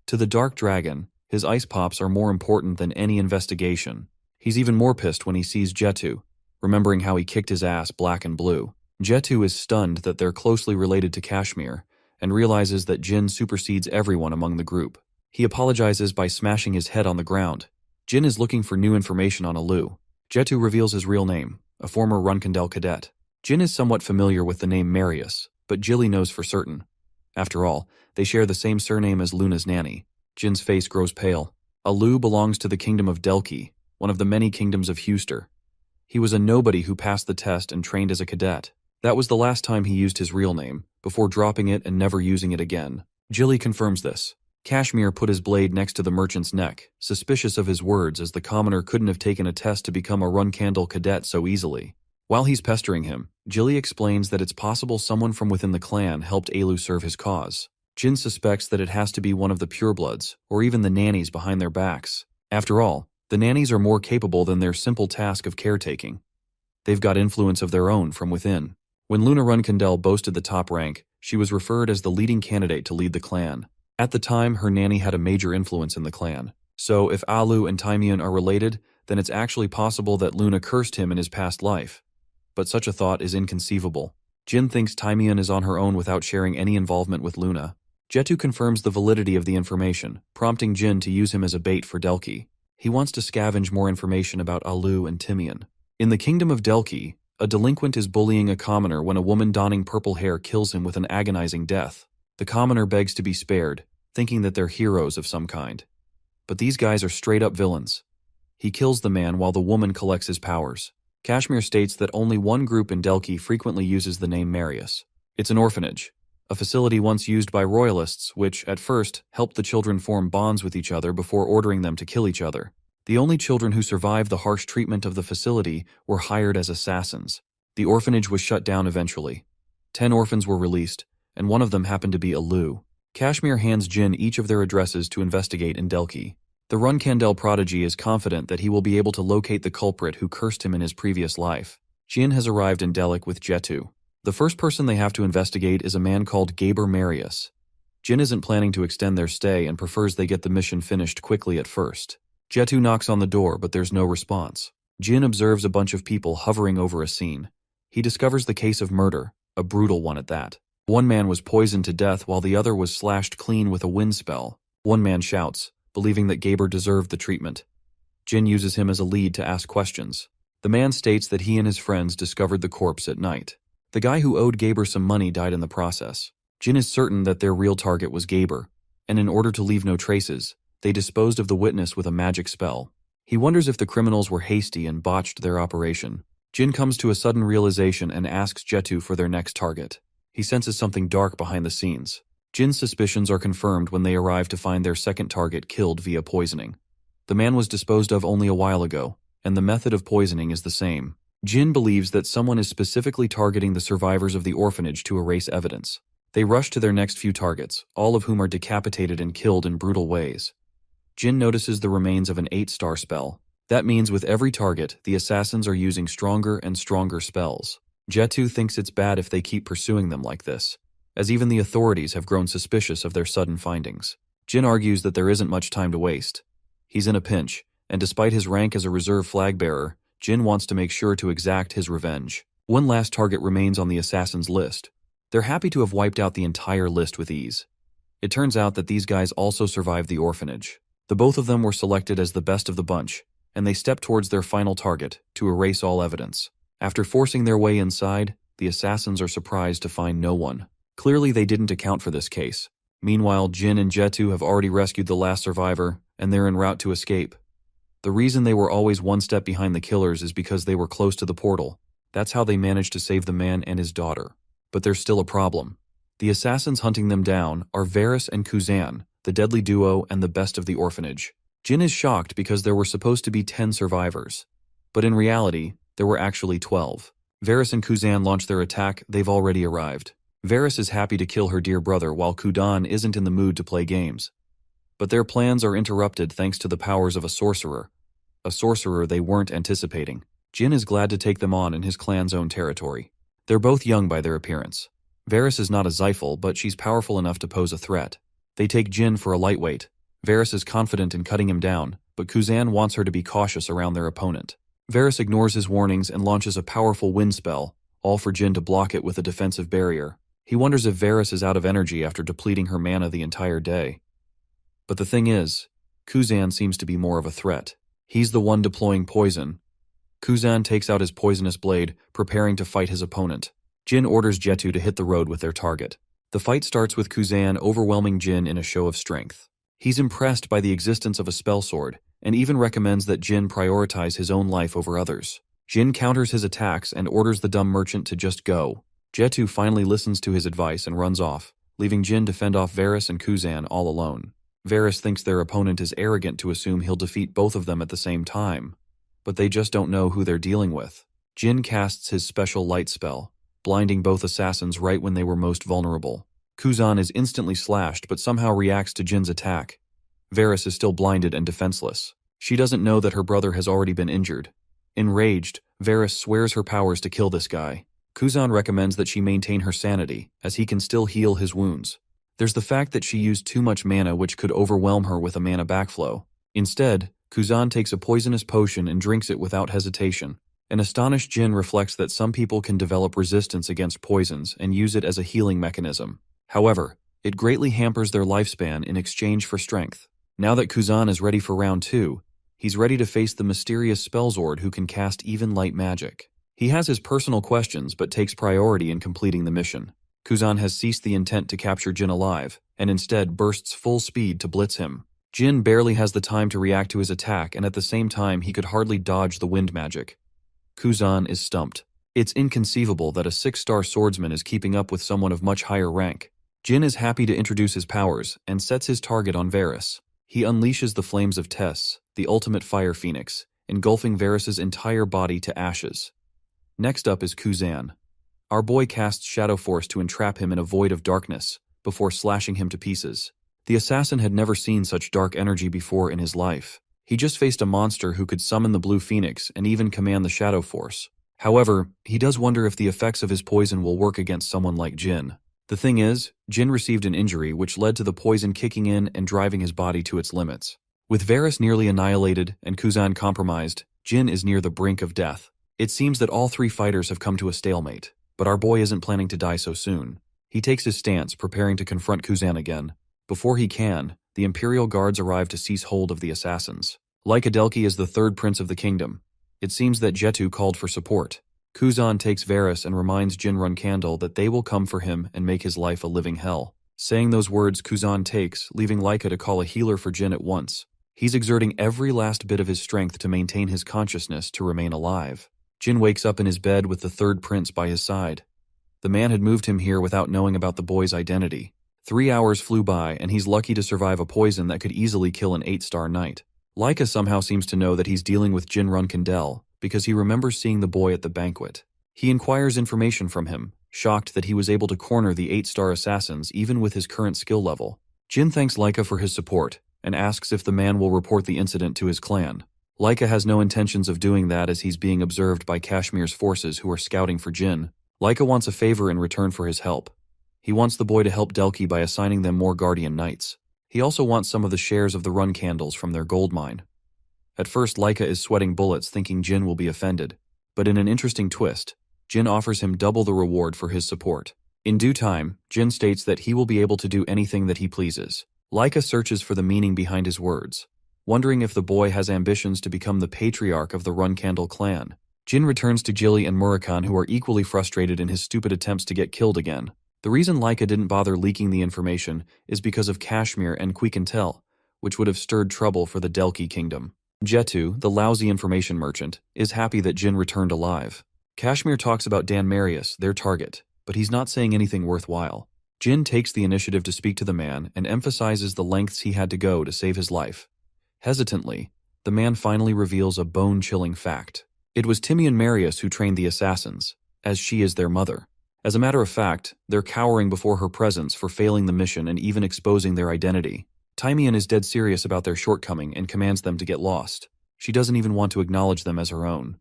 To the Dark Dragon, his ice pops are more important than any investigation. He's even more pissed when he sees Jetu, remembering how he kicked his ass black and blue. Jetu is stunned that they're closely related to Kashmir, and realizes that Jin supersedes everyone among the group. He apologizes by smashing his head on the ground. Jin is looking for new information on Alu. Jetu reveals his real name, a former Runkandel cadet. Jin is somewhat familiar with the name Marius, but Jilly knows for certain. After all, they share the same surname as Luna's nanny. Jin's face grows pale. Alu belongs to the kingdom of Delki, one of the many kingdoms of Huster. He was a nobody who passed the test and trained as a cadet. That was the last time he used his real name, before dropping it and never using it again. Jilly confirms this. Kashmir put his blade next to the merchant's neck, suspicious of his words as the commoner couldn't have taken a test to become a Runcandle cadet so easily. While he's pestering him, Jilly explains that it's possible someone from within the clan helped Alu serve his cause. Jin suspects that it has to be one of the purebloods, or even the nannies behind their backs. After all, the nannies are more capable than their simple task of caretaking. They've got influence of their own from within. When Luna Runkandel boasted the top rank, she was referred as the leading candidate to lead the clan. At the time, her nanny had a major influence in the clan. So if Alu and Timian are related, then it's actually possible that Luna cursed him in his past life. But such a thought is inconceivable. Jin thinks Timian is on her own without sharing any involvement with Luna. Jetu confirms the validity of the information, prompting Jin to use him as a bait for Delki. He wants to scavenge more information about Alu and Timian. In the kingdom of Delki, a delinquent is bullying a commoner when a woman donning purple hair kills him with an agonizing death. The commoner begs to be spared, thinking that they're heroes of some kind. But these guys are straight-up villains. He kills the man while the woman collects his powers. Kashmir states that only one group in Delki frequently uses the name Marius. It's an orphanage, a facility once used by royalists which, at first, helped the children form bonds with each other before ordering them to kill each other. The only children who survived the harsh treatment of the facility were hired as assassins. The orphanage was shut down eventually. 10 orphans were released, and one of them happened to be Alu. Kashmir hands Jin each of their addresses to investigate in Delki. The Runkandel prodigy is confident that he will be able to locate the culprit who cursed him in his previous life. Jin has arrived in Delik with Jetu. The first person they have to investigate is a man called Gaber Marius. Jin isn't planning to extend their stay and prefers they get the mission finished quickly at first. Jetu knocks on the door, but there's no response. Jin observes a bunch of people hovering over a scene. He discovers the case of murder, a brutal one at that. One man was poisoned to death while the other was slashed clean with a wind spell. One man shouts, believing that Gaber deserved the treatment. Jin uses him as a lead to ask questions. The man states that he and his friends discovered the corpse at night. The guy who owed Gaber some money died in the process. Jin is certain that their real target was Gaber, and in order to leave no traces, they disposed of the witness with a magic spell. He wonders if the criminals were hasty and botched their operation. Jin comes to a sudden realization and asks Jetu for their next target. He senses something dark behind the scenes. Jin's suspicions are confirmed when they arrive to find their second target killed via poisoning. The man was disposed of only a while ago, and the method of poisoning is the same. Jin believes that someone is specifically targeting the survivors of the orphanage to erase evidence. They rush to their next few targets, all of whom are decapitated and killed in brutal ways. Jin notices the remains of an 8-star spell. That means with every target, the assassins are using stronger and stronger spells. Jetu thinks it's bad if they keep pursuing them like this, as even the authorities have grown suspicious of their sudden findings. Jin argues that there isn't much time to waste. He's in a pinch, and despite his rank as a reserve flag-bearer, Jin wants to make sure to exact his revenge. One last target remains on the assassins' list. They're happy to have wiped out the entire list with ease. It turns out that these guys also survived the orphanage. The both of them were selected as the best of the bunch, and they step towards their final target, to erase all evidence. After forcing their way inside, the assassins are surprised to find no one. Clearly they didn't account for this case. Meanwhile, Jin and Jetu have already rescued the last survivor, and they're en route to escape. The reason they were always one step behind the killers is because they were close to the portal. That's how they managed to save the man and his daughter. But there's still a problem. The assassins hunting them down are Varys and Kuzan, the deadly duo and the best of the orphanage. Jin is shocked because there were supposed to be 10 survivors. But in reality, there were actually 12. Varys and Kuzan launch their attack, they've already arrived. Varys is happy to kill her dear brother while Kudan isn't in the mood to play games. But their plans are interrupted thanks to the powers of a sorcerer they weren't anticipating. Jin is glad to take them on in his clan's own territory. They're both young by their appearance. Varys is not a Zyphal, but she's powerful enough to pose a threat. They take Jin for a lightweight. Varys is confident in cutting him down, but Kuzan wants her to be cautious around their opponent. Varys ignores his warnings and launches a powerful wind spell, all for Jin to block it with a defensive barrier. He wonders if Varys is out of energy after depleting her mana the entire day. But the thing is, Kuzan seems to be more of a threat. He's the one deploying poison. Kuzan takes out his poisonous blade, preparing to fight his opponent. Jin orders Jetu to hit the road with their target. The fight starts with Kuzan overwhelming Jin in a show of strength. He's impressed by the existence of a spell sword, and even recommends that Jin prioritize his own life over others. Jin counters his attacks and orders the dumb merchant to just go. Jetu finally listens to his advice and runs off, leaving Jin to fend off Varys and Kuzan all alone. Varys thinks their opponent is arrogant to assume he'll defeat both of them at the same time, but they just don't know who they're dealing with. Jin casts his special light spell, blinding both assassins right when they were most vulnerable. Kuzan is instantly slashed but somehow reacts to Jin's attack. Varys is still blinded and defenseless. She doesn't know that her brother has already been injured. Enraged, Varys swears her powers to kill this guy. Kuzan recommends that she maintain her sanity, as he can still heal his wounds. There's the fact that she used too much mana, which could overwhelm her with a mana backflow. Instead, Kuzan takes a poisonous potion and drinks it without hesitation. An astonished Jin reflects that some people can develop resistance against poisons and use it as a healing mechanism. However, it greatly hampers their lifespan in exchange for strength. Now that Kuzan is ready for round 2, he's ready to face the mysterious Spellzord who can cast even light magic. He has his personal questions but takes priority in completing the mission. Kuzan has ceased the intent to capture Jin alive, and instead bursts full speed to blitz him. Jin barely has the time to react to his attack, and at the same time he could hardly dodge the wind magic. Kuzan is stumped. It's inconceivable that a 6-star swordsman is keeping up with someone of much higher rank. Jin is happy to introduce his powers, and sets his target on Varys. He unleashes the flames of Tess, the ultimate fire phoenix, engulfing Varys' entire body to ashes. Next up is Kuzan. Our boy casts Shadow Force to entrap him in a void of darkness, before slashing him to pieces. The assassin had never seen such dark energy before in his life. He just faced a monster who could summon the Blue Phoenix and even command the Shadow Force. However, he does wonder if the effects of his poison will work against someone like Jin. The thing is, Jin received an injury which led to the poison kicking in and driving his body to its limits. With Varys nearly annihilated and Kuzan compromised, Jin is near the brink of death. It seems that all 3 fighters have come to a stalemate, but our boy isn't planning to die so soon. He takes his stance, preparing to confront Kuzan again. Before he can, the Imperial Guards arrive to seize hold of the assassins. Lycodelki is the 3rd prince of the kingdom. It seems that Jetu called for support. Kuzan takes Varys and reminds Jin Runkandel that they will come for him and make his life a living hell. Saying those words, Kuzan takes, leaving Lyca to call a healer for Jin at once. He's exerting every last bit of his strength to maintain his consciousness to remain alive. Jin wakes up in his bed with the 3rd prince by his side. The man had moved him here without knowing about the boy's identity. 3 hours flew by, and he's lucky to survive a poison that could easily kill an 8-star knight. Lyca somehow seems to know that he's dealing with Jin Runkandel, because he remembers seeing the boy at the banquet. He inquires information from him, shocked that he was able to corner the 8-star assassins even with his current skill level. Jin thanks Lyca for his support, and asks if the man will report the incident to his clan. Lyca has no intentions of doing that as he's being observed by Kashmir's forces who are scouting for Jin. Lyca wants a favor in return for his help. He wants the boy to help Delki by assigning them more guardian knights. He also wants some of the shares of the run candles from their gold mine. At first, Lyca is sweating bullets thinking Jin will be offended, but in an interesting twist, Jin offers him double the reward for his support. In due time, Jin states that he will be able to do anything that he pleases. Lyca searches for the meaning behind his words, wondering if the boy has ambitions to become the patriarch of the Runkandel clan. Jin returns to Jilly and Murakan, who are equally frustrated in his stupid attempts to get killed again. The reason Lyca didn't bother leaking the information is because of Kashmir and Quiquintel, which would have stirred trouble for the Delki kingdom. Jetu, the lousy information merchant, is happy that Jin returned alive. Kashmir talks about Dan Marius, their target, but he's not saying anything worthwhile. Jin takes the initiative to speak to the man and emphasizes the lengths he had to go to save his life. Hesitantly, the man finally reveals a bone-chilling fact. It was Timian Marius who trained the assassins, as she is their mother. As a matter of fact, they're cowering before her presence for failing the mission and even exposing their identity. Timian is dead serious about their shortcoming and commands them to get lost. She doesn't even want to acknowledge them as her own.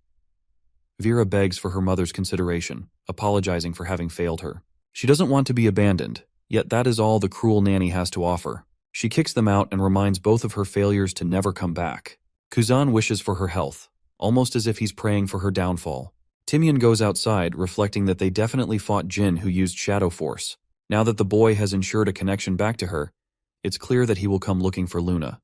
Vera begs for her mother's consideration, apologizing for having failed her. She doesn't want to be abandoned, yet that is all the cruel nanny has to offer. She kicks them out and reminds both of her failures to never come back. Kuzan wishes for her health, almost as if he's praying for her downfall. Timian goes outside, reflecting that they definitely fought Jin, who used Shadow Force. Now that the boy has ensured a connection back to her, it's clear that he will come looking for Luna.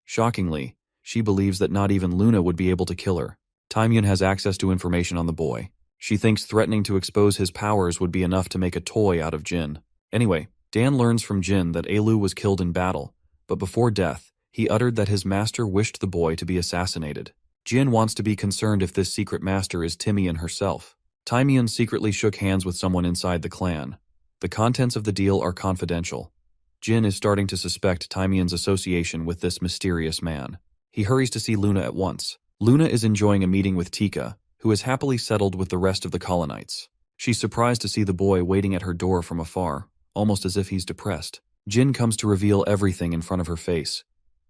Shockingly, she believes that not even Luna would be able to kill her. Timian has access to information on the boy. She thinks threatening to expose his powers would be enough to make a toy out of Jin. Anyway, Dan learns from Jin that Elu was killed in battle, but before death, he uttered that his master wished the boy to be assassinated. Jin wants to be concerned if this secret master is Timian herself. Timian secretly shook hands with someone inside the clan. The contents of the deal are confidential. Jin is starting to suspect Timian's association with this mysterious man. He hurries to see Luna at once. Luna is enjoying a meeting with Tika, who is happily settled with the rest of the colonites. She's surprised to see the boy waiting at her door from afar, almost as if he's depressed. Jin comes to reveal everything in front of her face,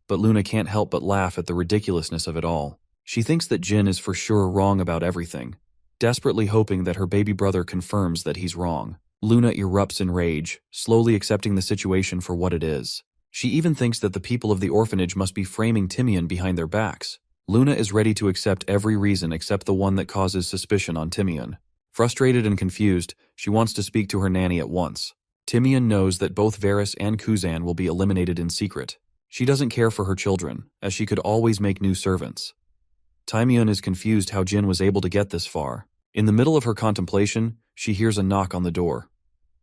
but Luna can't help but laugh at the ridiculousness of it all. She thinks that Jin is for sure wrong about everything, desperately hoping that her baby brother confirms that he's wrong. Luna erupts in rage, slowly accepting the situation for what it is. She even thinks that the people of the orphanage must be framing Timian behind their backs. Luna is ready to accept every reason except the one that causes suspicion on Timian. Frustrated and confused, she wants to speak to her nanny at once. Timian knows that both Varys and Kuzan will be eliminated in secret. She doesn't care for her children, as she could always make new servants. Timian is confused how Jin was able to get this far. In the middle of her contemplation, she hears a knock on the door.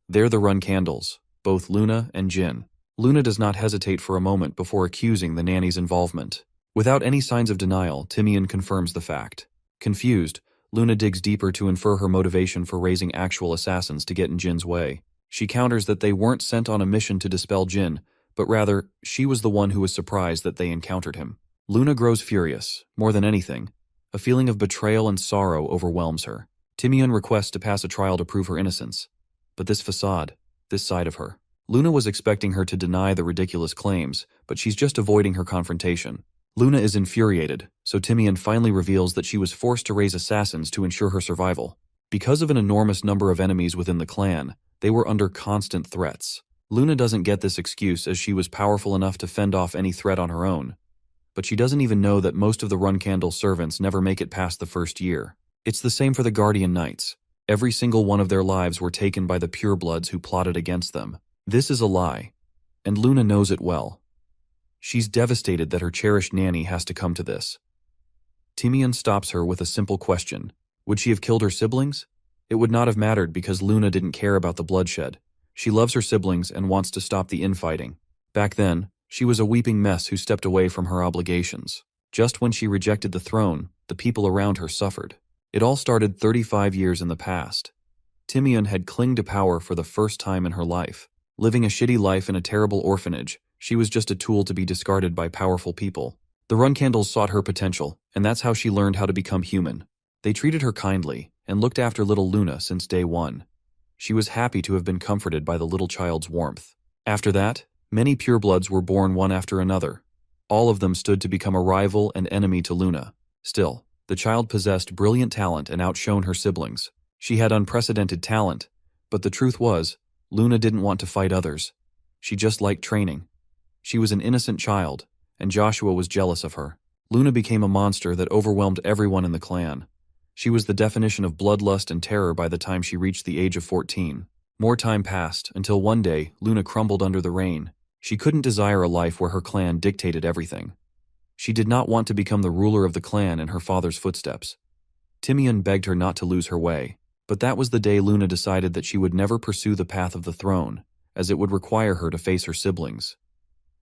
They're the Run Candles, both Luna and Jin. Luna does not hesitate for a moment before accusing the nanny's involvement. Without any signs of denial, Timian confirms the fact. Confused, Luna digs deeper to infer her motivation for raising actual assassins to get in Jin's way. She counters that they weren't sent on a mission to dispel Jin, but rather, she was the one who was surprised that they encountered him. Luna grows furious, more than anything. A feeling of betrayal and sorrow overwhelms her. Timian requests to pass a trial to prove her innocence. But this facade, this side of her. Luna was expecting her to deny the ridiculous claims, but she's just avoiding her confrontation. Luna is infuriated, so Timian finally reveals that she was forced to raise assassins to ensure her survival. Because of an enormous number of enemies within the clan, they were under constant threats. Luna doesn't get this excuse as she was powerful enough to fend off any threat on her own. But she doesn't even know that most of the Run Candle servants never make it past the first year. It's the same for the Guardian Knights. Every single one of their lives were taken by the purebloods who plotted against them. This is a lie, and Luna knows it well. She's devastated that her cherished nanny has to come to this. Timian stops her with a simple question. Would she have killed her siblings? It would not have mattered because Luna didn't care about the bloodshed. She loves her siblings and wants to stop the infighting. Back then, she was a weeping mess who stepped away from her obligations. Just when she rejected the throne, the people around her suffered. It all started 35 years in the past. Timian had clung to power for the first time in her life. Living a shitty life in a terrible orphanage, she was just a tool to be discarded by powerful people. The Run Candles sought her potential, and that's how she learned how to become human. They treated her kindly, and looked after little Luna since day one. She was happy to have been comforted by the little child's warmth. After that, many purebloods were born one after another. All of them stood to become a rival and enemy to Luna. Still, the child possessed brilliant talent and outshone her siblings. She had unprecedented talent, but the truth was, Luna didn't want to fight others. She just liked training. She was an innocent child, and Joshua was jealous of her. Luna became a monster that overwhelmed everyone in the clan. She was the definition of bloodlust and terror by the time she reached the age of 14. More time passed, until one day, Luna crumbled under the rain. She couldn't desire a life where her clan dictated everything. She did not want to become the ruler of the clan in her father's footsteps. Timian begged her not to lose her way, but that was the day Luna decided that she would never pursue the path of the throne, as it would require her to face her siblings.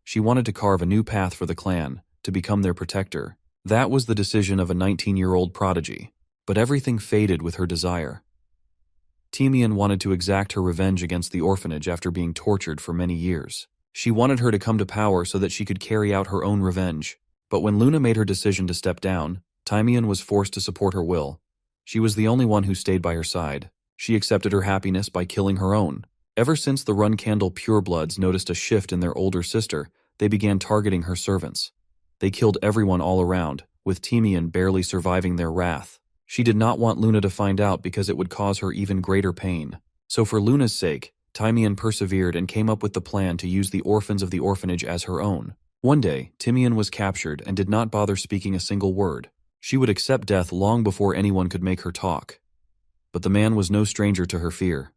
She wanted to carve a new path for the clan, to become their protector. That was the decision of a 19-year-old prodigy. But everything faded with her desire. Timian wanted to exact her revenge against the orphanage after being tortured for many years. She wanted her to come to power so that she could carry out her own revenge. But when Luna made her decision to step down, Timian was forced to support her will. She was the only one who stayed by her side. She accepted her happiness by killing her own. Ever since the Run Candle purebloods noticed a shift in their older sister, they began targeting her servants. They killed everyone all around, with Timian barely surviving their wrath. She did not want Luna to find out because it would cause her even greater pain. So for Luna's sake, Timian persevered and came up with the plan to use the orphans of the orphanage as her own. One day, Timian was captured and did not bother speaking a single word. She would accept death long before anyone could make her talk. But the man was no stranger to her fear.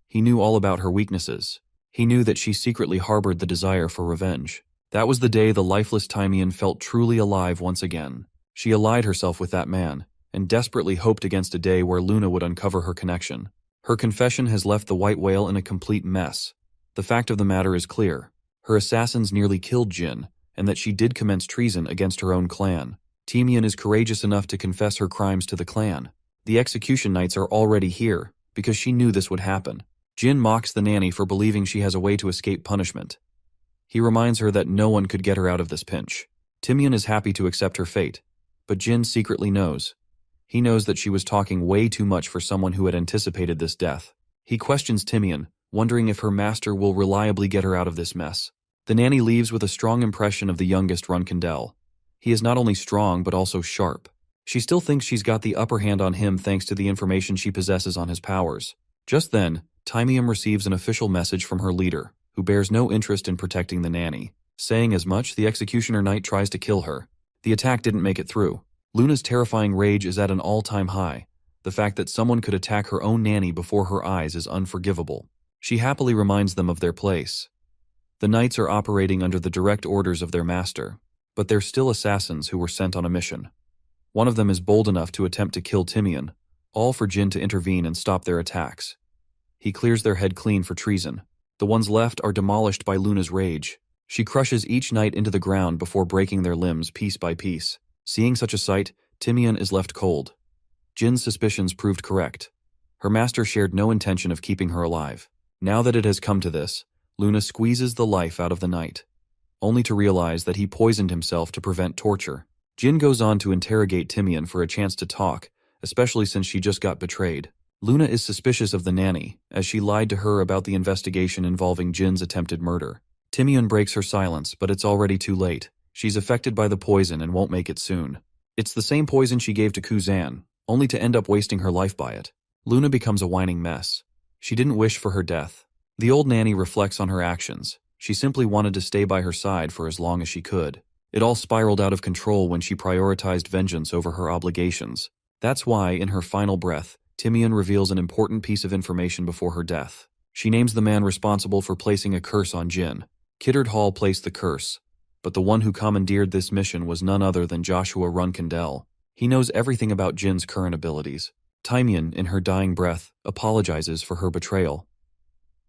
He knew all about her weaknesses. He knew that she secretly harbored the desire for revenge. That was the day the lifeless Timian felt truly alive once again. She allied herself with that man, and desperately hoped against a day where Luna would uncover her connection. Her confession has left the White Whale in a complete mess. The fact of the matter is clear. Her assassins nearly killed Jin, and that she did commence treason against her own clan. Timian is courageous enough to confess her crimes to the clan. The execution knights are already here, because she knew this would happen. Jin mocks the nanny for believing she has a way to escape punishment. He reminds her that no one could get her out of this pinch. Timian is happy to accept her fate, but Jin secretly knows. He knows that she was talking way too much for someone who had anticipated this death. He questions Timian, wondering if her master will reliably get her out of this mess. The nanny leaves with a strong impression of the youngest Runkindel. He is not only strong but also sharp. She still thinks she's got the upper hand on him thanks to the information she possesses on his powers. Just then, Timium receives an official message from her leader, who bears no interest in protecting the nanny. Saying as much, the Executioner Knight tries to kill her. The attack didn't make it through. Luna's terrifying rage is at an all-time high. The fact that someone could attack her own nanny before her eyes is unforgivable. She happily reminds them of their place. The knights are operating under the direct orders of their master, but they're still assassins who were sent on a mission. One of them is bold enough to attempt to kill Timian, all for Jin to intervene and stop their attacks. He clears their head clean for treason. The ones left are demolished by Luna's rage. She crushes each knight into the ground before breaking their limbs piece by piece. Seeing such a sight, Timian is left cold. Jin's suspicions proved correct. Her master shared no intention of keeping her alive. Now that it has come to this, Luna squeezes the life out of the knight, only to realize that he poisoned himself to prevent torture. Jin goes on to interrogate Timian for a chance to talk, especially since she just got betrayed. Luna is suspicious of the nanny, as she lied to her about the investigation involving Jin's attempted murder. Timian breaks her silence, but it's already too late. She's affected by the poison and won't make it soon. It's the same poison she gave to Kuzan, only to end up wasting her life by it. Luna becomes a whining mess. She didn't wish for her death. The old nanny reflects on her actions. She simply wanted to stay by her side for as long as she could. It all spiraled out of control when she prioritized vengeance over her obligations. That's why, in her final breath, Timian reveals an important piece of information before her death. She names the man responsible for placing a curse on Jin. Kiddard Hall placed the curse, but the one who commandeered this mission was none other than Joshua Runkindel. He knows everything about Jin's current abilities. Timian, in her dying breath, apologizes for her betrayal.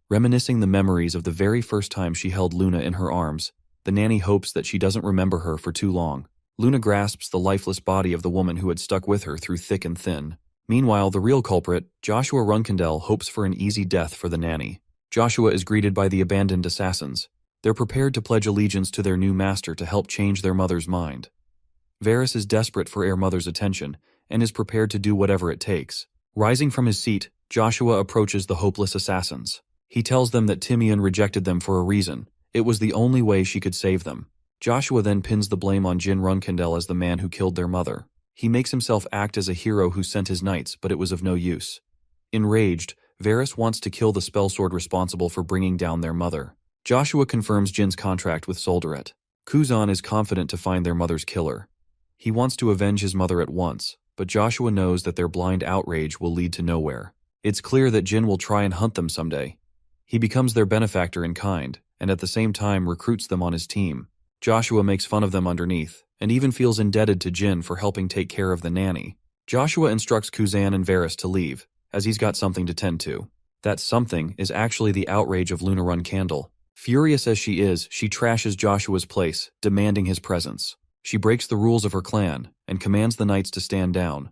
Reminiscing the memories of the very first time she held Luna in her arms, the nanny hopes that she doesn't remember her for too long. Luna grasps the lifeless body of the woman who had stuck with her through thick and thin. Meanwhile, the real culprit, Joshua Runkindel, hopes for an easy death for the nanny. Joshua is greeted by the abandoned assassins. They're prepared to pledge allegiance to their new master to help change their mother's mind. Varys is desperate for their mother's attention and is prepared to do whatever it takes. Rising from his seat, Joshua approaches the hopeless assassins. He tells them that Timian rejected them for a reason. It was the only way she could save them. Joshua then pins the blame on Jin Runkindel as the man who killed their mother. He makes himself act as a hero who sent his knights, but it was of no use. Enraged, Varys wants to kill the spellsword responsible for bringing down their mother. Joshua confirms Jin's contract with Soldaret. Kuzan is confident to find their mother's killer. He wants to avenge his mother at once, but Joshua knows that their blind outrage will lead to nowhere. It's clear that Jin will try and hunt them someday. He becomes their benefactor in kind, and at the same time recruits them on his team. Joshua makes fun of them underneath, and even feels indebted to Jin for helping take care of the nanny. Joshua instructs Kuzan and Varys to leave, as he's got something to tend to. That something is actually the outrage of Luna Runkindel. Furious as she is, she trashes Joshua's place, demanding his presence. She breaks the rules of her clan, and commands the knights to stand down.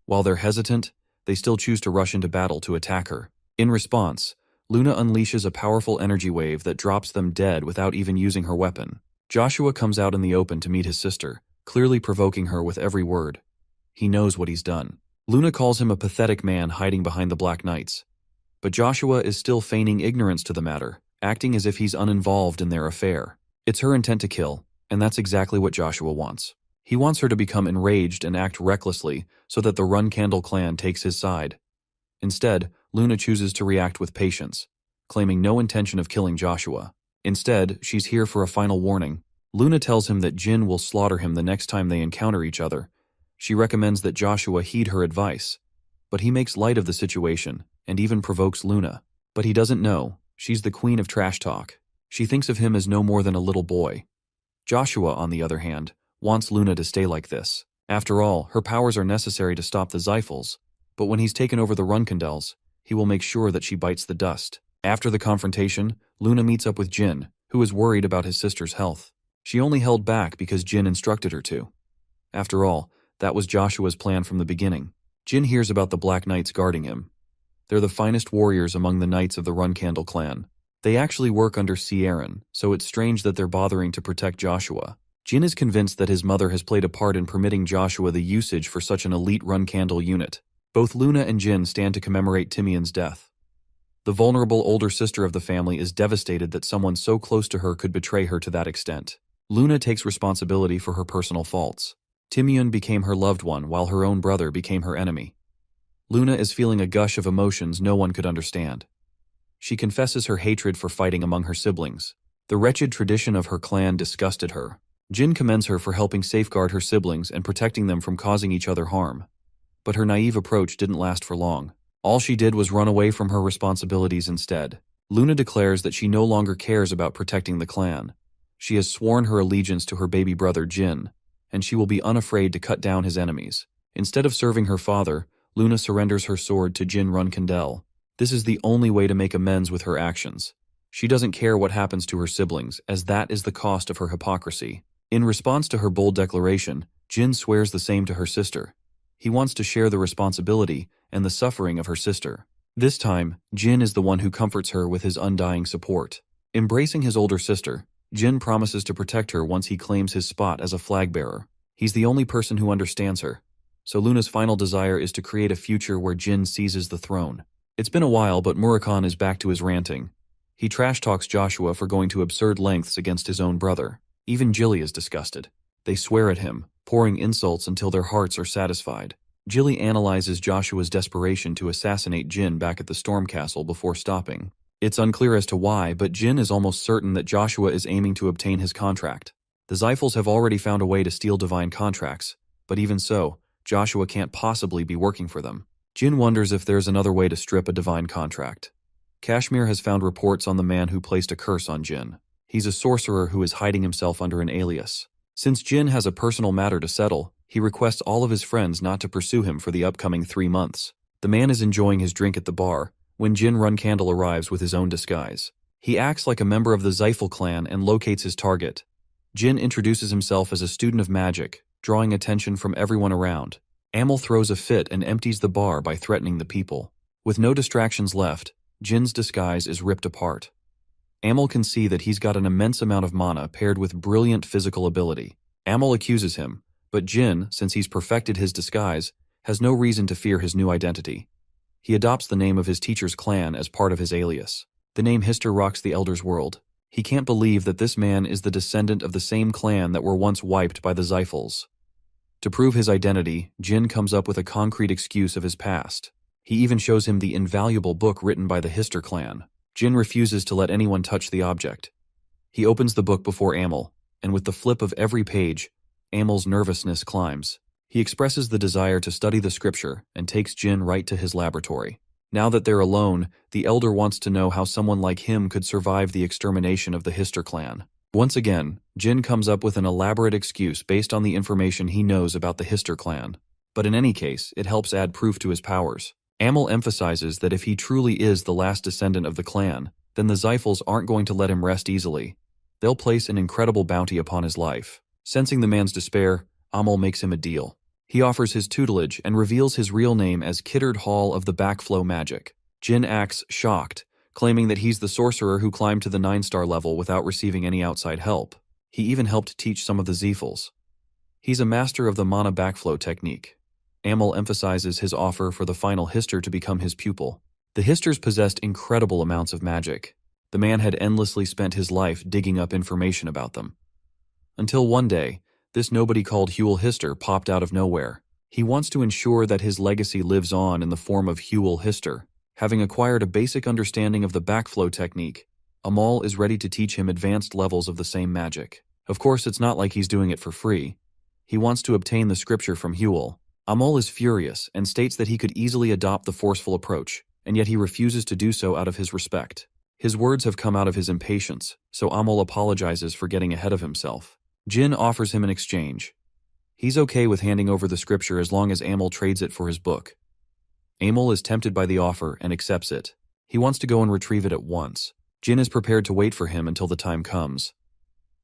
While they're hesitant, they still choose to rush into battle to attack her. In response, Luna unleashes a powerful energy wave that drops them dead without even using her weapon. Joshua comes out in the open to meet his sister, clearly provoking her with every word. He knows what he's done. Luna calls him a pathetic man hiding behind the Black Knights. But Joshua is still feigning ignorance to the matter, acting as if he's uninvolved in their affair. It's her intent to kill, and that's exactly what Joshua wants. He wants her to become enraged and act recklessly so that the Runkindel clan takes his side. Instead, Luna chooses to react with patience, claiming no intention of killing Joshua. Instead, she's here for a final warning. Luna tells him that Jin will slaughter him the next time they encounter each other. She recommends that Joshua heed her advice, but he makes light of the situation and even provokes Luna. But he doesn't know, she's the queen of trash talk. She thinks of him as no more than a little boy. Joshua, on the other hand, wants Luna to stay like this. After all, her powers are necessary to stop the Zyphals, but when he's taken over the Runkindels, he will make sure that she bites the dust. After the confrontation, Luna meets up with Jin, who is worried about his sister's health. She only held back because Jin instructed her to. After all, that was Joshua's plan from the beginning. Jin hears about the Black Knights guarding him. They're the finest warriors among the knights of the Runkindel clan. They actually work under Sieran, so it's strange that they're bothering to protect Joshua. Jin is convinced that his mother has played a part in permitting Joshua the usage for such an elite Runkindel unit. Both Luna and Jin stand to commemorate Timian's death. The vulnerable older sister of the family is devastated that someone so close to her could betray her to that extent. Luna takes responsibility for her personal faults. Timyun became her loved one while her own brother became her enemy. Luna is feeling a gush of emotions no one could understand. She confesses her hatred for fighting among her siblings. The wretched tradition of her clan disgusted her. Jin commends her for helping safeguard her siblings and protecting them from causing each other harm. But her naive approach didn't last for long. All she did was run away from her responsibilities instead. Luna declares that she no longer cares about protecting the clan. She has sworn her allegiance to her baby brother Jin, and she will be unafraid to cut down his enemies. Instead of serving her father, Luna surrenders her sword to Jin Runkandel. This is the only way to make amends with her actions. She doesn't care what happens to her siblings, as that is the cost of her hypocrisy. In response to her bold declaration, Jin swears the same to her sister. He wants to share the responsibility and the suffering of her sister. This time, Jin is the one who comforts her with his undying support. Embracing his older sister, Jin promises to protect her once he claims his spot as a flag bearer. He's the only person who understands her, so Luna's final desire is to create a future where Jin seizes the throne. It's been a while, but Murakhan is back to his ranting. He trash-talks Joshua for going to absurd lengths against his own brother. Even Jilly is disgusted. They swear at him, pouring insults until their hearts are satisfied. Jilly analyzes Joshua's desperation to assassinate Jin back at the Storm Castle before stopping. It's unclear as to why, but Jin is almost certain that Joshua is aiming to obtain his contract. The Xiphals have already found a way to steal divine contracts, but even so, Joshua can't possibly be working for them. Jin wonders if there's another way to strip a divine contract. Kashmir has found reports on the man who placed a curse on Jin. He's a sorcerer who is hiding himself under an alias. Since Jin has a personal matter to settle, he requests all of his friends not to pursue him for the upcoming 3 months. The man is enjoying his drink at the bar when Jin Runkandel arrives with his own disguise. He acts like a member of the Xiphal clan and locates his target. Jin introduces himself as a student of magic, drawing attention from everyone around. Amel throws a fit and empties the bar by threatening the people. With no distractions left, Jin's disguise is ripped apart. Amel can see that he's got an immense amount of mana paired with brilliant physical ability. Amel accuses him, but Jin, since he's perfected his disguise, has no reason to fear his new identity. He adopts the name of his teacher's clan as part of his alias. The name Hister rocks the Elder's world. He can't believe that this man is the descendant of the same clan that were once wiped by the Xiphals. To prove his identity, Jin comes up with a concrete excuse of his past. He even shows him the invaluable book written by the Hister clan. Jin refuses to let anyone touch the object. He opens the book before Amel, and with the flip of every page, Amel's nervousness climbs. He expresses the desire to study the scripture and takes Jin right to his laboratory. Now that they're alone, the Elder wants to know how someone like him could survive the extermination of the Hister clan. Once again, Jin comes up with an elaborate excuse based on the information he knows about the Hister clan. But in any case, it helps add proof to his powers. Amel emphasizes that if he truly is the last descendant of the clan, then the Xiphals aren't going to let him rest easily. They'll place an incredible bounty upon his life. Sensing the man's despair, Amel makes him a deal. He offers his tutelage and reveals his real name as Kiddard Hall of the Backflow Magic. Jin acts shocked, claiming that he's the sorcerer who climbed to the 9-star level without receiving any outside help. He even helped teach some of the Xiphals. He's a master of the mana backflow technique. Amel emphasizes his offer for the final Hister to become his pupil. The Histers possessed incredible amounts of magic. The man had endlessly spent his life digging up information about them. Until one day, this nobody called Huel Hister popped out of nowhere. He wants to ensure that his legacy lives on in the form of Huel Hister. Having acquired a basic understanding of the backflow technique, Amel is ready to teach him advanced levels of the same magic. Of course, it's not like he's doing it for free. He wants to obtain the scripture from Huel. Amel is furious and states that he could easily adopt the forceful approach, and yet he refuses to do so out of his respect. His words have come out of his impatience, so Amel apologizes for getting ahead of himself. Jin offers him an exchange. He's okay with handing over the scripture as long as Amel trades it for his book. Amel is tempted by the offer and accepts it. He wants to go and retrieve it at once. Jin is prepared to wait for him until the time comes.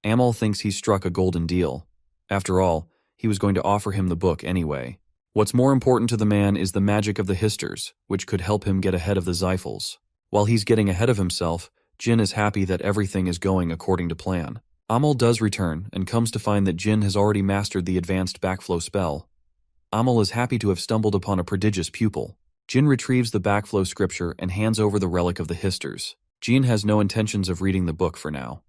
Amel thinks he's struck a golden deal. After all, he was going to offer him the book anyway. What's more important to the man is the magic of the Histers, which could help him get ahead of the Xiphals. While he's getting ahead of himself, Jin is happy that everything is going according to plan. Amel does return and comes to find that Jin has already mastered the advanced backflow spell. Amel is happy to have stumbled upon a prodigious pupil. Jin retrieves the backflow scripture and hands over the relic of the Histers. Jin has no intentions of reading the book for now.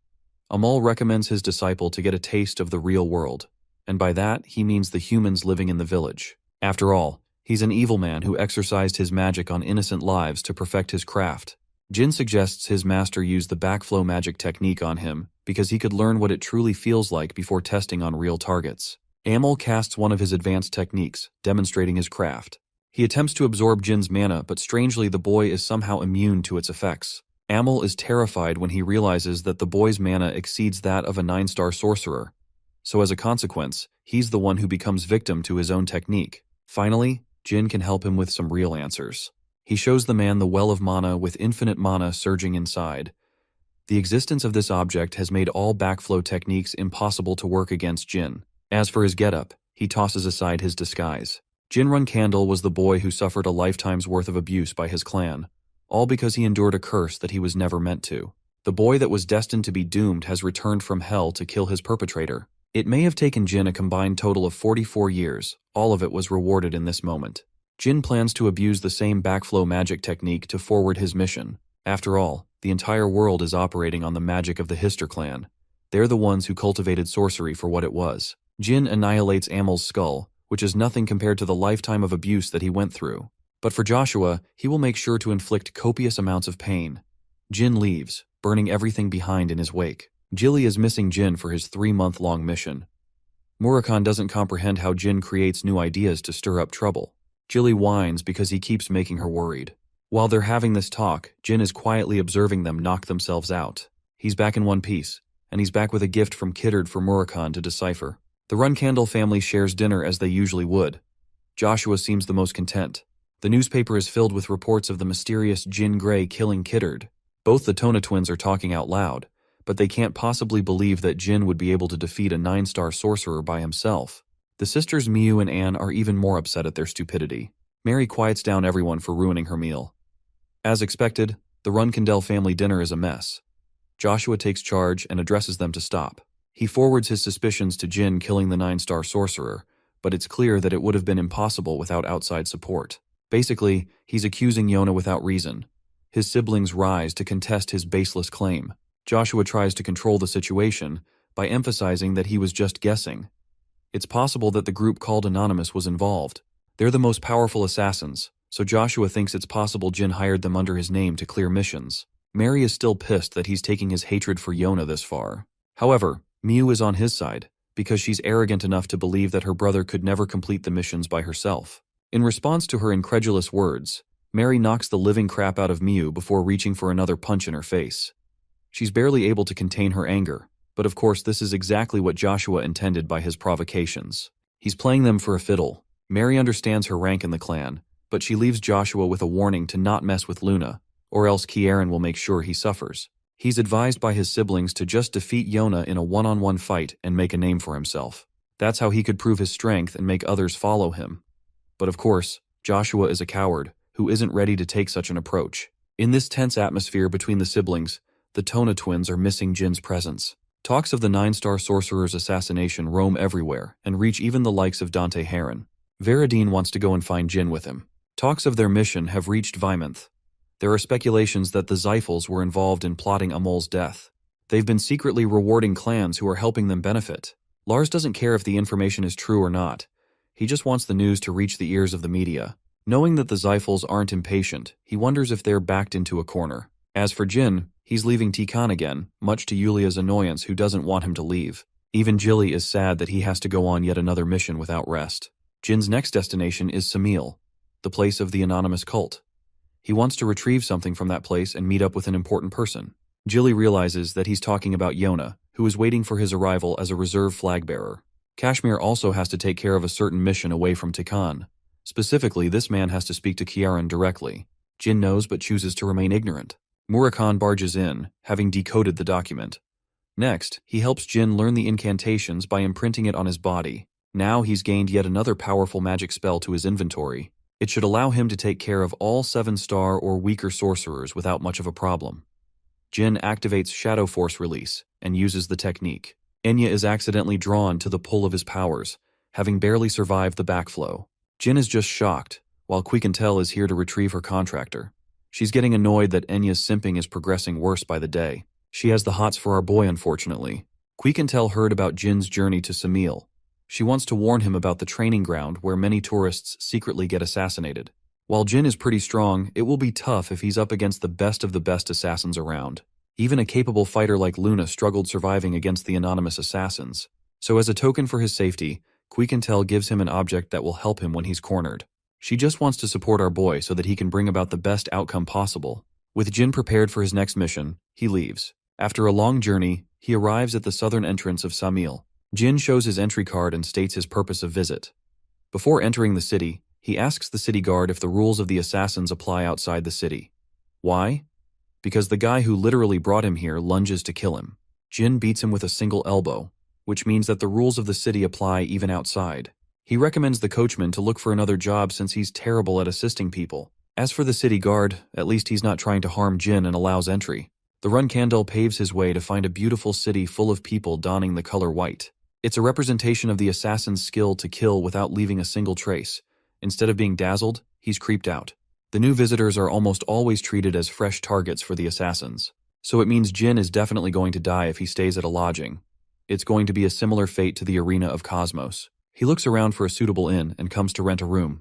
Amol recommends his disciple to get a taste of the real world, and by that he means the humans living in the village. After all, he's an evil man who exercised his magic on innocent lives to perfect his craft. Jin suggests his master use the backflow magic technique on him because he could learn what it truly feels like before testing on real targets. Amol casts one of his advanced techniques, demonstrating his craft. He attempts to absorb Jin's mana, but strangely the boy is somehow immune to its effects. Amol is terrified when he realizes that the boy's mana exceeds that of a 9-star sorcerer. So as a consequence, he's the one who becomes victim to his own technique. Finally, Jin can help him with some real answers. He shows the man the well of mana with infinite mana surging inside. The existence of this object has made all backflow techniques impossible to work against Jin. As for his getup, he tosses aside his disguise. Jinrun Candle was the boy who suffered a lifetime's worth of abuse by his clan, all because he endured a curse that he was never meant to. The boy that was destined to be doomed has returned from hell to kill his perpetrator. It may have taken Jin a combined total of 44 years, all of it was rewarded in this moment. Jin plans to abuse the same backflow magic technique to forward his mission. After all, the entire world is operating on the magic of the Hister clan. They're the ones who cultivated sorcery for what it was. Jin annihilates Amol's skull, which is nothing compared to the lifetime of abuse that he went through. But for Joshua, he will make sure to inflict copious amounts of pain. Jin leaves, burning everything behind in his wake. Jilly is missing Jin for his 3-month-long mission. Murakhan doesn't comprehend how Jin creates new ideas to stir up trouble. Jilly whines because he keeps making her worried. While they're having this talk, Jin is quietly observing them knock themselves out. He's back in one piece, and he's back with a gift from Kiddard for Murakhan to decipher. The Runcandle family shares dinner as they usually would. Joshua seems the most content. The newspaper is filled with reports of the mysterious Jin Grey killing Kiddard. Both the Tona twins are talking out loud, but they can't possibly believe that Jin would be able to defeat a 9-star sorcerer by himself. The sisters Miyu and Anne are even more upset at their stupidity. Mary quiets down everyone for ruining her meal. As expected, the Runcandle family dinner is a mess. Joshua takes charge and addresses them to stop. He forwards his suspicions to Jin killing the 9-star sorcerer, but it's clear that it would have been impossible without outside support. Basically, he's accusing Yona without reason. His siblings rise to contest his baseless claim. Joshua tries to control the situation by emphasizing that he was just guessing. It's possible that the group called Anonymous was involved. They're the most powerful assassins, so Joshua thinks it's possible Jin hired them under his name to clear missions. Mary is still pissed that he's taking his hatred for Yona this far. However, Miyu is on his side, because she's arrogant enough to believe that her brother could never complete the missions by herself. In response to her incredulous words, Mary knocks the living crap out of Miyu before reaching for another punch in her face. She's barely able to contain her anger, but of course this is exactly what Joshua intended by his provocations. He's playing them for a fiddle. Mary understands her rank in the clan, but she leaves Joshua with a warning to not mess with Luna, or else Kieran will make sure he suffers. He's advised by his siblings to just defeat Yona in a one-on-one fight and make a name for himself. That's how he could prove his strength and make others follow him. But of course, Joshua is a coward who isn't ready to take such an approach. In this tense atmosphere between the siblings, the Tona twins are missing Jin's presence. Talks of the 9-star sorcerer's assassination roam everywhere and reach even the likes of Dante Heron. Veradine wants to go and find Jin with him. Talks of their mission have reached Vymonth. There are speculations that the Zyphals were involved in plotting Amol's death. They've been secretly rewarding clans who are helping them benefit. Lars doesn't care if the information is true or not. He just wants the news to reach the ears of the media. Knowing that the Zyphals aren't impatient, he wonders if they're backed into a corner. As for Jin, he's leaving Tikan again, much to Yulia's annoyance, who doesn't want him to leave. Even Jilly is sad that he has to go on yet another mission without rest. Jin's next destination is Samil, the place of the anonymous cult. He wants to retrieve something from that place and meet up with an important person. Jilly realizes that he's talking about Yona, who is waiting for his arrival as a reserve flag bearer. Kashmir also has to take care of a certain mission away from Tikan. Specifically, this man has to speak to Kiaran directly. Jin knows but chooses to remain ignorant. Murakhan barges in, having decoded the document. Next, he helps Jin learn the incantations by imprinting it on his body. Now he's gained yet another powerful magic spell to his inventory. It should allow him to take care of all 7-star or weaker sorcerers without much of a problem. Jin activates Shadow Force Release and uses the technique. Enya is accidentally drawn to the pull of his powers, having barely survived the backflow. Jin is just shocked, while Quiquentel is here to retrieve her contractor. She's getting annoyed that Enya's simping is progressing worse by the day. She has the hots for our boy, unfortunately. Quikentel heard about Jin's journey to Samil. She wants to warn him about the training ground where many tourists secretly get assassinated. While Jin is pretty strong, it will be tough if he's up against the best assassins around. Even a capable fighter like Luna struggled surviving against the anonymous assassins. So as a token for his safety, Quikentel gives him an object that will help him when he's cornered. She just wants to support our boy so that he can bring about the best outcome possible. With Jin prepared for his next mission, he leaves. After a long journey, he arrives at the southern entrance of Samil. Jin shows his entry card and states his purpose of visit. Before entering the city, he asks the city guard if the rules of the assassins apply outside the city. Why? Because the guy who literally brought him here lunges to kill him. Jin beats him with a single elbow, which means that the rules of the city apply even outside. He recommends the coachman to look for another job since he's terrible at assisting people. As for the city guard, at least he's not trying to harm Jin and allows entry. The Runkandel paves his way to find a beautiful city full of people donning the color white. It's a representation of the assassin's skill to kill without leaving a single trace. Instead of being dazzled, he's creeped out. The new visitors are almost always treated as fresh targets for the assassins. So it means Jin is definitely going to die if he stays at a lodging. It's going to be a similar fate to the arena of Cosmos. He looks around for a suitable inn and comes to rent a room.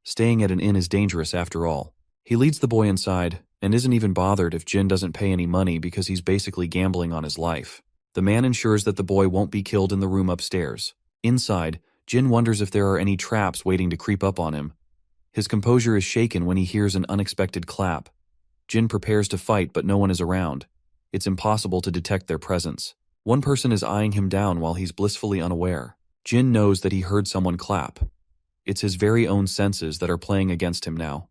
Staying at an inn is dangerous after all. He leads the boy inside and isn't even bothered if Jin doesn't pay any money because he's basically gambling on his life. The man ensures that the boy won't be killed in the room upstairs. Inside, Jin wonders if there are any traps waiting to creep up on him. His composure is shaken when he hears an unexpected clap. Jin prepares to fight, but no one is around. It's impossible to detect their presence. One person is eyeing him down while he's blissfully unaware. Jin knows that he heard someone clap. It's his very own senses that are playing against him now.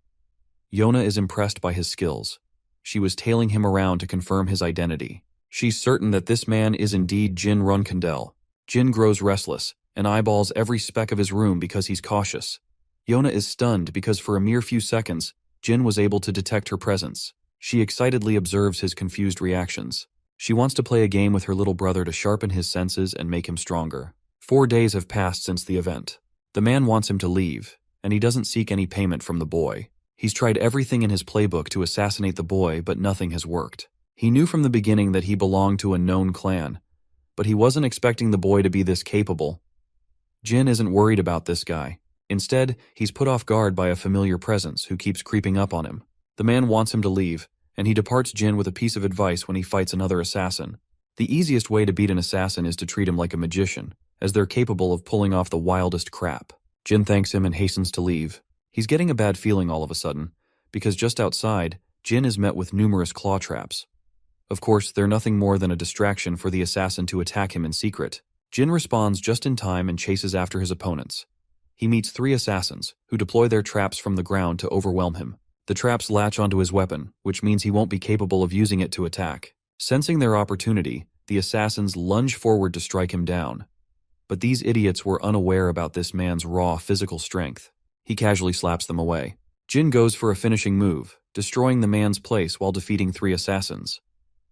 Yona is impressed by his skills. She was tailing him around to confirm his identity. She's certain that this man is indeed Jin Runkandel. Jin grows restless and eyeballs every speck of his room because he's cautious. Yona is stunned because for a mere few seconds, Jin was able to detect her presence. She excitedly observes his confused reactions. She wants to play a game with her little brother to sharpen his senses and make him stronger. 4 days have passed since the event. The man wants him to leave, and he doesn't seek any payment from the boy. He's tried everything in his playbook to assassinate the boy, but nothing has worked. He knew from the beginning that he belonged to a known clan, but he wasn't expecting the boy to be this capable. Jin isn't worried about this guy. Instead, he's put off guard by a familiar presence who keeps creeping up on him. The man wants him to leave, and he departs Jin with a piece of advice when he fights another assassin. The easiest way to beat an assassin is to treat him like a magician, as they're capable of pulling off the wildest crap. Jin thanks him and hastens to leave. He's getting a bad feeling all of a sudden, because just outside, Jin is met with numerous claw traps. Of course, they're nothing more than a distraction for the assassin to attack him in secret. Jin responds just in time and chases after his opponents. He meets 3 assassins, who deploy their traps from the ground to overwhelm him. The traps latch onto his weapon, which means he won't be capable of using it to attack. Sensing their opportunity, the assassins lunge forward to strike him down. But these idiots were unaware about this man's raw physical strength. He casually slaps them away. Jin goes for a finishing move, destroying the man's place while defeating 3 assassins.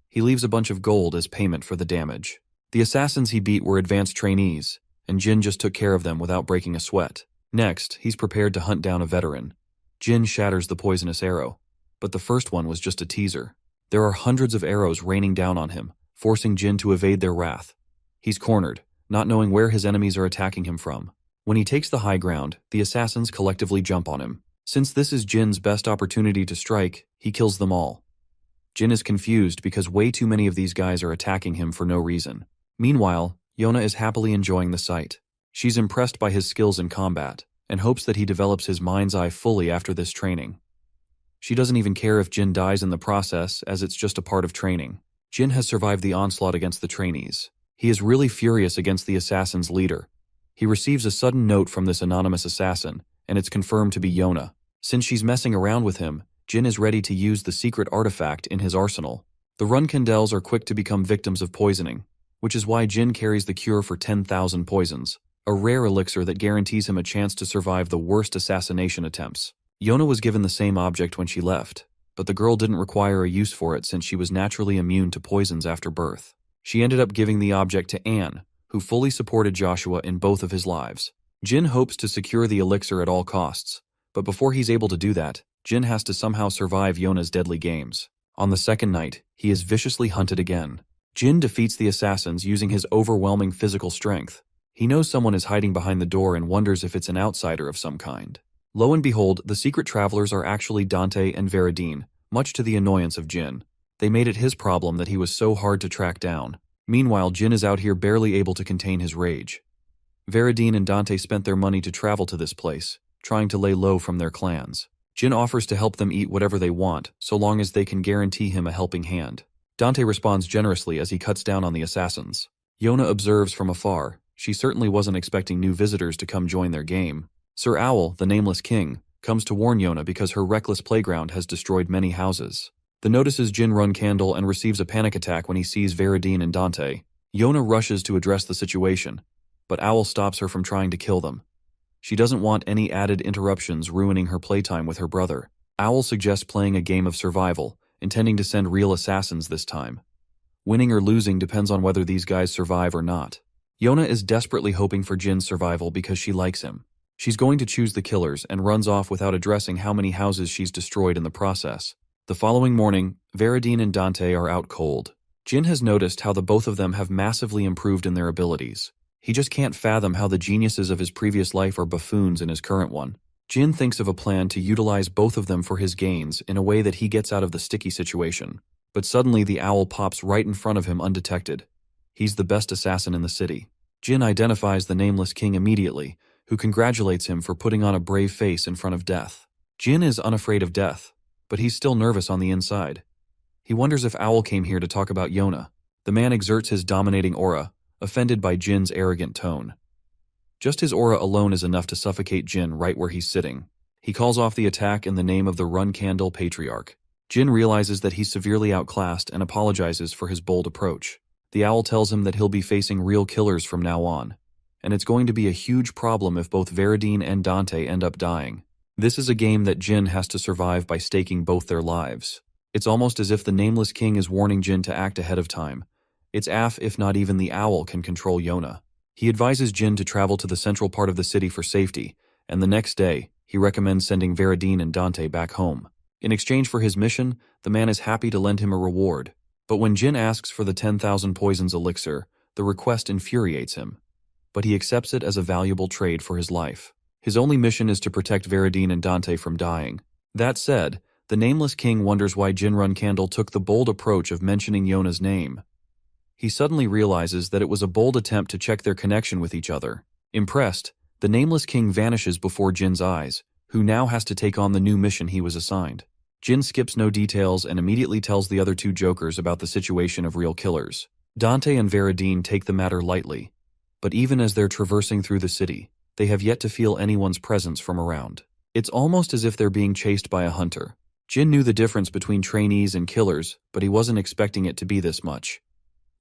He leaves a bunch of gold as payment for the damage. The assassins he beat were advanced trainees, and Jin just took care of them without breaking a sweat. Next, he's prepared to hunt down a veteran. Jin shatters the poisonous arrow, but the first one was just a teaser. There are hundreds of arrows raining down on him, forcing Jin to evade their wrath. He's cornered, not knowing where his enemies are attacking him from. When he takes the high ground, the assassins collectively jump on him. Since this is Jin's best opportunity to strike, he kills them all. Jin is confused because way too many of these guys are attacking him for no reason. Meanwhile, Yona is happily enjoying the sight. She's impressed by his skills in combat, and hopes that he develops his mind's eye fully after this training. She doesn't even care if Jin dies in the process, as it's just a part of training. Jin has survived the onslaught against the trainees. He is really furious against the assassin's leader. He receives a sudden note from this anonymous assassin, and it's confirmed to be Yona. Since she's messing around with him, Jin is ready to use the secret artifact in his arsenal. The Runkandels are quick to become victims of poisoning, which is why Jin carries the cure for 10,000 poisons, a rare elixir that guarantees him a chance to survive the worst assassination attempts. Yona was given the same object when she left, but the girl didn't require a use for it since she was naturally immune to poisons after birth. She ended up giving the object to Anne, who fully supported Joshua in both of his lives. Jin hopes to secure the elixir at all costs, but before he's able to do that, Jin has to somehow survive Yona's deadly games. On the second night, he is viciously hunted again. Jin defeats the assassins using his overwhelming physical strength. He knows someone is hiding behind the door and wonders if it's an outsider of some kind. Lo and behold, the secret travelers are actually Dante and Veradine, much to the annoyance of Jin. They made it his problem that he was so hard to track down. Meanwhile, Jin is out here barely able to contain his rage. Veradine and Dante spent their money to travel to this place, trying to lay low from their clans. Jin offers to help them eat whatever they want, so long as they can guarantee him a helping hand. Dante responds generously as he cuts down on the assassins. Yona observes from afar. She certainly wasn't expecting new visitors to come join their game. Sir Owl, the nameless king, comes to warn Yona because her reckless playground has destroyed many houses. The notices Jin run candle and receives a panic attack when he sees Veradine and Dante. Yona rushes to address the situation, but Owl stops her from trying to kill them. She doesn't want any added interruptions ruining her playtime with her brother. Owl suggests playing a game of survival, intending to send real assassins this time. Winning or losing depends on whether these guys survive or not. Yona is desperately hoping for Jin's survival because she likes him. She's going to choose the killers and runs off without addressing how many houses she's destroyed in the process. The following morning, Veradine and Dante are out cold. Jin has noticed how the both of them have massively improved in their abilities. He just can't fathom how the geniuses of his previous life are buffoons in his current one. Jin thinks of a plan to utilize both of them for his gains in a way that he gets out of the sticky situation. But suddenly the owl pops right in front of him undetected. He's the best assassin in the city. Jin identifies the nameless king immediately, who congratulates him for putting on a brave face in front of death. Jin is unafraid of death, but he's still nervous on the inside. He wonders if Owl came here to talk about Yona. The man exerts his dominating aura, offended by Jin's arrogant tone. Just his aura alone is enough to suffocate Jin right where he's sitting. He calls off the attack in the name of the Run Candle Patriarch. Jin realizes that he's severely outclassed and apologizes for his bold approach. The owl tells him that he'll be facing real killers from now on, and it's going to be a huge problem if both Veradine and Dante end up dying. This is a game that Jin has to survive by staking both their lives. It's almost as if the nameless king is warning Jin to act ahead of time. It's if not even the owl can control Yona. He advises Jin to travel to the central part of the city for safety, and the next day, he recommends sending Veradine and Dante back home. In exchange for his mission, the man is happy to lend him a reward. But when Jin asks for the 10,000 poisons elixir, the request infuriates him. But he accepts it as a valuable trade for his life. His only mission is to protect Veradine and Dante from dying. That said, the nameless king wonders why Jin Run Candle took the bold approach of mentioning Yona's name. He suddenly realizes that it was a bold attempt to check their connection with each other. Impressed, the nameless king vanishes before Jin's eyes, who now has to take on the new mission he was assigned. Jin skips no details and immediately tells the other two jokers about the situation of real killers. Dante and Veradine take the matter lightly, but even as they're traversing through the city, they have yet to feel anyone's presence from around. It's almost as if they're being chased by a hunter. Jin knew the difference between trainees and killers, but he wasn't expecting it to be this much.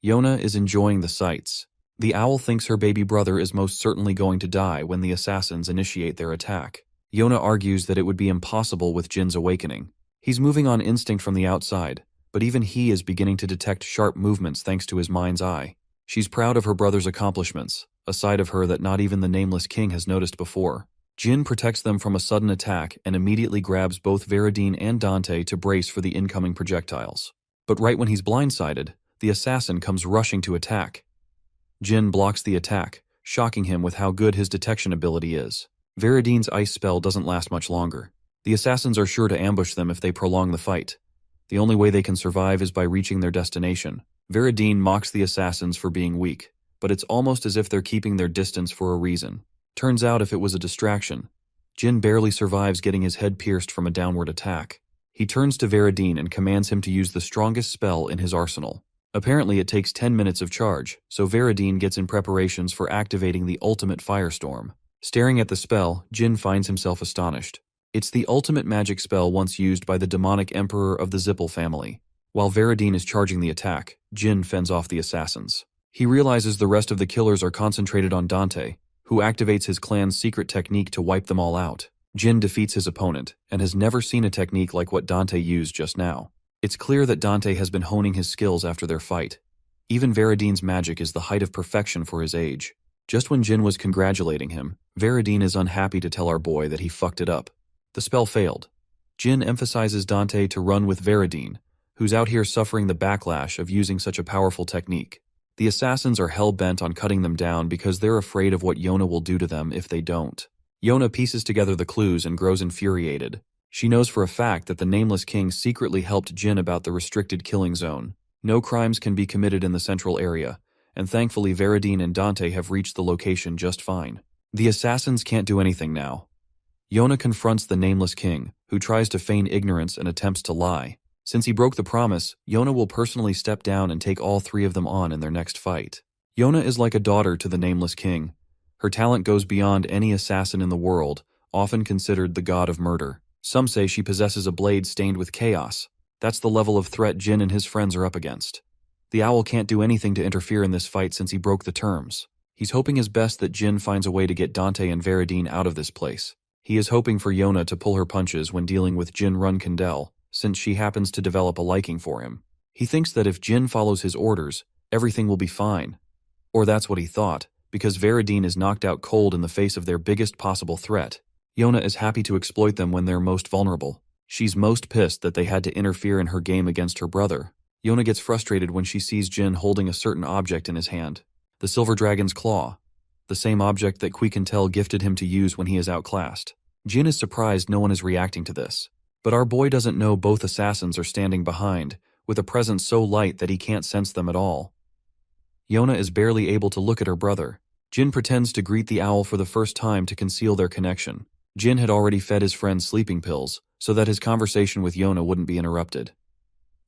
Yona is enjoying the sights. The owl thinks her baby brother is most certainly going to die when the assassins initiate their attack. Yona argues that it would be impossible with Jin's awakening. He's moving on instinct from the outside, but even he is beginning to detect sharp movements thanks to his mind's eye. She's proud of her brother's accomplishments, a side of her that not even the nameless king has noticed before. Jin protects them from a sudden attack and immediately grabs both Veradine and Dante to brace for the incoming projectiles. But right when he's blindsided, the assassin comes rushing to attack. Jin blocks the attack, shocking him with how good his detection ability is. Veradine's ice spell doesn't last much longer. The assassins are sure to ambush them if they prolong the fight. The only way they can survive is by reaching their destination. Veradine mocks the assassins for being weak, but it's almost as if they're keeping their distance for a reason. Turns out if it was a distraction, Jin barely survives getting his head pierced from a downward attack. He turns to Veradine and commands him to use the strongest spell in his arsenal. Apparently it takes 10 minutes of charge, so Veradine gets in preparations for activating the ultimate firestorm. Staring at the spell, Jin finds himself astonished. It's the ultimate magic spell once used by the demonic emperor of the Zippel family. While Veradine is charging the attack, Jin fends off the assassins. He realizes the rest of the killers are concentrated on Dante, who activates his clan's secret technique to wipe them all out. Jin defeats his opponent, and has never seen a technique like what Dante used just now. It's clear that Dante has been honing his skills after their fight. Even Veradine's magic is the height of perfection for his age. Just when Jin was congratulating him, Veradine is unhappy to tell our boy that he fucked it up. The spell failed. Jin emphasizes Dante to run with Veradine, who's out here suffering the backlash of using such a powerful technique. The assassins are hell-bent on cutting them down because they're afraid of what Yona will do to them if they don't. Yona pieces together the clues and grows infuriated. She knows for a fact that the Nameless King secretly helped Jin about the restricted killing zone. No crimes can be committed in the central area, and thankfully Veridine and Dante have reached the location just fine. The assassins can't do anything now. Yona confronts the Nameless King, who tries to feign ignorance and attempts to lie. Since he broke the promise, Yona will personally step down and take all three of them on in their next fight. Yona is like a daughter to the Nameless King. Her talent goes beyond any assassin in the world, often considered the god of murder. Some say she possesses a blade stained with chaos. That's the level of threat Jin and his friends are up against. The owl can't do anything to interfere in this fight since he broke the terms. He's hoping his best that Jin finds a way to get Dante and Veridine out of this place. He is hoping for Yona to pull her punches when dealing with Jin Run Kandel, since she happens to develop a liking for him. He thinks that if Jin follows his orders, everything will be fine. Or that's what he thought, because Veridine is knocked out cold in the face of their biggest possible threat. Yona is happy to exploit them when they're most vulnerable. She's most pissed that they had to interfere in her game against her brother. Yona gets frustrated when she sees Jin holding a certain object in his hand. The Silver Dragon's Claw. The same object that Kandel gifted him to use when he is outclassed. Jin is surprised no one is reacting to this. But our boy doesn't know both assassins are standing behind, with a presence so light that he can't sense them at all. Yona is barely able to look at her brother. Jin pretends to greet the owl for the first time to conceal their connection. Jin had already fed his friend sleeping pills, so that his conversation with Yona wouldn't be interrupted.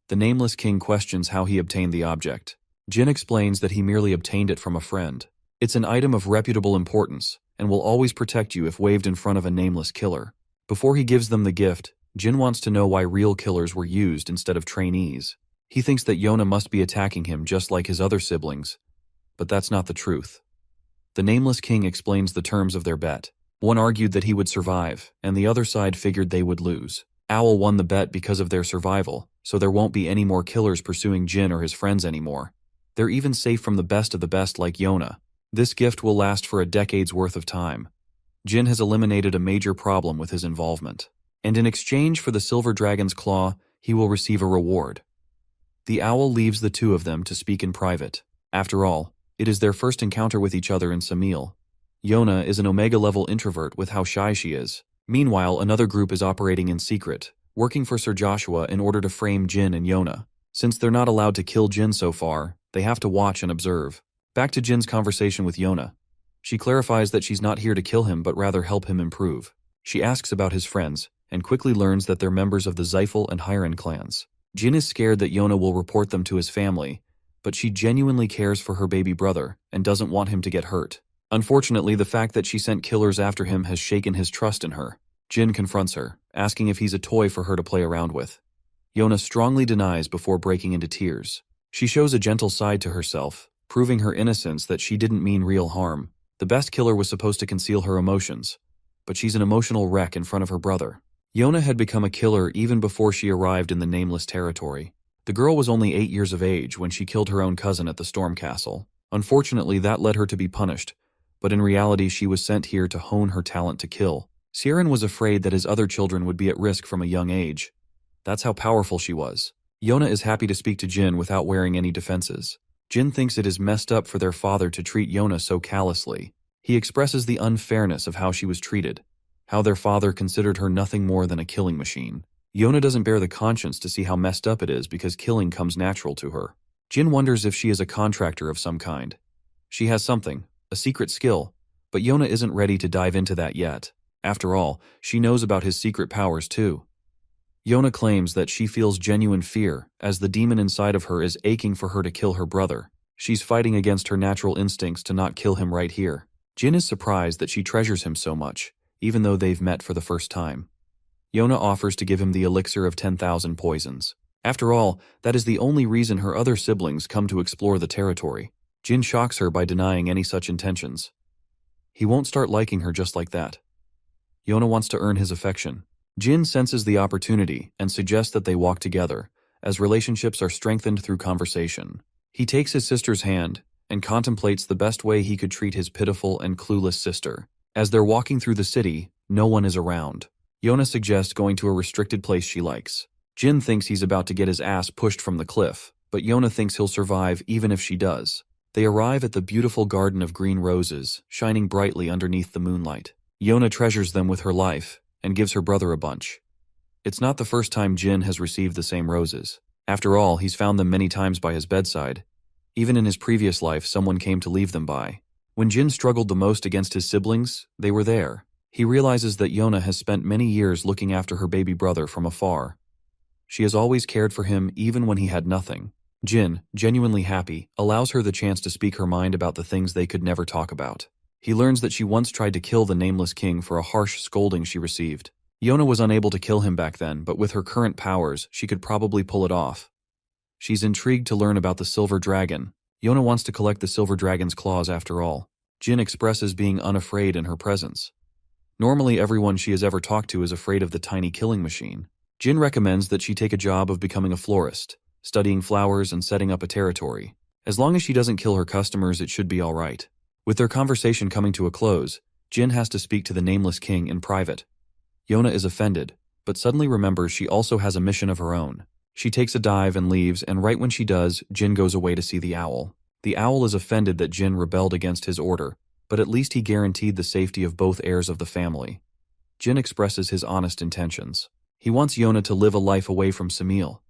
The Nameless King questions how he obtained the object. Jin explains that he merely obtained it from a friend. It's an item of reputable importance, and will always protect you if waved in front of a nameless killer. Before he gives them the gift, Jin wants to know why real killers were used instead of trainees. He thinks that Yona must be attacking him just like his other siblings, but that's not the truth. The Nameless King explains the terms of their bet. One argued that he would survive, and the other side figured they would lose. Owl won the bet because of their survival, so there won't be any more killers pursuing Jin or his friends anymore. They're even safe from the best of the best like Yona. This gift will last for a decade's worth of time. Jin has eliminated a major problem with his involvement. And in exchange for the Silver Dragon's Claw, he will receive a reward. The owl leaves the two of them to speak in private. After all, it is their first encounter with each other in Samil. Yona is an Omega-level introvert with how shy she is. Meanwhile, another group is operating in secret, working for Sir Joshua in order to frame Jin and Yona. Since they're not allowed to kill Jin so far, they have to watch and observe. Back to Jin's conversation with Yona. She clarifies that she's not here to kill him but rather help him improve. She asks about his friends, and quickly learns that they're members of the Zyphel and Hyren clans. Jin is scared that Yona will report them to his family, but she genuinely cares for her baby brother and doesn't want him to get hurt. Unfortunately, the fact that she sent killers after him has shaken his trust in her. Jin confronts her, asking if he's a toy for her to play around with. Yona strongly denies before breaking into tears. She shows a gentle side to herself, proving her innocence that she didn't mean real harm. The best killer was supposed to conceal her emotions, but she's an emotional wreck in front of her brother. Yona had become a killer even before she arrived in the Nameless territory. The girl was only 8 years of age when she killed her own cousin at the Storm Castle. Unfortunately, that led her to be punished, but in reality she was sent here to hone her talent to kill. Siren was afraid that his other children would be at risk from a young age. That's how powerful she was. Yona is happy to speak to Jin without wearing any defenses. Jin thinks it is messed up for their father to treat Yona so callously. He expresses the unfairness of how she was treated, how their father considered her nothing more than a killing machine. Yona doesn't bear the conscience to see how messed up it is because killing comes natural to her. Jin wonders if she is a contractor of some kind. She has something, a secret skill, but Yona isn't ready to dive into that yet. After all, she knows about his secret powers too. Yona claims that she feels genuine fear, as the demon inside of her is aching for her to kill her brother. She's fighting against her natural instincts to not kill him right here. Jin is surprised that she treasures him so much, even though they've met for the first time. Yona offers to give him the elixir of 10,000 poisons. After all, that is the only reason her other siblings come to explore the territory. Jin shocks her by denying any such intentions. He won't start liking her just like that. Yona wants to earn his affection. Jin senses the opportunity and suggests that they walk together, as relationships are strengthened through conversation. He takes his sister's hand and contemplates the best way he could treat his pitiful and clueless sister. As they're walking through the city, no one is around. Yona suggests going to a restricted place she likes. Jin thinks he's about to get his ass pushed from the cliff, but Yona thinks he'll survive even if she does. They arrive at the beautiful garden of green roses, shining brightly underneath the moonlight. Yona treasures them with her life, and gives her brother a bunch. It's not the first time Jin has received the same roses. After all, he's found them many times by his bedside. Even in his previous life, someone came to leave them by. When Jin struggled the most against his siblings, they were there. He realizes that Yona has spent many years looking after her baby brother from afar. She has always cared for him even when he had nothing. Jin, genuinely happy, allows her the chance to speak her mind about the things they could never talk about. He learns that she once tried to kill the nameless king for a harsh scolding she received. Yona was unable to kill him back then, but with her current powers, she could probably pull it off. She's intrigued to learn about the silver dragon. Yona wants to collect the silver dragon's claws after all. Jin expresses being unafraid in her presence. Normally, everyone she has ever talked to is afraid of the tiny killing machine. Jin recommends that she take a job of becoming a florist, studying flowers and setting up a territory. As long as she doesn't kill her customers, it should be all right. With their conversation coming to a close, Jin has to speak to the nameless king in private. Yona is offended, but suddenly remembers she also has a mission of her own. She takes a dive and leaves, and right when she does, Jin goes away to see the owl. The owl is offended that Jin rebelled against his order, but at least he guaranteed the safety of both heirs of the family. Jin expresses his honest intentions. He wants Yona to live a life away from Samil.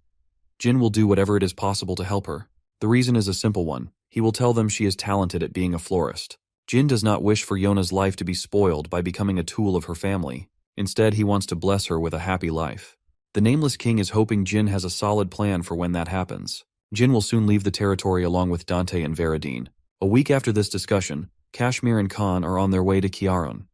Jin will do whatever it is possible to help her. The reason is a simple one. He will tell them she is talented at being a florist. Jin does not wish for Yona's life to be spoiled by becoming a tool of her family. Instead, he wants to bless her with a happy life. The Nameless King is hoping Jin has a solid plan for when that happens. Jin will soon leave the territory along with Dante and Veradine. A week after this discussion, Kashmir and Khan are on their way to Kiaran.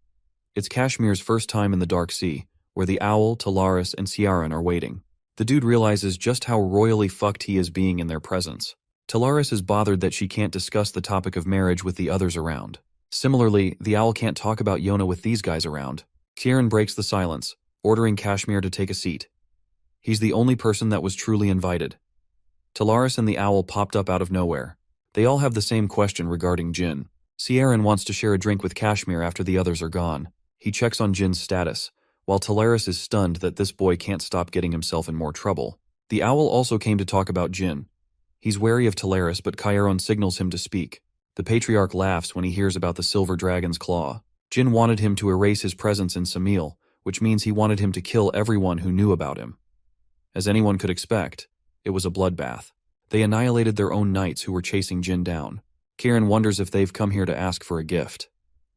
It's Kashmir's first time in the Dark Sea, where the owl, Talaris, and Ciaran are waiting. The dude realizes just how royally fucked he is being in their presence. Talaris is bothered that she can't discuss the topic of marriage with the others around. Similarly, the owl can't talk about Yona with these guys around. Ciaran breaks the silence, ordering Kashmir to take a seat. He's the only person that was truly invited. Talaris and the owl popped up out of nowhere. They all have the same question regarding Jin. Ciaran wants to share a drink with Kashmir after the others are gone. He checks on Jin's status, while Talaris is stunned that this boy can't stop getting himself in more trouble. The owl also came to talk about Jin. He's wary of Talaris, but Chiron signals him to speak. The patriarch laughs when he hears about the silver dragon's claw. Jin wanted him to erase his presence in Samil, which means he wanted him to kill everyone who knew about him. As anyone could expect, it was a bloodbath. They annihilated their own knights who were chasing Jin down. Kieran wonders if they've come here to ask for a gift.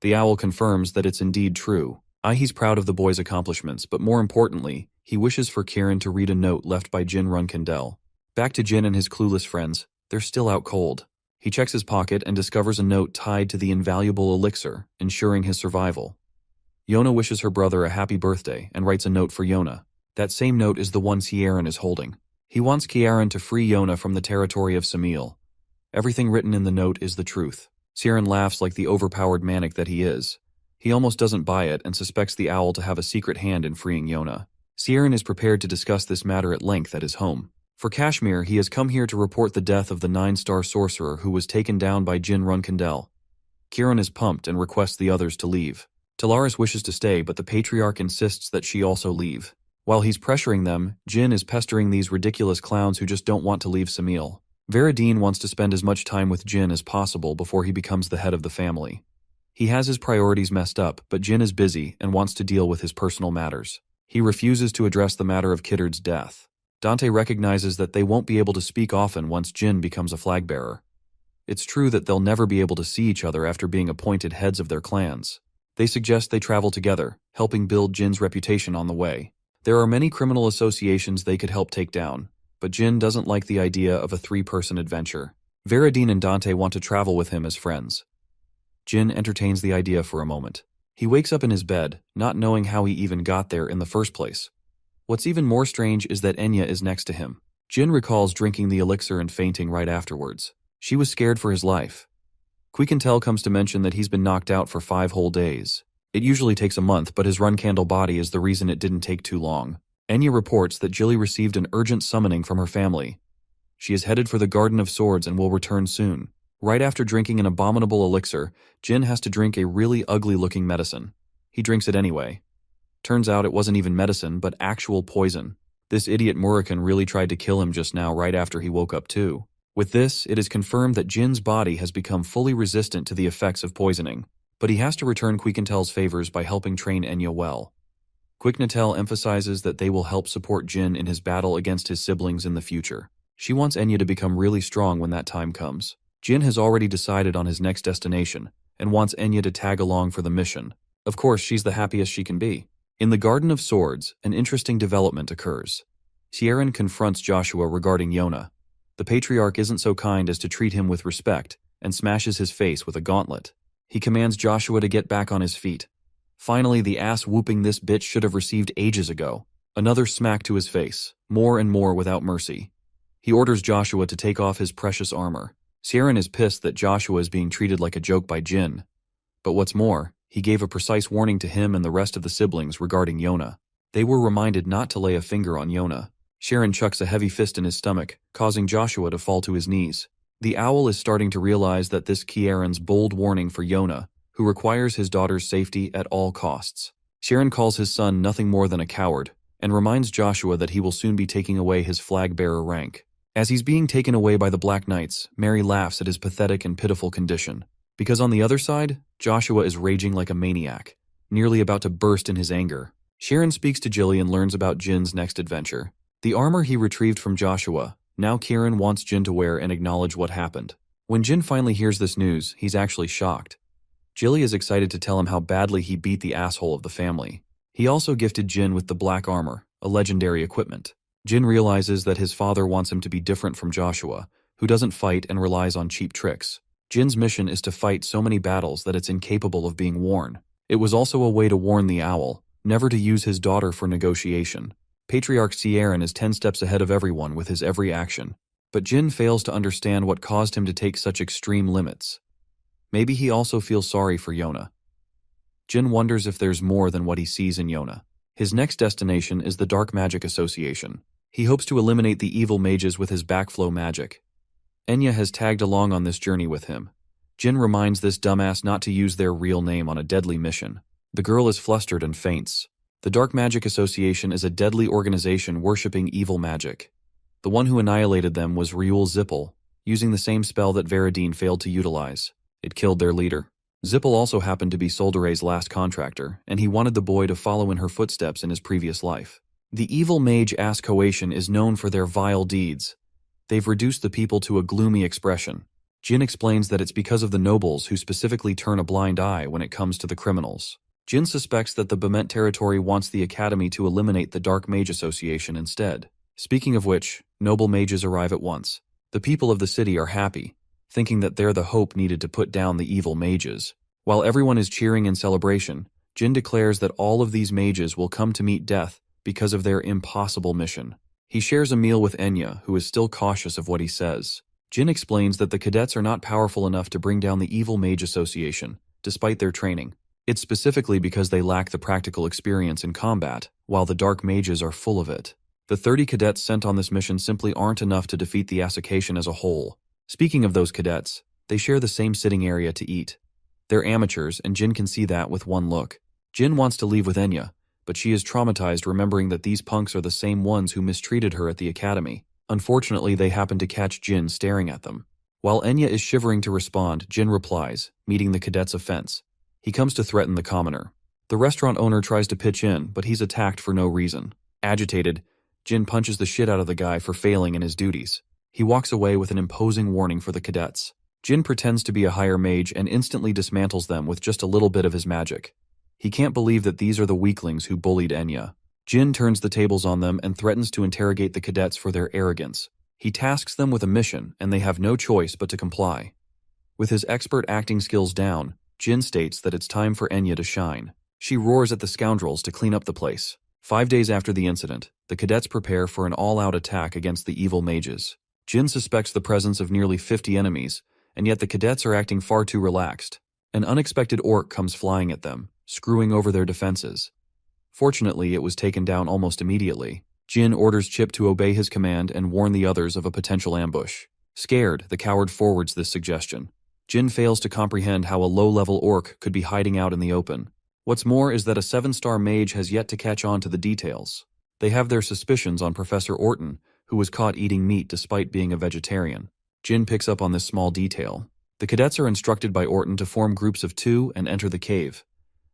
The owl confirms that it's indeed true. He's proud of the boy's accomplishments, but more importantly, he wishes for Kieran to read a note left by Jin Runkindel. Back to Jin and his clueless friends, they're still out cold. He checks his pocket and discovers a note tied to the invaluable elixir, ensuring his survival. Yona wishes her brother a happy birthday and writes a note for Yona. That same note is the one Ciaran is holding. He wants Ciaran to free Yona from the territory of Samil. Everything written in the note is the truth. Ciaran laughs like the overpowered manic that he is. He almost doesn't buy it and suspects the owl to have a secret hand in freeing Yona. Ciaran is prepared to discuss this matter at length at his home. For Kashmir, he has come here to report the death of the 9-star sorcerer who was taken down by Jin Runkindel. Kieran is pumped and requests the others to leave. Talaris wishes to stay, but the patriarch insists that she also leave. While he's pressuring them, Jin is pestering these ridiculous clowns who just don't want to leave Samil. Veradine wants to spend as much time with Jin as possible before he becomes the head of the family. He has his priorities messed up, but Jin is busy and wants to deal with his personal matters. He refuses to address the matter of Kiddard's death. Dante recognizes that they won't be able to speak often once Jin becomes a flag bearer. It's true that they'll never be able to see each other after being appointed heads of their clans. They suggest they travel together, helping build Jin's reputation on the way. There are many criminal associations they could help take down, but Jin doesn't like the idea of a 3-person adventure. Veradine and Dante want to travel with him as friends. Jin entertains the idea for a moment. He wakes up in his bed, not knowing how he even got there in the first place. What's even more strange is that Enya is next to him. Jin recalls drinking the elixir and fainting right afterwards. She was scared for his life. Quiquintel comes to mention that he's been knocked out for 5 whole days. It usually takes a month, but his run-candle body is the reason it didn't take too long. Enya reports that Jilly received an urgent summoning from her family. She is headed for the Garden of Swords and will return soon. Right after drinking an abominable elixir, Jin has to drink a really ugly-looking medicine. He drinks it anyway. Turns out it wasn't even medicine, but actual poison. This idiot Murakan really tried to kill him just now right after he woke up too. With this, it is confirmed that Jin's body has become fully resistant to the effects of poisoning, but he has to return Quiquantel's favors by helping train Enya well. Quiquantel emphasizes that they will help support Jin in his battle against his siblings in the future. She wants Enya to become really strong when that time comes. Jin has already decided on his next destination and wants Enya to tag along for the mission. Of course, she's the happiest she can be. In the Garden of Swords, an interesting development occurs. Sieran confronts Joshua regarding Yona. The patriarch isn't so kind as to treat him with respect and smashes his face with a gauntlet. He commands Joshua to get back on his feet. Finally, the ass-whooping this bitch should have received ages ago. Another smack to his face, more and more without mercy. He orders Joshua to take off his precious armor. Sieran is pissed that Joshua is being treated like a joke by Jin. But what's more, he gave a precise warning to him and the rest of the siblings regarding Yona. They were reminded not to lay a finger on Yona. Sieran chucks a heavy fist in his stomach, causing Joshua to fall to his knees. The owl is starting to realize that this Kieran's bold warning for Yona, who requires his daughter's safety at all costs. Sieran calls his son nothing more than a coward, and reminds Joshua that he will soon be taking away his flag-bearer rank. As he's being taken away by the Black Knights, Mary laughs at his pathetic and pitiful condition. Because on the other side, Joshua is raging like a maniac, nearly about to burst in his anger. Sieran speaks to Jilly and learns about Jin's next adventure. The armor he retrieved from Joshua, now Kieran wants Jin to wear and acknowledge what happened. When Jin finally hears this news, he's actually shocked. Jilly is excited to tell him how badly he beat the asshole of the family. He also gifted Jin with the black armor, a legendary equipment. Jin realizes that his father wants him to be different from Joshua, who doesn't fight and relies on cheap tricks. Jin's mission is to fight so many battles that it's incapable of being worn. It was also a way to warn the owl, never to use his daughter for negotiation. Patriarch Sieran is 10 steps ahead of everyone with his every action, but Jin fails to understand what caused him to take such extreme limits. Maybe he also feels sorry for Yona. Jin wonders if there's more than what he sees in Yona. His next destination is the Dark Magic Association. He hopes to eliminate the evil mages with his backflow magic. Enya has tagged along on this journey with him. Jin reminds this dumbass not to use their real name on a deadly mission. The girl is flustered and faints. The Dark Magic Association is a deadly organization worshipping evil magic. The one who annihilated them was Ryul Zippel, using the same spell that Veradine failed to utilize. It killed their leader. Zippel also happened to be Soldere's last contractor, and he wanted the boy to follow in her footsteps in his previous life. The evil mage Ascoation is known for their vile deeds. They've reduced the people to a gloomy expression. Jin explains that it's because of the nobles who specifically turn a blind eye when it comes to the criminals. Jin suspects that the Bement territory wants the academy to eliminate the Dark Mage Association instead. Speaking of which, noble mages arrive at once. The people of the city are happy, thinking that they're the hope needed to put down the evil mages. While everyone is cheering in celebration, Jin declares that all of these mages will come to meet death because of their impossible mission. He shares a meal with Enya, who is still cautious of what he says. Jin explains that the cadets are not powerful enough to bring down the Evil Mage Association, despite their training. It's specifically because they lack the practical experience in combat, while the Dark Mages are full of it. The 30 cadets sent on this mission simply aren't enough to defeat the association as a whole. Speaking of those cadets, they share the same sitting area to eat. They're amateurs, and Jin can see that with one look. Jin wants to leave with Enya, but she is traumatized remembering that these punks are the same ones who mistreated her at the academy. Unfortunately, they happen to catch Jin staring at them. While Enya is shivering to respond, Jin replies, meeting the cadet's offense. He comes to threaten the commoner. The restaurant owner tries to pitch in, but he's attacked for no reason. Agitated, Jin punches the shit out of the guy for failing in his duties. He walks away with an imposing warning for the cadets. Jin pretends to be a higher mage and instantly dismantles them with just a little bit of his magic. He can't believe that these are the weaklings who bullied Enya. Jin turns the tables on them and threatens to interrogate the cadets for their arrogance. He tasks them with a mission, and they have no choice but to comply. With his expert acting skills down, Jin states that it's time for Enya to shine. She roars at the scoundrels to clean up the place. 5 days after the incident, the cadets prepare for an all-out attack against the evil mages. Jin suspects the presence of nearly 50 enemies, and yet the cadets are acting far too relaxed. An unexpected orc comes flying at them, screwing over their defenses. Fortunately, it was taken down almost immediately. Jin orders Chip to obey his command and warn the others of a potential ambush. Scared, the coward forwards this suggestion. Jin fails to comprehend how a low-level orc could be hiding out in the open. What's more is that a 7-star mage has yet to catch on to the details. They have their suspicions on Professor Orton, who was caught eating meat despite being a vegetarian. Jin picks up on this small detail. The cadets are instructed by Orton to form groups of 2 and enter the cave.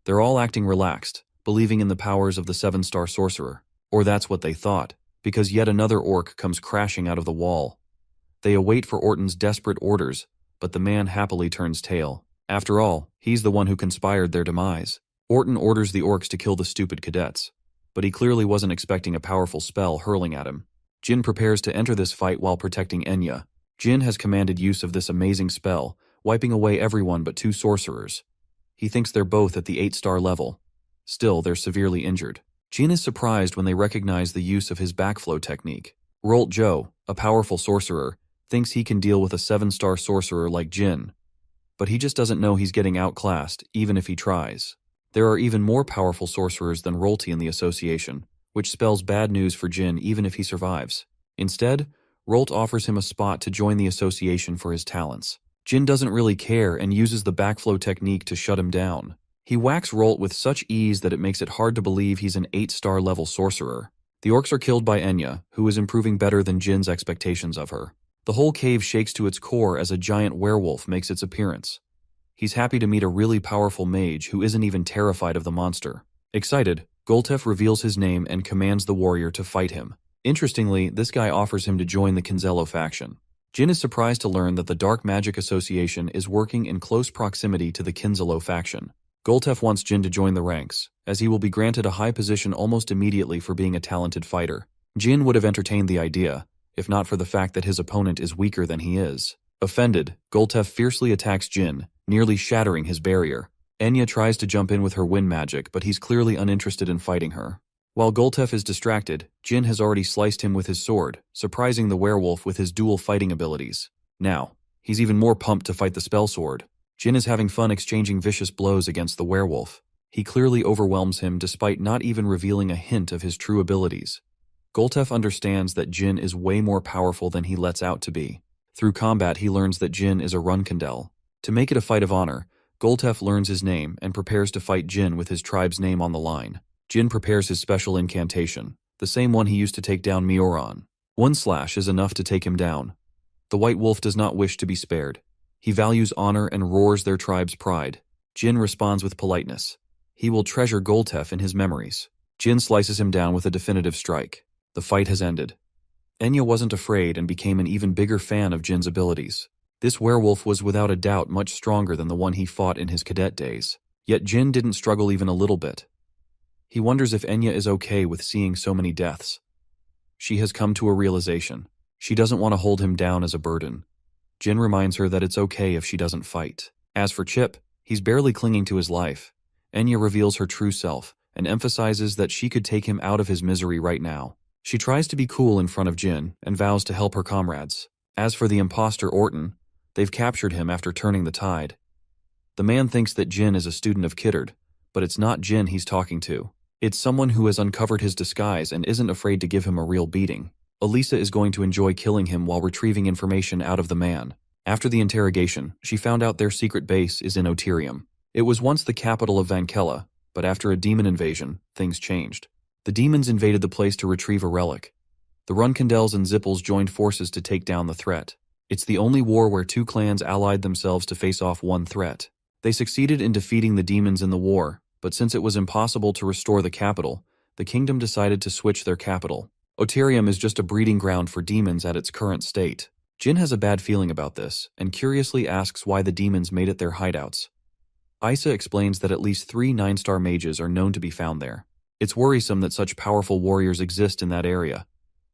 They're all acting relaxed, believing in the powers of the 7-star sorcerer. Or that's what they thought, because yet another orc comes crashing out of the wall. They await for Orton's desperate orders, but the man happily turns tail. After all, he's the one who conspired their demise. Orton orders the orcs to kill the stupid cadets, but he clearly wasn't expecting a powerful spell hurling at him. Jin prepares to enter this fight while protecting Enya. Jin has commanded use of this amazing spell, wiping away everyone but 2 sorcerers. He thinks they're both at the 8-star level. Still, they're severely injured. Jin is surprised when they recognize the use of his backflow technique. Rolt Joe, a powerful sorcerer, thinks he can deal with a 7-star sorcerer like Jin, but he just doesn't know he's getting outclassed, even if he tries. There are even more powerful sorcerers than Rolty in the association, which spells bad news for Jin even if he survives. Instead, Rolt offers him a spot to join the association for his talents. Jin doesn't really care and uses the backflow technique to shut him down. He whacks Rolt with such ease that it makes it hard to believe he's an 8-star level sorcerer. The orcs are killed by Enya, who is improving better than Jin's expectations of her. The whole cave shakes to its core as a giant werewolf makes its appearance. He's happy to meet a really powerful mage who isn't even terrified of the monster. Excited, Goltef reveals his name and commands the warrior to fight him. Interestingly, this guy offers him to join the Kinzello faction. Jin is surprised to learn that the Dark Magic Association is working in close proximity to the Kinzello faction. Goltef wants Jin to join the ranks, as he will be granted a high position almost immediately for being a talented fighter. Jin would have entertained the idea, if not for the fact that his opponent is weaker than he is. Offended, Goltef fiercely attacks Jin, nearly shattering his barrier. Enya tries to jump in with her wind magic, but he's clearly uninterested in fighting her. While Goltef is distracted, Jin has already sliced him with his sword, surprising the werewolf with his dual fighting abilities. Now, he's even more pumped to fight the spell sword. Jin is having fun exchanging vicious blows against the werewolf. He clearly overwhelms him despite not even revealing a hint of his true abilities. Goltef understands that Jin is way more powerful than he lets out to be. Through combat, he learns that Jin is a Runkandel. To make it a fight of honor, Goltef learns his name and prepares to fight Jin with his tribe's name on the line. Jin prepares his special incantation, the same one he used to take down Mioran. 1 slash is enough to take him down. The White Wolf does not wish to be spared. He values honor and roars their tribe's pride. Jin responds with politeness. He will treasure Goltef in his memories. Jin slices him down with a definitive strike. The fight has ended. Enya wasn't afraid and became an even bigger fan of Jin's abilities. This werewolf was without a doubt much stronger than the one he fought in his cadet days. Yet Jin didn't struggle even a little bit. He wonders if Enya is okay with seeing so many deaths. She has come to a realization. She doesn't want to hold him down as a burden. Jin reminds her that it's okay if she doesn't fight. As for Chip, he's barely clinging to his life. Enya reveals her true self and emphasizes that she could take him out of his misery right now. She tries to be cool in front of Jin and vows to help her comrades. As for the imposter Orton, they've captured him after turning the tide. The man thinks that Jin is a student of Kittard, but it's not Jin he's talking to. It's someone who has uncovered his disguise and isn't afraid to give him a real beating. Elisa is going to enjoy killing him while retrieving information out of the man. After the interrogation, she found out their secret base is in Oterium. It was once the capital of Vankella, but after a demon invasion, things changed. The demons invaded the place to retrieve a relic. The Runkandels and Zippels joined forces to take down the threat. It's the only war where 2 clans allied themselves to face off one threat. They succeeded in defeating the demons in the war, but since it was impossible to restore the capital, the kingdom decided to switch their capital. Oterium is just a breeding ground for demons at its current state. Jin has a bad feeling about this, and curiously asks why the demons made it their hideouts. Isa explains that at least 3 9-star mages are known to be found there. It's worrisome that such powerful warriors exist in that area.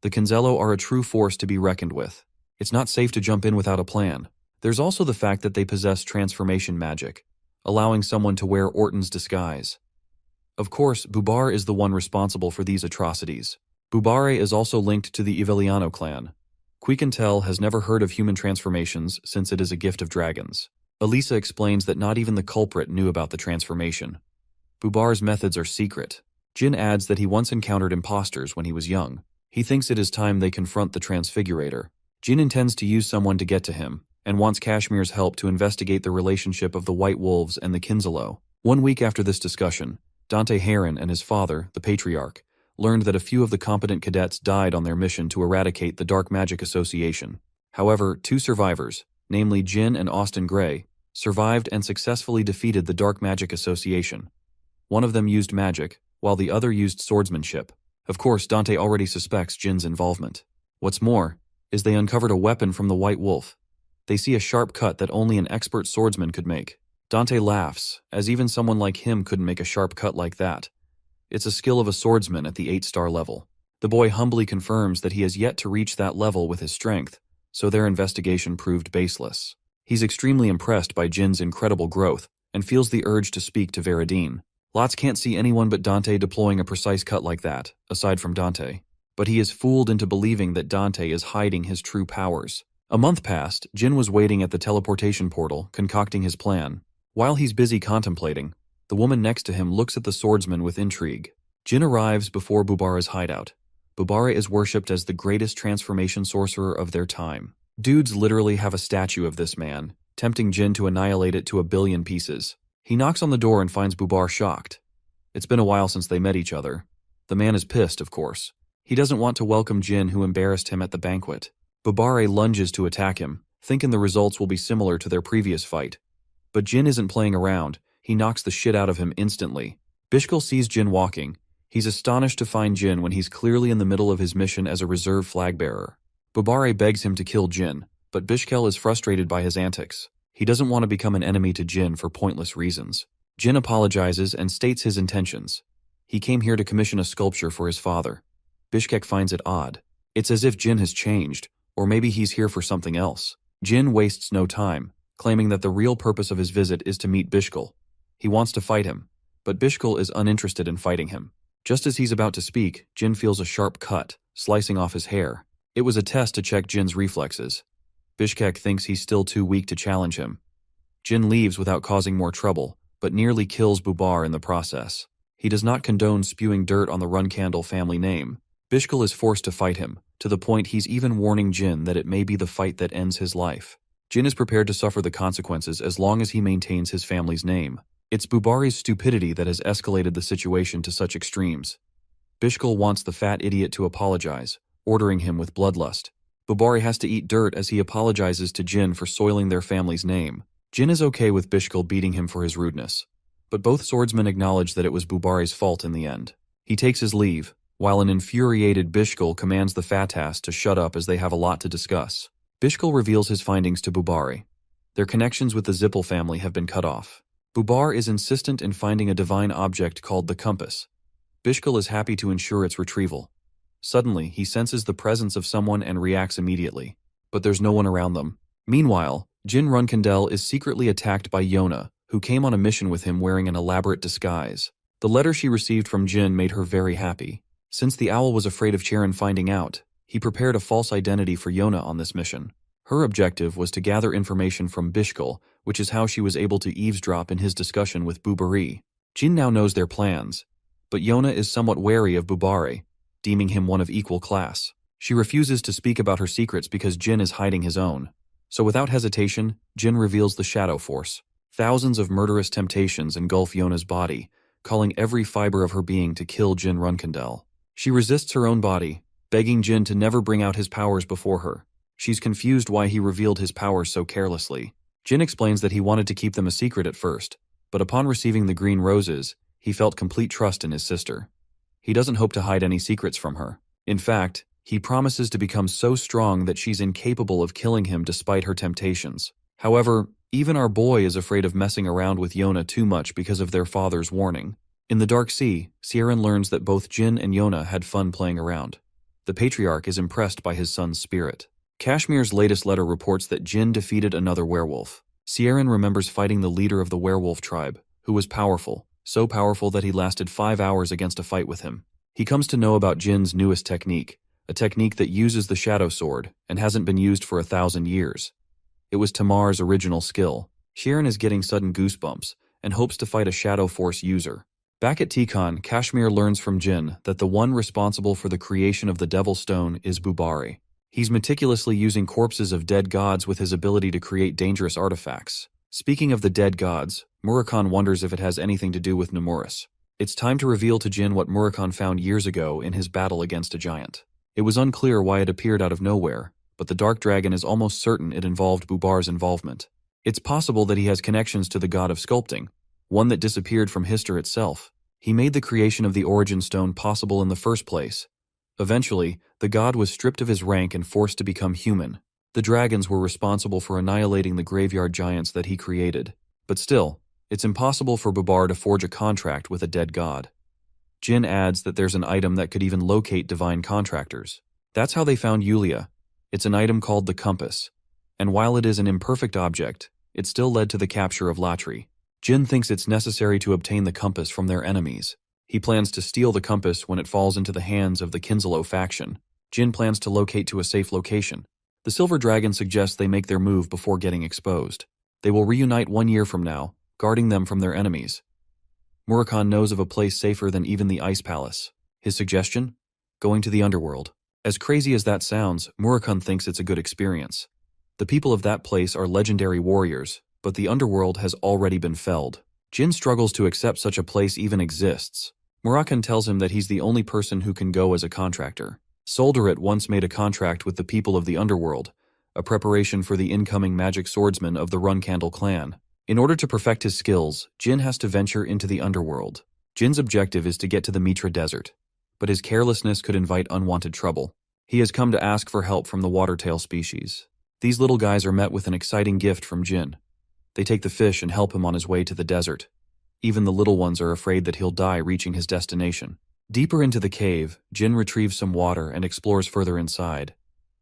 The Kinzello are a true force to be reckoned with. It's not safe to jump in without a plan. There's also the fact that they possess transformation magic, allowing someone to wear Orton's disguise. Of course, Bubar is the one responsible for these atrocities. Bubare is also linked to the Iveliano clan. Quiquintel has never heard of human transformations since it is a gift of dragons. Elisa explains that not even the culprit knew about the transformation. Bubar's methods are secret. Jin adds that he once encountered imposters when he was young. He thinks it is time they confront the Transfigurator. Jin intends to use someone to get to him, and wants Kashmir's help to investigate the relationship of the White Wolves and the Kinzello. 1 week after this discussion, Dante Heron and his father, the Patriarch, learned that a few of the competent cadets died on their mission to eradicate the Dark Magic Association. However, 2 survivors, namely Jin and Austin Gray, survived and successfully defeated the Dark Magic Association. One of them used magic, while the other used swordsmanship. Of course, Dante already suspects Jin's involvement. What's more, is they uncovered a weapon from the White Wolf. They see a sharp cut that only an expert swordsman could make. Dante laughs, as even someone like him couldn't make a sharp cut like that. It's a skill of a swordsman at the 8-star level. The boy humbly confirms that he has yet to reach that level with his strength, so their investigation proved baseless. He's extremely impressed by Jin's incredible growth, and feels the urge to speak to Veradine. Lots can't see anyone but Dante deploying a precise cut like that, aside from Dante. But he is fooled into believing that Dante is hiding his true powers. A month passed, Jin was waiting at the teleportation portal, concocting his plan. While he's busy contemplating, the woman next to him looks at the swordsman with intrigue. Jin arrives before Bubara's hideout. Bubara is worshipped as the greatest transformation sorcerer of their time. Dudes literally have a statue of this man, tempting Jin to annihilate it to a billion pieces. He knocks on the door and finds Bubar shocked. It's been a while since they met each other. The man is pissed, of course. He doesn't want to welcome Jin, who embarrassed him at the banquet. Bubare lunges to attack him, thinking the results will be similar to their previous fight. But Jin isn't playing around. He knocks the shit out of him instantly. Bishkal sees Jin walking. He's astonished to find Jin when he's clearly in the middle of his mission as a reserve flag bearer. Bubare begs him to kill Jin, but Bishkal is frustrated by his antics. He doesn't want to become an enemy to Jin for pointless reasons. Jin apologizes and states his intentions. He came here to commission a sculpture for his father. Bishkek finds it odd. It's as if Jin has changed, or maybe he's here for something else. Jin wastes no time, claiming that the real purpose of his visit is to meet Bishkal. He wants to fight him, but Bishkal is uninterested in fighting him. Just as he's about to speak, Jin feels a sharp cut, slicing off his hair. It was a test to check Jin's reflexes. Bishkek thinks he's still too weak to challenge him. Jin leaves without causing more trouble, but nearly kills Bubar in the process. He does not condone spewing dirt on the Runcandle family name. Bishkal is forced to fight him, to the point he's even warning Jin that it may be the fight that ends his life. Jin is prepared to suffer the consequences as long as he maintains his family's name. It's Bubari's stupidity that has escalated the situation to such extremes. Bishkal wants the fat idiot to apologize, ordering him with bloodlust. Bubari has to eat dirt as he apologizes to Jin for soiling their family's name. Jin is okay with Bishkal beating him for his rudeness, but both swordsmen acknowledge that it was Bubari's fault in the end. He takes his leave, while an infuriated Bishkal commands the Fatas to shut up as they have a lot to discuss. Bishkal reveals his findings to Bubari. Their connections with the Zippel family have been cut off. Bubar is insistent in finding a divine object called the compass. Bishkal is happy to ensure its retrieval. Suddenly, he senses the presence of someone and reacts immediately, but there's no one around them. Meanwhile, Jin Runkandel is secretly attacked by Yona, who came on a mission with him wearing an elaborate disguise. The letter she received from Jin made her very happy. Since the owl was afraid of Charon finding out, he prepared a false identity for Yona on this mission. Her objective was to gather information from Bishkal, which is how she was able to eavesdrop in his discussion with Bubari. Jin now knows their plans, but Yona is somewhat wary of Bubare, deeming him one of equal class. She refuses to speak about her secrets because Jin is hiding his own. So without hesitation, Jin reveals the Shadow Force. Thousands of murderous temptations engulf Yona's body, calling every fiber of her being to kill Jin Runkandel. She resists her own body, begging Jin to never bring out his powers before her. She's confused why he revealed his powers so carelessly. Jin explains that he wanted to keep them a secret at first, but upon receiving the green roses, he felt complete trust in his sister. He doesn't hope to hide any secrets from her. In fact, he promises to become so strong that she's incapable of killing him despite her temptations. However, even our boy is afraid of messing around with Yona too much because of their father's warning. In the Dark Sea, Sieran learns that both Jin and Yona had fun playing around. The Patriarch is impressed by his son's spirit. Kashmir's latest letter reports that Jin defeated another werewolf. Sieran remembers fighting the leader of the werewolf tribe, who was powerful, so powerful that he lasted 5 hours against a fight with him. He comes to know about Jin's newest technique, a technique that uses the Shadow Sword and hasn't been used for 1,000 years. It was Tamar's original skill. Sieran is getting sudden goosebumps and hopes to fight a Shadow Force user. Back at Tikon, Kashmir learns from Jin that the one responsible for the creation of the Devil Stone is Bubari. He's meticulously using corpses of dead gods with his ability to create dangerous artifacts. Speaking of the dead gods, Murakhan wonders if it has anything to do with Nemoris. It's time to reveal to Jin what Murakhan found years ago in his battle against a giant. It was unclear why it appeared out of nowhere, but the Dark Dragon is almost certain it involved Bubar's involvement. It's possible that he has connections to the god of sculpting, one that disappeared from Hister itself. He made the creation of the Origin Stone possible in the first place. Eventually, the god was stripped of his rank and forced to become human. The dragons were responsible for annihilating the graveyard giants that he created. But still, it's impossible for Bubar to forge a contract with a dead god. Jin adds that there's an item that could even locate divine contractors. That's how they found Yulia. It's an item called the compass. And while it is an imperfect object, it still led to the capture of Latri. Jin thinks it's necessary to obtain the compass from their enemies. He plans to steal the compass when it falls into the hands of the Kinselo faction. Jin plans to locate to a safe location. The Silver Dragon suggests they make their move before getting exposed. They will reunite 1 year from now, guarding them from their enemies. Murakhan knows of a place safer than even the Ice Palace. His suggestion? Going to the underworld. As crazy as that sounds, Murakhan thinks it's a good experience. The people of that place are legendary warriors, but the underworld has already been felled. Jin struggles to accept such a place even exists. Murakhan tells him that he's the only person who can go as a contractor. Solderit once made a contract with the people of the underworld, a preparation for the incoming Mage Swordsman of the Runcandle clan. In order to perfect his skills, Jin has to venture into the underworld. Jin's objective is to get to the Mitra Desert, but his carelessness could invite unwanted trouble. He has come to ask for help from the watertail species. These little guys are met with an exciting gift from Jin. They take the fish and help him on his way to the desert. Even the little ones are afraid that he'll die reaching his destination. Deeper into the cave, Jin retrieves some water and explores further inside.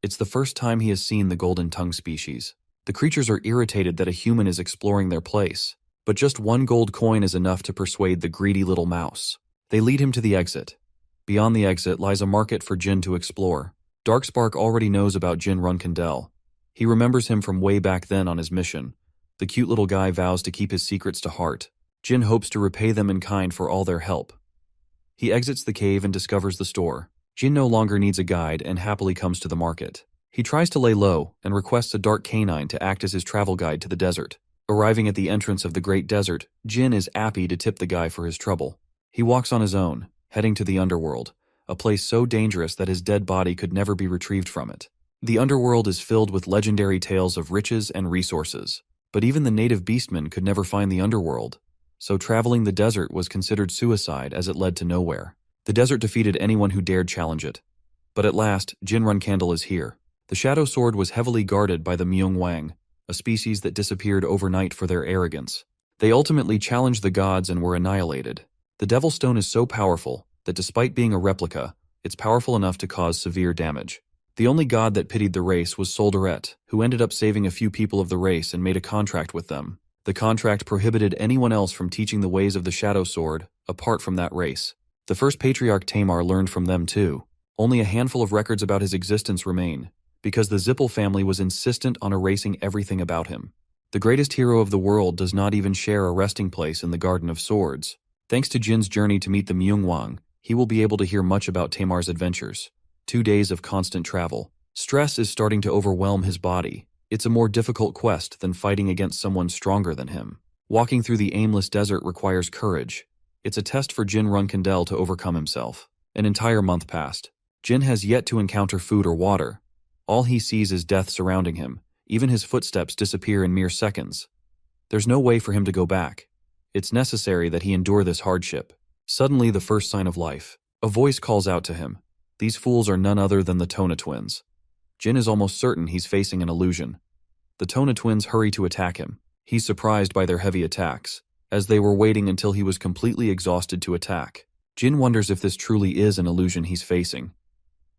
It's the first time he has seen the golden tongue species. The creatures are irritated that a human is exploring their place, but just 1 gold coin is enough to persuade the greedy little mouse. They lead him to the exit. Beyond the exit lies a market for Jin to explore. Darkspark already knows about Jin Runcandle. He remembers him from way back then on his mission. The cute little guy vows to keep his secrets to heart. Jin hopes to repay them in kind for all their help. He exits the cave and discovers the store. Jin no longer needs a guide and happily comes to the market. He tries to lay low and requests a dark canine to act as his travel guide to the desert. Arriving at the entrance of the Great Desert, Jin is happy to tip the guy for his trouble. He walks on his own, heading to the underworld, a place so dangerous that his dead body could never be retrieved from it. The underworld is filled with legendary tales of riches and resources, but even the native beastmen could never find the underworld, so traveling the desert was considered suicide as it led to nowhere. The desert defeated anyone who dared challenge it. But at last, Jin Runcandle is here. The Shadow Sword was heavily guarded by the Myung Wang, a species that disappeared overnight for their arrogance. They ultimately challenged the gods and were annihilated. The Devil Stone is so powerful that despite being a replica, it's powerful enough to cause severe damage. The only god that pitied the race was Solderit, who ended up saving a few people of the race and made a contract with them. The contract prohibited anyone else from teaching the ways of the Shadow Sword, apart from that race. The first patriarch Tamar learned from them too. Only a handful of records about his existence remain, because the Zippel family was insistent on erasing everything about him. The greatest hero of the world does not even share a resting place in the Garden of Swords. Thanks to Jin's journey to meet the Myungwang, he will be able to hear much about Tamar's adventures. 2 days of constant travel. Stress is starting to overwhelm his body. It's a more difficult quest than fighting against someone stronger than him. Walking through the aimless desert requires courage. It's a test for Jin Runcandle to overcome himself. An entire month passed. Jin has yet to encounter food or water. All he sees is death surrounding him. Even his footsteps disappear in mere seconds. There's no way for him to go back. It's necessary that he endure this hardship. Suddenly, the first sign of life. A voice calls out to him. These fools are none other than the Tona twins. Jin is almost certain he's facing an illusion. The Tona twins hurry to attack him. He's surprised by their heavy attacks, as they were waiting until he was completely exhausted to attack. Jin wonders if this truly is an illusion he's facing.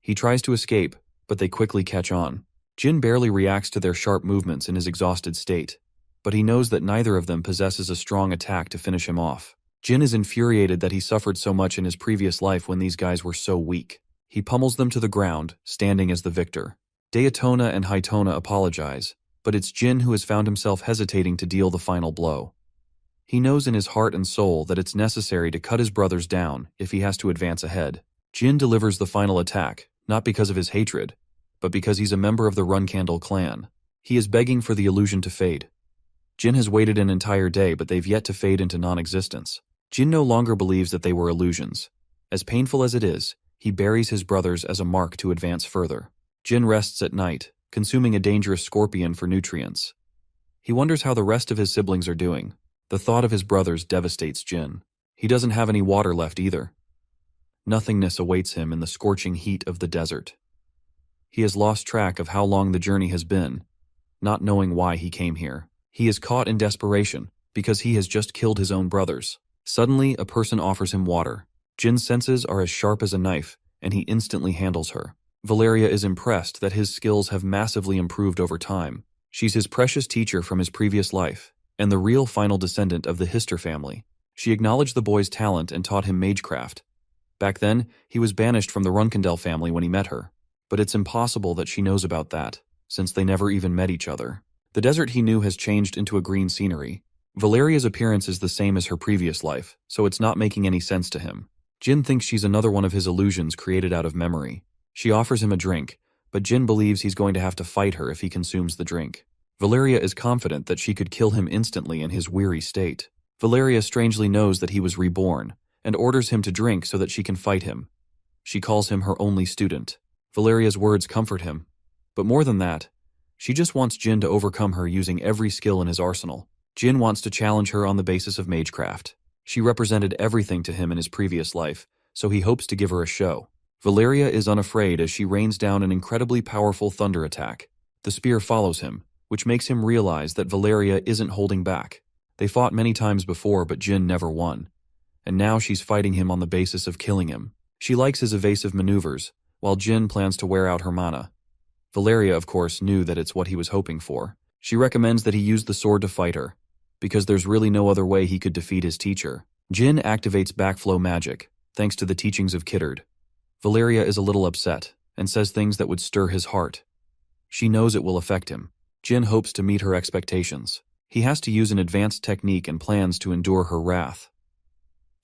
He tries to escape, but they quickly catch on. Jin barely reacts to their sharp movements in his exhausted state, but he knows that neither of them possesses a strong attack to finish him off. Jin is infuriated that he suffered so much in his previous life when these guys were so weak. He pummels them to the ground, standing as the victor. Daytona and Hitona apologize, but it's Jin who has found himself hesitating to deal the final blow. He knows in his heart and soul that it's necessary to cut his brothers down if he has to advance ahead. Jin delivers the final attack, not because of his hatred, but because he's a member of the Runcandle clan. He is begging for the illusion to fade. Jin has waited an entire day, but they've yet to fade into non-existence. Jin no longer believes that they were illusions. As painful as it is, he buries his brothers as a mark to advance further. Jin rests at night, consuming a dangerous scorpion for nutrients. He wonders how the rest of his siblings are doing. The thought of his brothers devastates Jin. He doesn't have any water left either. Nothingness awaits him in the scorching heat of the desert. He has lost track of how long the journey has been, not knowing why he came here. He is caught in desperation because he has just killed his own brothers. Suddenly, a person offers him water. Jin's senses are as sharp as a knife, and he instantly handles her. Valeria is impressed that his skills have massively improved over time. She's his precious teacher from his previous life, and the real final descendant of the Hister family. She acknowledged the boy's talent and taught him magecraft. Back then, he was banished from the Runkendell family when he met her. But it's impossible that she knows about that, since they never even met each other. The desert he knew has changed into a green scenery. Valeria's appearance is the same as her previous life, so it's not making any sense to him. Jin thinks she's another one of his illusions created out of memory. She offers him a drink, but Jin believes he's going to have to fight her if he consumes the drink. Valeria is confident that she could kill him instantly in his weary state. Valeria strangely knows that he was reborn, and orders him to drink so that she can fight him. She calls him her only student. Valeria's words comfort him. But more than that, she just wants Jin to overcome her using every skill in his arsenal. Jin wants to challenge her on the basis of magecraft. She represented everything to him in his previous life, so he hopes to give her a show. Valeria is unafraid as she rains down an incredibly powerful thunder attack. The spear follows him, which makes him realize that Valeria isn't holding back. They fought many times before, but Jin never won. And now she's fighting him on the basis of killing him. She likes his evasive maneuvers, while Jin plans to wear out her mana. Valeria, of course, knew that it's what he was hoping for. She recommends that he use the sword to fight her, because there's really no other way he could defeat his teacher. Jin activates backflow magic, thanks to the teachings of Kittard. Valeria is a little upset, and says things that would stir his heart. She knows it will affect him. Jin hopes to meet her expectations. He has to use an advanced technique and plans to endure her wrath.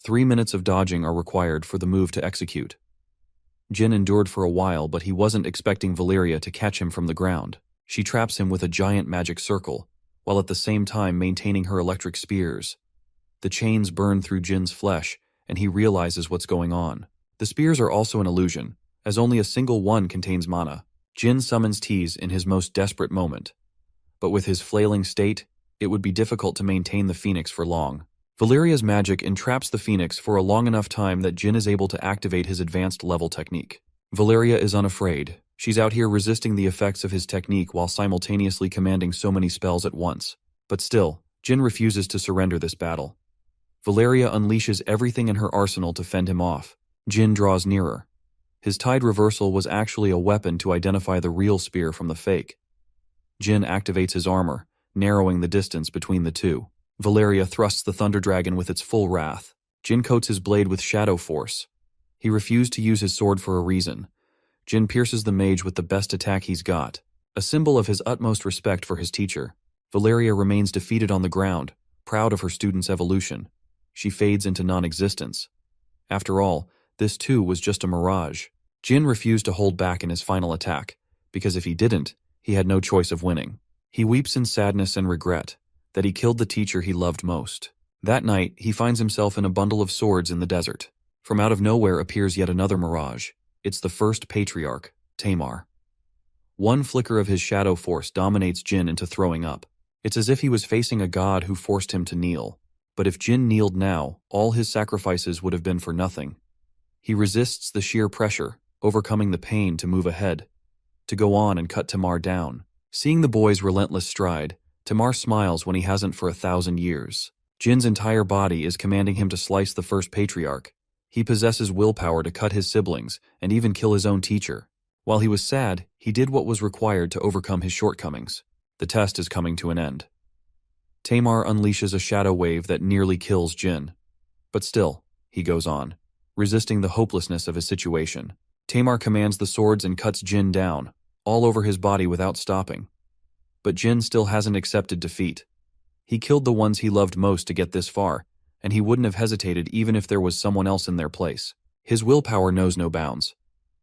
3 minutes of dodging are required for the move to execute. Jin endured for a while, but he wasn't expecting Valeria to catch him from the ground. She traps him with a giant magic circle, while at the same time maintaining her electric spears. The chains burn through Jin's flesh, and he realizes what's going on. The spears are also an illusion, as only a single one contains mana. Jin summons Tease in his most desperate moment. But with his flailing state, it would be difficult to maintain the phoenix for long. Valeria's magic entraps the phoenix for a long enough time that Jin is able to activate his advanced level technique. Valeria is unafraid. She's out here resisting the effects of his technique while simultaneously commanding so many spells at once. But still, Jin refuses to surrender this battle. Valeria unleashes everything in her arsenal to fend him off. Jin draws nearer. His tide reversal was actually a weapon to identify the real spear from the fake. Jin activates his armor, narrowing the distance between the two. Valeria thrusts the Thunder Dragon with its full wrath. Jin coats his blade with shadow force. He refused to use his sword for a reason. Jin pierces the mage with the best attack he's got, a symbol of his utmost respect for his teacher. Valeria remains defeated on the ground, proud of her student's evolution. She fades into non-existence. After all, this too was just a mirage. Jin refused to hold back in his final attack, because if he didn't, he had no choice of winning. He weeps in sadness and regret that he killed the teacher he loved most. That night, he finds himself in a bundle of swords in the desert. From out of nowhere appears yet another mirage. It's the first patriarch, Tamar. One flicker of his shadow force dominates Jin into throwing up. It's as if he was facing a god who forced him to kneel. But if Jin kneeled now, all his sacrifices would have been for nothing. He resists the sheer pressure, overcoming the pain to move ahead, to go on and cut Tamar down. Seeing the boy's relentless stride, Tamar smiles when he hasn't for 1,000 years. Jin's entire body is commanding him to slice the first patriarch. He possesses willpower to cut his siblings and even kill his own teacher. While he was sad, he did what was required to overcome his shortcomings. The test is coming to an end. Tamar unleashes a shadow wave that nearly kills Jin. But still, he goes on, resisting the hopelessness of his situation. Tamar commands the swords and cuts Jin down, all over his body without stopping. But Jin still hasn't accepted defeat. He killed the ones he loved most to get this far, and he wouldn't have hesitated even if there was someone else in their place. His willpower knows no bounds.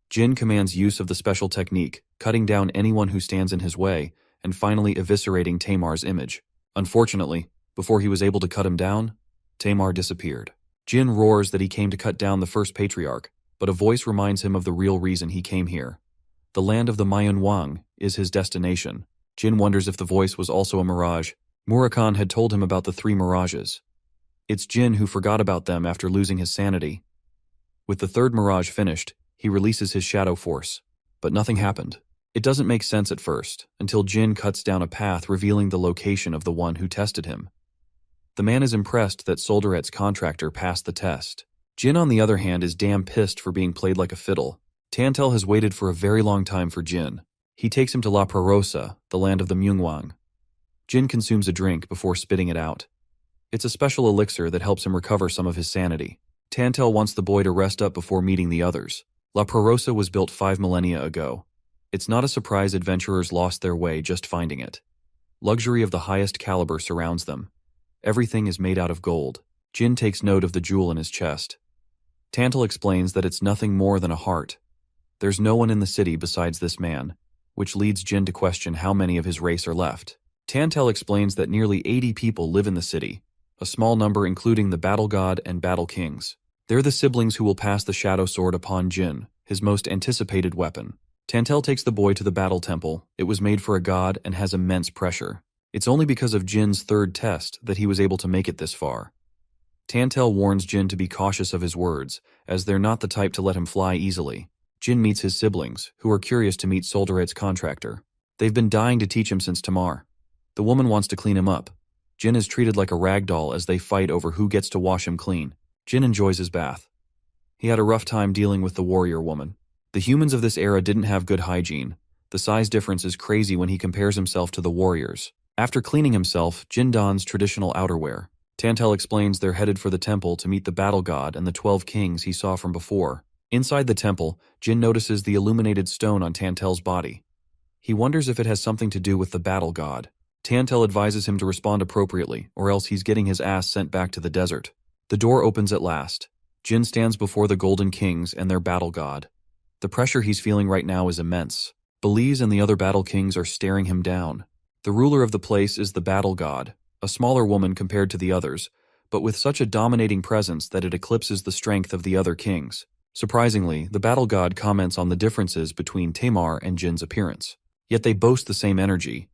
Jin commands use of the special technique, cutting down anyone who stands in his way, and finally eviscerating Tamar's image. Unfortunately, before he was able to cut him down, Tamar disappeared. Jin roars that he came to cut down the first patriarch, but a voice reminds him of the real reason he came here. The land of the Manhwa is his destination. Jin wonders if the voice was also a mirage. Murakhan had told him about the 3 mirages. It's Jin who forgot about them after losing his sanity. With the 3rd mirage finished, he releases his shadow force. But nothing happened. It doesn't make sense at first, until Jin cuts down a path revealing the location of the one who tested him. The man is impressed that Solderet's contractor passed the test. Jin, on the other hand, is damn pissed for being played like a fiddle. Tantel has waited for a very long time for Jin. He takes him to La Prarosa, the land of the Myungwang. Jin consumes a drink before spitting it out. It's a special elixir that helps him recover some of his sanity. Tantel wants the boy to rest up before meeting the others. La Prarosa was built 5 millennia ago. It's not a surprise adventurers lost their way just finding it. Luxury of the highest caliber surrounds them. Everything is made out of gold. Jin takes note of the jewel in his chest. Tantel explains that it's nothing more than a heart. There's no one in the city besides this man, which leads Jin to question how many of his race are left. Tantel explains that nearly 80 people live in the city, a small number including the Battle God and Battle Kings. They're the siblings who will pass the Shadow Sword upon Jin, his most anticipated weapon. Tantel takes the boy to the Battle Temple. It was made for a god and has immense pressure. It's only because of Jin's 3rd test that he was able to make it this far. Tantel warns Jin to be cautious of his words, as they're not the type to let him fly easily. Jin meets his siblings, who are curious to meet Solderet's contractor. They've been dying to teach him since Tamar. The woman wants to clean him up. Jin is treated like a rag doll as they fight over who gets to wash him clean. Jin enjoys his bath. He had a rough time dealing with the warrior woman. The humans of this era didn't have good hygiene. The size difference is crazy when he compares himself to the warriors. After cleaning himself, Jin dons traditional outerwear. Tantel explains they're headed for the temple to meet the battle god and the 12 kings he saw from before. Inside the temple, Jin notices the illuminated stone on Tantel's body. He wonders if it has something to do with the battle god. Tantel advises him to respond appropriately, or else he's getting his ass sent back to the desert. The door opens at last. Jin stands before the Golden Kings and their battle god. The pressure he's feeling right now is immense. Belize and the other battle kings are staring him down. The ruler of the place is the battle god, a smaller woman compared to the others, but with such a dominating presence that it eclipses the strength of the other kings. Surprisingly, the battle god comments on the differences between Tamar and Jin's appearance. Yet they boast the same energy.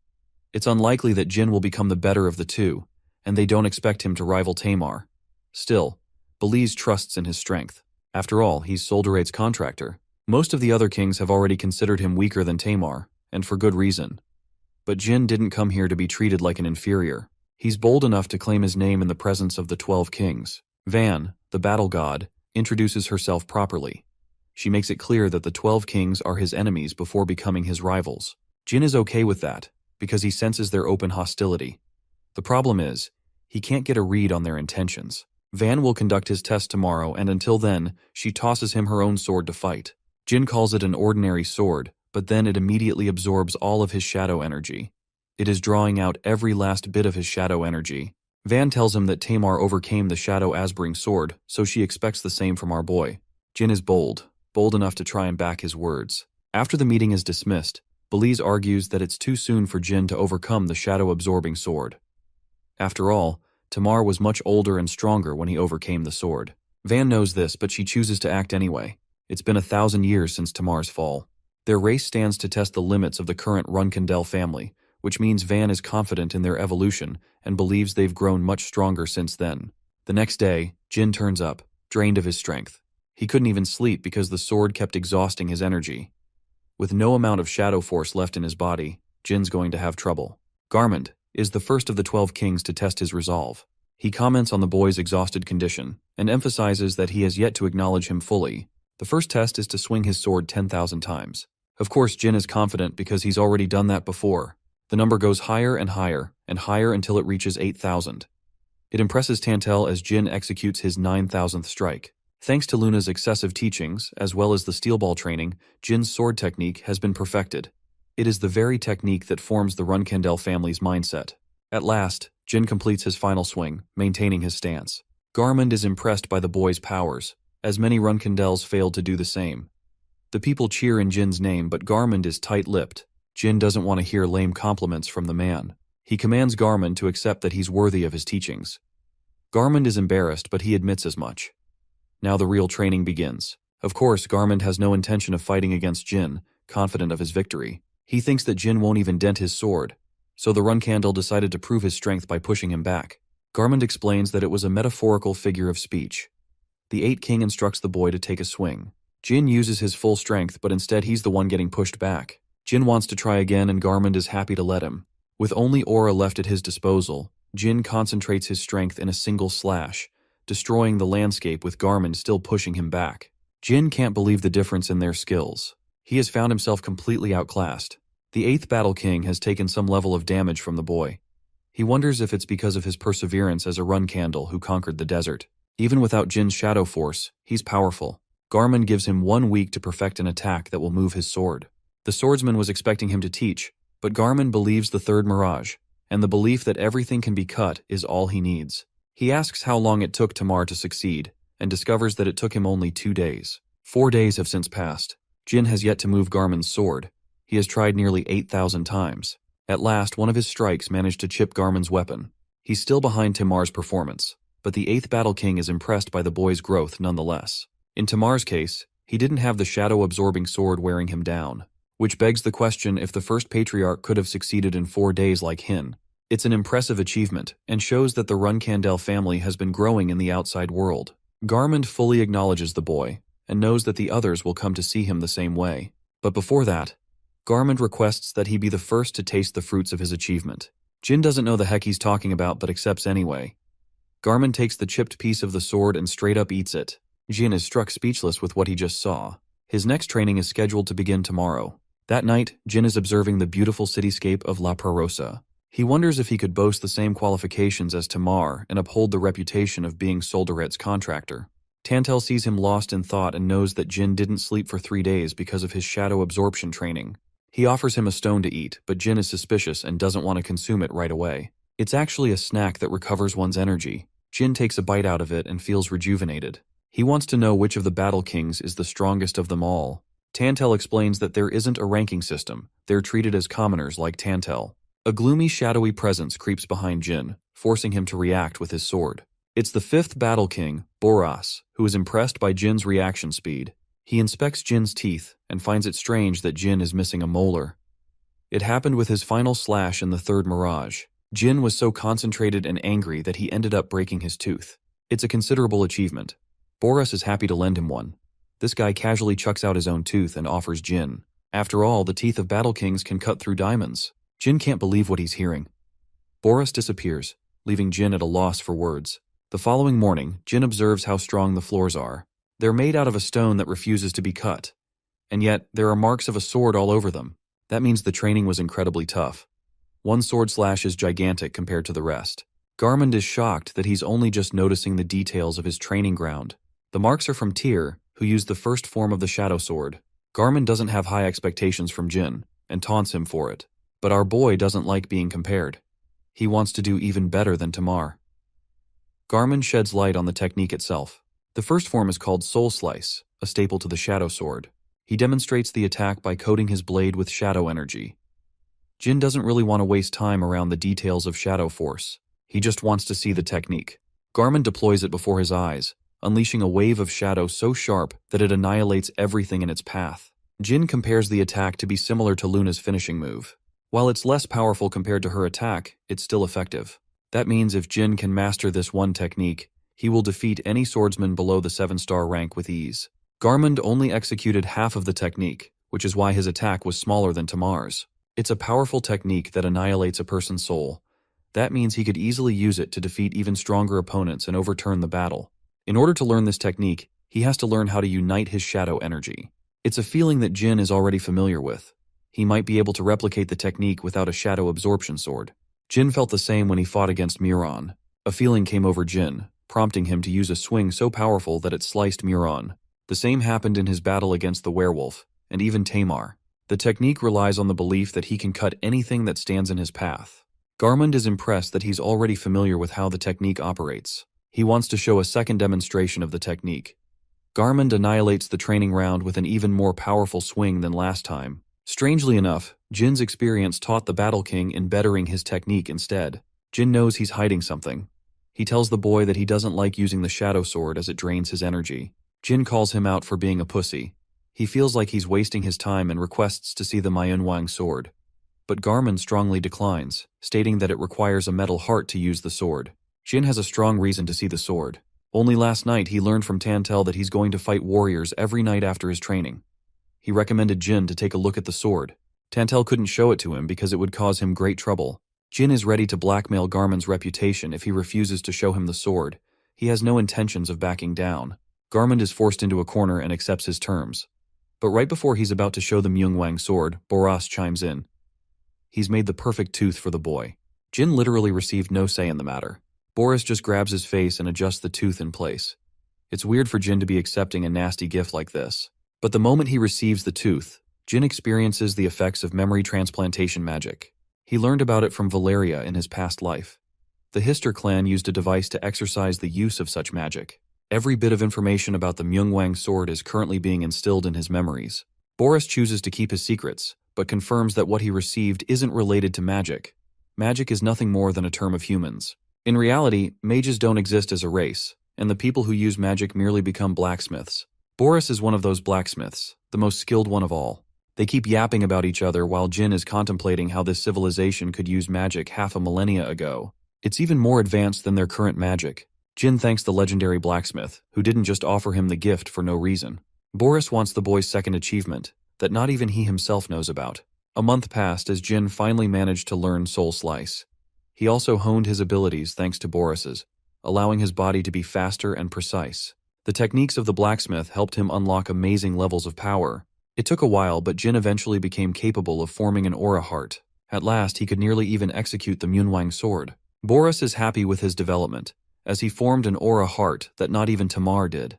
It's unlikely that Jin will become the better of the two, and they don't expect him to rival Tamar. Still, Belize trusts in his strength. After all, he's Solderet's contractor. Most of the other kings have already considered him weaker than Tamar, and for good reason. But Jin didn't come here to be treated like an inferior. He's bold enough to claim his name in the presence of the 12 kings. Van, the battle god, introduces herself properly. She makes it clear that the 12 kings are his enemies before becoming his rivals. Jin is okay with that, because he senses their open hostility. The problem is, he can't get a read on their intentions. Van will conduct his test tomorrow, and until then, she tosses him her own sword to fight. Jin calls it an ordinary sword, but then it immediately absorbs all of his shadow energy. It is drawing out every last bit of his shadow energy. Van tells him that Tamar overcame the Shadow Asbring sword, so she expects the same from our boy. Jin is bold enough to try and back his words. After the meeting is dismissed, Belize argues that it's too soon for Jin to overcome the shadow-absorbing sword. After all, Tamar was much older and stronger when he overcame the sword. Van knows this, but she chooses to act anyway. It's been 1,000 years since Tamar's fall. Their race stands to test the limits of the current Runkendel family, which means Van is confident in their evolution and believes they've grown much stronger since then. The next day, Jin turns up, drained of his strength. He couldn't even sleep because the sword kept exhausting his energy. With no amount of shadow force left in his body, Jin's going to have trouble. Garmund is the first of the 12 kings to test his resolve. He comments on the boy's exhausted condition and emphasizes that he has yet to acknowledge him fully. The first test is to swing his sword 10,000 times. Of course, Jin is confident because he's already done that before. The number goes higher and higher and higher until it reaches 8,000. It impresses Tantel as Jin executes his 9,000th strike. Thanks to Luna's excessive teachings, as well as the steel ball training, Jin's sword technique has been perfected. It is the very technique that forms the Runkendel family's mindset. At last, Jin completes his final swing, maintaining his stance. Garmund is impressed by the boy's powers, as many Runkendels failed to do the same. The people cheer in Jin's name, but Garmund is tight-lipped. Jin doesn't want to hear lame compliments from the man. He commands Garmund to accept that he's worthy of his teachings. Garmund is embarrassed, but he admits as much. Now the real training begins. Of course, Garmund has no intention of fighting against Jin, confident of his victory. He thinks that Jin won't even dent his sword, so the Run Candle decided to prove his strength by pushing him back. Garmund explains that it was a metaphorical figure of speech. The 8 King instructs the boy to take a swing. Jin uses his full strength, but instead he's the one getting pushed back. Jin wants to try again, and Garmund is happy to let him. With only aura left at his disposal, Jin concentrates his strength in a single slash, destroying the landscape with Garmund still pushing him back. Jin can't believe the difference in their skills. He has found himself completely outclassed. The 8th Battle King has taken some level of damage from the boy. He wonders if it's because of his perseverance as a Run Candle who conquered the desert. Even without Jin's shadow force, he's powerful. Garmund gives him 1 week to perfect an attack that will move his sword. The swordsman was expecting him to teach, but Garmund believes the 3rd Mirage, and the belief that everything can be cut is all he needs. He asks how long it took Tamar to succeed, and discovers that it took him only 2 days. 4 days have since passed. Jin has yet to move Garmund's sword. He has tried nearly 8,000 times. At last, one of his strikes managed to chip Garmund's weapon. He's still behind Tamar's performance, but the 8th Battle King is impressed by the boy's growth nonetheless. In Tamar's case, he didn't have the shadow-absorbing sword wearing him down, which begs the question if the first Patriarch could have succeeded in 4 days like Hin. It's an impressive achievement, and shows that the Run Candle family has been growing in the outside world. Garmund fully acknowledges the boy, and knows that the others will come to see him the same way. But before that, Garmund requests that he be the first to taste the fruits of his achievement. Jin doesn't know the heck he's talking about, but accepts anyway. Garmund takes the chipped piece of the sword and straight up eats it. Jin is struck speechless with what he just saw. His next training is scheduled to begin tomorrow. That night, Jin is observing the beautiful cityscape of La Prarosa. He wonders if he could boast the same qualifications as Tamar and uphold the reputation of being Soldaret's contractor. Tantel sees him lost in thought and knows that Jin didn't sleep for 3 days because of his shadow absorption training. He offers him a stone to eat, but Jin is suspicious and doesn't want to consume it right away. It's actually a snack that recovers one's energy. Jin takes a bite out of it and feels rejuvenated. He wants to know which of the Battle Kings is the strongest of them all. Tantel explains that there isn't a ranking system. They're treated as commoners like Tantel. A gloomy, shadowy presence creeps behind Jin, forcing him to react with his sword. It's the 5th Battle King, Boras, who is impressed by Jin's reaction speed. He inspects Jin's teeth and finds it strange that Jin is missing a molar. It happened with his final slash in the 3rd Mirage. Jin was so concentrated and angry that he ended up breaking his tooth. It's a considerable achievement. Boras is happy to lend him one. This guy casually chucks out his own tooth and offers Jin. After all, the teeth of Battle Kings can cut through diamonds. Jin can't believe what he's hearing. Boras disappears, leaving Jin at a loss for words. The following morning, Jin observes how strong the floors are. They're made out of a stone that refuses to be cut. And yet, there are marks of a sword all over them. That means the training was incredibly tough. One sword slash is gigantic compared to the rest. Garmund is shocked that he's only just noticing the details of his training ground. The marks are from Tyr, who used the first form of the Shadow Sword. Garmund doesn't have high expectations from Jin, and taunts him for it. But our boy doesn't like being compared. He wants to do even better than Tamar. Garmund sheds light on the technique itself. The first form is called Soul Slice, a staple to the Shadow Sword. He demonstrates the attack by coating his blade with shadow energy. Jin doesn't really want to waste time around the details of Shadow Force. He just wants to see the technique. Garmund deploys it before his eyes, unleashing a wave of shadow so sharp that it annihilates everything in its path. Jin compares the attack to be similar to Luna's finishing move. While it's less powerful compared to her attack, it's still effective. That means if Jin can master this one technique, he will defeat any swordsman below the 7-star rank with ease. Garmund only executed half of the technique, which is why his attack was smaller than Tamar's. It's a powerful technique that annihilates a person's soul. That means he could easily use it to defeat even stronger opponents and overturn the battle. In order to learn this technique, he has to learn how to unite his shadow energy. It's a feeling that Jin is already familiar with. He might be able to replicate the technique without a shadow absorption sword. Jin felt the same when he fought against Muron. A feeling came over Jin, prompting him to use a swing so powerful that it sliced Muron. The same happened in his battle against the werewolf, and even Tamar. The technique relies on the belief that he can cut anything that stands in his path. Garmund is impressed that he's already familiar with how the technique operates. He wants to show a second demonstration of the technique. Garmund annihilates the training round with an even more powerful swing than last time. Strangely enough, Jin's experience taught the Battle King in bettering his technique instead. Jin knows he's hiding something. He tells the boy that he doesn't like using the shadow sword as it drains his energy. Jin calls him out for being a pussy. He feels like he's wasting his time and requests to see the Manhwa sword. But Garmin strongly declines, stating that it requires a metal heart to use the sword. Jin has a strong reason to see the sword. Only last night he learned from Tantel that he's going to fight warriors every night after his training. He recommended Jin to take a look at the sword. Tantel couldn't show it to him because it would cause him great trouble. Jin is ready to blackmail Garmin's reputation if he refuses to show him the sword. He has no intentions of backing down. Garmin is forced into a corner and accepts his terms. But right before he's about to show the Manhwa sword, Boras chimes in. He's made the perfect tooth for the boy. Jin literally received no say in the matter. Boris just grabs his face and adjusts the tooth in place. It's weird for Jin to be accepting a nasty gift like this. But the moment he receives the tooth, Jin experiences the effects of memory transplantation magic. He learned about it from Valeria in his past life. The Hister clan used a device to exercise the use of such magic. Every bit of information about the Manhwa sword is currently being instilled in his memories. Boris chooses to keep his secrets, but confirms that what he received isn't related to magic. Magic is nothing more than a term of humans. In reality, mages don't exist as a race, and the people who use magic merely become blacksmiths. Boris is one of those blacksmiths, the most skilled one of all. They keep yapping about each other while Jin is contemplating how this civilization could use magic half a millennia ago. It's even more advanced than their current magic. Jin thanks the legendary blacksmith, who didn't just offer him the gift for no reason. Boris wants the boy's second achievement, that not even he himself knows about. A month passed as Jin finally managed to learn Soul Slice. He also honed his abilities thanks to Boris's, allowing his body to be faster and precise. The techniques of the blacksmith helped him unlock amazing levels of power. It took a while, but Jin eventually became capable of forming an aura heart. At last, he could nearly even execute the Manhwa sword. Boris is happy with his development, as he formed an aura heart that not even Tamar did.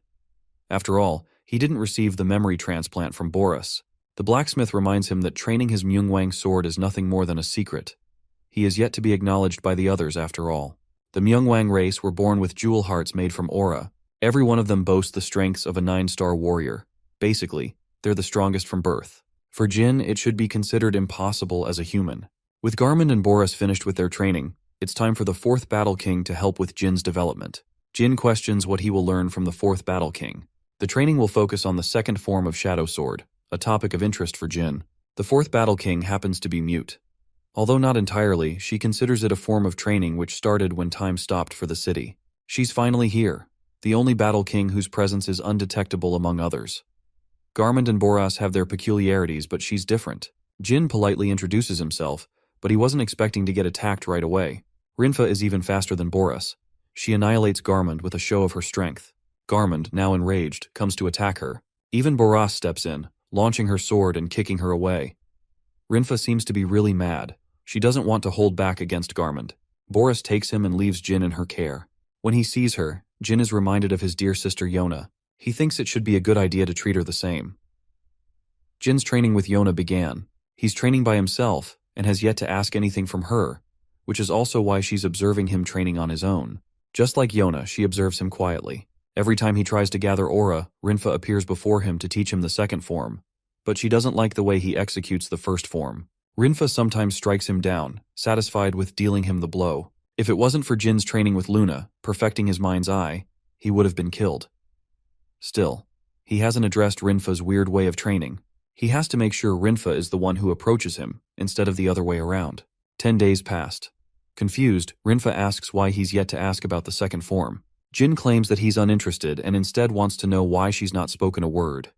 After all, he didn't receive the memory transplant from Boris. The blacksmith reminds him that training his Manhwa sword is nothing more than a secret. He is yet to be acknowledged by the others after all. The Manhwa race were born with jewel hearts made from aura. Every one of them boasts the strengths of a 9-star warrior. Basically, they're the strongest from birth. For Jin, it should be considered impossible as a human. With Garmin and Boris finished with their training, it's time for the 4th Battle King to help with Jin's development. Jin questions what he will learn from the 4th Battle King. The training will focus on the second form of Shadow Sword, a topic of interest for Jin. The 4th Battle King happens to be mute. Although not entirely, she considers it a form of training which started when time stopped for the city. She's finally here, the only Battle King whose presence is undetectable among others. Garmin and Boras have their peculiarities, but she's different. Jin politely introduces himself, but he wasn't expecting to get attacked right away. Rinfa is even faster than Boris. She annihilates Garmin with a show of her strength. Garmin, now enraged, comes to attack her. Even Boras steps in, launching her sword and kicking her away. Rinfa seems to be really mad. She doesn't want to hold back against Garmin. Boris takes him and leaves Jin in her care. When he sees her, Jin is reminded of his dear sister Yona. He thinks it should be a good idea to treat her the same. Jin's training with Yona began. He's training by himself and has yet to ask anything from her, which is also why she's observing him training on his own. Just like Yona, she observes him quietly. Every time he tries to gather aura, Rinfa appears before him to teach him the second form, but she doesn't like the way he executes the first form. Rinfa sometimes strikes him down, satisfied with dealing him the blow. If it wasn't for Jin's training with Luna, perfecting his mind's eye, he would have been killed. Still, he hasn't addressed Rinfa's weird way of training. He has to make sure Rinfa is the one who approaches him, instead of the other way around. 10 days passed. Confused, Rinfa asks why he's yet to ask about the second form. Jin claims that he's uninterested and instead wants to know why she's not spoken a word.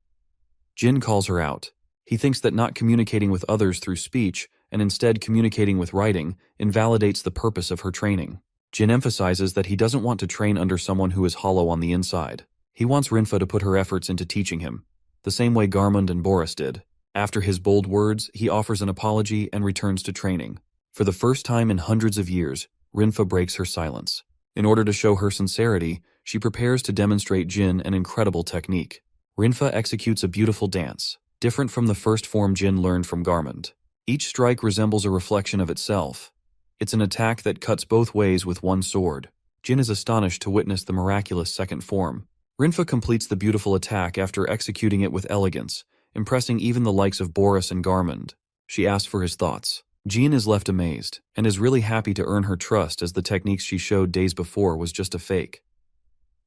Jin calls her out. He thinks that not communicating with others through speech and instead communicating with writing invalidates the purpose of her training. Jin emphasizes that he doesn't want to train under someone who is hollow on the inside. He wants Rinfa to put her efforts into teaching him, the same way Garmund and Boris did. After his bold words, he offers an apology and returns to training. For the first time in hundreds of years, Rinfa breaks her silence. In order to show her sincerity, she prepares to demonstrate Jin an incredible technique. Rinfa executes a beautiful dance, different from the first form Jin learned from Garmund. Each strike resembles a reflection of itself. It's an attack that cuts both ways with one sword. Jin is astonished to witness the miraculous second form. Rinfa completes the beautiful attack after executing it with elegance, impressing even the likes of Boris and Garmund. She asks for his thoughts. Jean is left amazed, and is really happy to earn her trust as the techniques she showed days before was just a fake.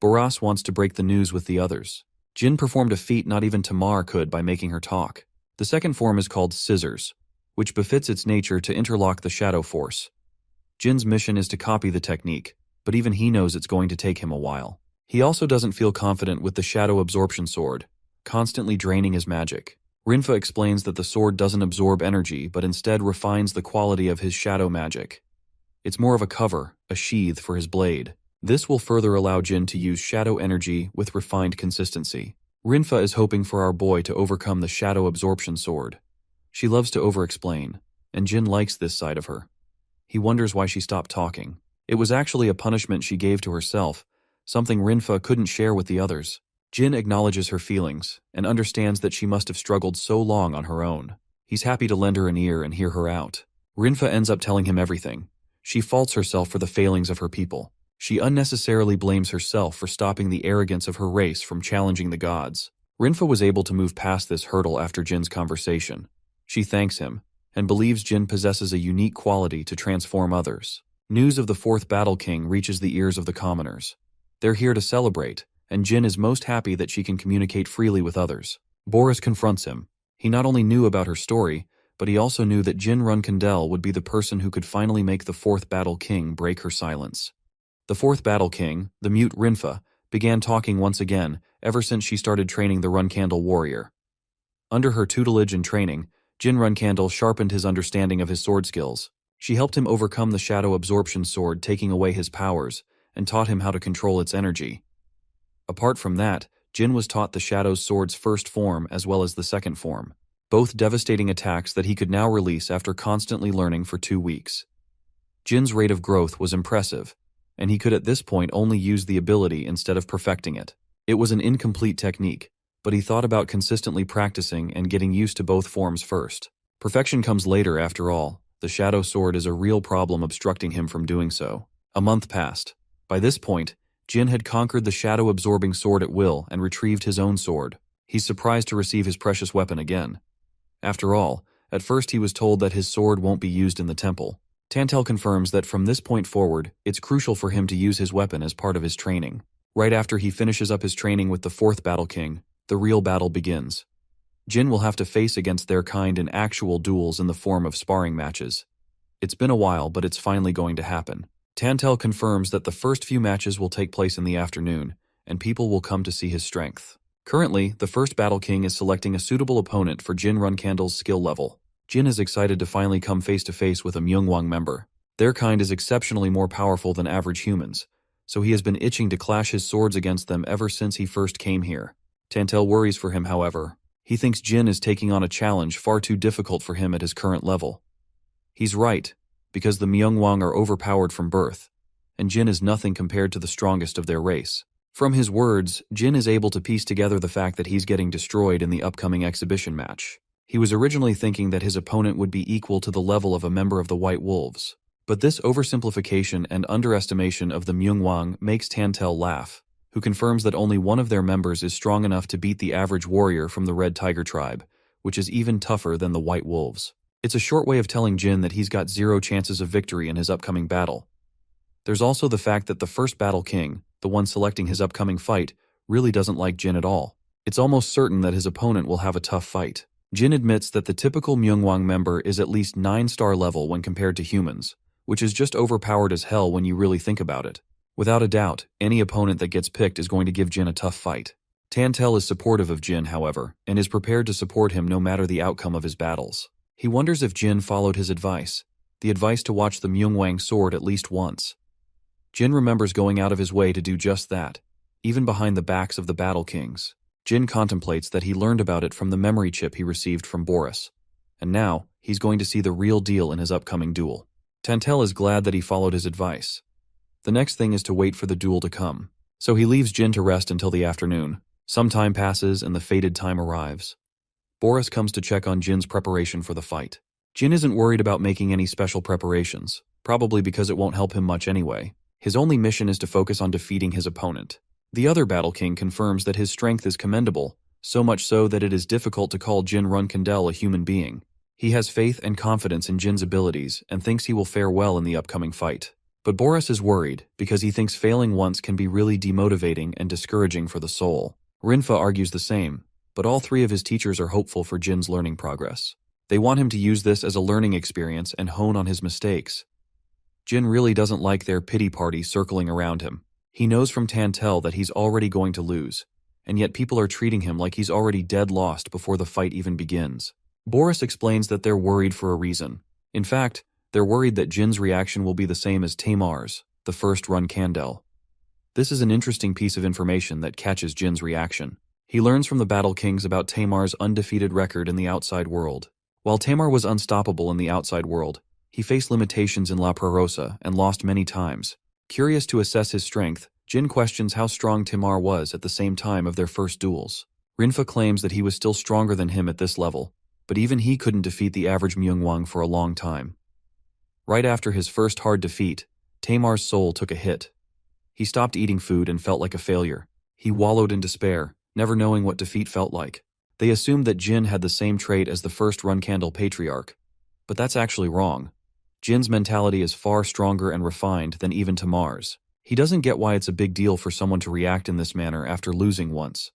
Boras wants to break the news with the others. Jin performed a feat not even Tamar could by making her talk. The second form is called Scissors, which befits its nature to interlock the shadow force. Jin's mission is to copy the technique, but even he knows it's going to take him a while. He also doesn't feel confident with the shadow absorption sword, constantly draining his magic. Rinfa explains that the sword doesn't absorb energy but instead refines the quality of his shadow magic. It's more of a cover, a sheath for his blade. This will further allow Jin to use shadow energy with refined consistency. Rinfa is hoping for our boy to overcome the shadow absorption sword. She loves to over-explain, and Jin likes this side of her. He wonders why she stopped talking. It was actually a punishment she gave to herself, something Rinfa couldn't share with the others. Jin acknowledges her feelings, and understands that she must have struggled so long on her own. He's happy to lend her an ear and hear her out. Rinfa ends up telling him everything. She faults herself for the failings of her people. She unnecessarily blames herself for stopping the arrogance of her race from challenging the gods. Rinfa was able to move past this hurdle after Jin's conversation. She thanks him, and believes Jin possesses a unique quality to transform others. News of the fourth Battle King reaches the ears of the commoners. They're here to celebrate, and Jin is most happy that she can communicate freely with others. Boris confronts him. He not only knew about her story, but he also knew that Jin Runkandel would be the person who could finally make the fourth Battle King break her silence. The fourth Battle King, the mute Rinfa, began talking once again ever since she started training the Runkandel warrior. Under her tutelage and training, Jin Runkandel sharpened his understanding of his sword skills. She helped him overcome the shadow absorption sword, taking away his powers, and taught him how to control its energy. Apart from that, Jin was taught the Shadow Sword's first form as well as the second form, both devastating attacks that he could now release after constantly learning for 2 weeks. Jin's rate of growth was impressive, and he could at this point only use the ability instead of perfecting it. It was an incomplete technique, but he thought about consistently practicing and getting used to both forms first. Perfection comes later after all. The Shadow Sword is a real problem obstructing him from doing so. A month passed. By this point, Jin had conquered the shadow-absorbing sword at will and retrieved his own sword. He's surprised to receive his precious weapon again. After all, at first he was told that his sword won't be used in the temple. Tantel confirms that from this point forward, it's crucial for him to use his weapon as part of his training. Right after he finishes up his training with the fourth Battle King, the real battle begins. Jin will have to face against their kind in actual duels in the form of sparring matches. It's been a while, but it's finally going to happen. Tantel confirms that the first few matches will take place in the afternoon, and people will come to see his strength. Currently, the first Battle King is selecting a suitable opponent for Jin Runkandel's skill level. Jin is excited to finally come face-to-face with a Myungwang member. Their kind is exceptionally more powerful than average humans, so he has been itching to clash his swords against them ever since he first came here. Tantel worries for him, however. He thinks Jin is taking on a challenge far too difficult for him at his current level. He's right, because the Myungwang are overpowered from birth, and Jin is nothing compared to the strongest of their race. From his words, Jin is able to piece together the fact that he's getting destroyed in the upcoming exhibition match. He was originally thinking that his opponent would be equal to the level of a member of the White Wolves, but this oversimplification and underestimation of the Myungwang makes Tantel laugh, who confirms that only one of their members is strong enough to beat the average warrior from the Red Tiger tribe, which is even tougher than the White Wolves. It's a short way of telling Jin that he's got 0 chances of victory in his upcoming battle. There's also the fact that the first Battle King, the one selecting his upcoming fight, really doesn't like Jin at all. It's almost certain that his opponent will have a tough fight. Jin admits that the typical Myungwang member is at least 9-star level when compared to humans, which is just overpowered as hell when you really think about it. Without a doubt, any opponent that gets picked is going to give Jin a tough fight. Tantel is supportive of Jin, however, and is prepared to support him no matter the outcome of his battles. He wonders if Jin followed his advice, the advice to watch the Myungwang sword at least once. Jin remembers going out of his way to do just that, even behind the backs of the Battle Kings. Jin contemplates that he learned about it from the memory chip he received from Boris, and now he's going to see the real deal in his upcoming duel. Tantel is glad that he followed his advice. The next thing is to wait for the duel to come, so he leaves Jin to rest until the afternoon. Some time passes and the fated time arrives. Boris comes to check on Jin's preparation for the fight. Jin isn't worried about making any special preparations, probably because it won't help him much anyway. His only mission is to focus on defeating his opponent. The other Battle King confirms that his strength is commendable, so much so that it is difficult to call Jin Runkandel a human being. He has faith and confidence in Jin's abilities and thinks he will fare well in the upcoming fight. But Boris is worried because he thinks failing once can be really demotivating and discouraging for the soul. Rinfa argues the same, but all three of his teachers are hopeful for Jin's learning progress. They want him to use this as a learning experience and hone on his mistakes. Jin really doesn't like their pity party circling around him. He knows from Tantel that he's already going to lose, and yet people are treating him like he's already dead lost before the fight even begins. Boris explains that they're worried for a reason. In fact, they're worried that Jin's reaction will be the same as Tamar's, the first run Kandel. This is an interesting piece of information that catches Jin's reaction. He learns from the Battle Kings about Tamar's undefeated record in the outside world. While Tamar was unstoppable in the outside world, he faced limitations in La Prarosa and lost many times. Curious to assess his strength, Jin questions how strong Tamar was at the same time of their first duels. Rinfa claims that he was still stronger than him at this level, but even he couldn't defeat the average Myungwang for a long time. Right after his first hard defeat, Tamar's soul took a hit. He stopped eating food and felt like a failure. He wallowed in despair, never knowing what defeat felt like. They assumed that Jin had the same trait as the first Run Candle Patriarch, but that's actually wrong. Jin's mentality is far stronger and refined than even Tamar's. He doesn't get why it's a big deal for someone to react in this manner after losing once.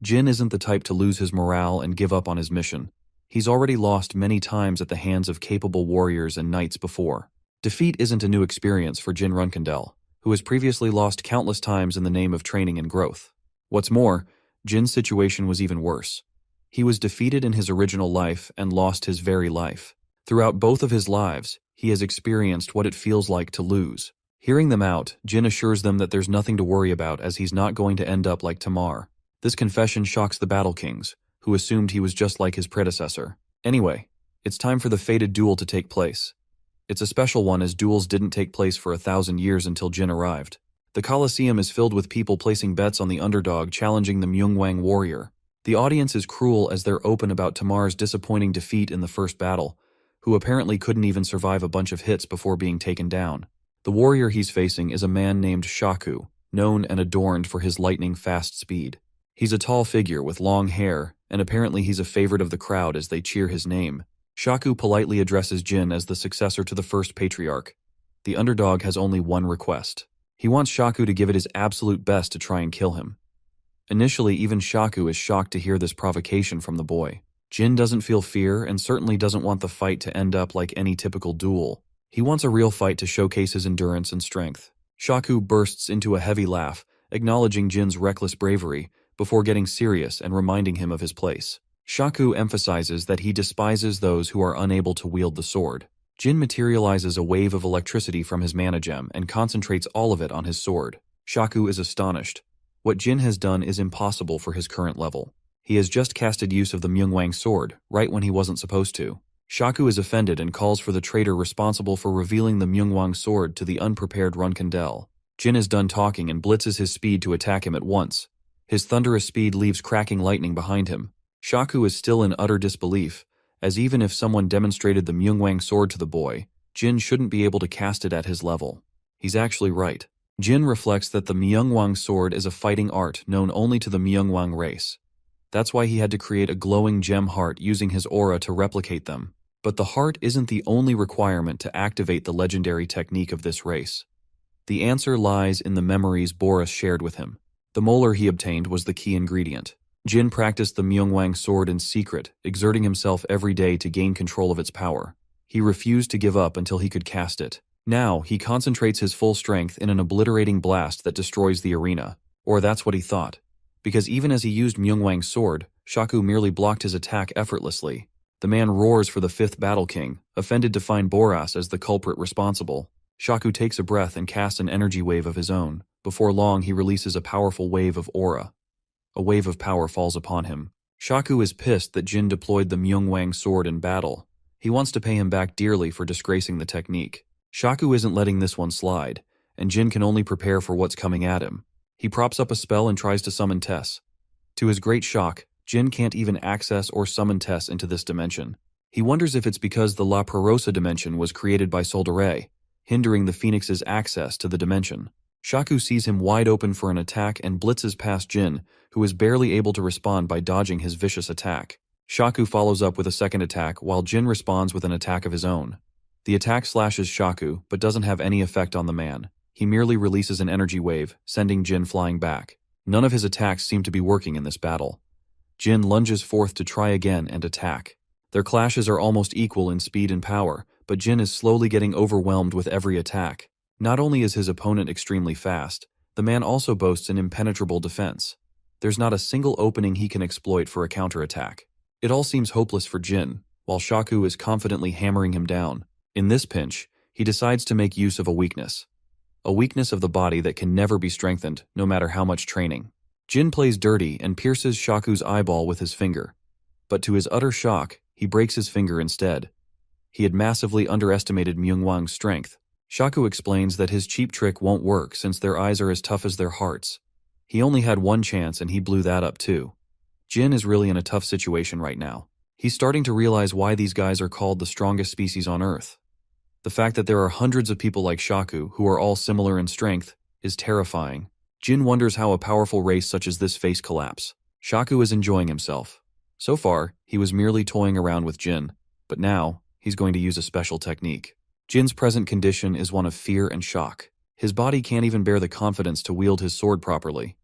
Jin isn't the type to lose his morale and give up on his mission. He's already lost many times at the hands of capable warriors and knights before. Defeat isn't a new experience for Jin Runkandel, who has previously lost countless times in the name of training and growth. What's more, Jin's situation was even worse. He was defeated in his original life and lost his very life. Throughout both of his lives, he has experienced what it feels like to lose. Hearing them out, Jin assures them that there's nothing to worry about as he's not going to end up like Tamar. This confession shocks the Battle Kings, who assumed he was just like his predecessor. Anyway, it's time for the fated duel to take place. It's a special one as duels didn't take place for 1,000 years until Jin arrived. The Colosseum is filled with people placing bets on the underdog challenging the Myungwang warrior. The audience is cruel as they're open about Tamar's disappointing defeat in the first battle, who apparently couldn't even survive a bunch of hits before being taken down. The warrior he's facing is a man named Shaku, known and adorned for his lightning-fast speed. He's a tall figure with long hair, and apparently he's a favorite of the crowd as they cheer his name. Shaku politely addresses Jin as the successor to the first patriarch. The underdog has only one request. He wants Shaku to give it his absolute best to try and kill him. Initially, even Shaku is shocked to hear this provocation from the boy. Jin doesn't feel fear and certainly doesn't want the fight to end up like any typical duel. He wants a real fight to showcase his endurance and strength. Shaku bursts into a heavy laugh, acknowledging Jin's reckless bravery, before getting serious and reminding him of his place. Shaku emphasizes that he despises those who are unable to wield the sword. Jin materializes a wave of electricity from his mana gem and concentrates all of it on his sword. Shaku is astonished. What Jin has done is impossible for his current level. He has just casted use of the Myungwang sword, right when he wasn't supposed to. Shaku is offended and calls for the traitor responsible for revealing the Myungwang sword to the unprepared Runkandel. Jin is done talking and blitzes his speed to attack him at once. His thunderous speed leaves cracking lightning behind him. Shaku is still in utter disbelief, as even if someone demonstrated the Myungwang sword to the boy, Jin shouldn't be able to cast it at his level. He's actually right. Jin reflects that the Myungwang sword is a fighting art known only to the Myungwang race. That's why he had to create a glowing gem heart using his aura to replicate them. But the heart isn't the only requirement to activate the legendary technique of this race. The answer lies in the memories Boris shared with him. The molar he obtained was the key ingredient. Jin practiced the Myungwang sword in secret, exerting himself every day to gain control of its power. He refused to give up until he could cast it. Now, he concentrates his full strength in an obliterating blast that destroys the arena. Or that's what he thought. Because even as he used Myungwang's sword, Shaku merely blocked his attack effortlessly. The man roars for the fifth Battle King, offended to find Boras as the culprit responsible. Shaku takes a breath and casts an energy wave of his own. Before long, he releases a powerful wave of aura. A wave of power falls upon him. Shaku is pissed that Jin deployed the Myungwang sword in battle. He wants to pay him back dearly for disgracing the technique. Shaku isn't letting this one slide, and Jin can only prepare for what's coming at him. He props up a spell and tries to summon Tess. To his great shock, Jin can't even access or summon Tess into this dimension. He wonders if it's because the La Prarosa dimension was created by Soldare, hindering the Phoenix's access to the dimension. Shaku sees him wide open for an attack and blitzes past Jin, who is barely able to respond by dodging his vicious attack. Shaku follows up with a second attack while Jin responds with an attack of his own. The attack slashes Shaku but doesn't have any effect on the man. He merely releases an energy wave, sending Jin flying back. None of his attacks seem to be working in this battle. Jin lunges forth to try again and attack. Their clashes are almost equal in speed and power, but Jin is slowly getting overwhelmed with every attack. Not only is his opponent extremely fast, the man also boasts an impenetrable defense. There's not a single opening he can exploit for a counterattack. It all seems hopeless for Jin, while Shaku is confidently hammering him down. In this pinch, he decides to make use of a weakness. A weakness of the body that can never be strengthened, no matter how much training. Jin plays dirty and pierces Shaku's eyeball with his finger. But to his utter shock, he breaks his finger instead. He had massively underestimated Myungwang's strength. Shaku explains that his cheap trick won't work since their eyes are as tough as their hearts. He only had one chance and he blew that up too. Jin is really in a tough situation right now. He's starting to realize why these guys are called the strongest species on Earth. The fact that there are hundreds of people like Shaku who are all similar in strength is terrifying. Jin wonders how a powerful race such as this face collapse. Shaku is enjoying himself. So far, he was merely toying around with Jin, but now, he's going to use a special technique. Jin's present condition is one of fear and shock. His body can't even bear the confidence to wield his sword properly.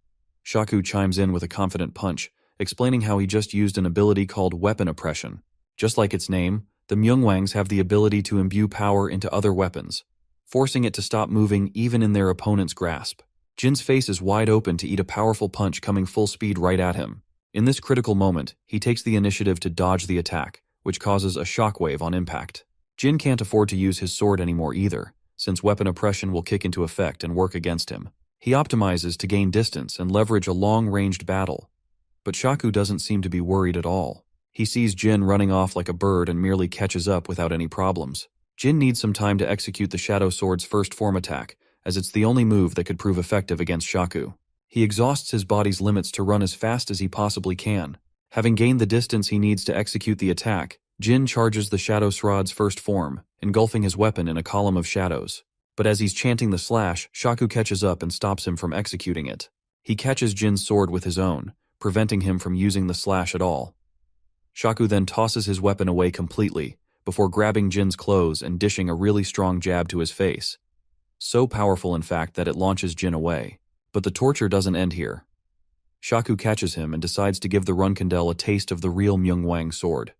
Shaku chimes in with a confident punch, explaining how he just used an ability called weapon oppression. Just like its name, the Myungwangs have the ability to imbue power into other weapons, forcing it to stop moving even in their opponent's grasp. Jin's face is wide open to eat a powerful punch coming full speed right at him. In this critical moment, he takes the initiative to dodge the attack, which causes a shockwave on impact. Jin can't afford to use his sword anymore either, since weapon oppression will kick into effect and work against him. He optimizes to gain distance and leverage a long-ranged battle. But Shaku doesn't seem to be worried at all. He sees Jin running off like a bird and merely catches up without any problems. Jin needs some time to execute the Shadow Sword's first form attack, as it's the only move that could prove effective against Shaku. He exhausts his body's limits to run as fast as he possibly can. Having gained the distance he needs to execute the attack, Jin charges the Shadow Sword's first form, engulfing his weapon in a column of shadows. But as he's chanting the slash, Shaku catches up and stops him from executing it. He catches Jin's sword with his own, preventing him from using the slash at all. Shaku then tosses his weapon away completely, before grabbing Jin's clothes and dishing a really strong jab to his face. So powerful in fact that it launches Jin away. But the torture doesn't end here. Shaku catches him and decides to give the Runkandel a taste of the real Myungwang sword.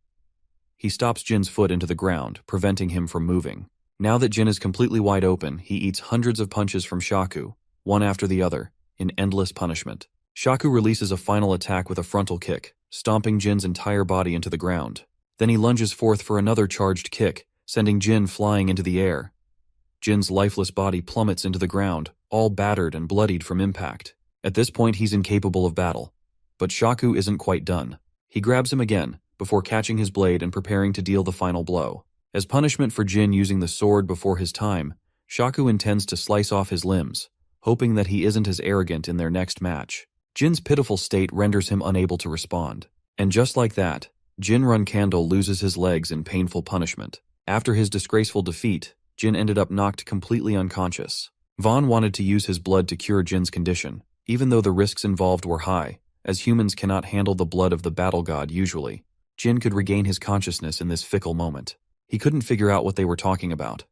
He stops Jin's foot into the ground, preventing him from moving. Now that Jin is completely wide open, he eats hundreds of punches from Shaku, one after the other, in endless punishment. Shaku releases a final attack with a frontal kick, stomping Jin's entire body into the ground. Then he lunges forth for another charged kick, sending Jin flying into the air. Jin's lifeless body plummets into the ground, all battered and bloodied from impact. At this point he's incapable of battle. But Shaku isn't quite done. He grabs him again, before catching his blade and preparing to deal the final blow. As punishment for Jin using the sword before his time, Shaku intends to slice off his limbs, hoping that he isn't as arrogant in their next match. Jin's pitiful state renders him unable to respond. And just like that, Jin Runkandel loses his legs in painful punishment. After his disgraceful defeat, Jin ended up knocked completely unconscious. Vaughn wanted to use his blood to cure Jin's condition, even though the risks involved were high, as humans cannot handle the blood of the battle god usually. Jin could regain his consciousness in this fickle moment. He couldn't figure out what they were talking about.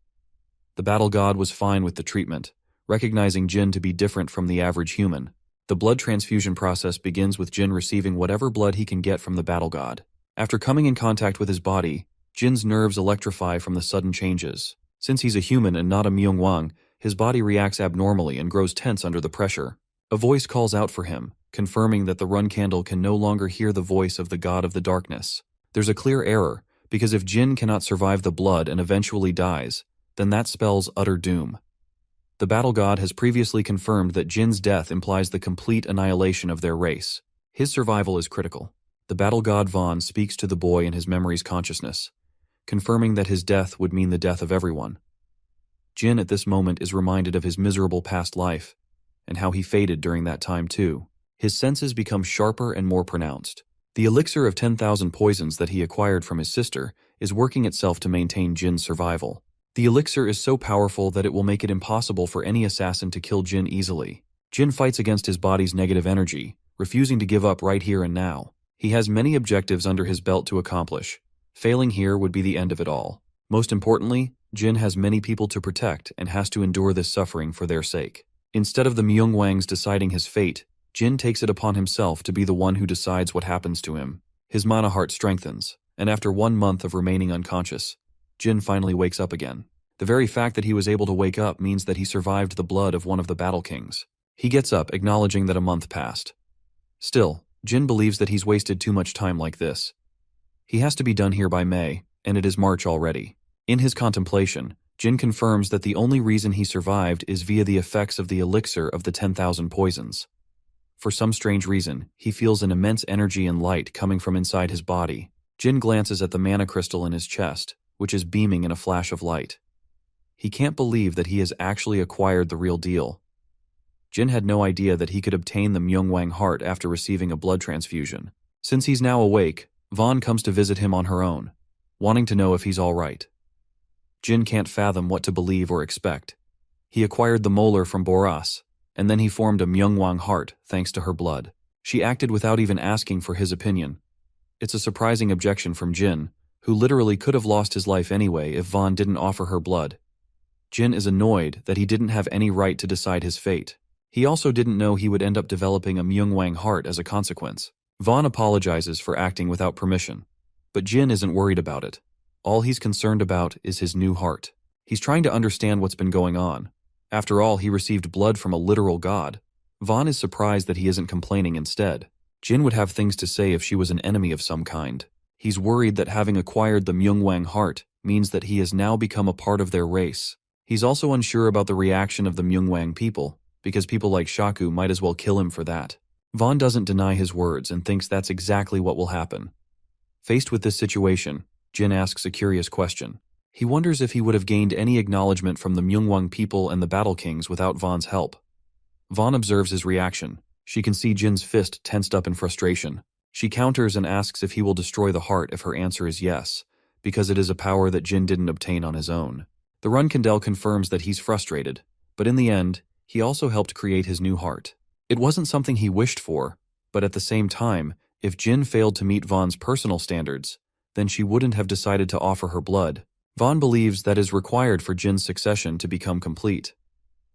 The battle god was fine with the treatment, recognizing Jin to be different from the average human. The blood transfusion process begins with Jin receiving whatever blood he can get from the battle god. After coming in contact with his body, Jin's nerves electrify from the sudden changes. Since he's a human and not a Myungwang, his body reacts abnormally and grows tense under the pressure. A voice calls out for him, confirming that the Runkandel can no longer hear the voice of the god of the darkness. There's a clear error, because if Jin cannot survive the blood and eventually dies, then that spells utter doom. The battle god has previously confirmed that Jin's death implies the complete annihilation of their race. His survival is critical. The battle god Vaughn speaks to the boy in his memory's consciousness, confirming that his death would mean the death of everyone. Jin at this moment is reminded of his miserable past life, and how he faded during that time too. His senses become sharper and more pronounced. The elixir of 10,000 poisons that he acquired from his sister is working itself to maintain Jin's survival. The elixir is so powerful that it will make it impossible for any assassin to kill Jin easily. Jin fights against his body's negative energy, refusing to give up right here and now. He has many objectives under his belt to accomplish. Failing here would be the end of it all. Most importantly, Jin has many people to protect and has to endure this suffering for their sake. Instead of the Myungwangs deciding his fate, Jin takes it upon himself to be the one who decides what happens to him. His mana heart strengthens, and after 1 month of remaining unconscious, Jin finally wakes up again. The very fact that he was able to wake up means that he survived the blood of one of the Battle Kings. He gets up, acknowledging that a month passed. Still, Jin believes that he's wasted too much time like this. He has to be done here by May, and it is March already. In his contemplation, Jin confirms that the only reason he survived is via the effects of the elixir of the 10,000 poisons. For some strange reason, he feels an immense energy and light coming from inside his body. Jin glances at the mana crystal in his chest, which is beaming in a flash of light. He can't believe that he has actually acquired the real deal. Jin had no idea that he could obtain the Myungwang heart after receiving a blood transfusion. Since he's now awake, Vaughn comes to visit him on her own, wanting to know if he's all right. Jin can't fathom what to believe or expect. He acquired the molar from Boras, and then he formed a Myungwang heart thanks to her blood. She acted without even asking for his opinion. It's a surprising objection from Jin, who literally could have lost his life anyway if Vaughn didn't offer her blood. Jin is annoyed that he didn't have any right to decide his fate. He also didn't know he would end up developing a Myungwang heart as a consequence. Vaughn apologizes for acting without permission, but Jin isn't worried about it. All he's concerned about is his new heart. He's trying to understand what's been going on. After all, he received blood from a literal god. Vaughn is surprised that he isn't complaining instead. Jin would have things to say if she was an enemy of some kind. He's worried that having acquired the Myungwang heart means that he has now become a part of their race. He's also unsure about the reaction of the Myungwang people, because people like Shaku might as well kill him for that. Vaughn doesn't deny his words and thinks that's exactly what will happen. Faced with this situation, Jin asks a curious question. He wonders if he would have gained any acknowledgement from the Myungwang people and the Battle Kings without Vaughn's help. Vaughn observes his reaction. She can see Jin's fist tensed up in frustration. She counters and asks if he will destroy the heart if her answer is yes, because it is a power that Jin didn't obtain on his own. The Runkindel confirms that he's frustrated, but in the end, he also helped create his new heart. It wasn't something he wished for, but at the same time, if Jin failed to meet Vaughn's personal standards, then she wouldn't have decided to offer her blood. Vaughn believes that is required for Jin's succession to become complete.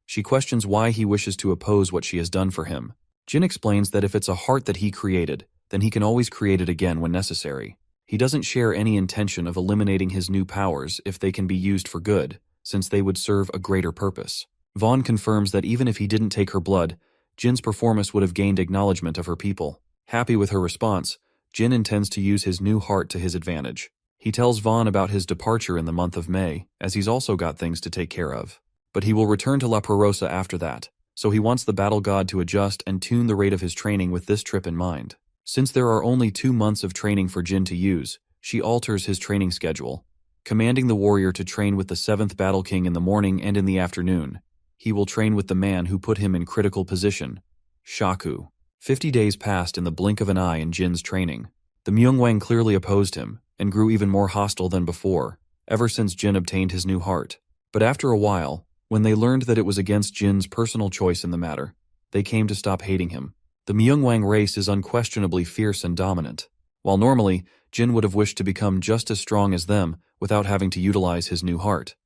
She questions why he wishes to oppose what she has done for him. Jin explains that if it's a heart that he created, then he can always create it again when necessary. He doesn't share any intention of eliminating his new powers if they can be used for good, since they would serve a greater purpose. Vaughn confirms that even if he didn't take her blood, Jin's performance would have gained acknowledgement of her people. Happy with her response, Jin intends to use his new heart to his advantage. He tells Vaughn about his departure in the month of May, as he's also got things to take care of. But he will return to La Perosa after that, so he wants the battle god to adjust and tune the rate of his training with this trip in mind. Since there are only 2 months of training for Jin to use, she alters his training schedule, commanding the warrior to train with the 7th Battle King in the morning and in the afternoon. He will train with the man who put him in critical position, Shaku. 50 days passed in the blink of an eye in Jin's training. The Myungwang clearly opposed him, and grew even more hostile than before, ever since Jin obtained his new heart. But after a while, when they learned that it was against Jin's personal choice in the matter, they came to stop hating him. The Myungwang race is unquestionably fierce and dominant. While normally, Jin would have wished to become just as strong as them without having to utilize his new heart.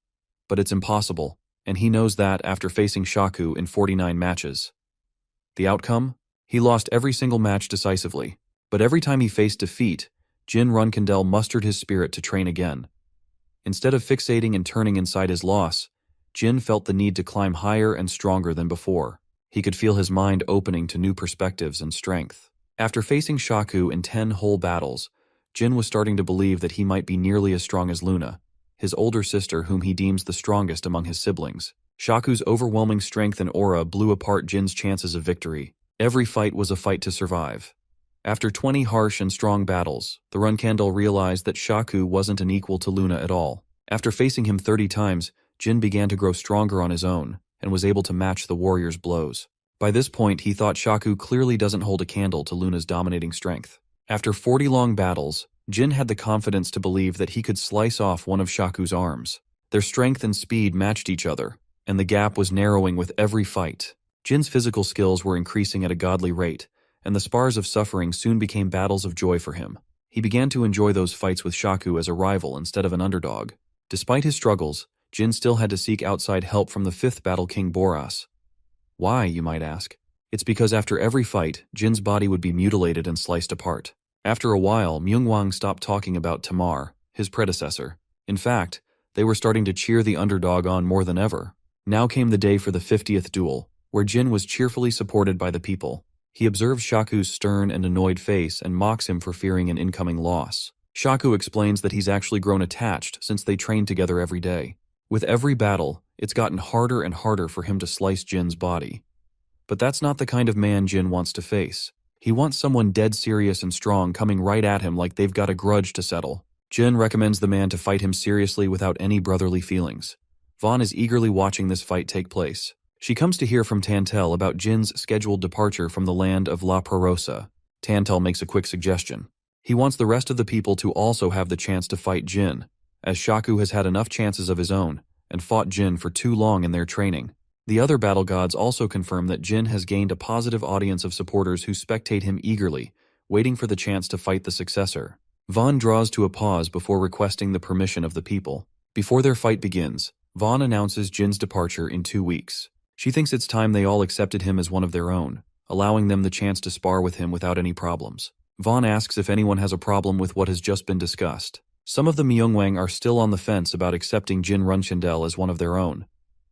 But it's impossible, and he knows that after facing Shaku in 49 matches. The outcome? He lost every single match decisively, but every time he faced defeat, Jin Runkindel mustered his spirit to train again. Instead of fixating and turning inside his loss, Jin felt the need to climb higher and stronger than before. He could feel his mind opening to new perspectives and strength. After facing Shaku in 10 whole battles, Jin was starting to believe that he might be nearly as strong as Luna, his older sister whom he deems the strongest among his siblings. Shaku's overwhelming strength and aura blew apart Jin's chances of victory. Every fight was a fight to survive. After 20 harsh and strong battles, the Runkindel realized that Shaku wasn't an equal to Luna at all. After facing him 30 times, Jin began to grow stronger on his own, and was able to match the warrior's blows. By this point, he thought Shaku clearly doesn't hold a candle to Luna's dominating strength. After 40 long battles, Jin had the confidence to believe that he could slice off one of Shaku's arms. Their strength and speed matched each other, and the gap was narrowing with every fight. Jin's physical skills were increasing at a godly rate, and the spars of suffering soon became battles of joy for him. He began to enjoy those fights with Shaku as a rival instead of an underdog. Despite his struggles, Jin still had to seek outside help from the 5th Battle King Boras. Why, you might ask? It's because after every fight, Jin's body would be mutilated and sliced apart. After a while, Myungwang stopped talking about Tamar, his predecessor. In fact, they were starting to cheer the underdog on more than ever. Now came the day for the 50th duel, where Jin was cheerfully supported by the people. He observes Shaku's stern and annoyed face and mocks him for fearing an incoming loss. Shaku explains that he's actually grown attached since they trained together every day. With every battle, it's gotten harder and harder for him to slice Jin's body. But that's not the kind of man Jin wants to face. He wants someone dead serious and strong coming right at him like they've got a grudge to settle. Jin recommends the man to fight him seriously without any brotherly feelings. Vaughn is eagerly watching this fight take place. She comes to hear from Tantel about Jin's scheduled departure from the land of La Prorosa. Tantel makes a quick suggestion. He wants the rest of the people to also have the chance to fight Jin, as Shaku has had enough chances of his own and fought Jin for too long in their training. The other battle gods also confirm that Jin has gained a positive audience of supporters who spectate him eagerly, waiting for the chance to fight the successor. Vaughn draws to a pause before requesting the permission of the people. Before their fight begins, Vaughn announces Jin's departure in 2 weeks. She thinks it's time they all accepted him as one of their own, allowing them the chance to spar with him without any problems. Vaughn asks if anyone has a problem with what has just been discussed. Some of the Myungwang are still on the fence about accepting Jin Runchandel as one of their own.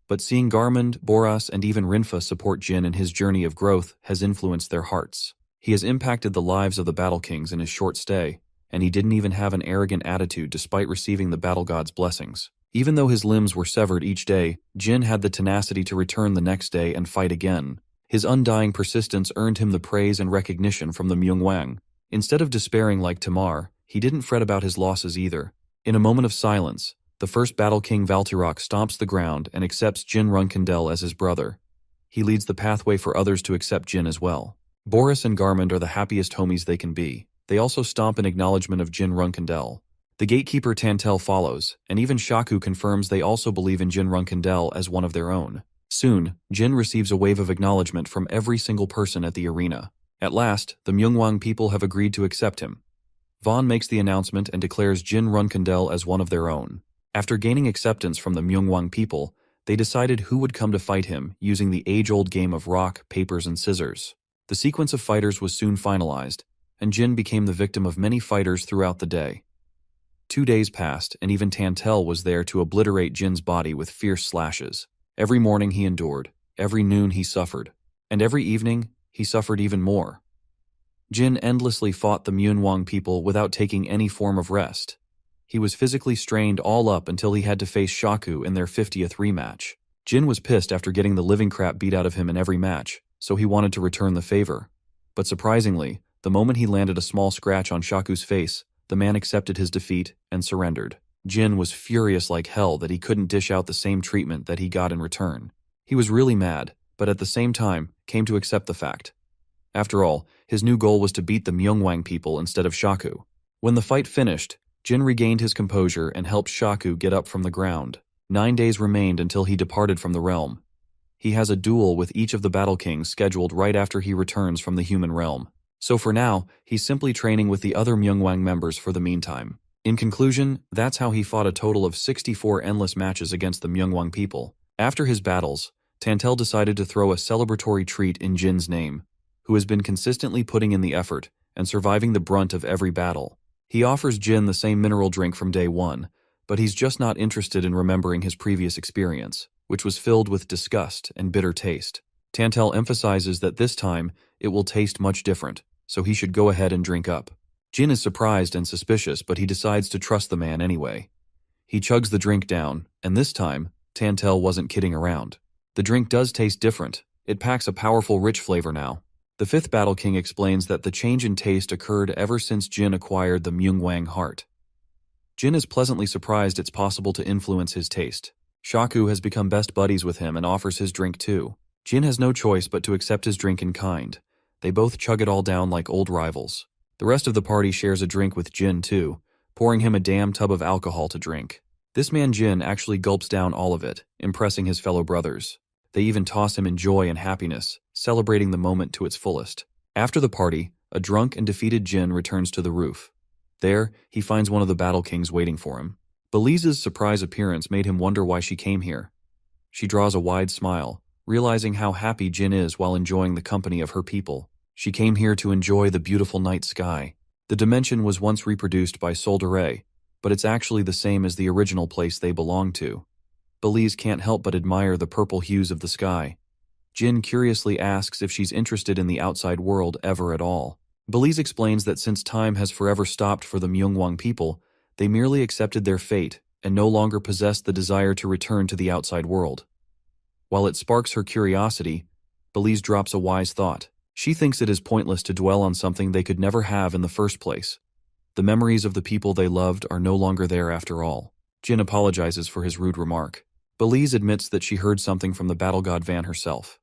But seeing Garmund, Boras, and even Rinfa support Jin in his journey of growth has influenced their hearts. He has impacted the lives of the Battle Kings in his short stay, and he didn't even have an arrogant attitude despite receiving the Battle God's blessings. Even though his limbs were severed each day, Jin had the tenacity to return the next day and fight again. His undying persistence earned him the praise and recognition from the Myungwang. Instead of despairing like Tamar, he didn't fret about his losses either. In a moment of silence, the 1st Battle King Valtirok stomps the ground and accepts Jin Runchandel as his brother. He leads the pathway for others to accept Jin as well. Boris and Garmund are the happiest homies they can be. They also stomp in acknowledgement of Jin Runchandel. The gatekeeper Tantel follows, and even Shaku confirms they also believe in Jin Runchandel as one of their own. Soon, Jin receives a wave of acknowledgement from every single person at the arena. At last, the Myungwang people have agreed to accept him. Vaughn makes the announcement and declares Jin Runchandel as one of their own. After gaining acceptance from the Myungwang people, they decided who would come to fight him using the age-old game of rock, papers, and scissors. The sequence of fighters was soon finalized, and Jin became the victim of many fighters throughout the day. 2 days passed, and even Tantel was there to obliterate Jin's body with fierce slashes. Every morning he endured, every noon he suffered, and every evening he suffered even more. Jin endlessly fought the Myunwang people without taking any form of rest. He was physically strained all up until he had to face Shaku in their 50th rematch. Jin was pissed after getting the living crap beat out of him in every match, so he wanted to return the favor. But surprisingly, the moment he landed a small scratch on Shaku's face, the man accepted his defeat and surrendered. Jin was furious like hell that he couldn't dish out the same treatment that he got in return. He was really mad, but at the same time, came to accept the fact. After all, his new goal was to beat the Myungwang people instead of Shaku. When the fight finished, Jin regained his composure and helped Shaku get up from the ground. 9 days remained until he departed from the realm. He has a duel with each of the Battle Kings scheduled right after he returns from the human realm. So for now, he's simply training with the other Myungwang members for the meantime. In conclusion, that's how he fought a total of 64 endless matches against the Myungwang people. After his battles, Tantel decided to throw a celebratory treat in Jin's name, who has been consistently putting in the effort and surviving the brunt of every battle. He offers Jin the same mineral drink from day one, but he's just not interested in remembering his previous experience, which was filled with disgust and bitter taste. Tantel emphasizes that this time, it will taste much different, so he should go ahead and drink up. Jin is surprised and suspicious, but he decides to trust the man anyway. He chugs the drink down, and this time, Tantel wasn't kidding around. The drink does taste different. It packs a powerful, rich flavor now. The 5th Battle King explains that the change in taste occurred ever since Jin acquired the Myungwang heart. Jin is pleasantly surprised it's possible to influence his taste. Shaku has become best buddies with him and offers his drink too. Jin has no choice but to accept his drink in kind. They both chug it all down like old rivals. The rest of the party shares a drink with Jin too, pouring him a damn tub of alcohol to drink. This man Jin actually gulps down all of it, impressing his fellow brothers. They even toss him in joy and happiness, celebrating the moment to its fullest. After the party, a drunk and defeated Jin returns to the roof. There, he finds one of the Battle Kings waiting for him. Belize's surprise appearance made him wonder why she came here. She draws a wide smile, realizing how happy Jin is while enjoying the company of her people. She came here to enjoy the beautiful night sky. The dimension was once reproduced by Soldere, but it's actually the same as the original place they belong to. Belize can't help but admire the purple hues of the sky. Jin curiously asks if she's interested in the outside world ever at all. Belize explains that since time has forever stopped for the Myungwang people, they merely accepted their fate and no longer possess the desire to return to the outside world. While it sparks her curiosity, Belize drops a wise thought. She thinks it is pointless to dwell on something they could never have in the first place. The memories of the people they loved are no longer there after all. Jin apologizes for his rude remark. Belize admits that she heard something from the battle god Van herself.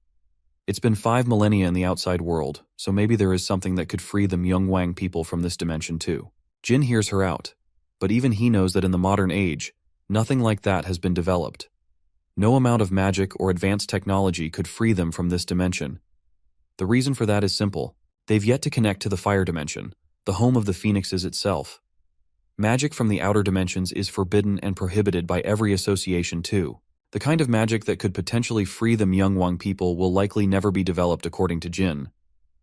It's been 5 millennia in the outside world, so maybe there is something that could free the Myungwang people from this dimension too. Jin hears her out, but even he knows that in the modern age, nothing like that has been developed. No amount of magic or advanced technology could free them from this dimension. The reason for that is simple. They've yet to connect to the fire dimension, the home of the phoenixes itself. Magic from the outer dimensions is forbidden and prohibited by every association too. The kind of magic that could potentially free the Myungwang people will likely never be developed according to Jin.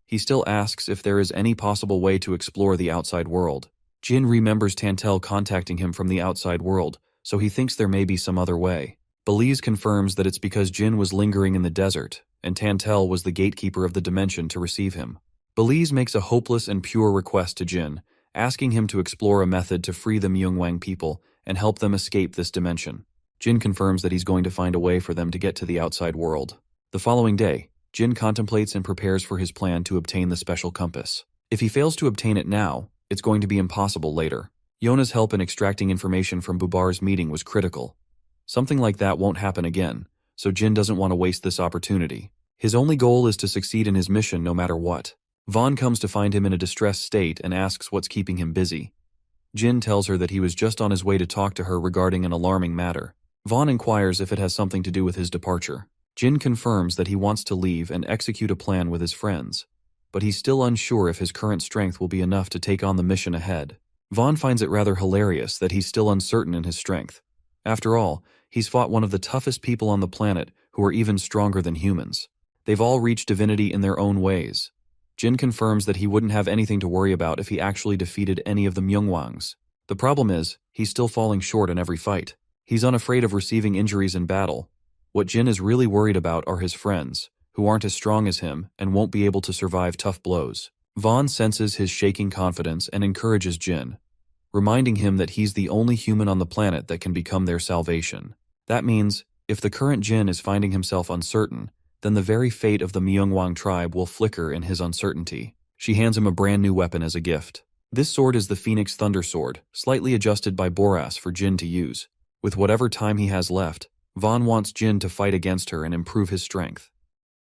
He still asks if there is any possible way to explore the outside world. Jin remembers Tantel contacting him from the outside world, so he thinks there may be some other way. Belize confirms that it's because Jin was lingering in the desert, and Tantel was the gatekeeper of the dimension to receive him. Belize makes a hopeless and pure request to Jin, asking him to explore a method to free the Myungwang people and help them escape this dimension. Jin confirms that he's going to find a way for them to get to the outside world. The following day, Jin contemplates and prepares for his plan to obtain the special compass. If he fails to obtain it now, it's going to be impossible later. Yona's help in extracting information from Bubar's meeting was critical. Something like that won't happen again, so Jin doesn't want to waste this opportunity. His only goal is to succeed in his mission no matter what. Vaughn comes to find him in a distressed state and asks what's keeping him busy. Jin tells her that he was just on his way to talk to her regarding an alarming matter. Vaughn inquires if it has something to do with his departure. Jin confirms that he wants to leave and execute a plan with his friends, but he's still unsure if his current strength will be enough to take on the mission ahead. Vaughn finds it rather hilarious that he's still uncertain in his strength. After all, he's fought one of the toughest people on the planet who are even stronger than humans. They've all reached divinity in their own ways. Jin confirms that he wouldn't have anything to worry about if he actually defeated any of the Myungwangs. The problem is, he's still falling short in every fight. He's unafraid of receiving injuries in battle. What Jin is really worried about are his friends, who aren't as strong as him and won't be able to survive tough blows. Vaughn senses his shaking confidence and encourages Jin, reminding him that he's the only human on the planet that can become their salvation. That means, if the current Jin is finding himself uncertain, then the very fate of the Myungwang tribe will flicker in his uncertainty. She hands him a brand new weapon as a gift. This sword is the Phoenix Thunder Sword, slightly adjusted by Boras for Jin to use. With whatever time he has left, Vaughn wants Jin to fight against her and improve his strength.